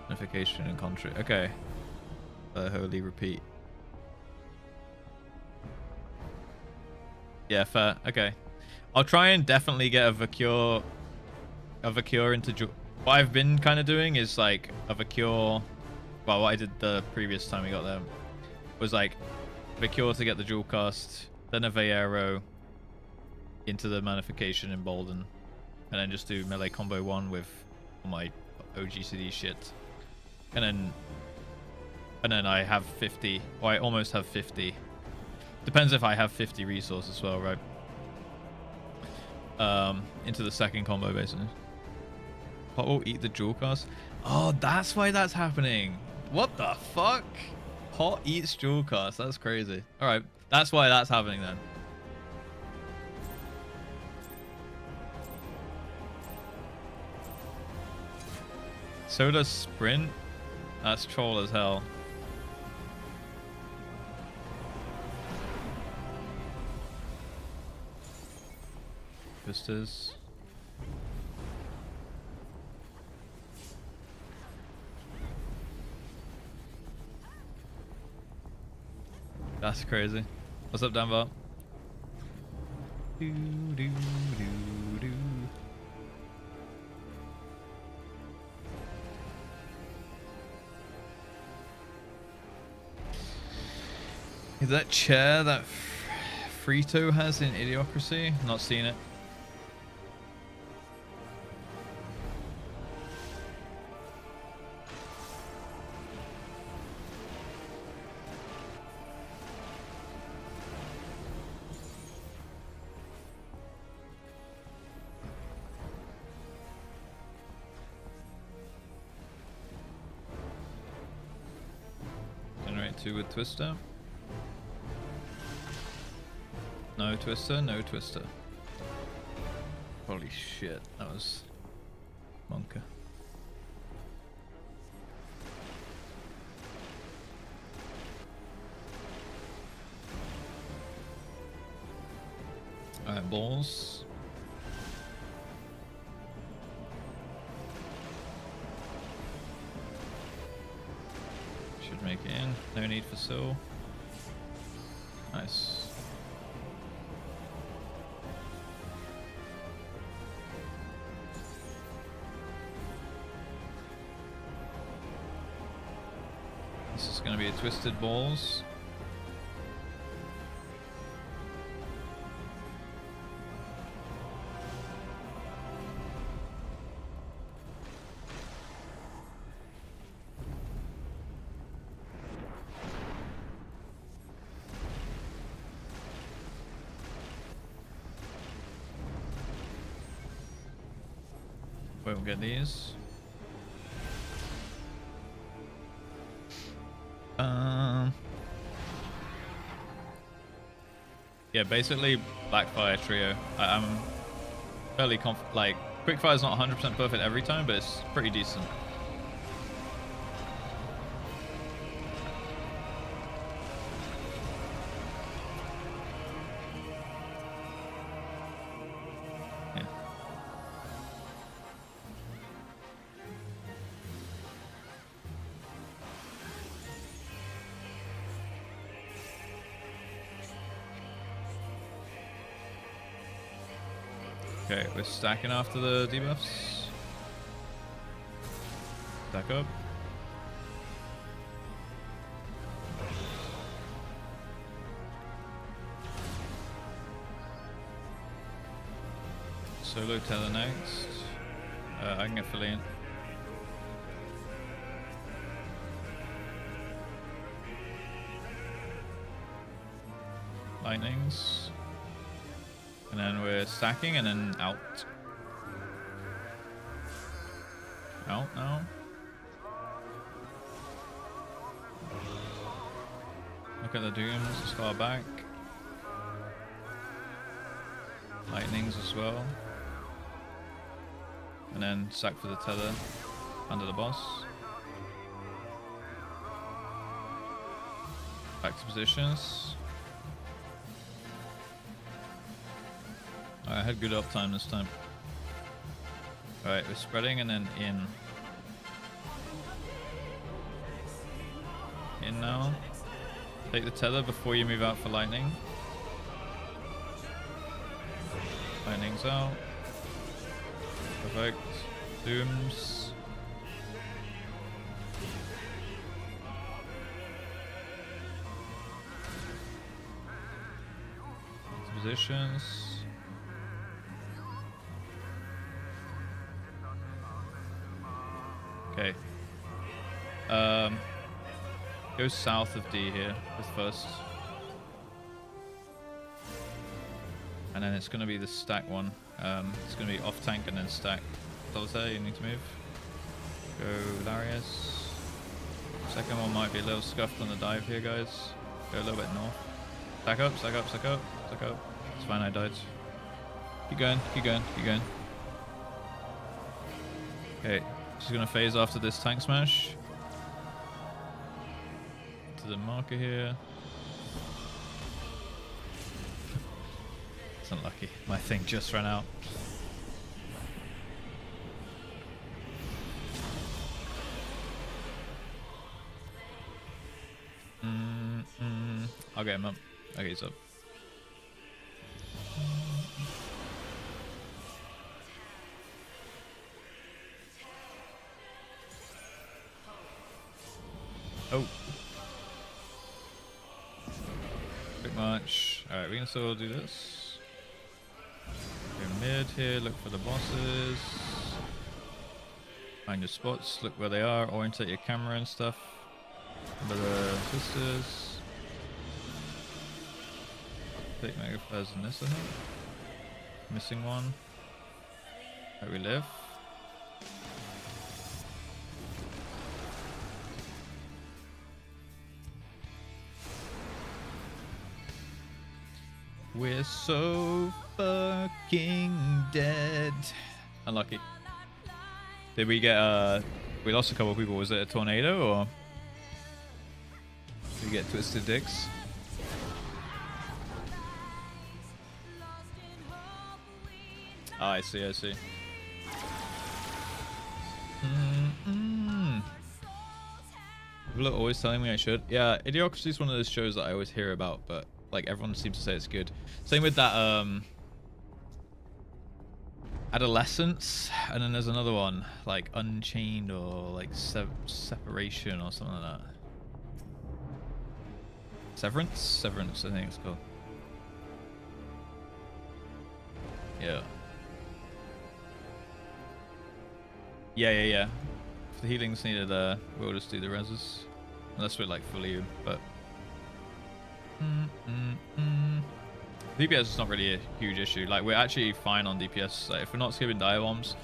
Unification and Contra. Okay. Holy repeat. Yeah, fair. Okay. I'll try and definitely get a Valkyr into what I've been kind of doing is like a Valkyr. Well, what I did the previous time we got there was like Valkyr to get the dual cast, then a Veyero into the Manification Embolden, and then just do melee combo 1 with all my OGCD shit. And then I have 50, or I almost have 50. Depends if I have 50 resources as well, right? Into the second combo, basically. Pot will eat the dual cast. Oh, that's why that's happening. What the fuck? Pot eats dual cast. That's crazy. All right, that's why that's happening then. So does Sprint. That's troll as hell. Boosters. That's crazy. What's up, Denver? Do, do, do, do. Is that chair that Frito has in Idiocracy? Not seen it. Generate 2 with Twister. No Twister, no Twister. Holy shit, that was monka. Alright, balls. Should make it in. No need for Syl. Nice. This is going to be a Twisted Balls. We'll get these. Yeah, basically Blackfire trio. I'm fairly like Quickfire's not 100% perfect every time, but it's pretty decent. Yeah. Okay, we're stacking after the debuffs. Stack up. Solo Tether next. I can get Fillion. Lightnings. And then we're stacking and then out. Out now. Look at the dooms, as far back. Lightnings as well. And then sack for the tether under the boss. Back to positions. I had good uptime this time. Alright, we're spreading and then in. In now. Take the tether before you move out for lightning. Lightning's out. Perfect. Dooms. Positions. Okay. Go south of D here with first. And then it's going to be the stack one. It's going to be off tank and then stack. Solitaire, you need to move. Go Larius. Second one might be a little scuffed on the dive here, guys. Go a little bit north. Stack up, stack up, stack up, stack up. It's fine, I died. Keep going, keep going, keep going. Okay, she's going to phase after this tank smash. To the marker here. It's unlucky. My thing just ran out. I'll I'll get him up. Okay, he's up. Oh. Quick march. Alright, we can still do this. Go mid here, look for the bosses. Find your spots, look where they are, orientate your camera and stuff. Remember the sisters. Take mega flares in this, I think. Missing one. Where we live. We're so fucking dead. Unlucky. Did we get we lost a couple of people. Was it a tornado or did we get twisted dicks? Oh, I see, I see. People are always telling me I should. Yeah, Idiocracy is one of those shows that I always hear about, but like everyone seems to say it's good. Same with that Adolescence, and then there's another one like Unchained or like Separation or something like that. Severance, I think it's called. Yeah. Yeah. If the healing's needed, we'll just do the reses, unless we're like fully, but. DPS is not really a huge issue. Like, we're actually fine on DPS. Like, if we're not skipping dire bombs,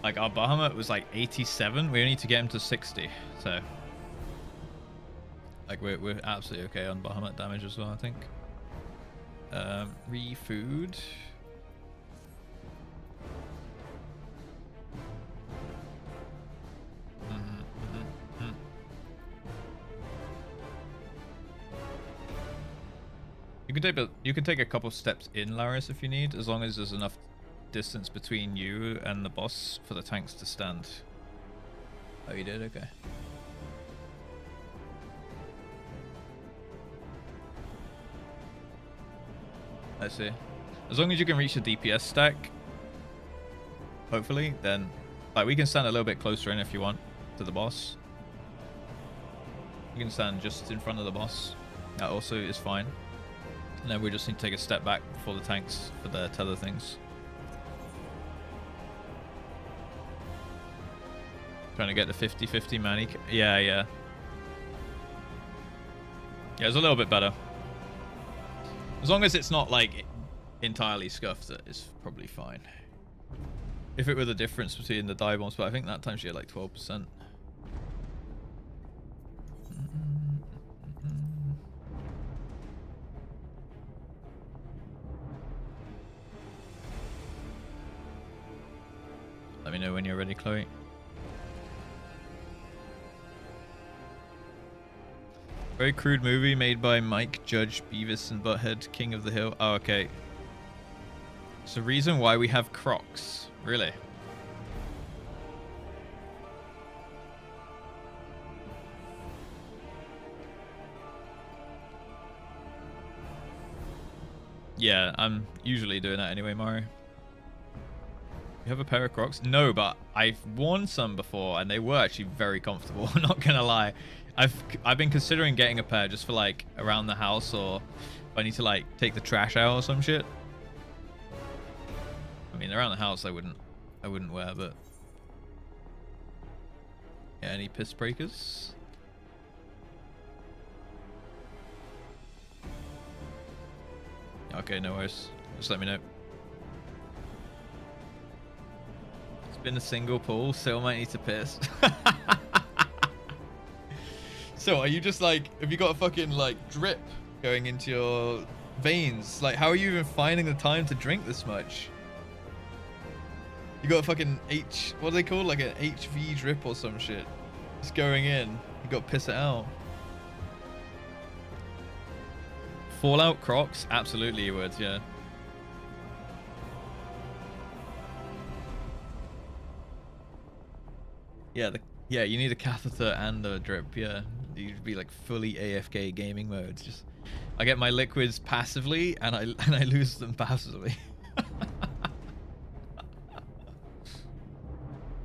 like our Bahamut was like 87. We need to get him to 60. So, like, we're absolutely okay on Bahamut damage as well, I think. Re-food. You can take a couple steps in Laris if you need, as long as there's enough distance between you and the boss for the tanks to stand. Oh, you did? Okay. I see. As long as you can reach the DPS stack, hopefully, then like we can stand a little bit closer in if you want to the boss. You can stand just in front of the boss. That also is fine. And then we just need to take a step back before the tanks for the tether things. Trying to get the 50-50 Manny. Yeah. Yeah, it's a little bit better. As long as it's not like entirely scuffed, it's probably fine. If it were the difference between the die bombs, but I think that time she had like 12%. Let me know when you're ready, Chloe. Very crude movie made by Mike Judge, Beavis and Butthead, King of the Hill. Oh, okay. It's the reason why we have Crocs. Really? Yeah, I'm usually doing that anyway, Mario. You have a pair of Crocs? No, but I've worn some before and they were actually very comfortable. I'm not gonna lie. I've been considering getting a pair just for like around the house, or if I need to like take the trash out or some shit. I mean, around the house I wouldn't wear, but yeah, any piss breakers? Okay, no worries. Just let me know. Been a single pull, still might need to piss. So are you just like, have you got a fucking like drip going into your veins? Like, how are you even finding the time to drink this much? You got a fucking what do they call, like an HV drip or some shit? It's going in. You got to piss it out. Fallout Crocs? Absolutely you would, yeah. Yeah, you need a catheter and a drip. Yeah, you'd be like fully AFK gaming mode, just I get my liquids passively, and I lose them passively.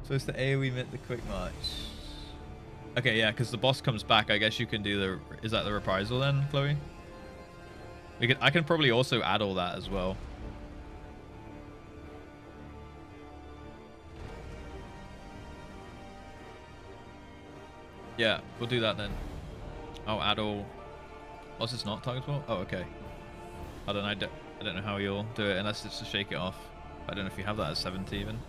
Supposed to AoE mid the quick march. Okay, yeah, because the boss comes back. I guess you can do the. Is that the reprisal then, Chloe? I can probably also add all that as well. Yeah, we'll do that then. Oh, add all. What's it's not targetable? Oh, okay. I don't know how you'll do it unless it's to shake it off. I don't know if you have that as 70 even.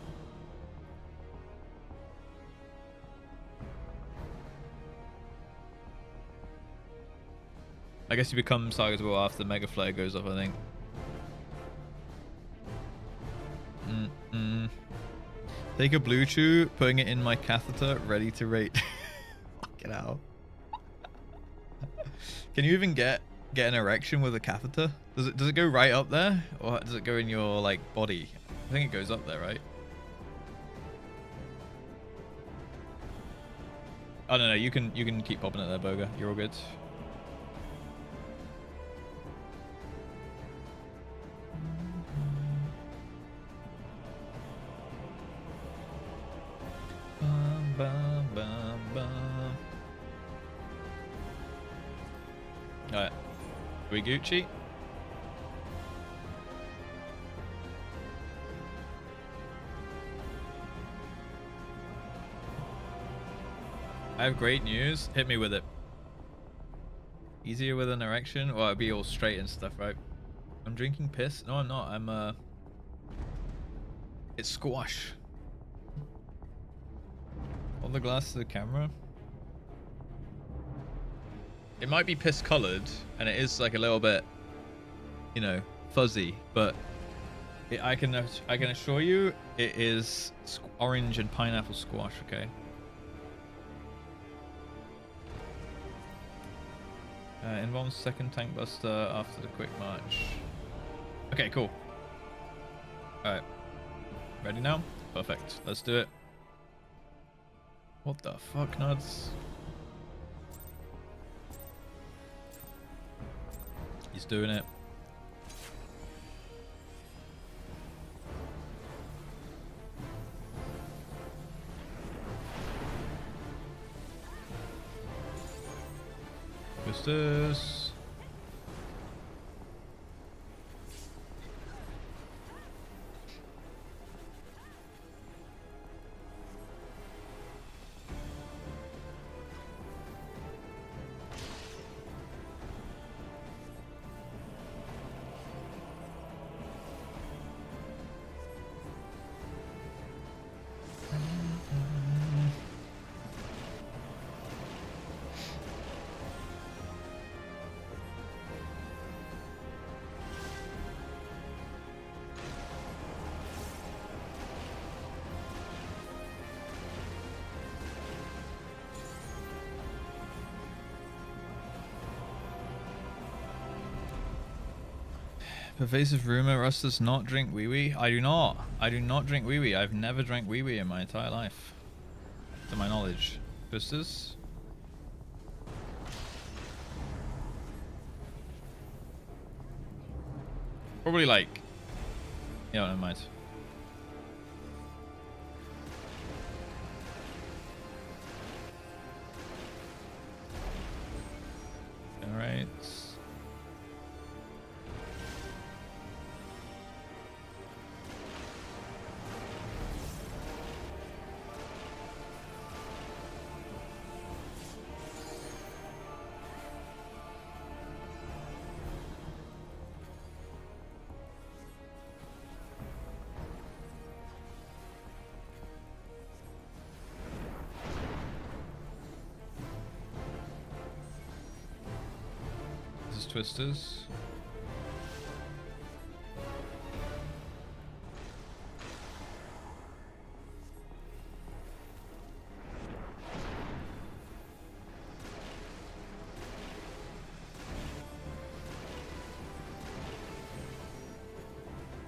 I guess you become targetable after the Mega Flare goes off, I think. Take a blue chew, putting it in my catheter, ready to rate. Fucking hell. Can you even get an erection with a catheter? Does it go right up there, or does it go in your like body? I think it goes up there, right? Oh no, you can keep popping it there, Boga. You're all good. Bum, bum, bum, bum. Alright. Are we Gucci? I have great news. Hit me with it. Easier with an erection? Well, it'd be all straight and stuff, right? I'm drinking piss? No, I'm not. I'm, It's squash. Hold the glass to the camera. It might be piss colored, and it is like a little bit, you know, fuzzy, but I can assure you it is orange and pineapple squash, okay? Involves second tank buster after the quick march. Okay, cool. Alright. Ready now? Perfect. Let's do it. What the fuck, nuts? He's doing it. What's this? Pervasive rumor, Russ does not drink wee-wee. I do not. I do not drink wee-wee. I've never drank wee-wee in my entire life. To my knowledge. Boosters? Probably like... Yeah, never mind. Alright. Twisters.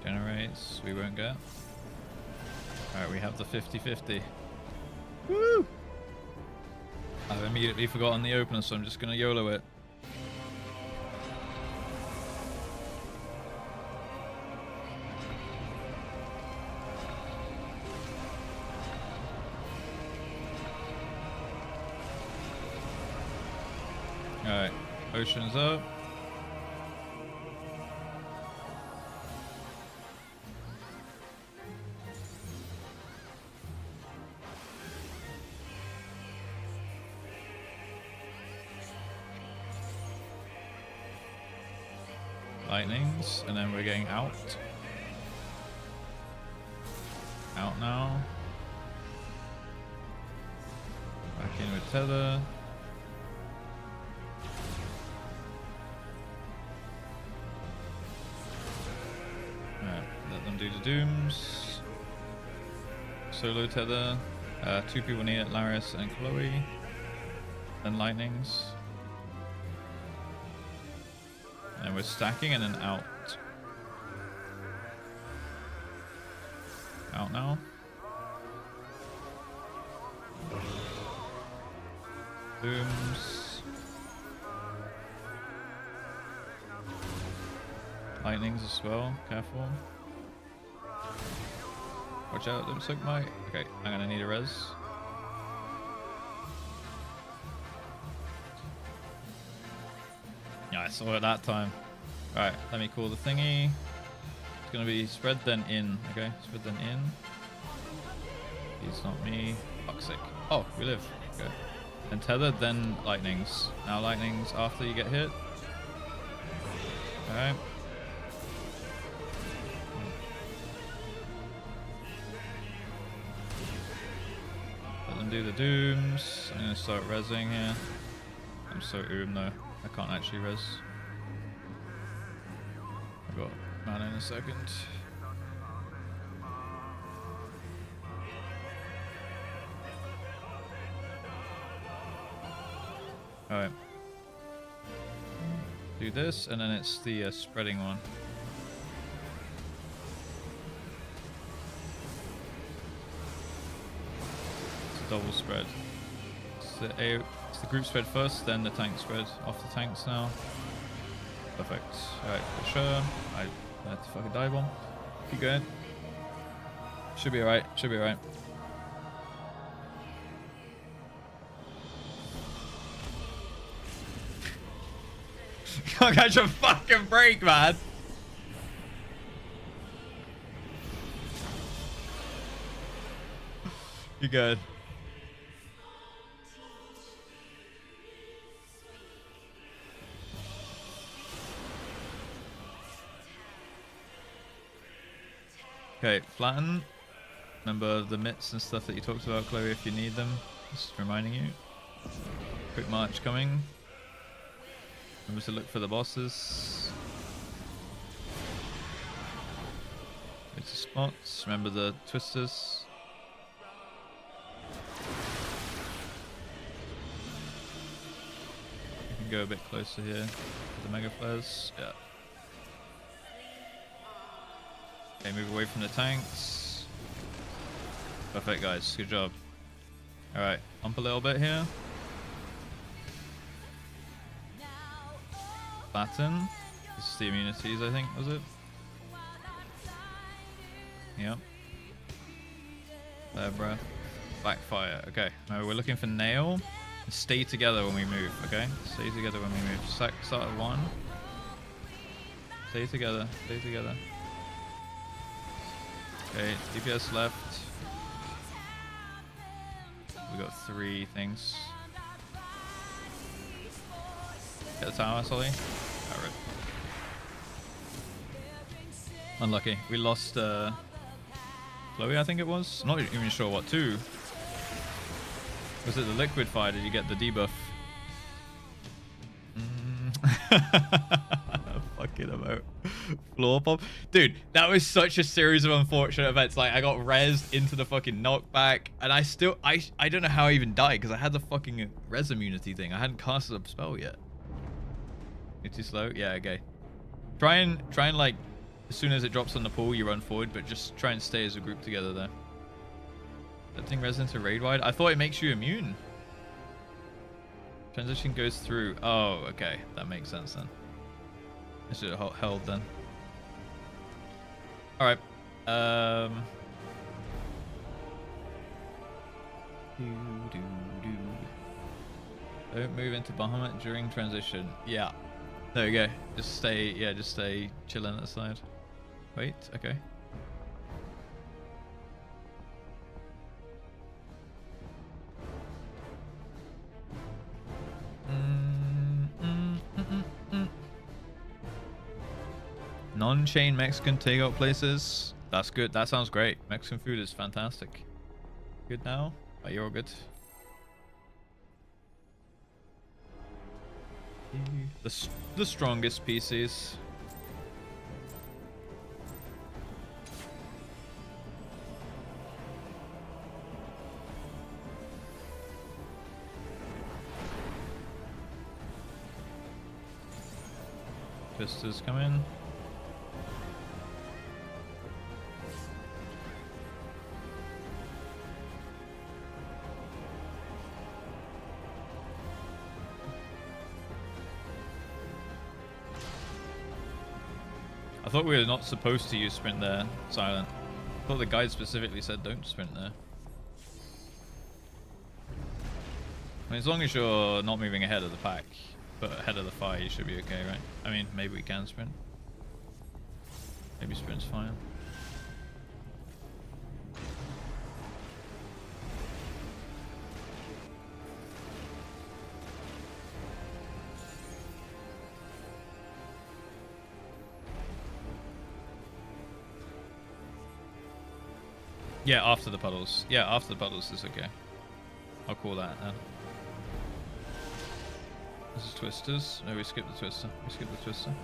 Generates, we won't get. Alright, we have the 50-50. Woo! I've immediately forgotten the opener, so I'm just gonna YOLO it. Potions up. Lightnings, and then we're getting out. Out now. Back in with tether. Alright, let them do the dooms. Solo tether. 2 people need it, Laris and Chloe. Then lightnings. And we're stacking and then out. Out now. Dooms. Lightnings as well, careful. Watch out, don't soak my... Okay, I'm gonna need a res. Yeah, I saw it that time. Alright, let me call the thingy. It's gonna be spread then in. Okay, spread then in. He's not me. Toxic. Oh, we live. Okay. Then tethered, then lightnings. Now lightnings after you get hit. Alright. Let them do the dooms. I'm gonna start rezzing here. I'm so though. I can't actually res. I got mana in a second. Alright. Do this, and then it's the spreading one. It's a double spread. It's the group spread first, then the tank spread. Off the tanks now. Perfect. Alright, for sure. I had to fucking dive on. Keep going. Should be alright. Should be alright. Can't catch a fucking break, man. You good? Okay, flatten. Remember the mitts and stuff that you talked about, Chloe, if you need them. Just reminding you. Quick march coming. Remember to look for the bosses. Go to spots. Remember the twisters. You can go a bit closer here to the mega flares. Yeah. Okay, move away from the tanks. Perfect, guys. Good job. Alright, ump a little bit here. Flatten. This is the immunities, I think, was it? Yep. Flare breath. Backfire. Okay, now we're looking for nail. Stay together when we move, okay? Stay together when we move. Start at 1. Stay together. Stay together. Okay, DPS left. We got 3 things. Get the tower, Sully. Alright. Unlucky. We lost Chloe, I think it was. Not even sure what to. Was it the liquid fire? Did you get the debuff? Fucking about floor pop, dude. That was such a series of unfortunate events. Like I got rezzed into the fucking knockback, and I don't know how I even died because I had the fucking res immunity thing. I hadn't casted a spell yet. You're too slow. Yeah, okay. Try and like as soon as it drops on the pool, you run forward, but just try and stay as a group together there. That thing res into raid wide. I thought it makes you immune. Transition goes through. Oh, okay, that makes sense then. I should have held then. Alright. Don't move into Bahamut during transition. Yeah. There we go. Just stay, yeah, just stay chilling at the side. Wait, okay. Non-chain Mexican takeout places. That's good. That sounds great. Mexican food is fantastic. Good now? Oh, you're all good. The strongest PCs. Twisters come in. I thought we were not supposed to use sprint there, Silent. I thought the guide specifically said don't sprint there. I mean, as long as you're not moving ahead of the pack, but ahead of the fire, you should be okay, right? I mean, maybe we can sprint. Maybe sprint's fine. Yeah, after the puddles. Yeah, after the puddles is okay. I'll call that then. This is twisters. No, we skipped the twister. We skipped the twister.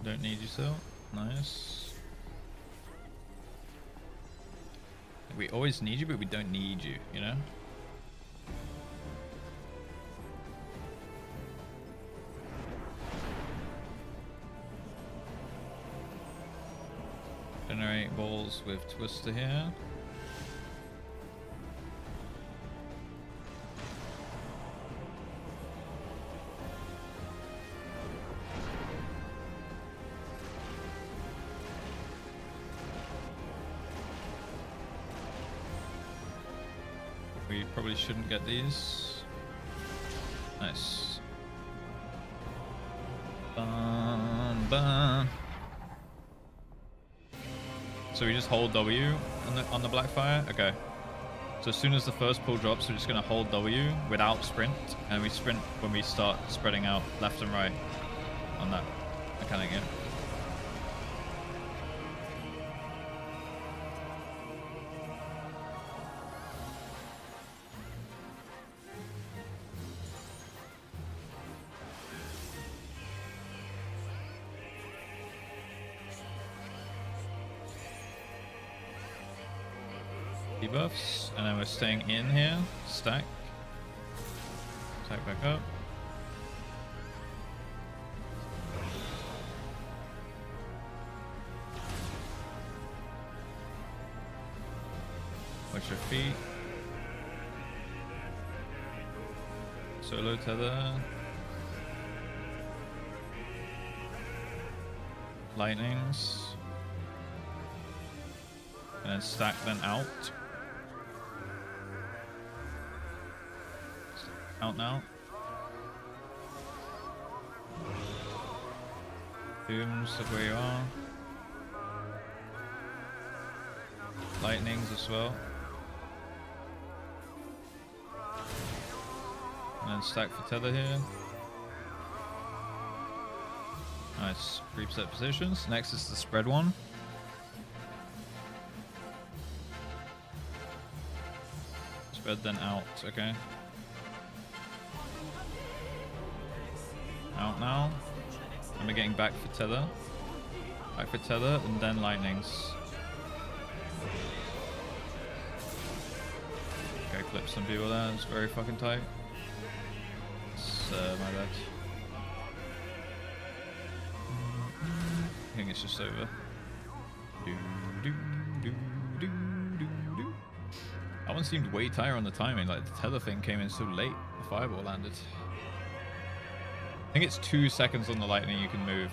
Don't need you, so nice. We always need you, but we don't need you, you know? Generate balls with twister here. We probably shouldn't get these. Nice. Bum, bum. So we just hold W on the Blackfire? Okay. So as soon as the first pull drops, we're just going to hold W without sprint. And we sprint when we start spreading out left and right on that mechanic, yeah. Debuffs, and then we're staying in here. Stack. Stack back up. Watch your feet. Solo tether. Lightnings. And then stack then out. Out now. Dooms of where you are. Lightnings as well. And then stack for tether here. Nice. Preset positions. Next is the spread one. Spread then out, okay. Out now. And we're getting back for tether. Back for tether and then lightnings. Okay, clip some people there. It's very fucking tight. It's my bad. think it's just over. Do, do, do, do, do, do. That one seemed way tighter on the timing. Like the tether thing came in so late. The fireball landed. I think it's 2 seconds on the lightning you can move.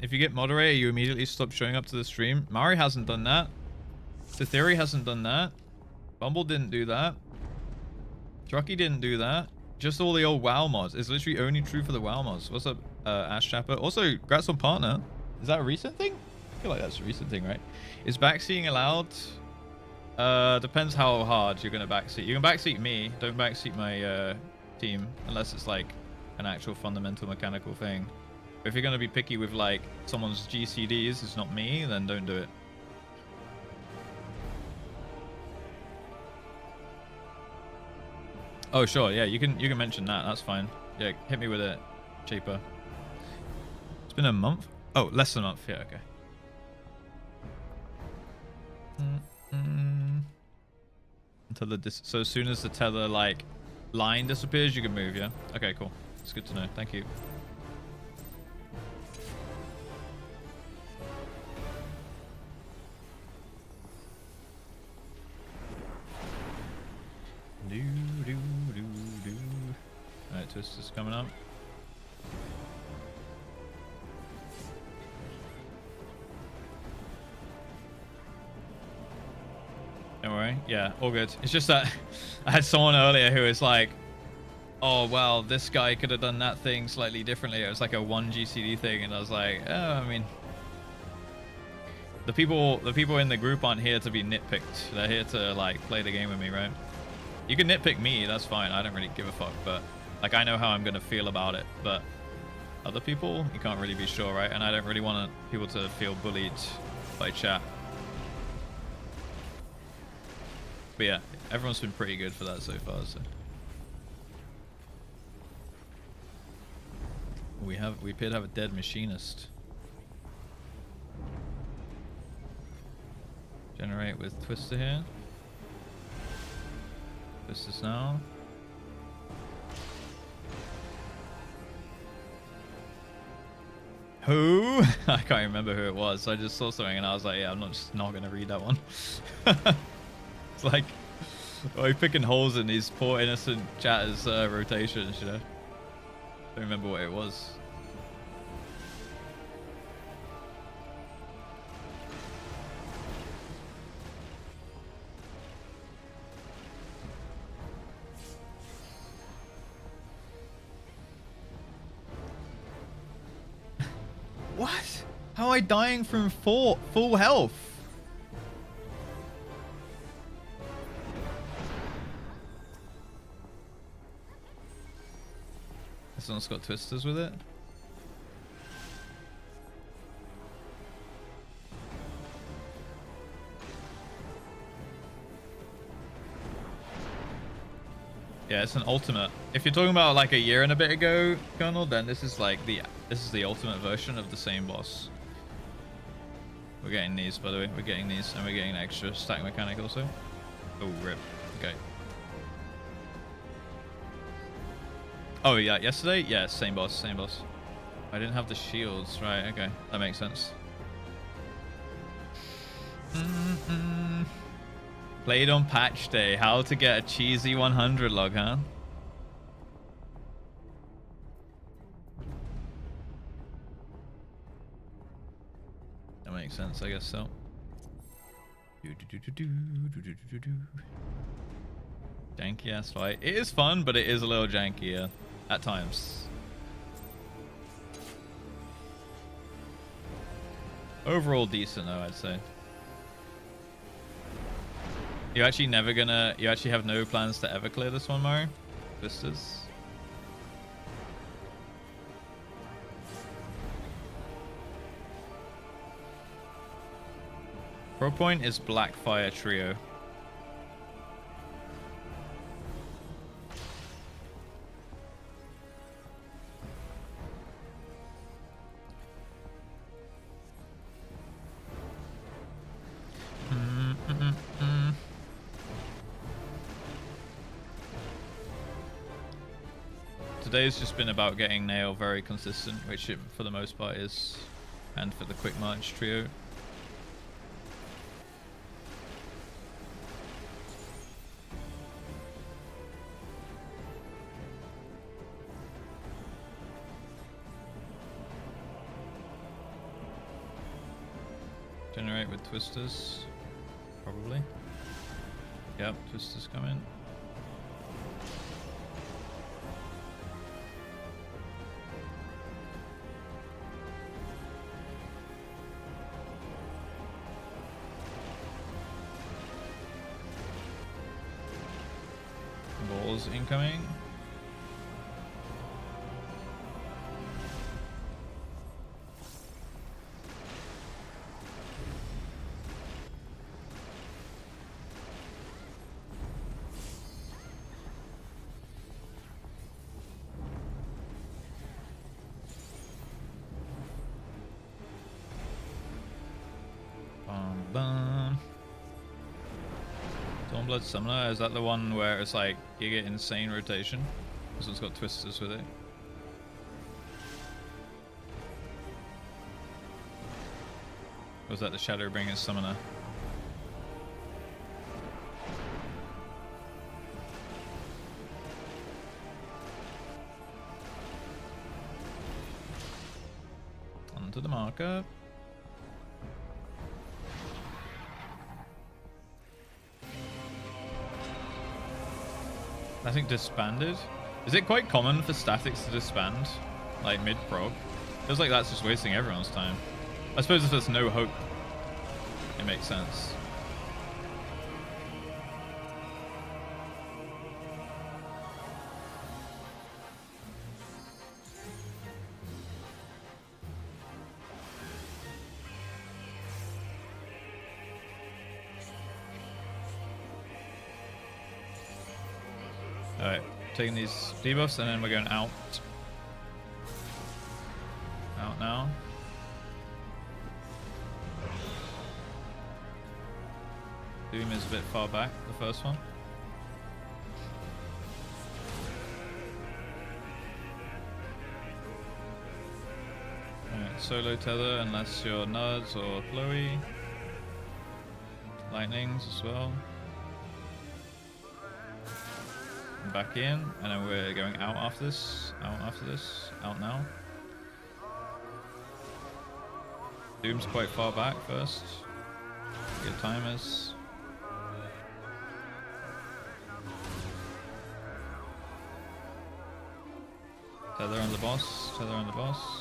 If you get moderator, you immediately stop showing up to the stream. Mari hasn't done that. The Theory hasn't done that. Bumble didn't do that. Trucky didn't do that. Just all the old WoW mods. It's literally only true for the WoW mods. What's up, Ash Chapper? Also, congrats on partner. Is that a recent thing? I feel like that's a recent thing, right? Is backseating allowed? Depends how hard you're gonna backseat. You can backseat me. Don't backseat my team unless it's like an actual fundamental mechanical thing. But if you're gonna be picky with like someone's GCDs, it's not me, then don't do it. Oh sure, yeah, you can mention that. That's fine. Yeah, hit me with it, Shaper. It's been a month. Oh, less than a month. Yeah, okay. Until the so as soon as the tether like line disappears, you can move. Yeah. Okay, cool. It's good to know. Thank you. Alright, Twist is coming up. Don't worry. Yeah, all good. It's just that I had someone earlier who was like, oh, well, this guy could have done that thing slightly differently. It was like a 1 GCD thing. And I was like, oh, I mean, the people in the group aren't here to be nitpicked. They're here to like play the game with me, right? You can nitpick me, that's fine. I don't really give a fuck, but like I know how I'm gonna feel about it. But other people, you can't really be sure, right? And I don't really want people to feel bullied by chat. But yeah, everyone's been pretty good for that so far. So we appear to have a dead machinist. Generate with Twister here. Twister's now. Who? I can't remember who it was. So I just saw something and I was like, yeah, I'm just not gonna read that one. It's like, oh, you're picking holes in these poor innocent chatters' rotations, you know? Don't remember what it was. What? How am I dying from full health? This one's got twisters with it. Yeah, it's an ultimate. If you're talking about like a year and a bit ago, Colonel, then this is like the ultimate version of the same boss. We're getting these, by the way. We're getting these, and we're getting an extra stack mechanic also. Oh, rip. Okay. Oh yeah, yesterday? Yeah, same boss, same boss. I didn't have the shields, right? Okay, that makes sense. Played on patch day. How to get a cheesy 100 log, huh? That makes sense, I guess so. Janky ass fight. It is fun, but it is a little janky, yeah, at times. Overall decent though, I'd say. You actually have no plans to ever clear this one, Mario? Vistas? Pro point is Blackfire Trio. today's just been about getting Nail very consistent, which it for the most part is, and for the quick march trio. Generate with twisters, probably. Yep, twisters come in. Balls incoming. Stormblood Summoner, is that the one where it's like you get insane rotation? This one's got twisters with it. Or was that the Shadowbringers Summoner? Onto the marker. I think disbanded. Is it quite common for statics to disband, like mid-prog? Feels like that's just wasting everyone's time. I suppose if there's no hope, it makes sense. Alright, taking these debuffs and then we're going out. Out now. Doom is a bit far back, the first one. Alright, solo tether unless you're Nuds or Chloe. Lightnings as well. Back in, and then we're going out after this, out now. Doom's quite far back first. Get timers. Tether on the boss, tether on the boss.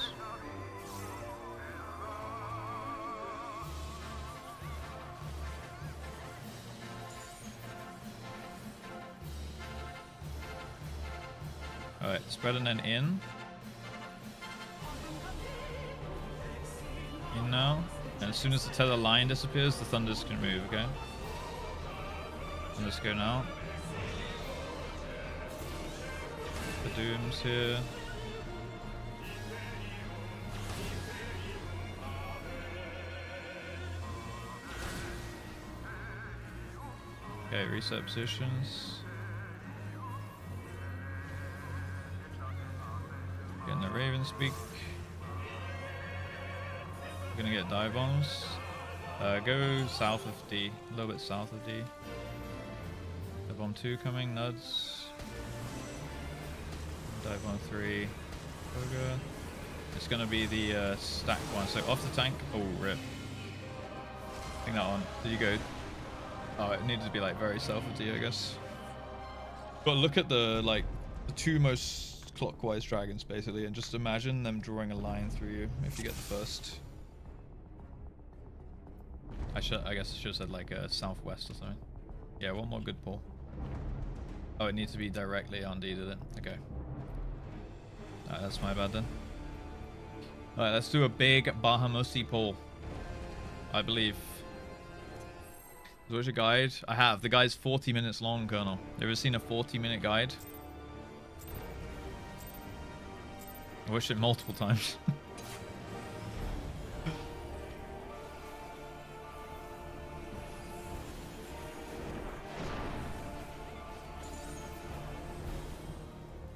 Alright, spread and then in. In now. And as soon as the tether line disappears, the thunders can move, okay? Thunders go now. The Doom's here. Okay, reset positions. Getting the Raven speak. We're gonna get dive bombs. Go south of D, a little bit south of D. Dive bomb 2 coming, Nuds. Dive bomb 3, Ogre. It's gonna be the stack one. So off the tank. Oh, rip. I think that one. Did you go? Oh, it needed to be like very south of D, I guess. But look at the like the two most clockwise dragons basically, and just imagine them drawing a line through you if you get the first. I guess I should have said like a southwest or something. Yeah, one more good pull. Oh, it needs to be directly on D, did it? Okay. Alright, that's my bad then. Alright, let's do a big Bahamasi pull. I believe. Where's your guide? I have. The guide's 40 minutes long, Colonel. Ever seen a 40-minute guide? I wish it multiple times.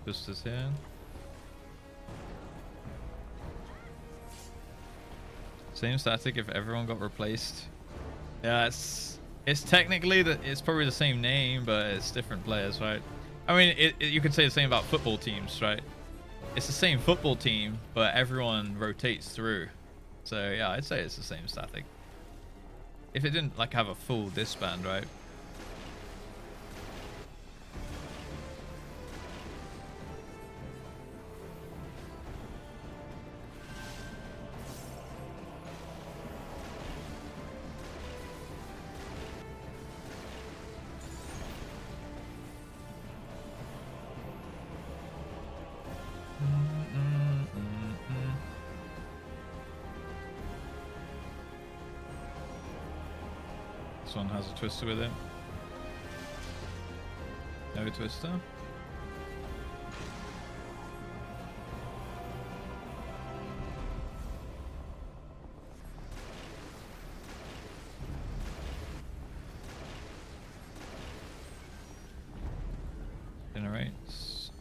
Just as here. Same static if everyone got replaced. Yeah, it's technically it's probably the same name, but it's different players, right? I mean, you could say the same about football teams, right? It's the same football team, but everyone rotates through. So yeah, I'd say it's the same static. If it didn't like have a full disband, right? This one has a twister with it. No twister. Generates.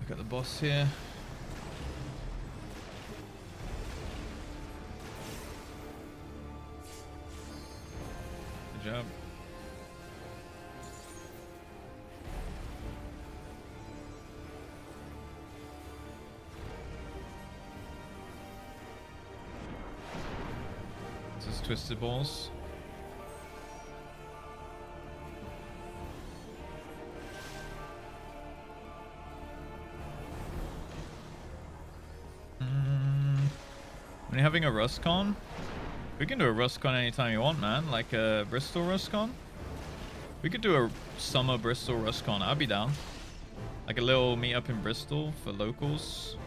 Look at the boss here. Good job. This is twisted balls. When you're having a RustCon, we can do a RustCon anytime you want, man. Like a Bristol RustCon. We could do a summer Bristol RustCon. I'd be down. Like a little meetup in Bristol for locals.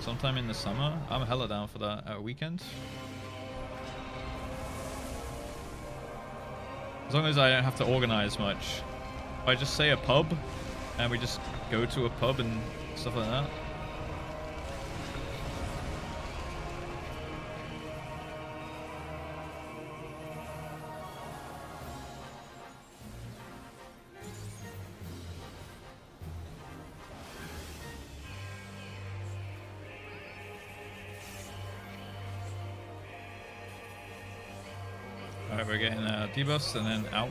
Sometime in the summer. I'm hella down for that at a weekend. As long as I don't have to organize much. If I just say a pub, and we just go to a pub and stuff like that. Alright, we're getting debuffs and then out.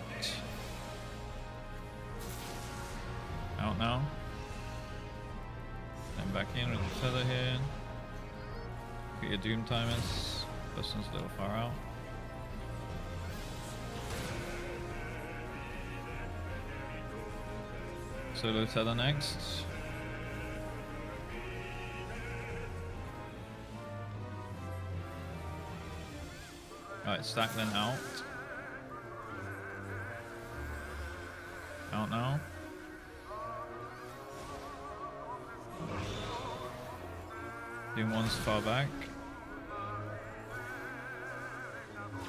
Out now. Then back in with the tether here. Get your doom timers. This one's a little far out. Solo tether next. Alright, stack then out. Out now. Doing one's far back.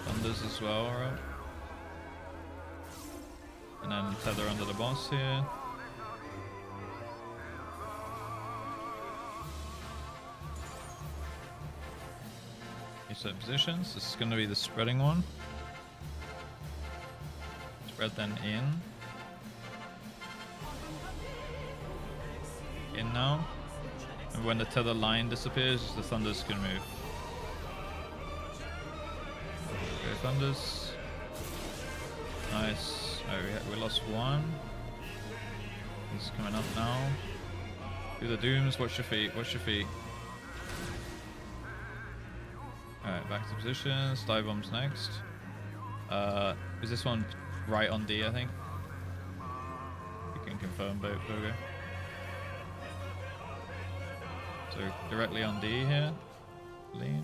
Thunders as well, right? And then tether under the boss here. Set positions. This is going to be the spreading one. Spread then in. In now. And when the tether line disappears, the thunders can move. Okay, thunders. Nice. Oh, we lost one. He's coming up now. Do the dooms. Watch your feet. Watch your feet. Alright, back to positions. Dive bombs next. Is this one right on D, I think? We can confirm Bogo. So directly on D here. Lean.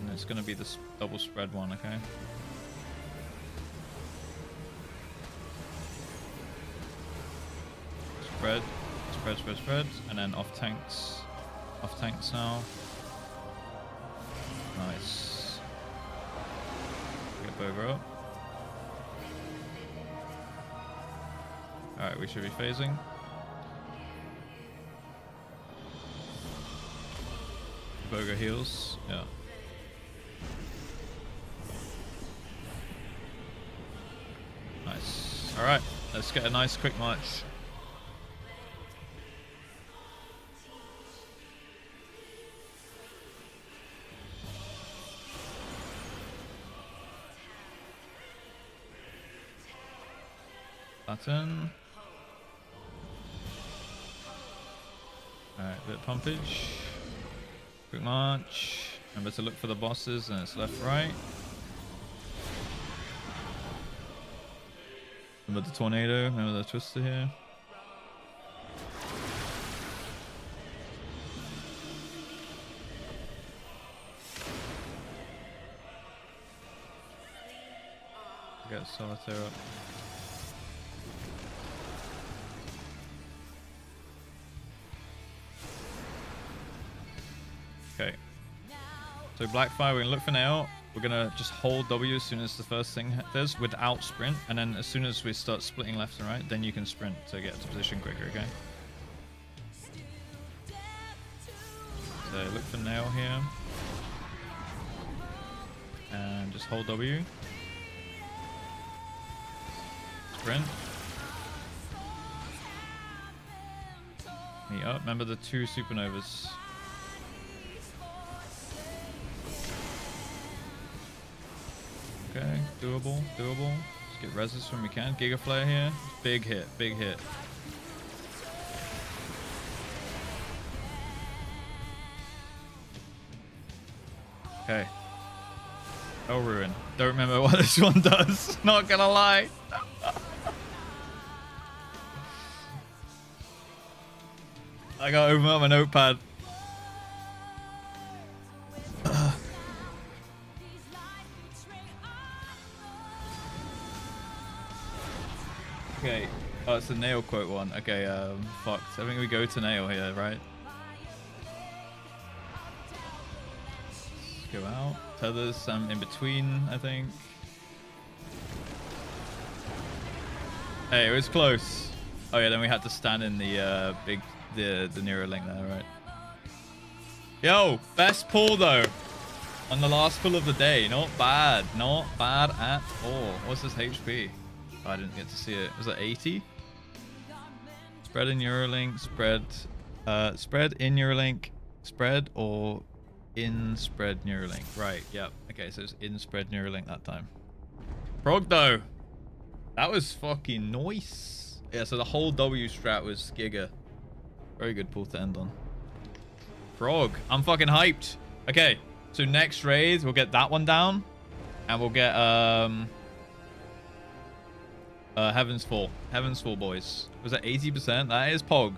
And it's going to be this double spread one, okay? Spread. Spread, spread, spread. And then off tanks. Off tanks now. Nice. Get Bogo up. Alright, we should be phasing. Bogo heals. Yeah. Nice. Alright, let's get a nice quick march. Pattern. Alright, bit pumpage. Quick march. Remember to look for the bosses and it's left, right. Remember the tornado, remember the twister here. Get solitaire up. Okay. So Blackfire, we're gonna look for now. We're gonna just hold W as soon as the first thing does without sprint, and then as soon as we start splitting left and right, then you can sprint to get to position quicker, okay? So look for nail here. And just hold W. Sprint. Meet up. Remember the 2 supernovas. Okay, doable, doable. Let's get reses when we can. Giga Flare here. Big hit, big hit. Okay. Oh, ruin. Don't remember what this one does. Not gonna lie. I gotta open up my notepad. Okay. Oh, it's the nail quote one. Okay, fucked. I think we go to nail here, right? Let's go out. Tethers, in between, I think. Hey, it was close. Oh yeah, then we had to stand in the the Nero link there, right? Yo, best pull though. On the last pull of the day. Not bad. Not bad at all. What's his HP? Oh, I didn't get to see it. Was it 80? Spread in Eurolink, spread in Eurolink, spread or in spread Neuralink. Right, yep. Okay, so it's in spread Neuralink that time. Prog though. That was fucking nice. Yeah, so the whole W strat was Giga. Very good pull to end on. Prog. I'm fucking hyped. Okay, so next raid, we'll get that one down. And we'll get Heaven's Fall. Heaven's Fall, boys. Was that 80%? That is Pog.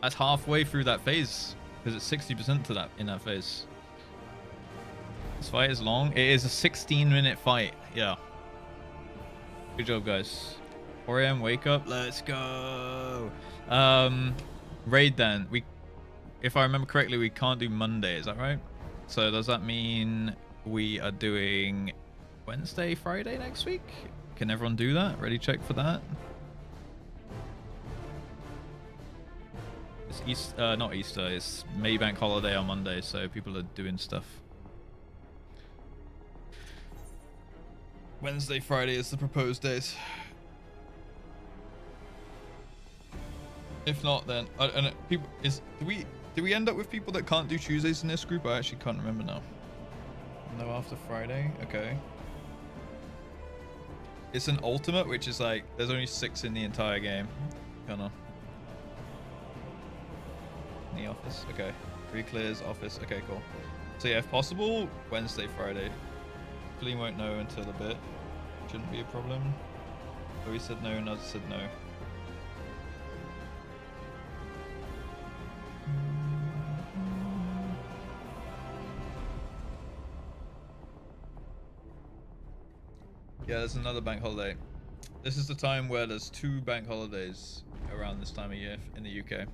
That's halfway through that phase. Because it's 60% to that in that phase. This fight is long. It is a 16-minute fight. Yeah. Good job, guys. 4 AM, wake up. Let's go. Raid then. If I remember correctly, we can't do Monday. Is that right? So does that mean we are doing Wednesday, Friday next week? Can everyone do that? Ready check for that? It's not Easter. It's Maybank holiday on Monday, so people are doing stuff. Wednesday, Friday is the proposed days. If not, then people do we end up with people that can't do Tuesdays in this group? I actually can't remember now. No, after Friday. Okay. It's an ultimate, which is like there's only 6 in the entire game. Kinda. In the office. Okay. 3 clears office. Okay, cool. So yeah, if possible, Wednesday, Friday. Fleem won't know until a bit. Shouldn't be a problem. But we said no, and I said no. Yeah, there's another bank holiday. This is the time where there's 2 bank holidays around this time of year in the UK.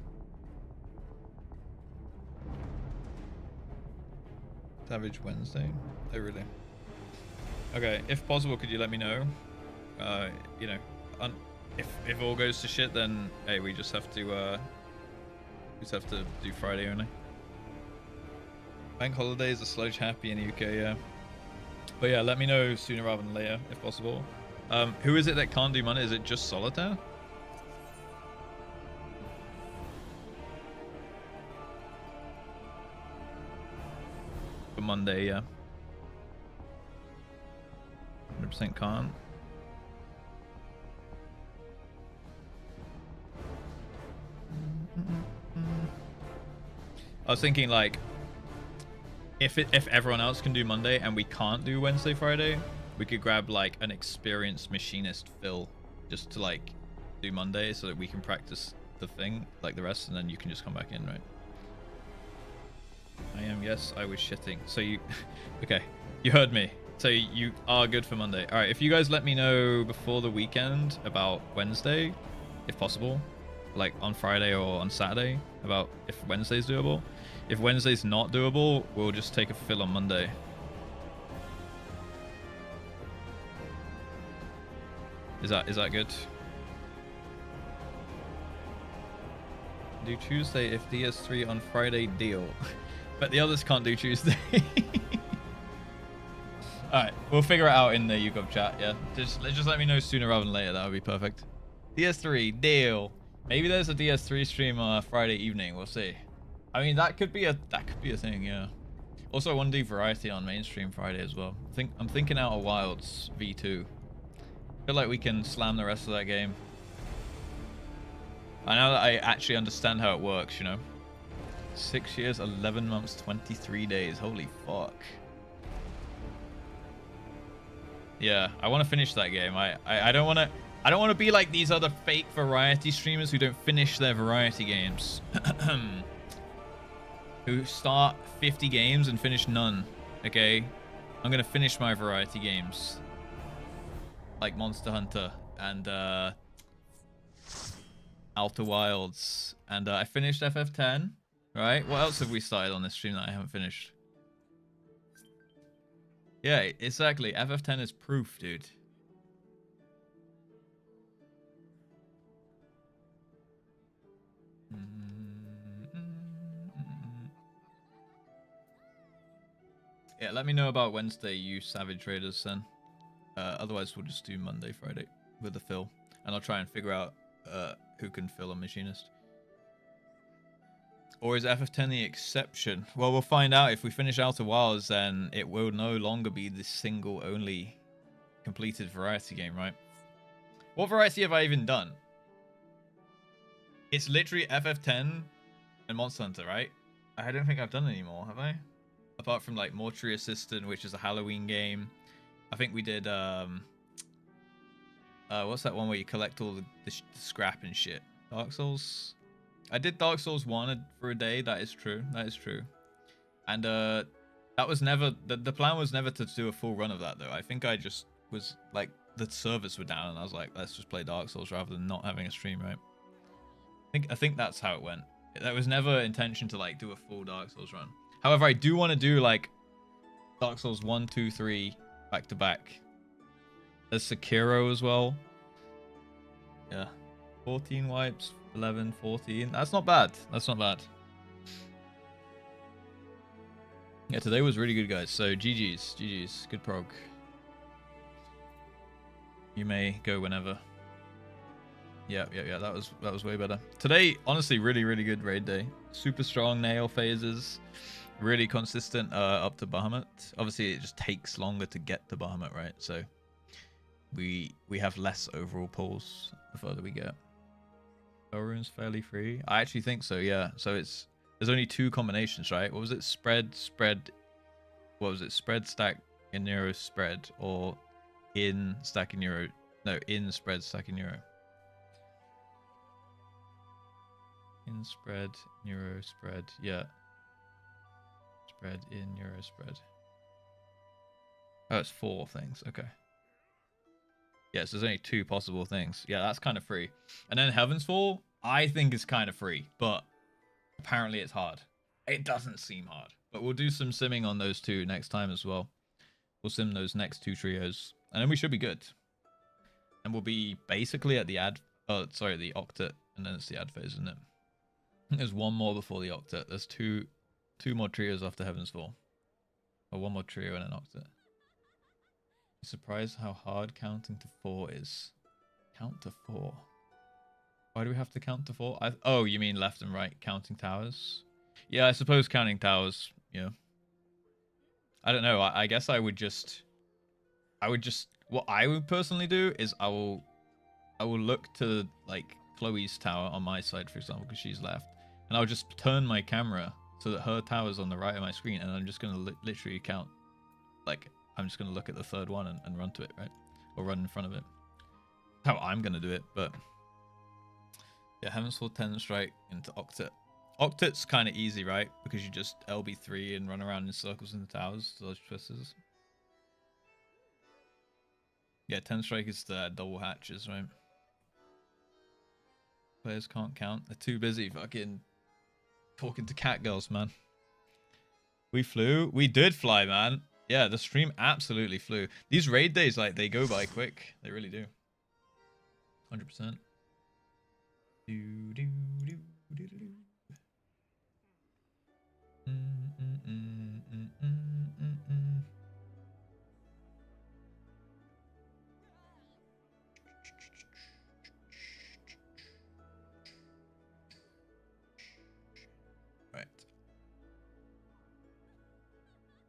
Savage Wednesday? Oh, really? Okay, if possible, could you let me know? You know, if all goes to shit, then hey, we just have to do Friday only. Bank holidays are sludge happy in the UK, yeah. But yeah, let me know sooner rather than later, if possible. Who is it that can't do Monday? Is it just Solitaire? For Monday, yeah. 100% can't. was thinking like, if everyone else can do Monday and we can't do Wednesday, Friday, we could grab like an experienced machinist Phil just to like do Monday so that we can practice the thing like the rest, and then you can just come back in, right? I am, yes, I was shitting. So you, okay, you heard me. So you are good for Monday. All right, if you guys let me know before the weekend about Wednesday, if possible, like on Friday or on Saturday, about if Wednesday's doable. If Wednesday's not doable, we'll just take a fill on Monday. Is that good? Do Tuesday if DS3 on Friday, deal. But the others can't do Tuesday. Alright, we'll figure it out in the UCOB chat, yeah. Just let me know sooner rather than later, that would be perfect. DS3, deal. Maybe there's a DS3 stream Friday evening, we'll see. I mean, that could be a thing, yeah. Also, I want to do variety on mainstream Friday as well. I'm thinking Outer Wilds V2. I feel like we can slam the rest of that game. I know that I actually understand how it works, you know. 6 years, 11 months, 23 days. Holy fuck. Yeah, I want to finish that game. I don't want to be like these other fake variety streamers who don't finish their variety games. Who start 50 games and finish none. Okay? I'm going to finish my variety games. Like Monster Hunter and Outer Wilds. And I finished FF10. Right? What else have we started on this stream that I haven't finished? Yeah, exactly. FF10 is proof, dude. Yeah, let me know about Wednesday, you savage traders, then. Otherwise, we'll just do Monday, Friday with the fill. And I'll try and figure out who can fill a machinist. Or is FF10 the exception? Well, we'll find out. If we finish Outer Wilds, then it will no longer be the single only completed variety game, right? What variety have I even done? It's literally FF10 and Monster Hunter, right? I don't think I've done any more, have I? Apart from like Mortuary Assistant, which is a Halloween game. I think we did what's that one where you collect all the scrap and shit? Dark Souls? I did Dark Souls 1 for a day. That is true. That is true. And that was never the plan was never to do a full run of that though. I think I just was like, the servers were down and I was like, let's just play Dark Souls rather than not having a stream, right? I think that's how it went. There was never intention to like do a full Dark Souls run. However, I do want to do like Dark Souls 1, 2, 3 back to back. There's Sekiro as well. Yeah. 14 wipes, 11, 14. That's not bad. That's not bad. Yeah, today was really good, guys. So GG's. GG's. Good prog. You may go whenever. Yeah. That was way better. Today, honestly, really good raid day. Super strong nail phases. Really consistent up to Bahamut. Obviously, it just takes longer to get to Bahamut, right? So we have less overall pulls the further we get. Showroom's fairly free. I actually think so, yeah. So there's only 2 combinations, right? What was it? Spread. What was it? Spread, stack, in Euro, spread, or in stack in Euro. No, in spread, stack in Euro. In spread, Euro, spread. Yeah. Spread in Euro, spread. Oh, it's 4 things. Okay. Yes, there's only 2 possible things. Yeah, that's kind of free. And then Heaven's Fall, I think is kind of free, but apparently it's hard. It doesn't seem hard, but we'll do some simming on those 2 next time as well. We'll sim those next 2 trios, and then we should be good. And we'll be basically at the the octet, and then it's the ad phase, isn't it? There's 1 more before the octet. There's two more trios after Heaven's Fall. Or 1 more trio and an octet. Surprised how hard counting to 4 is. Count to 4. Why do we have to count to 4? Oh, you mean left and right counting towers? Yeah, I suppose counting towers, yeah. I don't know. I guess I would just what I would personally do is I will look to like Chloe's tower on my side, for example, because she's left, and I'll just turn my camera so that her tower's on the right of my screen, and I'm just gonna literally count. Like, I'm just gonna look at the third one and run to it, right? Or run in front of it. How I'm gonna do it, but yeah, Heaven's Fall 10 strike into Octet. Octet's kind of easy, right? Because you just LB3 and run around in circles in the towers to those twisters. Yeah, 10 strike is the double hatches, right? Players can't count. They're too busy fucking talking to cat girls, man. We flew. We did fly, man. Yeah, the stream absolutely flew. These raid days, like, they go by quick. They really do. 100%. Right.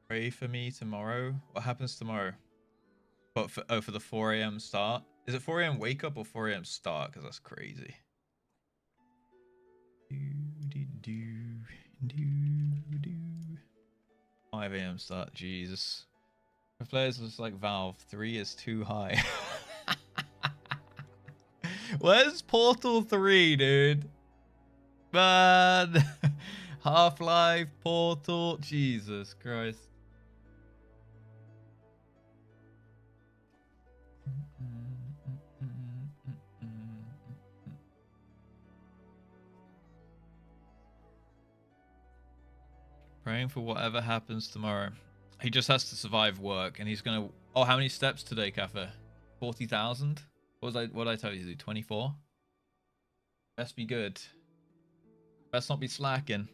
Pray for me tomorrow. What happens tomorrow? But for the 4 a.m. start. Is it 4 a.m. wake up or 4 a.m. start? Because that's crazy. 5 a.m. start. Jesus. For players just like Valve, 3 is too high. Where's Portal 3, dude? Man. Half-Life, Portal. Jesus Christ. Praying for whatever happens tomorrow. He just has to survive work, and he's gonna. Oh, how many steps today, Cafe? 40,000. What did I tell you to do? 24. Best be good. Best not be slacking.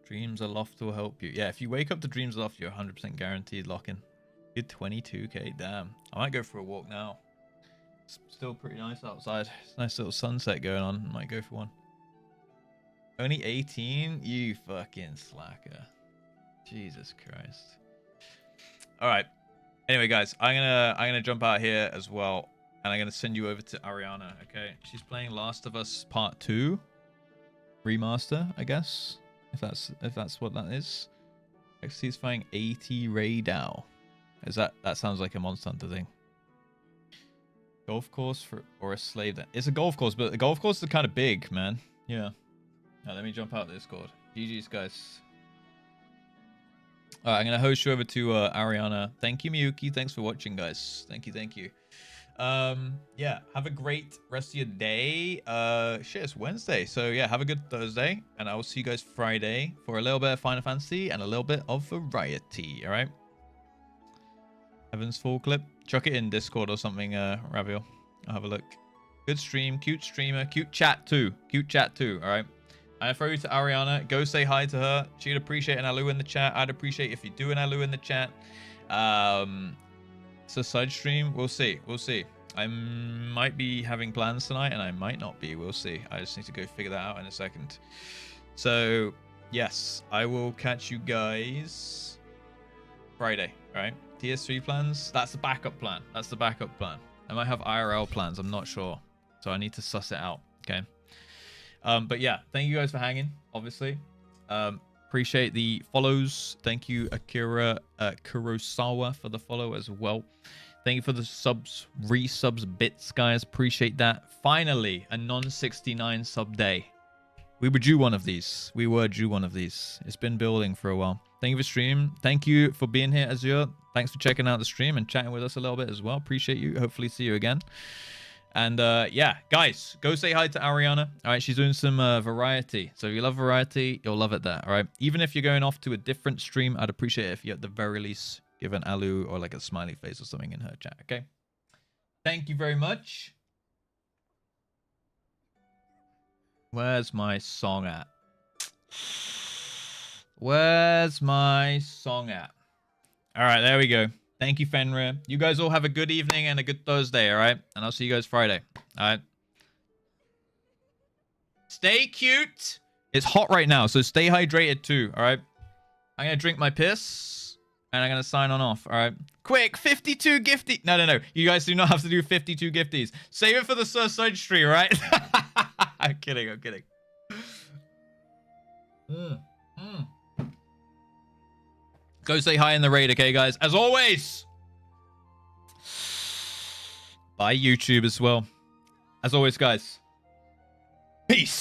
Dreams Aloft will help you. Yeah, if you wake up to Dreams Aloft, you're 100% guaranteed lock-in. Good 22k. Damn. I might go for a walk now. It's still pretty nice outside. It's a nice little sunset going on. Might go for one. Only 18? You fucking slacker. Jesus Christ. All right. Anyway, guys, I'm gonna jump out here as well, and I'm gonna send you over to Ariana. Okay, she's playing Last of Us Part 2 remaster, I guess, if that's what that is. XT's fighting 80 Ray Dow. Is that sounds like a Monster Hunter thing? Golf course or a slave? It's a golf course, but the golf course is kind of big, man. Yeah. Now let me jump out this Discord. GG's, guys. All right, I'm gonna host you over to Ariana. Thank you, Miyuki. Thanks for watching, guys. Thank you. Yeah, have a great rest of your day. Shit, it's Wednesday, so yeah, have a good Thursday, and I will see you guys Friday for a little bit of Final Fantasy and a little bit of variety. All right. Heaven's Fall clip. Chuck it in Discord or something, Raviel. I'll have a look. Good stream, cute streamer, cute chat too. All right. I throw you to Ariana. Go say hi to her. She'd appreciate an Alu in the chat. I'd appreciate if you do an Alu in the chat. It's a side stream. We'll see. I might be having plans tonight, and I might not be. We'll see. I just need to go figure that out in a second. So, yes, I will catch you guys Friday. All right. TS3 plans. That's the backup plan. I might have IRL plans. I'm not sure. So I need to suss it out. Okay. But yeah, thank you guys for hanging, obviously. Appreciate the follows. Thank you, Akira Kurosawa, for the follow as well. Thank you for the resubs bits, guys. Appreciate that. Finally, a non-69 sub day. We were due one of these. It's been building for a while. Thank you for stream. Thank you for being here, Azure. Thanks for checking out the stream and chatting with us a little bit as well. Appreciate you. Hopefully see you again. And yeah, guys, go say hi to Ariana. All right, she's doing some variety. So if you love variety, you'll love it there. All right. Even if you're going off to a different stream, I'd appreciate it if you at the very least give an Alu or like a smiley face or something in her chat. Okay. Thank you very much. Where's my song at? All right, there we go. Thank you, Fenrir. You guys all have a good evening and a good Thursday, all right? And I'll see you guys Friday, all right? Stay cute. It's hot right now, so stay hydrated too, all right? I'm going to drink my piss, And I'm going to sign on off. All right. Quick, 52 gifties. No. You guys do not have to do 52 gifties. Save it for the Sir Sage tree, right? I'm kidding. Go say hi in the raid, okay, guys? As always. Bye, YouTube, as well. As always, guys. Peace.